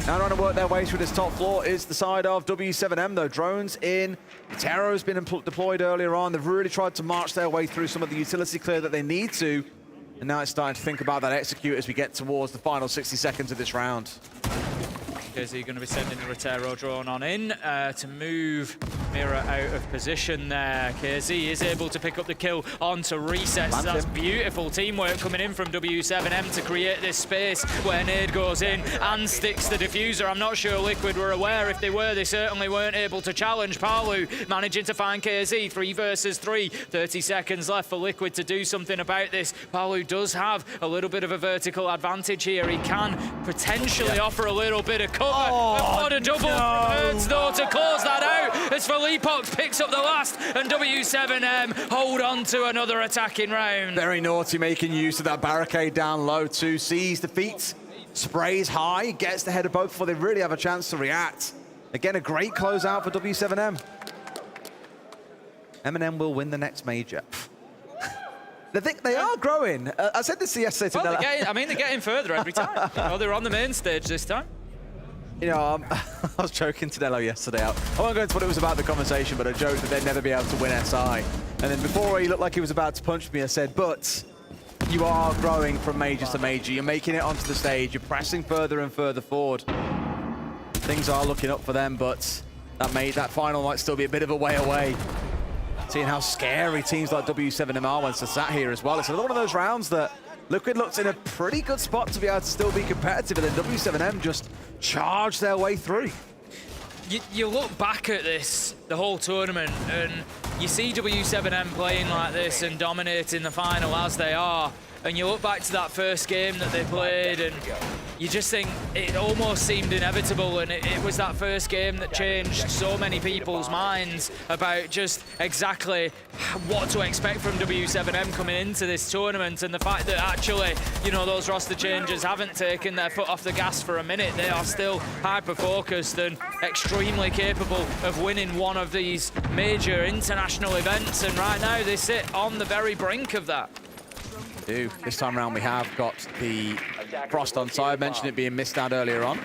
Now trying to work their way through this top floor is the side of W7M, though. Drones in. Terror's been deployed earlier on. They've really tried to march their way through some of the utility clear that they need to. And now it's starting to think about that execute as we get towards the final 60 seconds of this round. Is he going to be sending the Rotero drone on in to move Mirror out of position there. KZ is able to pick up the kill onto resets. That's beautiful teamwork coming in from W7M to create this space where Nade goes in and sticks the diffuser. I'm not sure Liquid were aware. If they were, they certainly weren't able to challenge. Palu managing to find KZ. 3 versus 3. 30 seconds left for Liquid to do something about this. Palu does have a little bit of a vertical advantage here. He can potentially offer a little bit of cover. What a double birds though to close that out as Felipox picks up the last and W7M hold on to another attacking round. Very naughty, making use of that barricade down low too. Sees the feet, sprays high, gets the head of both before they really have a chance to react. Again, a great closeout for W7M. M&M will win the next major. They are growing. I said this yesterday. Well, they're getting further every time. They're on the main stage this time. You know, I was joking to Dello yesterday. I won't go into what it was about the conversation, but I joked that they'd never be able to win SI. And then before he looked like he was about to punch me, I said, but you are growing from major to major. You're making it onto the stage. You're pressing further and further forward. Things are looking up for them, but that final might still be a bit of a way away. Seeing how scary teams like W7M are once they're sat here as well. It's another one of those rounds that Liquid looks in a pretty good spot to be able to still be competitive, and then W7M just charge their way through. You look back at the whole tournament, and you see W7M playing like this and dominating the final as they are, and you look back to that first game that they played, and you just think it almost seemed inevitable, and it was that first game that changed so many people's minds about just exactly what to expect from W7M coming into this tournament, and the fact that actually, you know, those roster changes haven't taken their foot off the gas for a minute. They are still hyper-focused and extremely capable of winning one of these major international events, and right now they sit on the very brink of that. This time around we have got the Frost on side. I mentioned it being missed out earlier on.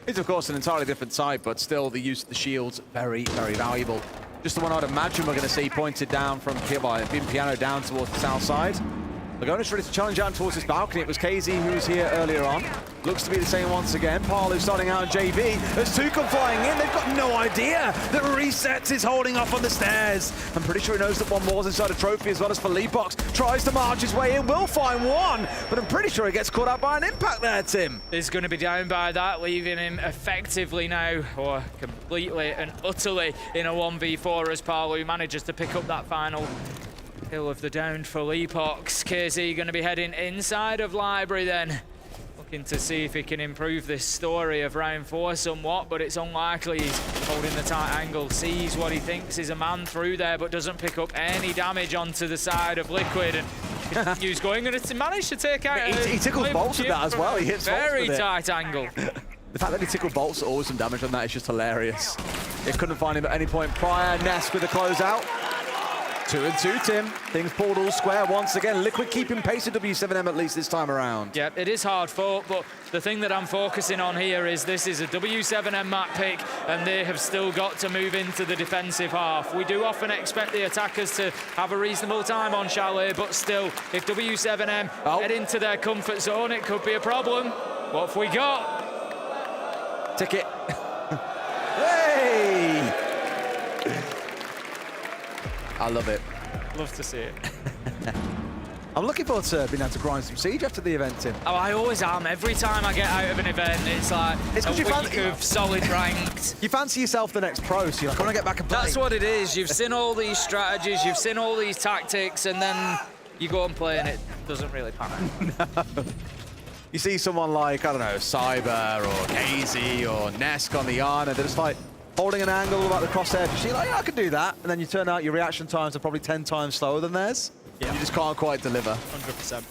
It's of course an entirely different side, but still the use of the shields very, very valuable. Just the one I'd imagine we're going to see pointed down from Piano down towards the south side. Lagona's ready to challenge out towards this balcony. It was KZ who was here earlier on. Looks to be the same once again. Palu starting out on JV. As Tucum flying in, they've got no idea that Resets is holding off on the stairs. I'm pretty sure he knows that one more's inside a trophy, as well as Felipox tries to march his way in. Will find one, but I'm pretty sure he gets caught out by an impact there, Tim. He's going to be down by that, leaving him effectively now, or completely and utterly in a 1v4 as Palu manages to pick up that final kill of the downed Felipox. KZ going to be heading inside of Library then, looking to see if he can improve this story of round 4 somewhat, but it's unlikely. He's holding the tight angle, sees what he thinks is a man through there, but doesn't pick up any damage onto the side of Liquid, and continues going, and it's managed to take out he tickles bolts with that as well. He hits very tight angle. The fact that he tickled bolts at always some damage on that is just hilarious. They couldn't find him at any point prior. Ness with the closeout. 2-2, Tim. Things pulled all square once again. Liquid keeping pace at W7M at least this time around. Yeah, it is hard fought, but the thing that I'm focusing on here is this is a W7M map pick, and they have still got to move into the defensive half. We do often expect the attackers to have a reasonable time on Chalet, but still, if W7M head into their comfort zone, it could be a problem. What have we got? Ticket. Hey! I love it. Love to see it. I'm looking forward to being able to grind some Siege after the event, Tim. Oh, I always am. Every time I get out of an event, it's like a week of solid ranked. You fancy yourself the next pro, so you're like, I want to get back and play. That's what it is. You've seen all these strategies, you've seen all these tactics, and then you go and play and it doesn't really pan. No. You see someone like, I don't know, Cyber or KZ or Nesk on the Yana, they're just like, holding an angle about the crosshair. You're like, yeah, I can do that. And then you turn out your reaction times are probably 10 times slower than theirs. Yeah. You just can't quite deliver. 100%.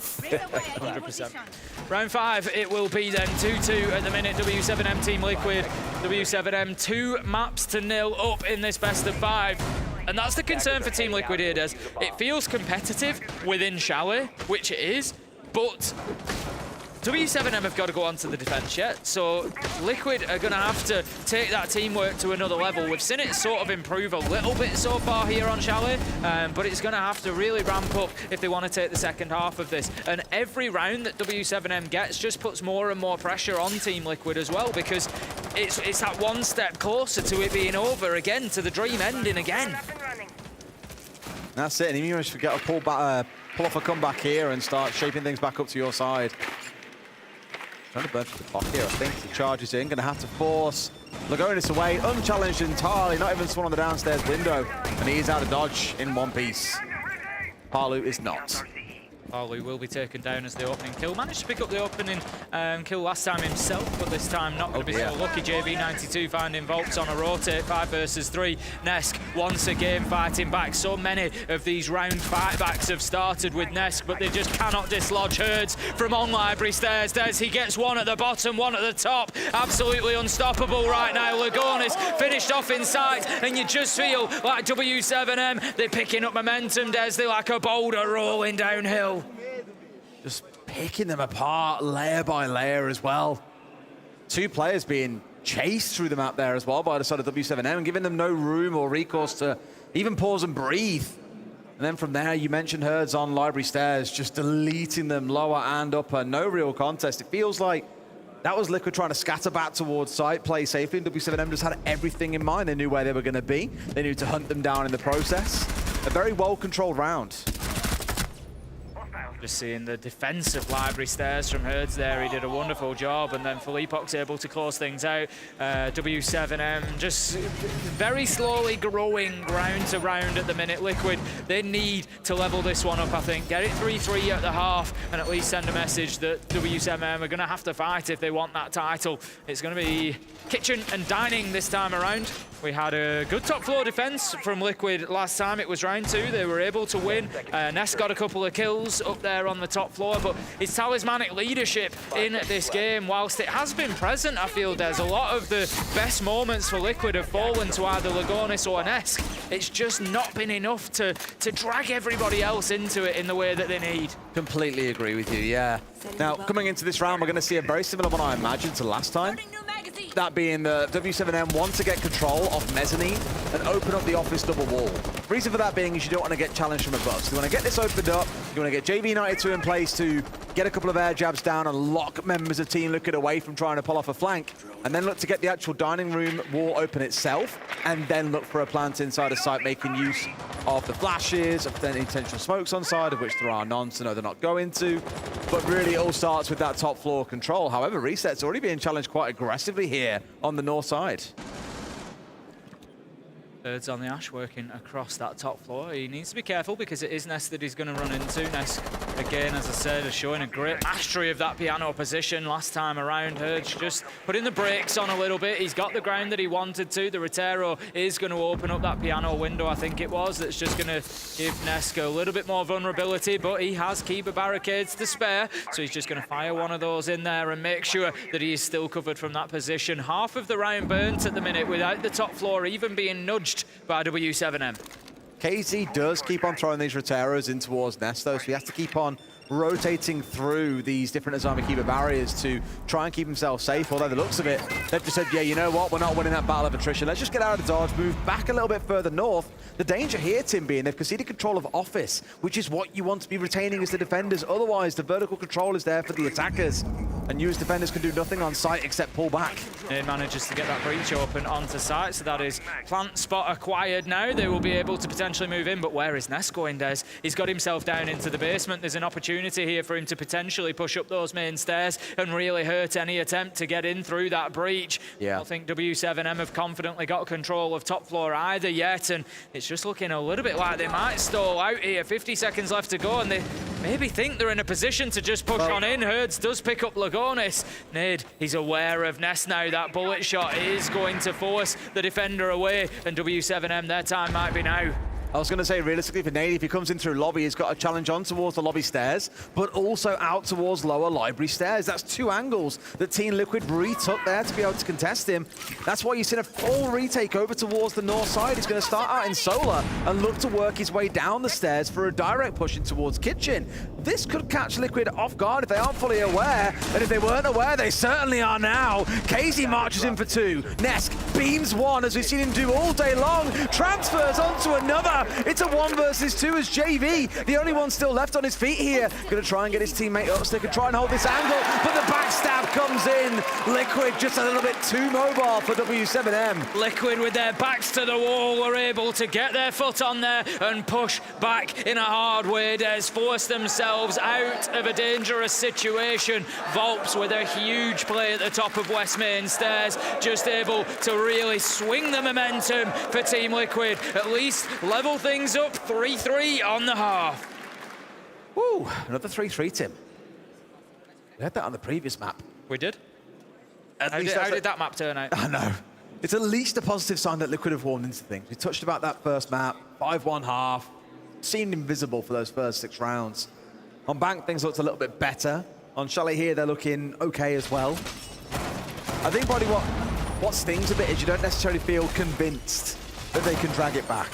100%. Round 5, it will be then 2-2 at the minute. W7M Team Liquid. W7M 2 maps to 0 up in this best of 5. And that's the concern for Team Liquid here, Des. It feels competitive within Chalet, which it is, but W7M have got to go onto the defense yet, so Liquid are going to have to take that teamwork to another level. We've seen it sort of improve a little bit so far here on Chalet, but it's going to have to really ramp up if they want to take the second half of this. And every round that W7M gets just puts more and more pressure on Team Liquid as well, because it's that one step closer to it being over again, to the dream ending again. That's it, and you managed to get a pull off a comeback here and start shaping things back up to your side. Trying to burn through the clock here. I think the charge is in, going to have to force Lagonis away, unchallenged entirely, not even someone on the downstairs window, and he is out of dodge in one piece. Palu is not. Palu will be taken down as the opening kill. Managed to pick up the opening kill last time himself, but this time not going to be so lucky. JB92 finding Volks on a rotate, 5 versus 3. Nesk once again fighting back. So many of these round fightbacks have started with Nesk, but they just cannot dislodge Herds from on Library Stairs. He gets one at the bottom, one at the top. Absolutely unstoppable right now. Lagonis finished off inside, and you just feel like W7M, they're picking up momentum, they're like a boulder rolling downhill. Just picking them apart layer by layer as well. 2 players being chased through the map there as well by the side of W7M and giving them no room or recourse to even pause and breathe. And then from there, you mentioned Herds on Library Stairs, just deleting them lower and upper. No real contest. It feels like that was Liquid trying to scatter back towards site, play safely, and W7M just had everything in mind. They knew where they were going to be. They knew to hunt them down in the process. A very well-controlled round. Just seeing the defensive Library Stairs from Herds there, he did a wonderful job, and then Filipok's able to close things out. W7M just very slowly growing round to round at the minute. Liquid, they need to level this one up, I think. Get it 3-3 at the half, and at least send a message that W7M are going to have to fight if they want that title. It's going to be kitchen and dining this time around. We had a good top floor defense from Liquid last time. It was round 2. They were able to win. Ness got a couple of kills up there on the top floor, but his talismanic leadership in this game, whilst it has been present, I feel there's a lot of the best moments for Liquid have fallen to either Lagonis or Nesk. It's just not been enough to drag everybody else into it in the way that they need. Completely agree with you, yeah. Now, coming into this round, we're going to see a very similar one, I imagine, to last time. That being the W7M want to get control of Mezzanine and open up the office double wall. The reason for that being is you don't want to get challenged from above. So you want to get this opened up, you want to get JV92 in place to get a couple of air jabs down and lock members of Team Liquid away from trying to pull off a flank, and then look to get the actual dining room wall open itself, and then look for a plant inside a site, making use of the flashes, of any intentional smokes on side, of which there are none, so no, they're not going to. But really, it all starts with that top floor control. However, Reset's already being challenged quite aggressively here on the north side. Birds on the Ash working across that top floor. He needs to be careful because it is Ness that he's going to run into. Ness, again, as I said, is showing a great mastery of that piano position last time around. Herge just putting the brakes on a little bit. He's got the ground that he wanted to. The Rotero is going to open up that piano window, I think it was. That's just going to give Nesk a little bit more vulnerability, but he has keeper barricades to spare, so he's just going to fire one of those in there and make sure that he is still covered from that position. Half of the round burnt at the minute without the top floor even being nudged by W7M. KZ does keep on throwing these Roteros in towards Ness, though, so he has to keep on rotating through these different Azami Keeper barriers to try and keep himself safe, although the looks of it, they've just said, yeah, you know what, we're not winning that battle of attrition. Let's just get out of the dodge, move back a little bit further north. The danger here, Tim, being they've conceded control of office, which is what you want to be retaining as the defenders. Otherwise, the vertical control is there for the attackers, and you as defenders can do nothing on site except pull back. It manages to get that breach open onto site, so that is plant spot acquired now. They will be able to potentially move in, but where is Ness going, Des? He's got himself down into the basement. There's an opportunity here for him to potentially push up those main stairs and really hurt any attempt to get in through that breach. Yeah. I don't think W7M have confidently got control of top floor either yet, and it's just looking a little bit like they might stall out here. 50 seconds left to go, and they maybe think they're in a position to just push on in. Herds does pick up Lagonis. Nid, he's aware of Ness now. That bullet shot is going to force the defender away, and W7M, their time might be now. I was going to say, realistically, for Nade, if he comes in through lobby, he's got a challenge on towards the lobby stairs, but also out towards lower library stairs. That's 2 angles that Team Liquid retook there to be able to contest him. That's why you've seen a full retake over towards the north side. He's going to start out in solar and look to work his way down the stairs for a direct push in towards kitchen. This could catch Liquid off guard if they aren't fully aware, and if they weren't aware, they certainly are now. KZ marches in for 2. Nesk beams 1, as we've seen him do all day long. Transfers onto another. pressure. It's a 1 versus 2 as JV, the only one still left on his feet here. Gonna try and get his teammate up so they can try and hold this angle, but the backstab comes in. Liquid just a little bit too mobile for W7M. Liquid with their backs to the wall were able to get their foot on there and push back in a hard way. Des forced themselves out of a dangerous situation. Volps with a huge play at the top of West Main Stairs, just able to really swing the momentum for Team Liquid. At least level things up, 3-3 on the half. Woo, another 3-3, Tim. We had that on the previous map. We did? How did that map turn out? I know. It's at least a positive sign that Liquid have warmed into things. We touched about that first map, 5-1 half, seemed invisible for those first 6 rounds. On Bank, things looked a little bit better. On Chalet here, they're looking okay as well. I think probably what stings a bit is you don't necessarily feel convinced that they can drag it back.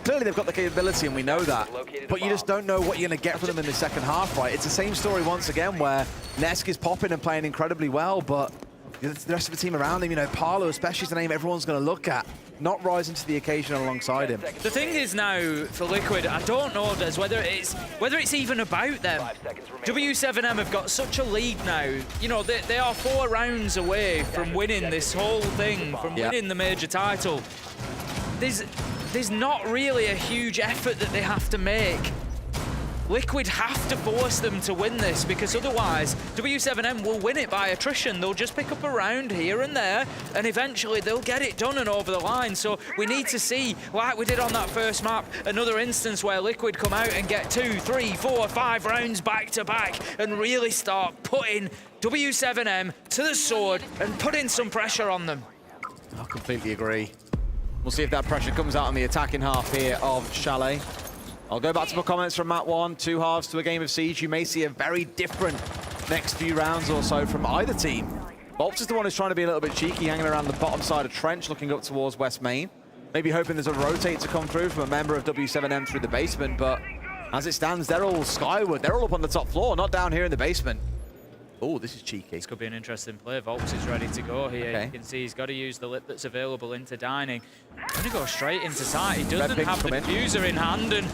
Clearly they've got the capability and we know that, but you just don't know what you're going to get from them in the second half, right? It's the same story once again where Nesk is popping and playing incredibly well, but the rest of the team around him, you know, Parlo especially is the name everyone's going to look at, not rising to the occasion alongside him. The thing is now for Liquid, I don't know, Des, whether it's even about them. W7M have got such a lead now. You know, they are 4 rounds away from winning this whole thing, from winning the major title. There's not really a huge effort that they have to make. Liquid have to force them to win this, because otherwise W7M will win it by attrition. They'll just pick up a round here and there, and eventually they'll get it done and over the line. So we need to see, like we did on that first map, another instance where Liquid come out and get 2, 3, 4, 5 rounds back to back and really start putting W7M to the sword and putting some pressure on them. I completely agree. We'll see if that pressure comes out on the attacking half here of Chalet. I'll go back to my comments from Map 1, 2 halves to a game of Siege. You may see a very different next few rounds or so from either team. Volps is the one who's trying to be a little bit cheeky, hanging around the bottom side of Trench, looking up towards West Main. Maybe hoping there's a rotate to come through from a member of W7M through the basement, but as it stands, they're all skyward. They're all up on the top floor, not down here in the basement. Oh, this is cheeky. This could be an interesting play. Volps is ready to go here. Okay. You can see he's got to use the lip that's available into dining. Going to go straight into sight. He doesn't have the diffuser in hand, and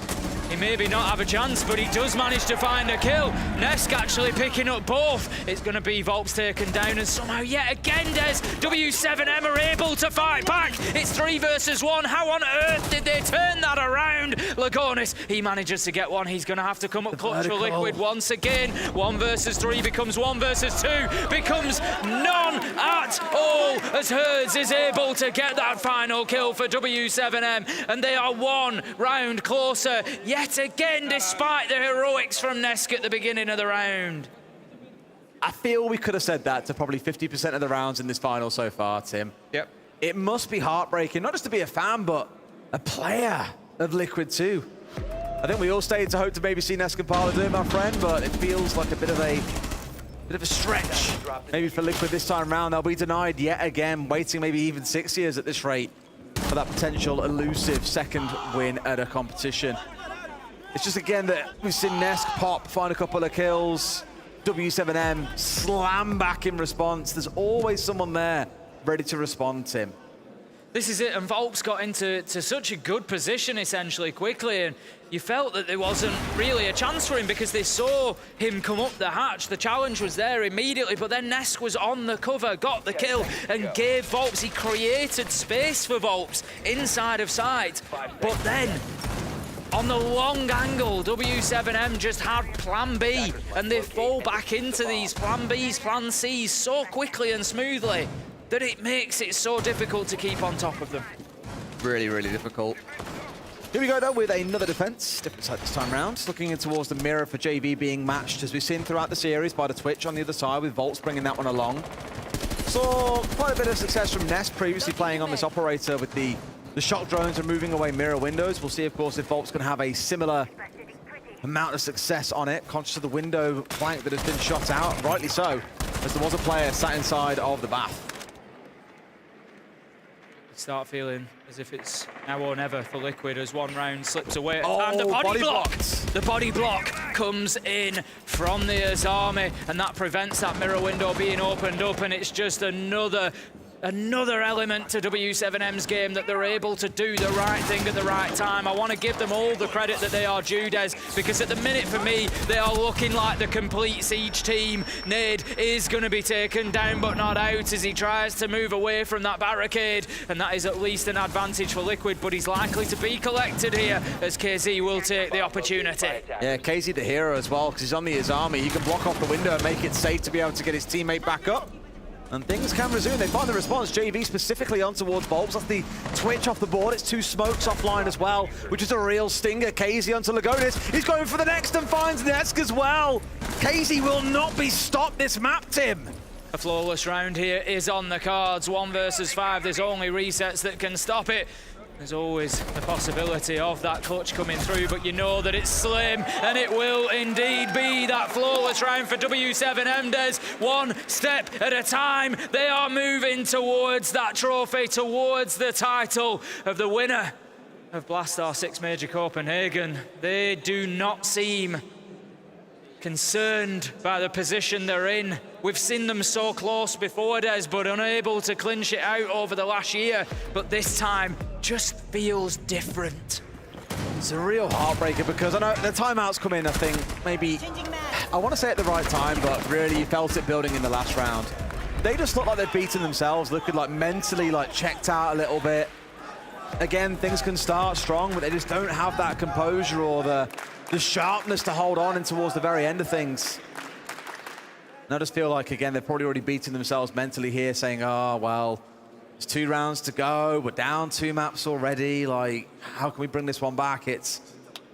he maybe not have a chance, but he does manage to find a kill. Nesk actually picking up both. It's going to be Volps taken down, and somehow yet again, Des, W7M are able to fight back. It's 3 versus 1. How on earth did they turn that around? Lagonis, he manages to get one. He's going to have to come up clutch for Liquid once again. 1 versus 3 becomes 1 versus 2, becomes none at all, as Herds is able to get that final kill for W7M, and they are 1 round closer yet again, despite the heroics from Nesk at the beginning of the round. I feel we could have said that to probably 50% of the rounds in this final so far, Tim. Yep. It must be heartbreaking, not just to be a fan, but a player of Liquid too. I think we all stayed to hope to maybe see Nesk and Parlo do it, my friend, but it feels like a bit of a stretch. Maybe for Liquid this time round, they'll be denied yet again, waiting maybe even 6 years at this rate for that potential elusive second win at a competition. It's just again that we've seen Nesk pop, find a couple of kills, W7M slam back in response. There's always someone there ready to respond, Tim. This is it, and Volps got into such a good position essentially quickly, and you felt that there wasn't really a chance for him because they saw him come up the hatch. The challenge was there immediately, but then Nesk was on the cover, got the kill, and gave Volps, he created space for Volps inside of sight. But then, on the long angle, W7M just had plan B, and they fall back into these plan Bs, plan Cs so quickly and smoothly that it makes it so difficult to keep on top of them. Really, really difficult. Here we go though with another defense, different side this time round. Looking in towards the mirror for JV being matched, as we've seen throughout the series by the Twitch on the other side, with Volts bringing that one along. Saw quite a bit of success from Nest previously playing on this operator with the shock drones and moving away mirror windows. We'll see, of course, if Volts can have a similar amount of success on it, conscious of the window flank that has been shot out, rightly so, as there was a player sat inside of the bath. Start feeling as if it's now or never for Liquid as 1 round slips away. Oh, the body block! blocked. The body block comes in from the Azami, and that prevents that mirror window being opened up, and it's just another another element to W7M's game that they're able to do the right thing at the right time. I want to give them all the credit that they are due, Des, because at the minute for me, they are looking like the complete Siege team. Nade is going to be taken down but not out as he tries to move away from that barricade, and that is at least an advantage for Liquid, but he's likely to be collected here as KZ will take the opportunity. Yeah, KZ the hero as well, because he's on the Izami. He can block off the window and make it safe to be able to get his teammate back up. And things can resume. They find the response. JV specifically on towards Bulbs. That's the twitch off the board. It's 2 smokes offline as well, which is a real stinger. KZ onto Lagonis. He's going for the next and finds Nesk as well. KZ will not be stopped this map, Tim. A flawless round here is on the cards. 1 versus 5. There's only resets that can stop it. There's always the possibility of that clutch coming through, but you know that it's slim, and it will indeed be that flawless round for W7M. Des, 1 step at a time. They are moving towards that trophy, towards the title of the winner of Blastar 6 Major Copenhagen. They do not seem concerned by the position they're in. We've seen them so close before, Des, but unable to clinch it out over the last year. But this time just feels different. It's a real heartbreaker because I know the timeouts come in, I think, maybe, I want to say at the right time, but really you felt it building in the last round. They just look like they've beaten themselves, looking like mentally like checked out a little bit. Again, things can start strong, but they just don't have that composure or the sharpness to hold on in towards the very end of things. And I just feel like, again, they've probably already beaten themselves mentally here, saying, oh, well, it's 2 rounds to go. We're down 2 maps already. Like, how can we bring this one back? It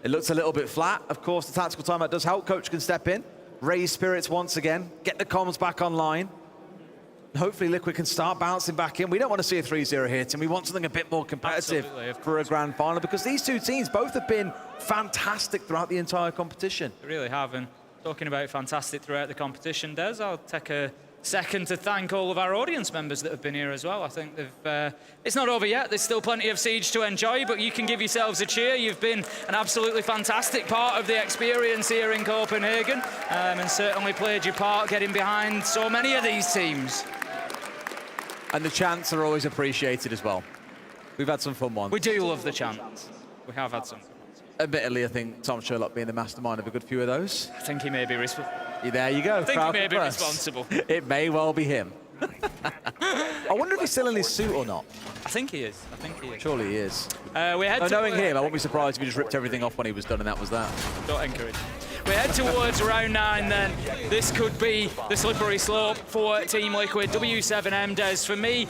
looks a little bit flat. Of course, the tactical timeout does help. Coach can step in, raise spirits once again, get the comms back online. Hopefully Liquid can start bouncing back in. We don't want to see a 3-0 here, Tim. We want something a bit more competitive for a grand final, because these 2 teams both have been fantastic throughout the entire competition. They really have, and talking about fantastic throughout the competition, Des, I'll take a second to thank all of our audience members that have been here as well. I think they've, it's not over yet. There's still plenty of Siege to enjoy, but you can give yourselves a cheer. You've been an absolutely fantastic part of the experience here in Copenhagen, and certainly played your part getting behind so many of these teams. And the chants are always appreciated as well. We've had some fun ones. We do love the chants. We have had some. Admittedly, I think Tom Sherlock being the mastermind of a good few of those. I think he may be responsible. There you go. I think he may be responsible. It may well be him. I wonder if he's still in his suit or not. I think he is. I think he is. Surely he is. Knowing him, I won't be surprised if he just ripped everything off when he was done and that was that. Don't encourage. We head towards round 9 then. This could be the slippery slope for Team Liquid. W7M, Des, for me,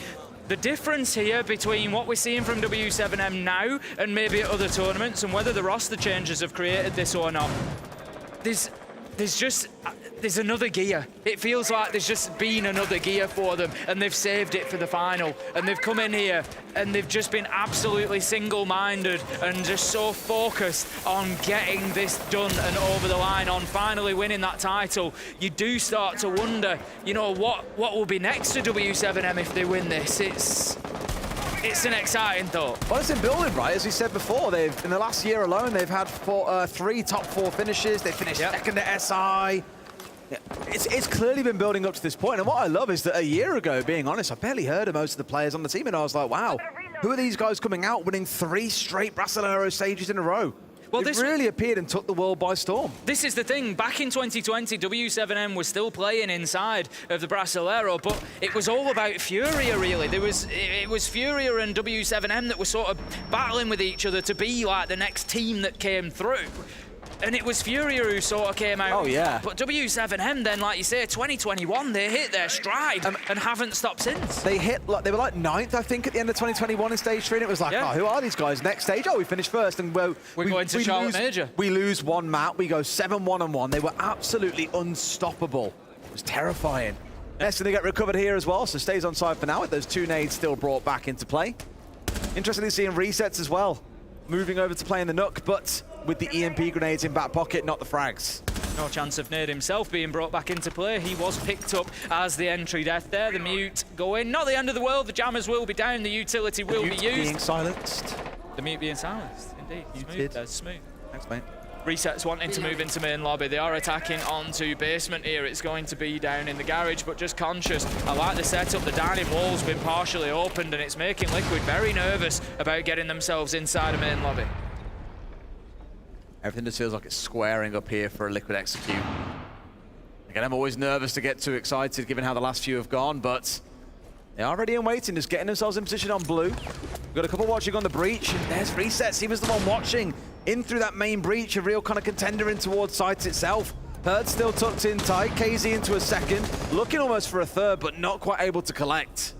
the difference here between what we're seeing from W7M now and maybe at other tournaments, and whether the roster changes have created this or not, there's another gear. It feels like there's just been another gear for them, and they've saved it for the final. And they've come in here and they've just been absolutely single-minded and just so focused on getting this done and over the line, on finally winning that title. You do start to wonder, you know, what will be next to W7M if they win this. It's an exciting thought. Well, it's in building, right? As we said before, in the last year alone, they've had 3 top 4 finishes. They finished second at SI. Yeah, it's clearly been building up to this point, and what I love is that a year ago, being honest, I barely heard of most of the players on the team, and I was like, wow, who are these guys coming out winning 3 straight Brasileiro stages in a row? Well, this really appeared and took the world by storm. This is the thing. Back in 2020, W7M was still playing inside of the Brasileiro, but it was all about Furia, really. It was Furia and W7M that were sort of battling with each other to be like the next team that came through. And it was Furia who sort of came out. Oh, yeah. But W7M then, like you say, 2021, they hit their stride and haven't stopped since. They were like 9th, I think, at the end of 2021 in stage 3, and it was like, oh, who are these guys? Next stage, oh, we finished first, and we're going to Charlotte Major. We lose 1 map, we go 7-1-1. They were absolutely unstoppable. It was terrifying. Next, they get recovered here as well, so stays on side for now with those 2 nades still brought back into play. Interestingly seeing resets as well, moving over to playing the Nook, but with the EMP grenades in back pocket, not the frags. No chance of Nade himself being brought back into play. He was picked up as the entry death there. The mute going. Not the end of the world. The jammers will be down. The utility will be used. Being silenced. The mute being silenced, indeed. Smooth. Smooth. Thanks, mate. Reset's wanting to move into main lobby. They are attacking onto basement here. It's going to be down in the garage, but just conscious. I like the setup. The dining wall's been partially opened, and it's making Liquid very nervous about getting themselves inside a main lobby. Everything just feels like it's squaring up here for a Liquid execute. Again, I'm always nervous to get too excited given how the last few have gone, but they are ready and waiting, just getting themselves in position on blue. We've got a couple watching on the breach, and there's Resets. He was the one watching in through that main breach, a real kind of contender in towards sites itself. Herd still tucked in tight, KZ into a second, looking almost for a third, but not quite able to collect.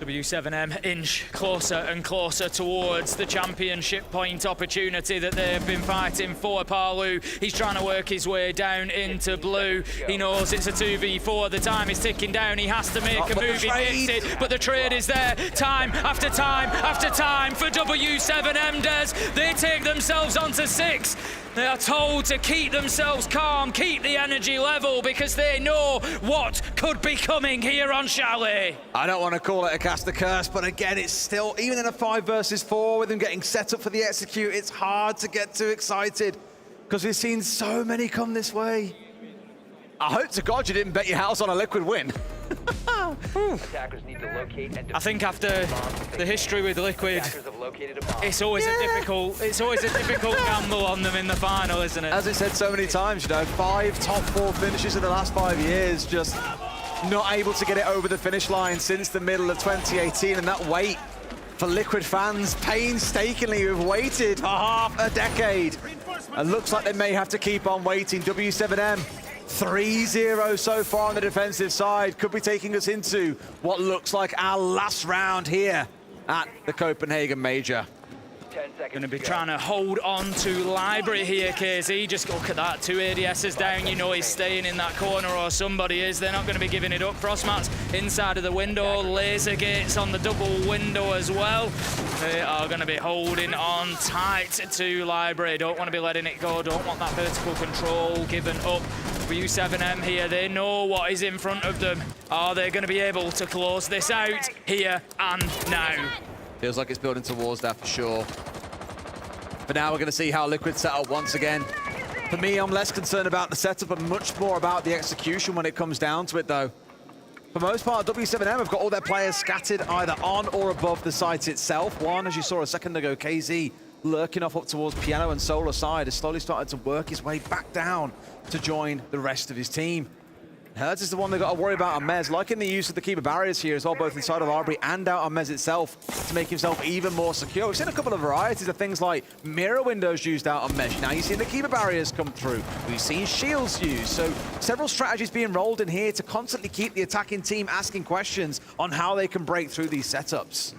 W7M inch closer and closer towards the championship point opportunity that they've been fighting for. Palu, he's trying to work his way down into blue. He knows it's a 2v4. The time is ticking down. He has to make a move. He makes it, but the trade is there. Time after time after time for W7M, Des. They take themselves onto 6. They are told to keep themselves calm, keep the energy level, because they know what could be coming here on Chalet. I don't want to call it a cast a curse, but again, it's still, even in a 5 versus 4, with them getting set up for the execute, it's hard to get too excited, because we've seen so many come this way. I hope to God you didn't bet your house on a Liquid win. Attackers need to locate and I think after the history with Liquid, it's always a difficult gamble on them in the final, isn't it? As I said so many times, you know, 5 top 4 finishes in the last 5 years, just not able to get it over the finish line since the middle of 2018, and that wait for Liquid fans, painstakingly, who've waited for half a decade. And looks like they may have to keep on waiting. W7M 3-0 so far on the defensive side. Could be taking us into what looks like our last round here at the Copenhagen Major. Going to be trying to hold on to Library here, KZ. Just look at that, 2 ADSs down. You know he's staying in that corner, or somebody is. They're not going to be giving it up. Frostmat's inside of the window. Laser gates on the double window as well. They are going to be holding on tight to Library. Don't want to be letting it go. Don't want that vertical control given up. U7M here, they know what is in front of them. Are they going to be able to close this out here and now? Feels like it's building towards that for sure. But now we're going to see how Liquid set up once again. For me, I'm less concerned about the setup and much more about the execution when it comes down to it, though. For the most part, W7M have got all their players scattered either on or above the site itself. One, as you saw a second ago, KZ lurking off up towards Piano and Solar side, has slowly started to work his way back down to join the rest of his team. Hertz is the one they've got to worry about on Mez, liking the use of the keeper barriers here as well, both inside of Library and out on Mez itself, to make himself even more secure. We've seen a couple of varieties of things like mirror windows used out on Mesh. Now you've seen the keeper barriers come through. We've seen shields used. So several strategies being rolled in here to constantly keep the attacking team asking questions on how they can break through these setups.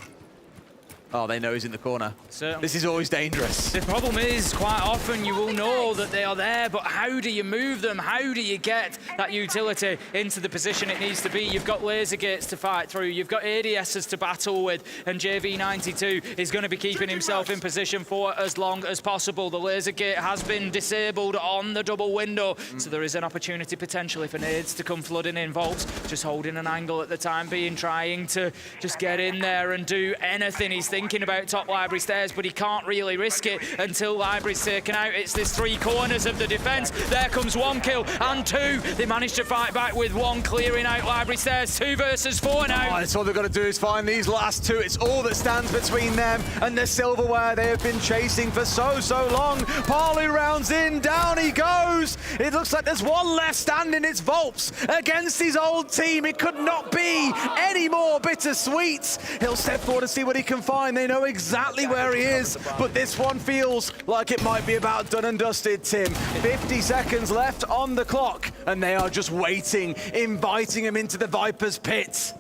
Oh, they know he's in the corner. Certainly. This is always dangerous. The problem is, quite often you will know that they are there, but how do you move them? How do you get that utility into the position it needs to be? You've got laser gates to fight through, you've got ADSs to battle with, and JV92 is going to be keeping himself in position for as long as possible. The laser gate has been disabled on the double window, so there is an opportunity potentially for nades to come flooding in. Volts just holding an angle at the time being, trying to just get in there and do anything. He's thinking about top Library stairs, but he can't really risk it until Library's taken out. It's this 3 corners of the defense. There comes 1 kill and 2. They managed to fight back with 1 clearing out Library stairs. 2 versus 4 now. Oh, that's all they've got to do is find these last 2. It's all that stands between them and the silverware they have been chasing for so long. Palu rounds in, down he goes. It looks like there's 1 left standing. It's Volps against his old team. It could not be any more bittersweet. He'll step forward and see what he can find. They know exactly where he is, but this one feels like it might be about done and dusted, Tim. 50 seconds left on the clock, and they are just waiting, inviting him into the Viper's pit.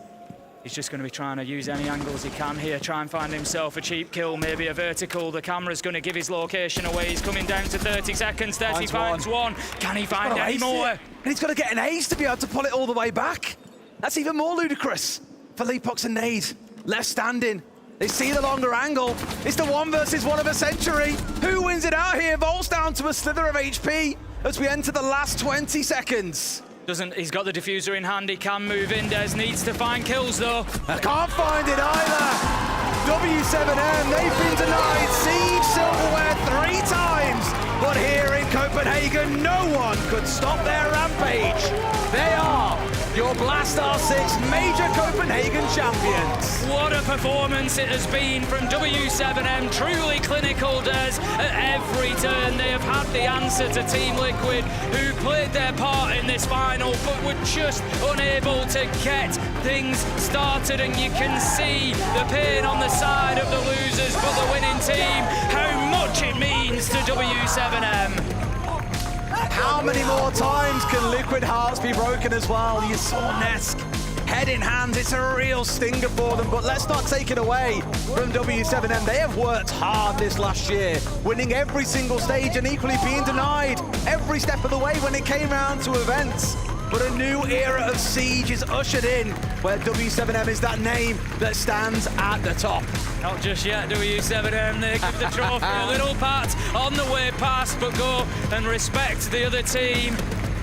He's just going to be trying to use any angles he can here, try and find himself a cheap kill, maybe a vertical. The camera's going to give his location away. He's coming down to 30 seconds. He finds one. Can he find any more? And he's got to get an ace to be able to pull it all the way back. That's even more ludicrous for Leapox and Nade. Left standing. They see the longer angle. It's the 1 versus 1 of a century. Who wins it out here? Volts down to a slither of HP as we enter the last 20 seconds. He's got the diffuser in hand. He can move in. Des needs to find kills though. I can't find it either. W7M, they've been denied siege silverware 3 times. But here Copenhagen, no one could stop their rampage. They are your Blast R6 Major Copenhagen champions. What a performance it has been from W7M, truly clinical, Des. At every turn they have had the answer to Team Liquid, who played their part in this final, but were just unable to get things started, and you can see the pain on the side of the losers, but the winning team, how much it means to W7M. How many more times can Liquid hearts be broken as well? You saw Nesk head in hand. It's a real stinger for them, but let's not take it away from W7M. They have worked hard this last year, winning every single stage and equally being denied every step of the way when it came around to events. But a new era of Siege is ushered in, where W7M is that name that stands at the top. Not just yet, W7M, they give the trophy a little pat on the way past, but go and respect the other team.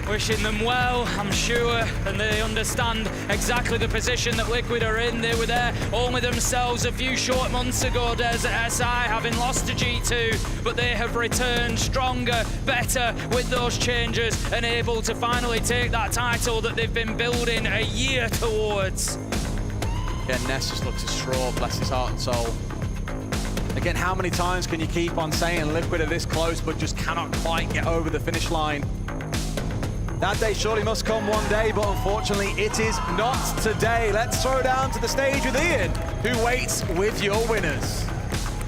Wishing them well, I'm sure, and they understand exactly the position that Liquid are in. They were there only themselves a few short months ago, Des, at SI, having lost to G2, but they have returned stronger, better with those changes, and able to finally take that title that they've been building a year towards. Yeah, Ness just looks a straw, bless his heart and soul. Again, how many times can you keep on saying Liquid are this close, but just cannot quite get over the finish line? That day surely must come one day, but unfortunately it is not today. Let's throw down to the stage with Ian, who waits with your winners.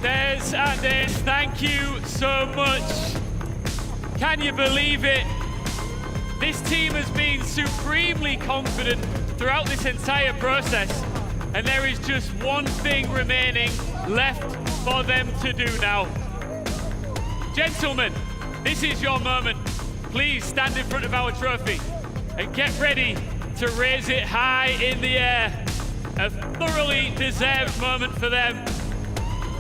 Des and Des, thank you so much. Can you believe it? This team has been supremely confident throughout this entire process, and there is just one thing remaining left for them to do now. Gentlemen, this is your moment. Please stand in front of our trophy and get ready to raise it high in the air. A thoroughly deserved moment for them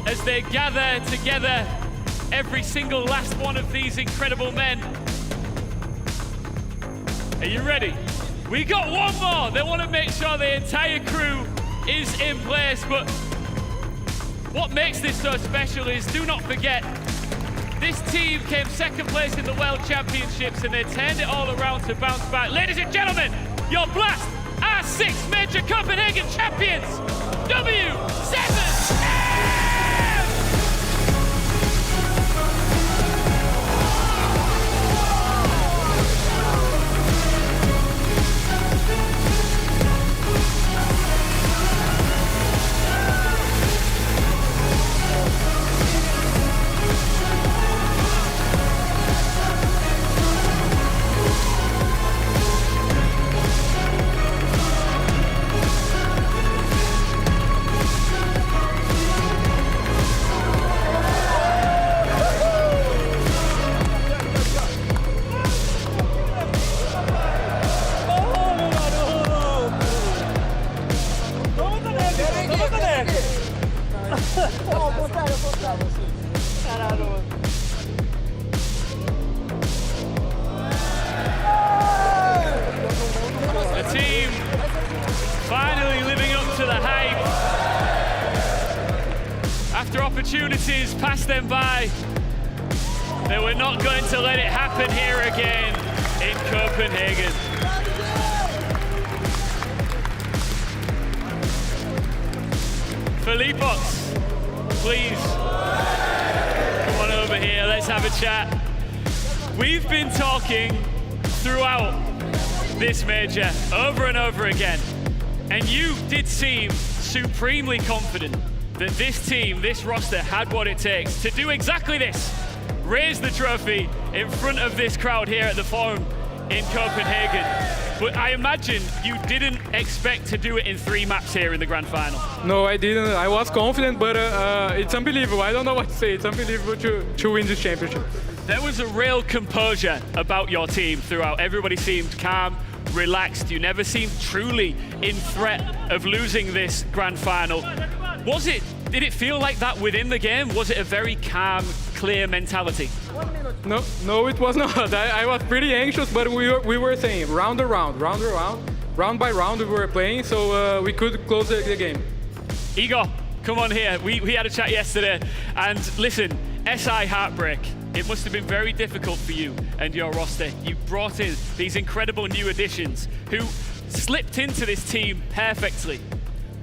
as they gather together every single last one of these incredible men. Are you ready? We got one more. They want to make sure the entire crew is in place, but what makes this so special is, do not forget, this team came second place in the World Championships and they turned it all around to bounce back. Ladies and gentlemen, your Blast R6 Major Copenhagen champions, W7M! The team finally living up to the hype. After opportunities passed them by, they were not going to let it happen here again in Copenhagen. Philippos, please, come on over here, let's have a chat. We've been talking throughout this major over and over again, and you did seem supremely confident that this team, this roster, had what it takes to do exactly this. Raise the trophy in front of this crowd here at the Forum in Copenhagen. But I imagine you didn't expect to do it in 3 maps here in the grand final. No, I didn't. I was confident, but it's unbelievable. I don't know what to say. It's unbelievable to win this championship. There was a real composure about your team throughout. Everybody seemed calm, relaxed. You never seemed truly in threat of losing this grand final. Did it feel like that within the game? Was it a very calm, clear mentality? No, it was not. I was pretty anxious, but we were saying round by round we were playing, so we could close the game. Igor, come on here. We had a chat yesterday, and listen, SI heartbreak. it must have been very difficult for you and your roster. You brought in these incredible new additions who slipped into this team perfectly,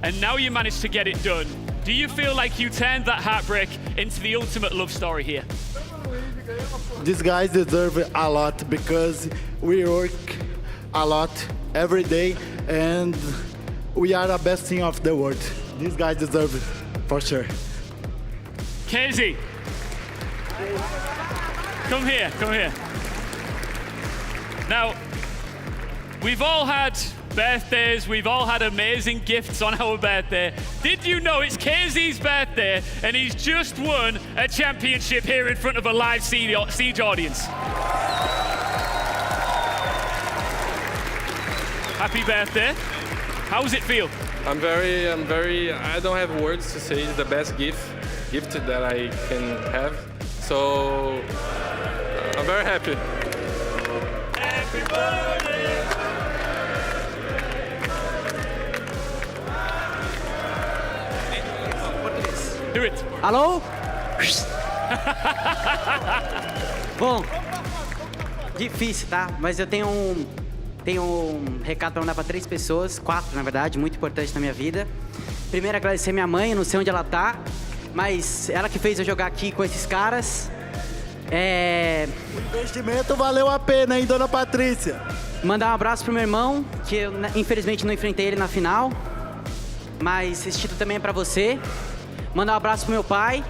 and now you managed to get it done. Do you feel like you turned that heartbreak into the ultimate love story here? These guys deserve it a lot because we work a lot every day and we are the best team of the world. These guys deserve it for sure. Casey, come here, come here. Now, we've all had birthdays, we've all had amazing gifts on our birthday. Did you know it's Casey's birthday and he's just won a championship here in front of a live Siege audience? Happy birthday. How does it feel? I don't have words to say. It's the best gift that I can have. So I'm very happy. Happy birthday. Do it. Alô? Bom, difícil, tá? Mas eu tenho um recado para mandar para 3 pessoas, 4 na verdade, muito importante na minha vida. Primeiro, agradecer minha mãe, não sei onde ela tá, mas ela que fez eu jogar aqui com esses caras. O investimento valeu a pena, hein, dona Patrícia? Mandar um abraço pro meu irmão, que eu infelizmente não enfrentei ele na final, mas esse título também é para você. Mandar um abraço pro meu pai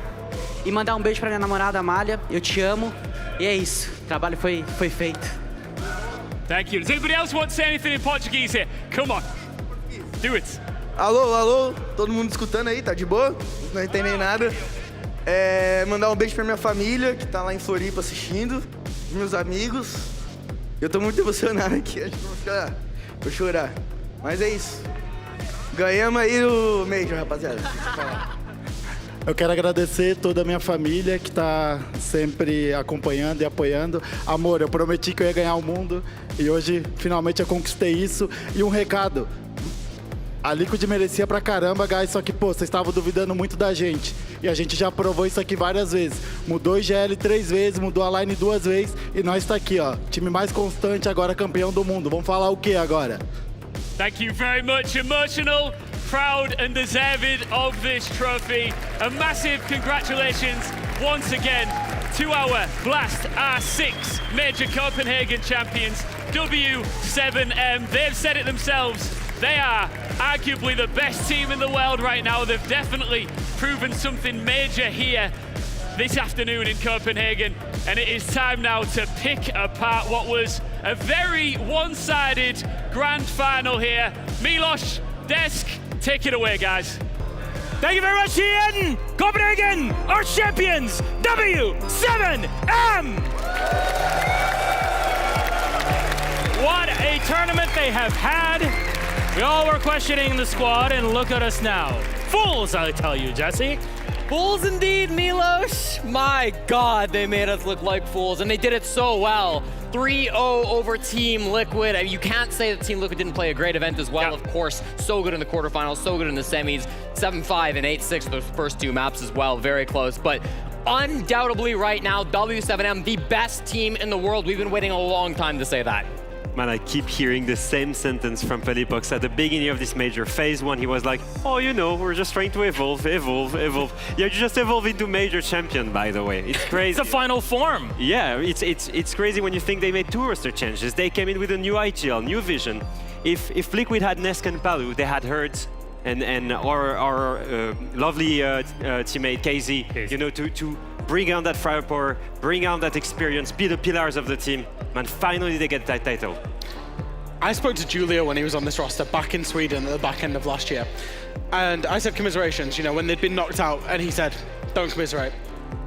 e mandar um beijo pra minha namorada Amália. Eu te amo. E é isso. O trabalho foi feito. Thank you. Does anybody else want to say anything in Portuguese here? Come on. Do it. Alô, alô. Todo mundo escutando aí? Tá de boa? Não entendem nada. Mandar um beijo pra minha família, que tá lá em Floripa assistindo. Meus amigos. Eu tô muito emocionado aqui. Acho que vou chorar. Mas é isso. Ganhamos aí o Major, rapaziada. Eu quero agradecer toda a minha família que está sempre acompanhando e apoiando. Amor, eu prometi que eu ia ganhar o mundo e hoje finalmente eu conquistei isso. E um recado, a Liquid merecia pra caramba, guys, só que, pô, vocês estavam duvidando muito da gente. E a gente já provou isso aqui várias vezes. Mudou o IGL 3 vezes, mudou a line 2 vezes e nós tá aqui, ó. Time mais constante, agora campeão do mundo. Vamos falar o que agora? Thank you very much. Emotional, proud and deserved of this trophy. A massive congratulations once again to our Blast R6 Major Copenhagen champions, W7M. They've said it themselves. They are arguably the best team in the world right now. They've definitely proven something major here this afternoon in Copenhagen. And it is time now to pick apart what was a very one-sided grand final here. Milos, Desk, take it away, guys. Thank you very much, Ian! Copenhagen, our champions, W7M! What a tournament they have had. We all were questioning the squad, and look at us now. Fools, I tell you, Jesse. Fools indeed, Milos. My God, they made us look like fools, and they did it so well. 3-0 over Team Liquid. I mean, you can't say that Team Liquid didn't play a great event as well, of course. So good in the quarterfinals, so good in the semis. 7-5 and 8-6 those first 2 maps as well, very close. But undoubtedly right now, W7M, the best team in the world. We've been waiting a long time to say that. Man, I keep hearing the same sentence from Felipox at the beginning of this major. Phase 1, he was like, oh, you know, we're just trying to evolve. You're just evolving into major champion, by the way. It's crazy. It's a final form. Yeah, it's crazy when you think they made 2 roster changes. They came in with a new IGL, new vision. If Liquid had Nesk and Palu, they had Hertz and our lovely teammate Casey, you know, to bring out that firepower, bring out that experience, be the pillars of the team. Man, finally they get that title. I spoke to Julio when he was on this roster back in Sweden at the back end of last year. And I said commiserations, you know, when they'd been knocked out, and he said, don't commiserate.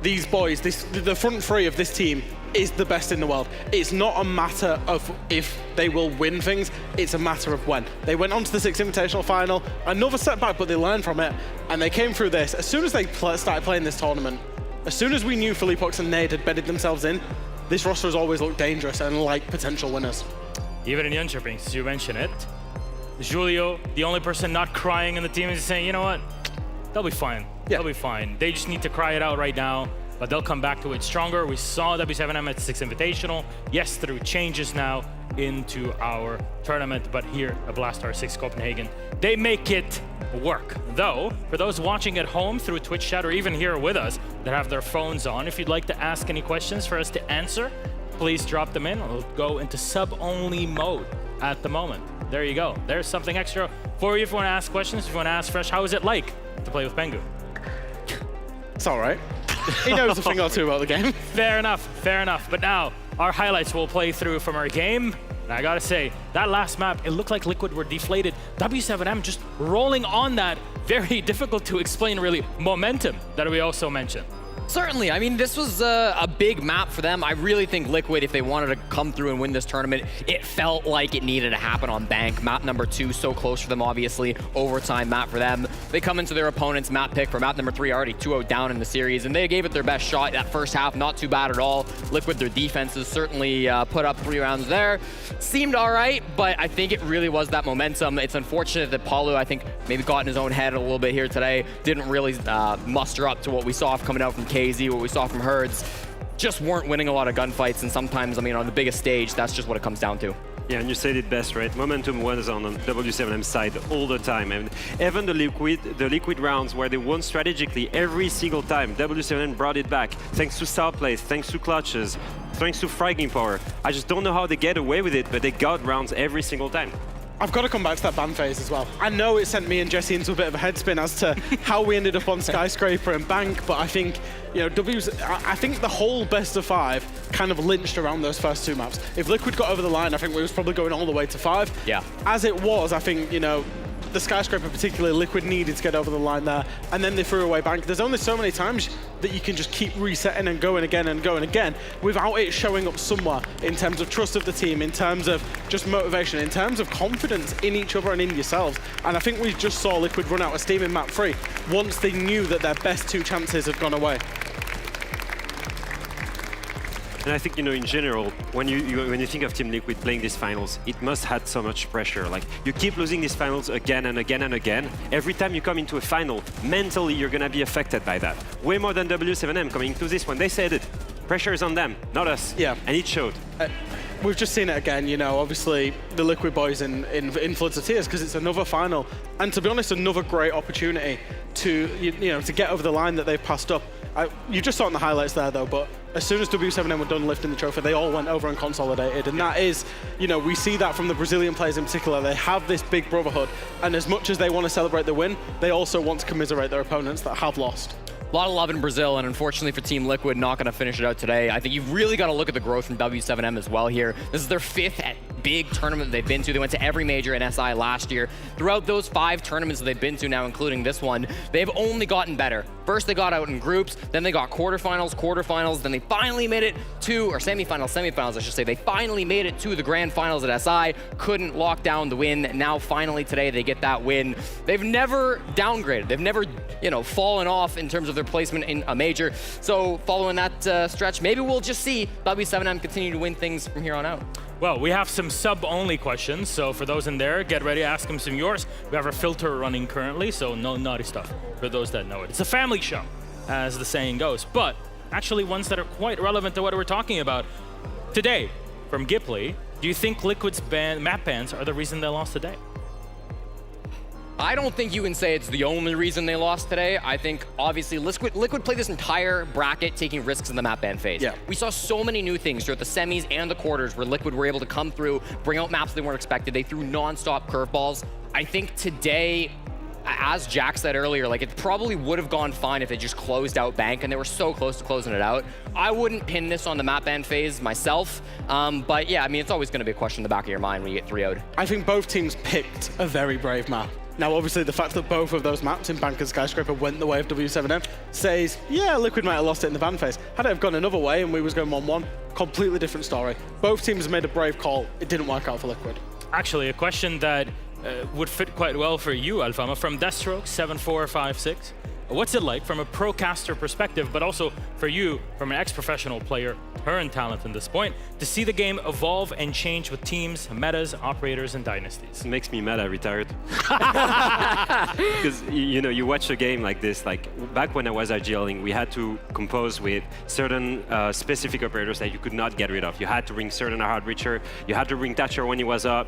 These boys, the front three of this team is the best in the world. It's not a matter of if they will win things, it's a matter of when. They went on to the Six Invitational final, another setback, but they learned from it, and they came through this. As soon as they started playing this tournament, as soon as we knew Felipox and Nade had bedded themselves in, this roster has always looked dangerous and like potential winners. Even in Jönköping, since you mentioned it, Julio, the only person not crying in the team, is saying, you know what, they'll be fine. Yeah. They'll be fine. They just need to cry it out right now. but they'll come back to it stronger. We saw W7M at 6 Invitational, yes, through changes now into our tournament, but here at Blastar 6 Copenhagen, they make it work. Though, for those watching at home through Twitch chat or even here with us that have their phones on, if you'd like to ask any questions for us to answer, please drop them in. We'll go into sub-only mode at the moment. There you go. There's something extra for you if you want to ask questions, if you want to ask Fresh, how is it like to play with Pengu? It's all right. He knows a thing or two about the game. Fair enough, fair enough. But now, our highlights will play through from our game. And I gotta say, that last map, it looked like Liquid were deflated. W7M just rolling on that very difficult to explain, really, momentum that we also mentioned. Certainly. I mean, this was a big map for them. I really think Liquid, if they wanted to come through and win this tournament, it felt like it needed to happen on Bank. Map number 2, so close for them, obviously. Overtime map for them. They come into their opponent's map pick for map number 3, already 2-0 down in the series, and they gave it their best shot. That first half, not too bad at all. Liquid, their defenses certainly put up 3 rounds there. Seemed all right, but I think it really was that momentum. It's unfortunate that Paulo, I think, maybe got in his own head a little bit here today. Didn't really muster up to what we saw coming out from KZ, what we saw from Herds. Just weren't winning a lot of gunfights, and sometimes, I mean, on the biggest stage, that's just what it comes down to. Yeah, and you said it best, right? Momentum was on W7M side all the time, and even the liquid rounds where they won strategically every single time, W7M brought it back, thanks to star plays, thanks to clutches, thanks to fragging power. I just don't know how they get away with it, but they got rounds every single time. I've got to come back to that ban phase as well. I know it sent me and Jesse into a bit of a headspin as to how we ended up on Skyscraper and Bank, but I think, you know, I think the whole best of 5 kind of lynched around those first 2 maps. If Liquid got over the line, I think we was probably going all the way to 5. Yeah. As it was, I think, you know, the Skyscraper particularly, Liquid needed to get over the line there, and then they threw away Bank. There's only so many times that you can just keep resetting and going again without it showing up somewhere in terms of trust of the team, in terms of just motivation, in terms of confidence in each other and in yourselves. And I think we just saw Liquid run out of steam in map 3 once they knew that their best 2 chances had gone away. And I think, you know, in general, when you think of Team Liquid playing these finals, it must have so much pressure. Like, you keep losing these finals again and again and again. Every time you come into a final, mentally, you're gonna be affected by that. Way more than W7M coming to this one. They said it. Pressure is on them, not us. Yeah. And it showed. We've just seen it again, you know, obviously the Liquid boys in floods of tears because it's another final. And to be honest, another great opportunity to, you know, to get over the line that they've passed up. You just saw it in the highlights there, though, but as soon as W7M were done lifting the trophy, they all went over and consolidated. And that is, you know, we see that from the Brazilian players in particular. They have this big brotherhood. And as much as they want to celebrate the win, they also want to commiserate their opponents that have lost. A lot of love in Brazil, and unfortunately for Team Liquid, not going to finish it out today. I think you've really got to look at the growth from W7M as well here. This is their 5th big tournament they've been to. They went to every major in SI last year. Throughout those 5 tournaments that they've been to now, including this one, they've only gotten better. First, they got out in groups, then they got quarterfinals, then they finally made it to, or semifinals, I should say. They finally made it to the grand finals at SI, couldn't lock down the win. Now, finally today, they get that win. They've never downgraded. They've never, you know, fallen off in terms of their placement in a major. So following that stretch, maybe we'll just see W7M continue to win things from here on out. Well, we have some sub-only questions, so for those in there, get ready, ask them some yours. We have our filter running currently, so no naughty stuff for those that know it. It's a family show, as the saying goes, but actually ones that are quite relevant to what we're talking about. Today, from Gipley, do you think Liquid's map bans are the reason they lost today? I don't think you can say it's the only reason they lost today. I think, obviously, Liquid played this entire bracket taking risks in the map ban phase. Yeah. We saw so many new things throughout the semis and the quarters where Liquid were able to come through, bring out maps they weren't expected. They threw non-stop curveballs. I think today, as Jack said earlier, like, it probably would have gone fine if they just closed out Bank, and they were so close to closing it out. I wouldn't pin this on the map ban phase myself, but yeah, I mean, it's always going to be a question in the back of your mind when you get 3-0'd. I think both teams picked a very brave map. Now, obviously, the fact that both of those maps in Bank and Skyscraper went the way of W7M says, yeah, Liquid might have lost it in the ban phase. Had it have gone another way and we was going 1-1, completely different story. Both teams made a brave call. It didn't work out for Liquid. Actually, a question that would fit quite well for you, Alfama, from Deathstroke 7456. what's it like from a procaster perspective, but also for you from an ex-professional player, current talent in this point, to see the game evolve and change with teams, metas, operators, and dynasties? It makes me mad I retired. Because, you know, you watch a game like this, like back when I was IGLing, we had to compose with certain specific operators that you could not get rid of. You had to bring certain hard breacher, you had to bring Thatcher when he was up.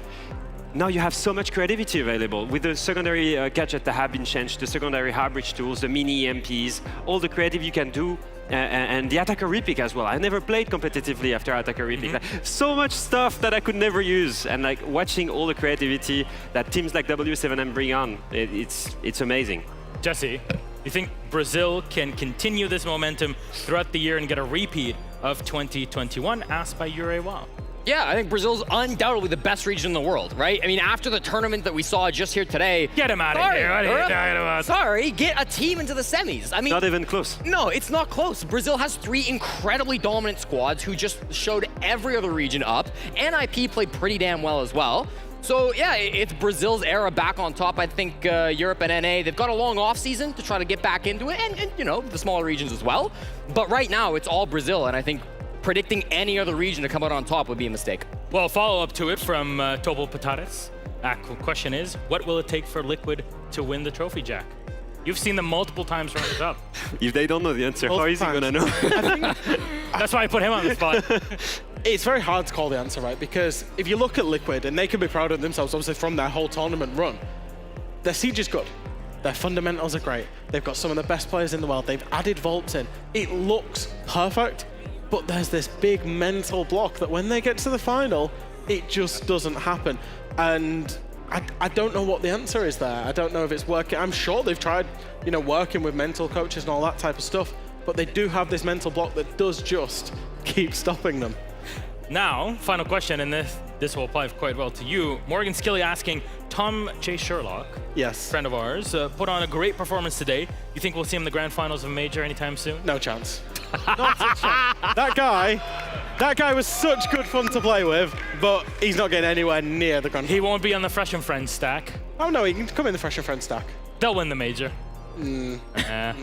Now you have so much creativity available with the secondary gadgets that have been changed, the secondary hard bridge tools, the mini EMPs, all the creative you can do, and the attacker repick as well. I never played competitively after attacker repick. Like, so much stuff that I could never use, and like watching all the creativity that teams like W7M bring on, it's amazing. Jesse, you think Brazil can continue this momentum throughout the year and get a repeat of 2021? Asked by Yurei Wow. Yeah, I think Brazil's undoubtedly the best region in the world, right? I mean, after the tournament that we saw just here today... Get him out of here. What are you talking about? Sorry, get a team into the semis. I mean... Not even close. No, it's not close. Brazil has 3 incredibly dominant squads who just showed every other region up. NIP played pretty damn well as well. So yeah, it's Brazil's era back on top. I think Europe and NA, they've got a long off season to try to get back into it, and you know, the smaller regions as well. But right now, it's all Brazil, and I think predicting any other region to come out on top would be a mistake. Well, follow up to it from Tobo Patares. Question is, what will it take for Liquid to win the trophy, Jack? You've seen them multiple times runners up. If they don't know the answer, how is he gonna know? That's why I put him on the spot. It's very hard to call the answer, right? Because if you look at Liquid, and they can be proud of themselves, obviously, from their whole tournament run, their siege is good. Their fundamentals are great. They've got some of the best players in the world. They've added vaults in. It looks perfect. But there's this big mental block that when they get to the final, it just doesn't happen. And I don't know what the answer is there. I don't know if it's working. I'm sure they've tried, you know, working with mental coaches and all that type of stuff, but they do have this mental block that does just keep stopping them. Now, final question, and this will apply quite well to you. Morgan Skilly asking, Tom J. Sherlock, yes, friend of ours, put on a great performance today. You think we'll see him in the grand finals of a major anytime soon? No chance. Not a chance. That guy was such good fun to play with, but he's not getting anywhere near the grand finals. He won't be on the Fresh and Friends stack. Oh no, he can come in the Fresh and Friends stack. They'll win the major. Nah,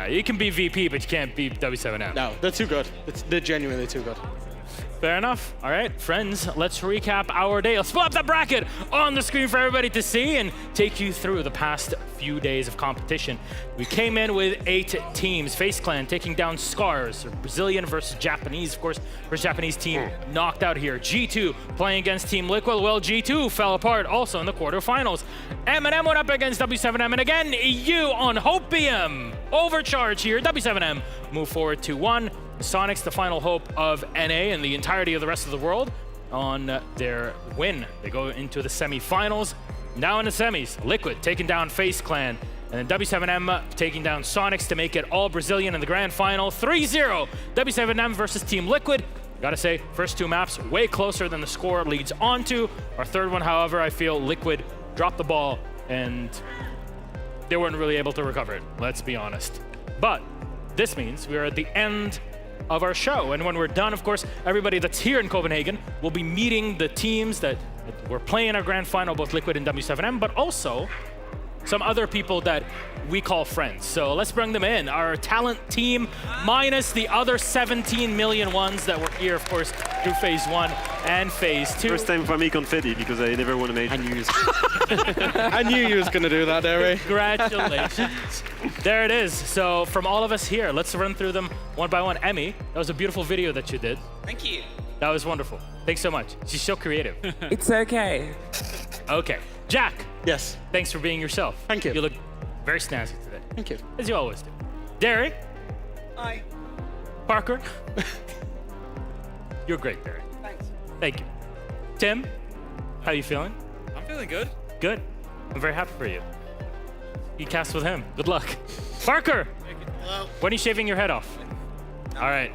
you can be VP, but you can't be W7M. No, they're too good. They're genuinely too good. Fair enough. All right, friends, let's recap our day. Let's pull up that bracket on the screen for everybody to see and take you through the past few days of competition. We came in with 8 teams. FaZe Clan taking down Scars, Brazilian versus Japanese. Of course, first Japanese team knocked out here. G2 playing against Team Liquid. Well, G2 fell apart also in the quarterfinals. M&M went up against W7M, and again, EU on Hopium. Overcharge here. W7M move forward 2-1. Sonics, the final hope of NA and the entirety of the rest of the world, on their win. They go into the semifinals. Now in the semis, Liquid taking down FaZe Clan, and then W7M taking down Sonics to make it all Brazilian in the grand final. 3-0, W7M versus Team Liquid. Gotta say, first 2 maps way closer than the score leads on to. Our third one, however, I feel Liquid dropped the ball and they weren't really able to recover it, let's be honest. But this means we are at the end of our show, and when we're done, of course, everybody that's here in Copenhagen will be meeting the teams that were playing our grand final, both Liquid and W7M, but also some other people that we call friends. So let's bring them in. Our talent team, minus the other 17 million ones that were here, of course, through phase 1 and phase 2. First time for me confetti, because I never won a major. I knew you was going to do that, Derry. Congratulations. There it is. So from all of us here, let's run through them one by one. Emmy, that was a beautiful video that you did. Thank you. That was wonderful. Thanks so much. She's so creative. It's okay. Okay. Jack. Yes. Thanks for being yourself. Thank you. You look very snazzy today. Thank you. As you always do. Derry. Hi. Parker. You're great, Derry. Thanks. Thank you. Tim, how you feeling? I'm feeling good. Good. I'm very happy for you. You cast with him. Good luck. Parker. Hello. When are you shaving your head off? All right.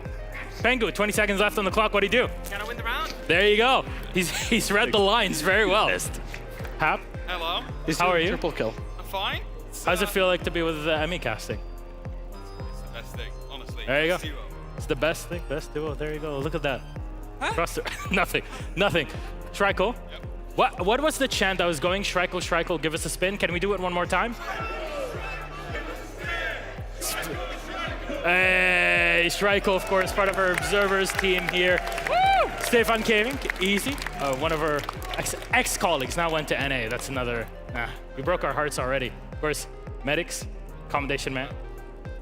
Pengu, 20 seconds left on the clock. What do you do? Can I win the round? There you go. He's read the lines very well. Hap. Hello. How are you? Triple kill. I'm fine. How does it feel like to be with Emmy casting? It's the best thing, honestly. There you go. Best duo. It's the best thing, best duo. There you go. Look at that. Huh? Nothing. Shrike. Yep. What was the chant that was going? Shrike, give us a spin. Can we do it one more time? Hey, Strykel, of course, part of our observers team here. Woo! Stefan Keving, easy. One of our ex-colleagues now went to NA. That's another, we broke our hearts already. Of course, Medics, Commendation Man.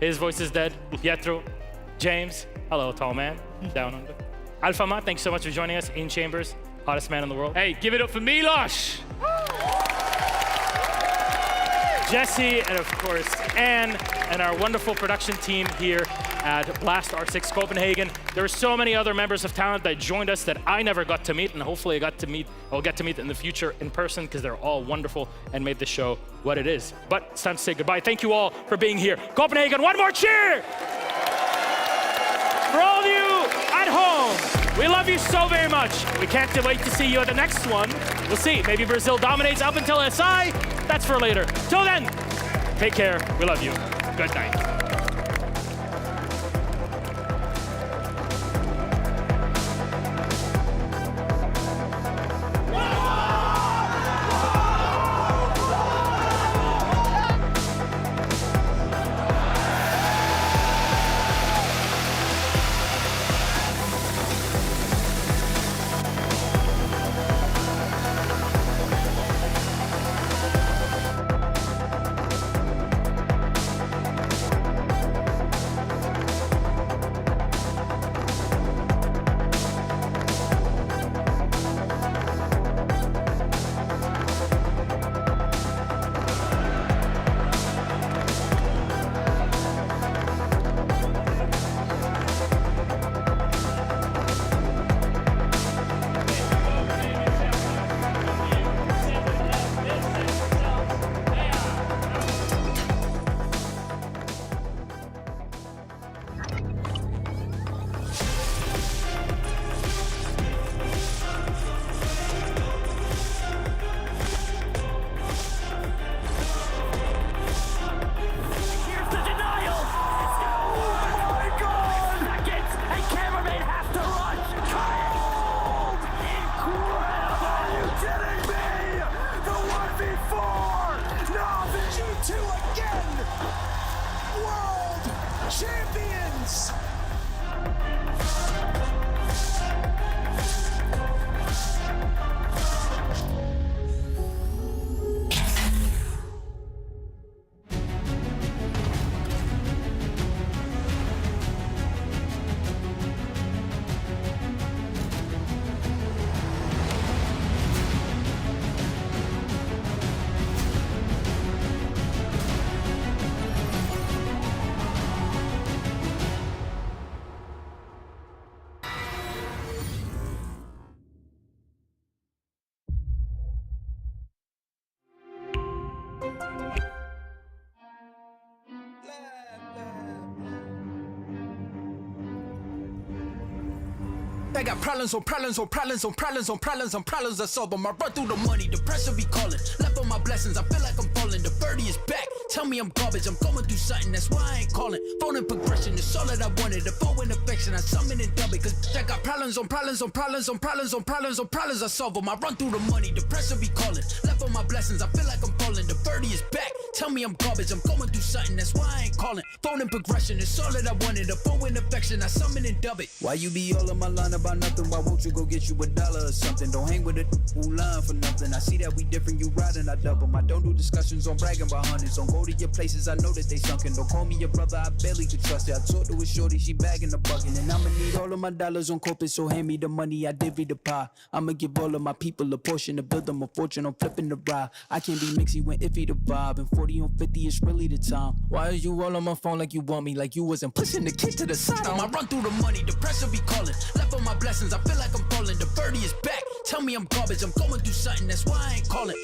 His voice is dead. Pietro, James, hello, tall man, down under. Alphama, thanks so much for joining us. In Chambers, hottest man in the world. Hey, give it up for Milosh. Jesse, and of course, Anne, and our wonderful production team here at Blast R6 Copenhagen. There were so many other members of talent that joined us that I never got to meet, and hopefully I'll get to meet in the future in person, because they're all wonderful and made the show what it is. But it's time to say goodbye. Thank you all for being here. Copenhagen, one more cheer! For all of you at home, we love you so very much. We can't wait to see you at the next one. We'll see. Maybe Brazil dominates up until SI. That's for later. Till then, take care. We love you. Good night. I got problems on problems on problems on problems on problems on problems I solve them. I run through the money, the pressure be calling. Left on my blessings, I feel like I'm falling. The birdie is back, tell me I'm garbage. I'm going through something, that's why I ain't calling. Phone and progression is all that I wanted. The phone and affection, I summon and dub it. Cause I got problems on problems on problems on problems on problems on problems I solve them. I run through the money, the pressure be calling. Left on my blessings, I feel like I'm falling. The birdie is back, tell me I'm garbage. I'm going through something, that's why I ain't calling. Phone and progression is all that I wanted. The phone and affection, I summon and dub it. Why you be all on my line about nothing? Why won't you go get you $1 or something? Don't hang with a who line for nothing. I see that we different, you riding, I double. I don't do discussions on bragging about hundreds. Don't go to your places, I know that they sunken. Don't call me your brother, I barely could trust it. I talked to a shorty, she bagging the bucket. And I'ma need all of my dollars on corporate, so hand me the money, I divvy the pie. I'ma give all of my people a portion to build them a fortune. I'm flipping the ride. I can't be mixy when iffy the vibe. And 40 on 50 is really the time. Why are you all on my phone like you want me? Like you wasn't pushing the kid to the side. I run through the money, the pressure be calling. Left on my blessings, I feel like I'm falling. The birdie is back, tell me I'm garbage. I'm going through something, that's why I ain't calling.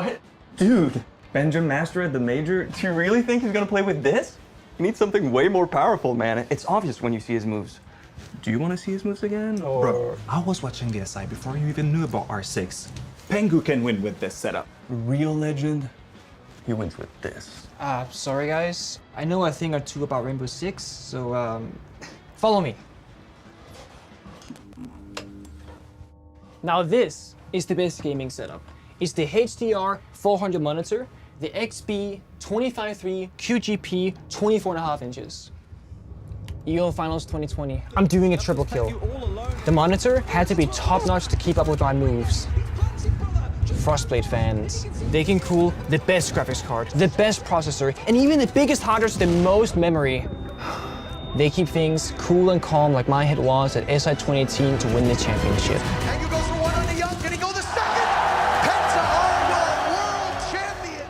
What? Dude, Benjamin Master at the Major? Do you really think he's gonna play with this? He needs something way more powerful, man. It's obvious when you see his moves. Do you want to see his moves again, or...? Bro, I was watching the SI before you even knew about R6. Pengu can win with this setup. Real legend, he wins with this. Sorry guys. I know a thing or two about Rainbow Six, so follow me. Now this is the best gaming setup. It's the HDR 400 monitor, the XB 25.3 QGP 24.5 inches. EO Finals 2020. I'm doing a triple kill. The monitor had to be top-notch to keep up with my moves. Frostblade fans, they can cool the best graphics card, the best processor, and even the biggest hard drive with the most memory. They keep things cool and calm like my head was at SI 2018 to win the championship. Pengu goes for one on the young. Can he go the second? Penta are world champions.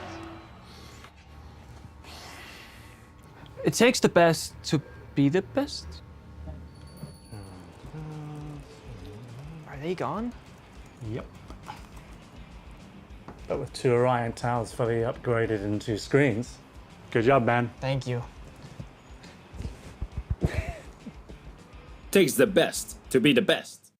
It takes the best to be the best. Are they gone? Yep. But with 2 Orion tiles fully upgraded into screens. Good job, man. Thank you. Takes the best to be the best.